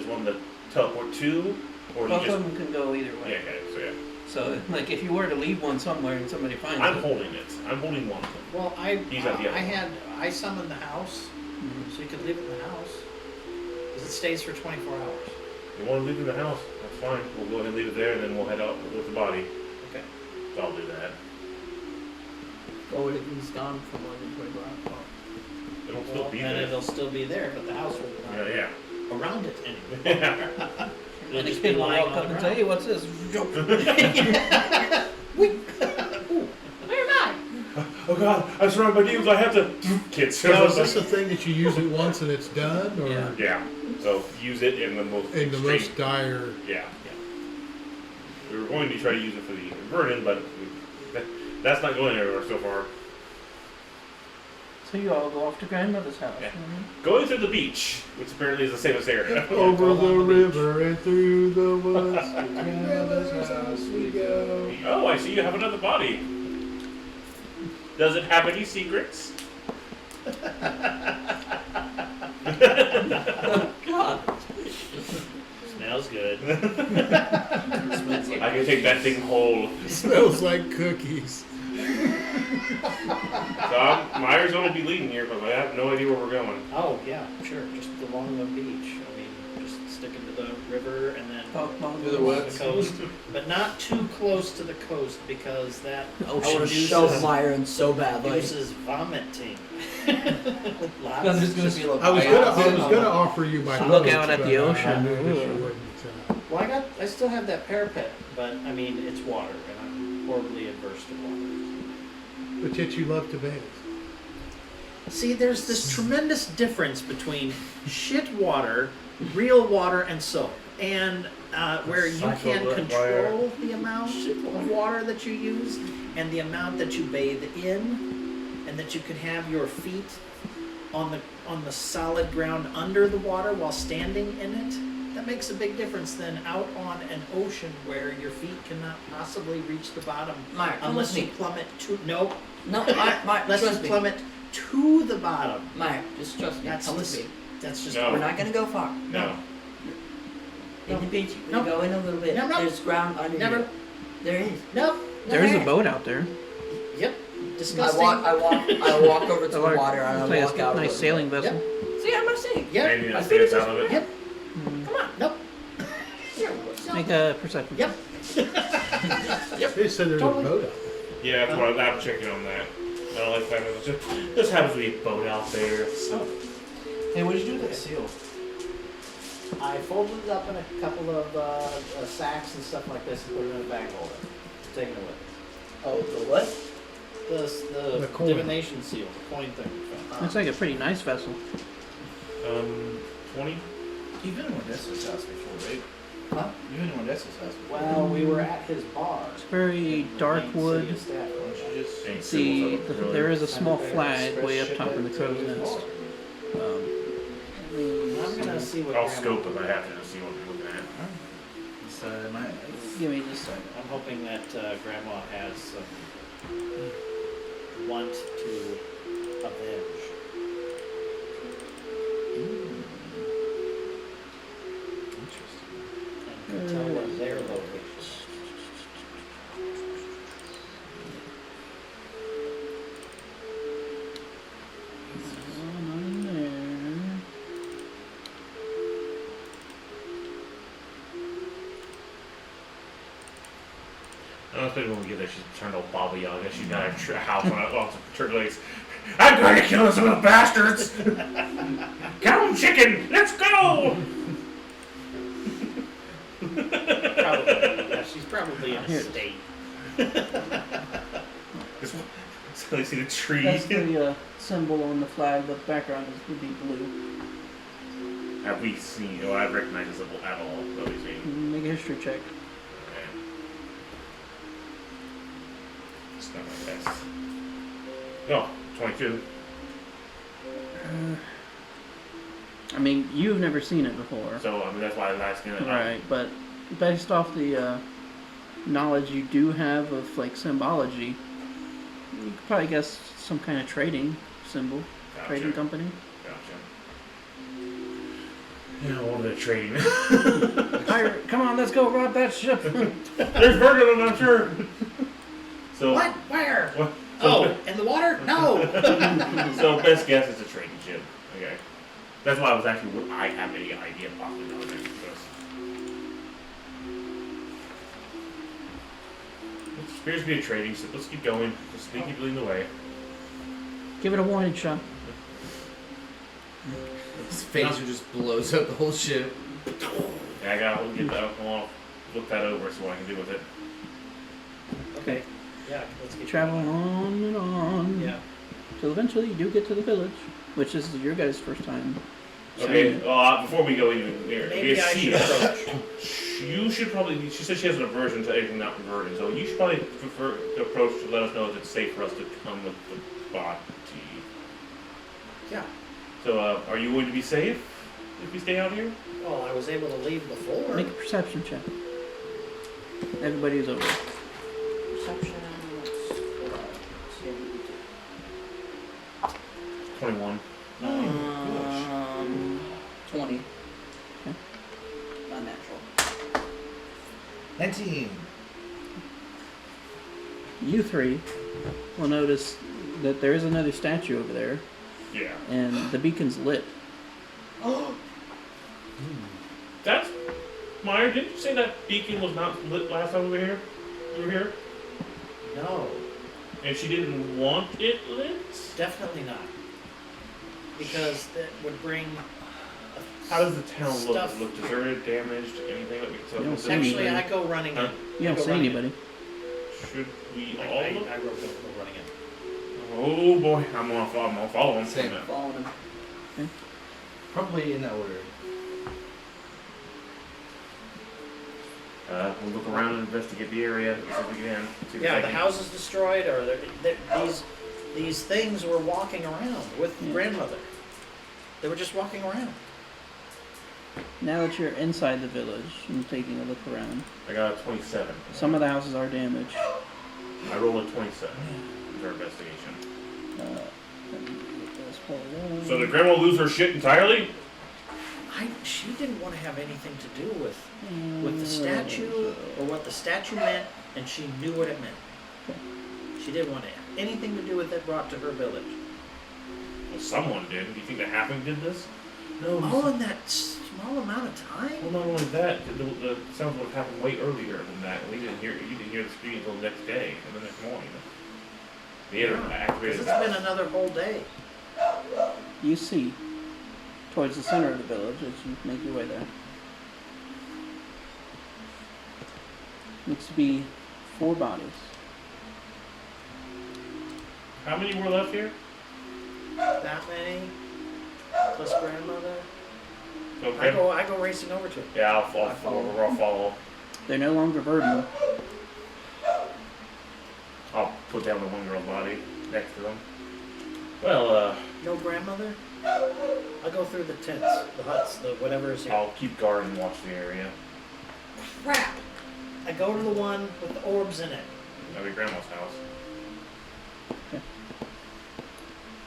one to teleport to, or you Both just. of them can go either Yeah, way. okay, so yeah. So, like, if you were to leave one somewhere and somebody finds I'm it, holding it. I'm holding one of them. Well, He's at the other I summoned the house, Mhm. so you could leave it in the house, because it stays for 24 hours. You want to leave it in the house? That's fine. We'll go ahead and leave it there, and then we'll head out with the body. Okay. So I'll do that. Or if he's gone for more than 24 hours. It'll still be And there. it'll still be there, but the house will not Yeah, be around it anymore. yeah. It'll and the just be kid will lying walk on up the and ground. say, hey, what's this? Where am I? Oh God! I'm surrounded by demons. I have to. Kids. Now, is this a thing that you use it once and it's done, or Yeah. Yeah. So use it in the most. in the extreme- most dire? Yeah. We were going to try to use it for the Vernon, but that's not going anywhere so far. So you all go off to grandmother's house. Yeah. Mhm. Going through the beach, which apparently is the safest area. Over the river and through the woods, to grandmother's house we go. Oh, I see you have another body. Does it have any secrets? God. Smells good. I can take that thing whole. Smells like cookies. So Myers going to be leading here, but I have no idea where we're going. Oh, yeah, sure, just along the beach. I mean, just stick into the river and then Talk about Through the along woods. the coast. But not too close to the coast, because that I want to produces- shove Myron so bad. Like, produces vomiting. Lots Then there's gonna be like I was gonna offer you my Look clothes, out at but the I ocean. knew that you wouldn't. Well, I still have that parapet, but I mean, it's water, and I'm horribly adverse to water. But yet you love to bathe. See, there's this tremendous difference between shit water, real water, and soap. And where you can Cycle control the amount of water that you use and the amount that you bathe in, and that you can have your feet on the solid ground under the water while standing in it. That makes a big difference than out on an ocean where your feet cannot possibly reach the bottom Myron, come unless with you me. plummet to no, No, Myron, unless trust you me. plummet to the bottom. Myron, just trust me. That's Come with just me. that's just No. We're not gonna go far. No. In the beach, we No. go in a little bit. No, no. There's ground under Never. you. There is. no. There is a boat out there. Yep. I Disgusting. walk over to the Like- water and I It's like walk out. a nice sailing vessel. See, I'm not saying. Yep. Maybe I that's figured the out of it. Yep. Mm. Come on. Nope. Make a perception. Yep. They said there's Totally. a boat out Yeah, that's what I'm checking on that. I don't like that. Just happens to be a boat out there. So. Hey, what did you do with that seal? I folded it up in a couple of sacks and stuff like this and put it in a bag holder. Taking it with me. Oh, the what? The coin. divination seal, the coin thing. we found. Looks like a pretty nice vessel. 20. You've been in Odessa's house before, right? Huh? You've been in Odessa's house before. Well, we were at his bar. It's very dark Main wood. city of Stafford. Why don't you just... Any See, symbols of it, really? there is a small Send it there, flag express way up ship top it in the to crow's his nest. bar. I'm gonna see what I'll Grandma- scope if I have to see what we're looking at. It's, my... Give me just a second. I'm hoping that Grandma has some want to avenge. Interesting. And can tell where their location. Not in there. Especially when we get there, she's turned old Baba Yaga. She's got a house on lots of turtle legs. I'm going to kill those little bastards! Come, chicken! Let's go! Probably. Yeah, she's probably in Here a it is. state. So they see the trees. That's the symbol on the flag, but the background would be blue. Have we seen? Oh, I recognize this at all. What have we seen? Make a history check. Okay. It's not my best. No, 22. I mean, you've never seen it before. So, I mean, that's why I was asking it. Right, but based off the knowledge you do have of like symbology, you could probably guess some kind of trading symbol, Gotcha. trading company. Gotcha. Yeah, what are they trading? Pirate, come on, let's go rob that ship. There's murder, I'm not sure. So, What? Where? What? Oh, in the water? No. So best guess is a trading ship. Okay. That's why I was actually, would I have any idea possibly knowing that? It appears to be a trading ship. Let's keep going. Just keep leading the way. Give it a warning shot. His phaser just blows up the whole ship. Yeah, I gotta get that. I want to look that over, see what I can do with it. Okay. Yeah, let's keep Traveling on and on. Yeah. Till eventually you do get to the village, which is your guys' first time. Okay. seeing it. Before we go even near, Maybe I should approach. You should probably. She said she has an aversion to anything not converted, so you should probably prefer to approach to let us know if it's safe for us to come with the body. Yeah. So, are you going to be safe if we stay out here? Well, I was able to leave before. Make a perception check. Everybody's over. Perception. 21. 20. Okay. Not natural. 19. You three will notice that there is another statue over there, Yeah. and the beacon's lit. That's Meyer. Didn't you say that beacon was not lit last time we were here? You were here, No, and she didn't want it lit. definitely not. Because that would bring. How does the town look? Stuff. Does it look deserted, damaged, anything that we can You don't tell? see Actually, anybody. I go running in. Huh? You don't I go see running in. anybody. Should we I all look? go running in. Oh boy, I'm gonna follow him. Same. Following him. Probably in that order. We'll look around and investigate the area as soon as we can. See if Yeah, there's the anything. house is destroyed, or these things were walking around with grandmother. They were just walking around. Now that you're inside the village and taking a look around, I got a 27. some of the houses are damaged. I rolled a 27 for investigation. Let me get this pulled up. So did Grandma lose her shit entirely? She didn't want to have anything to do with the statue or what the statue meant, and she knew what it meant. She didn't want to have anything to do with it brought to her village. Well, someone did. Do you think the halfling did this? No. All in that small amount of time? Well, not only that, the sounds would have happened way earlier than that. We didn't hear. You didn't hear the scream until the next day and the next morning. The internet Because activated. it's been another whole day. You see, towards the center of the village as you make your way there, looks to be 4 bodies. How many were left here? That many? Plus grandmother? Okay. I go racing over to it. Yeah, I'll follow. They're no longer verdant. I'll put down the one girl's body next to them. Well, No grandmother? I'll go through the tents, the huts, the whatever is here. I'll keep guard and watch the area. Crap! I go to the one with the orbs in it. That'll be Grandma's house.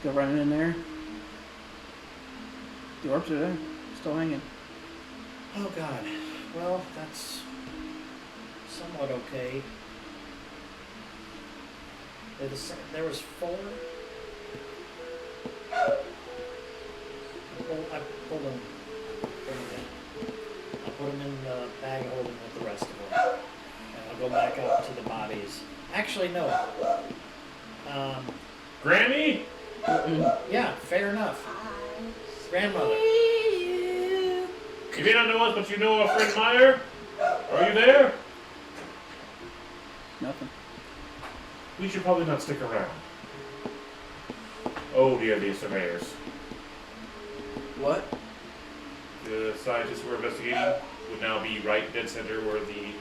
Go running in there. The orbs are there, still hanging. Oh god. Well, that's somewhat okay. There was 4. I pulled them. I put them in the bag holding with the rest of them. And I'll go back up to the bodies. Actually, no. Grammy? Yeah, fair enough. Grandmother. You may not know us, but you know our friend Meyer? Are you there? Nothing. We should probably not stick around. Oh dear, these surveyors. What? The scientists who were investigating would now be right dead center where the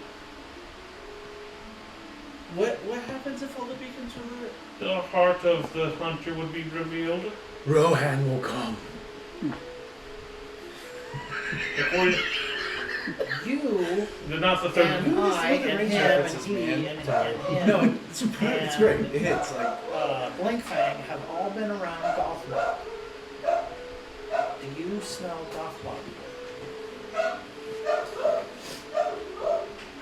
What happens if all the beacons are lit? heart of the hunter would be revealed. Rohan will come. According You not the third. and I and him and he and him No, it's great. It's like Blinkfang have all been around Gothmog. Do you smell Gothmog?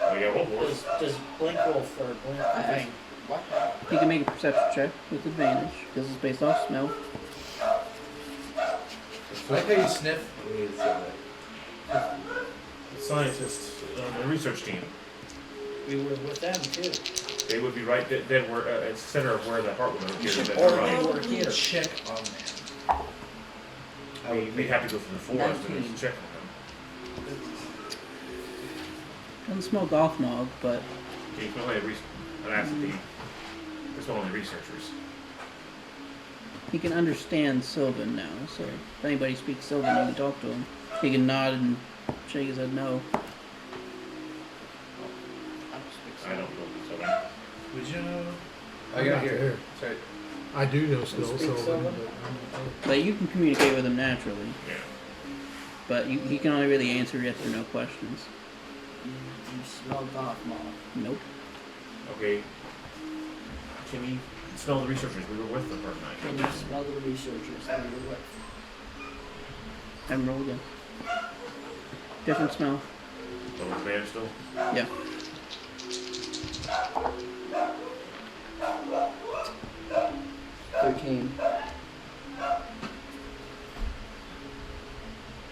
Oh yeah, what was? Does Blinkwolf or Blinkfang? What? He can make a perception check with advantage because it's based off smell. I like how you sniff. Scientists on the research team. We were with them too. They would be right dead where at the center of where the heart would appear. should That order they're right. it. We're here. Check on them. We'd have to go through the forest and 19. check on them. Doesn't smell Gothmog, but Okay, you can only an acid team. There's only researchers. he can understand Sylvan now. So if anybody speaks Sylvan, you can talk to him. He can nod and shake his head no. I don't know. So Would you know? I got here. Sorry. I do know still Speak Sylvan, Sylvan? but But you can communicate with him naturally. yeah. But he can only really answer yes or no questions. You smell Gothmog. Nope. Okay. Can we smell the researchers? We were with them for a Can night. you smell the researchers that you were with? And roll again. Different smell. So was man still? Yeah.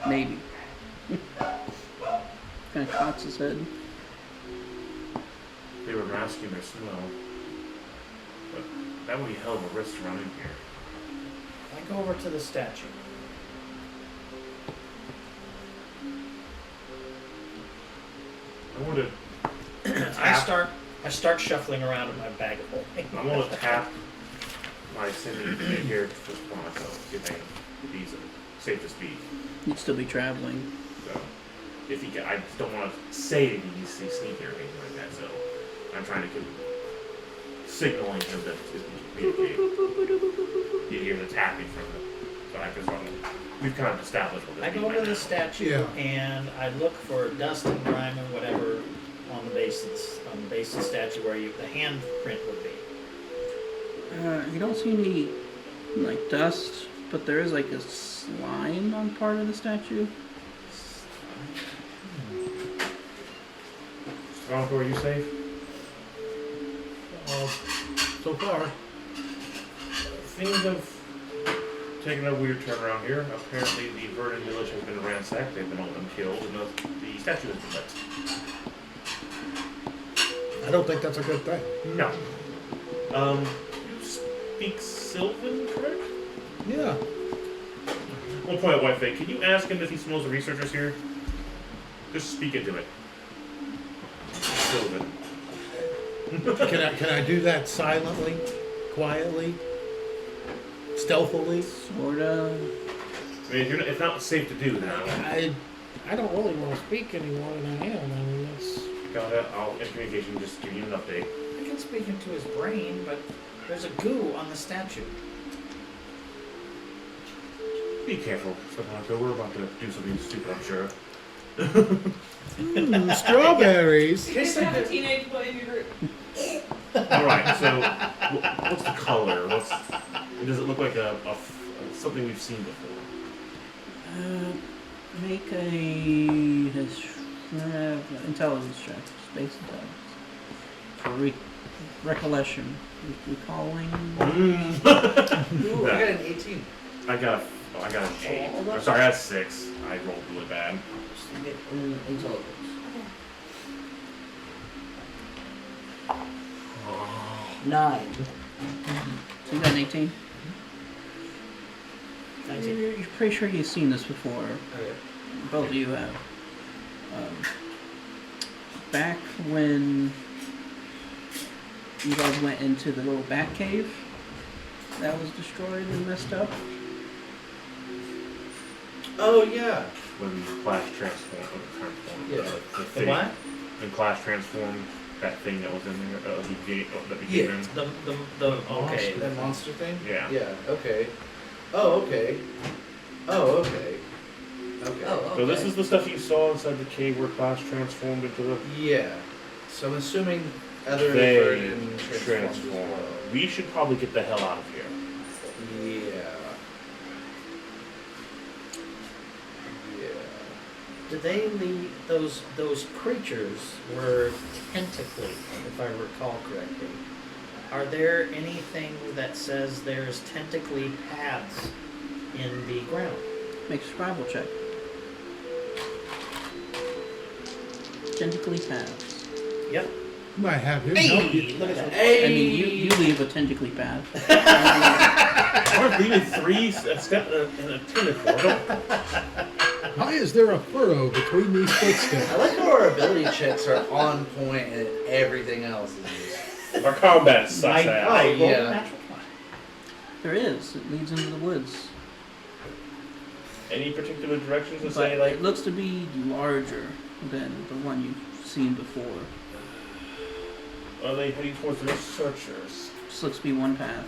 Maybe. Kind of cocks his head. They were masking their smell. But that would be a hell of a risk to run in here. I go over to the statue. I want to I start shuffling around in my bag of holding. I want to tap my sending in here to for myself, if he's safe to speak. He'd still be traveling. So, if he can, I just don't want to say that he's sneaky or anything like that. So, I'm trying to keep signaling him that it's communicate. You hear the tapping from the. So I just want to. We've kind of established what this I go over to the statue Yeah. and I look for dust and grime and whatever on the base of the statue where the handprint would be. You don't see any like dust, but there is like a slime on part of the statue. Strong, are you safe? So far, Things have taken a weird turn around here. Apparently, the Verdant village has been ransacked. They've been all been killed, and the statue has been lit. I don't think that's a good thing. No. You speak Sylvan, correct? Yeah. One point at White Fang. Can you ask him if he smells the researchers here? Just speak into it. Sylvan. Can I do that silently, quietly? stealthily. Sorta. I mean, it's not safe to do now. I don't really want to speak any more than I am. I mean, that's. I'll in communication just give you an update. I can speak into his brain, but there's a goo on the statue. Be careful, Stefano. We're about to do something stupid, I'm sure. Strawberries. You just have a teenage boy in your group. Alright, so what's the color? Does it look like something we've seen before? Make a intelligence check, space intelligence, for recollection, recalling. Ooh, I got an 18. I got an 8. I'm sorry, I had 6. I rolled really bad. Just get intelligence. Oh. 9. So you got an 18? 19. You're pretty sure you've seen this before. Okay. Both of you have. Back when you guys went into the little bat cave that was destroyed and messed up. Oh yeah. When Clash transformed. Yeah. The The thing. what? When Clash transformed that thing that was in there, that became Yeah. in. The okay. That monster thing? Yeah. Yeah, okay. Oh, okay. Oh, okay. Okay. Oh, okay. So this is the stuff you saw inside the cave where Clash transformed into the. Yeah. So I'm assuming other They version transforms as transform. well. We should probably get the hell out of here. Yeah. Yeah. Did they leave those creatures were tentacly, if I recall correctly? Are there anything that says there's tentacly paths in the ground? Make a survival check. Tentacly paths. Yep. Might have him help you. Hey, look at that. Hey! I mean, you leave a tentacly path. We're leaving 3 a step and a tentacle. Why is there a furrow between these footsteps? I like how our ability checks are on point and everything else is just... Our combat sucks I ass. rolled a yeah. natural 20. There is. It leads into the woods. Any particular directions to But say, like. it looks to be larger than the one you've seen before. Are they heading towards the researchers? Just looks to be one path.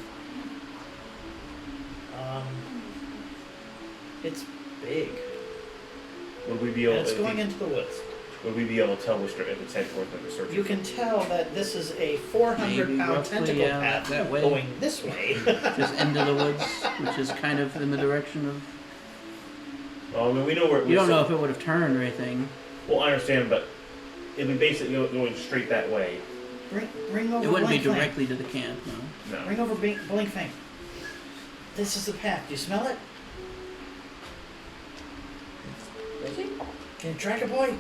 It's big. Would we be And able it's to. going into the woods. Would we be able to tell which if it's heading towards the researchers? You can tell that this is a 400-pound Maybe roughly, tentacle yeah, path that way. going this way. Just into the woods, which is kind of in the direction of. Well, I mean, we know where. You don't know if it would have turned or anything. Well, I understand, but it'd be basically going straight that way. Bring over It wouldn't be Blink Fang. directly to the camp, no. No. Bring over Blink Fang. This is the path. Do you smell it? Can you track it, boy?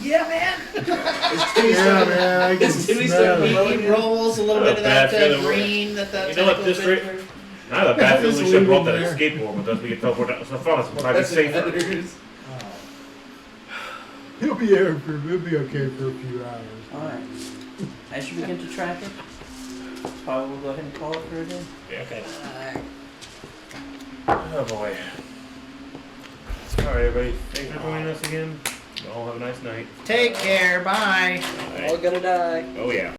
Yeah, man. Yeah, man, I can Is Timmy smell still it. He rolls a little bit of that Bad feeling. green that You know what, tentacle this bit rate- through. Now the bad Just feeling we should have brought leave that him skateboard with us. We could teleport down. So fun. It's probably That's safer. others. Oh. He'll be here for, he'll be okay for a few hours. Alright. As you begin to track it, probably we'll go ahead and call it for a day. Yeah. Okay. Oh boy. Alright, everybody. Thanks for joining us again. All have a nice night. Take care. Bye. Bye. All gonna die. Oh yeah.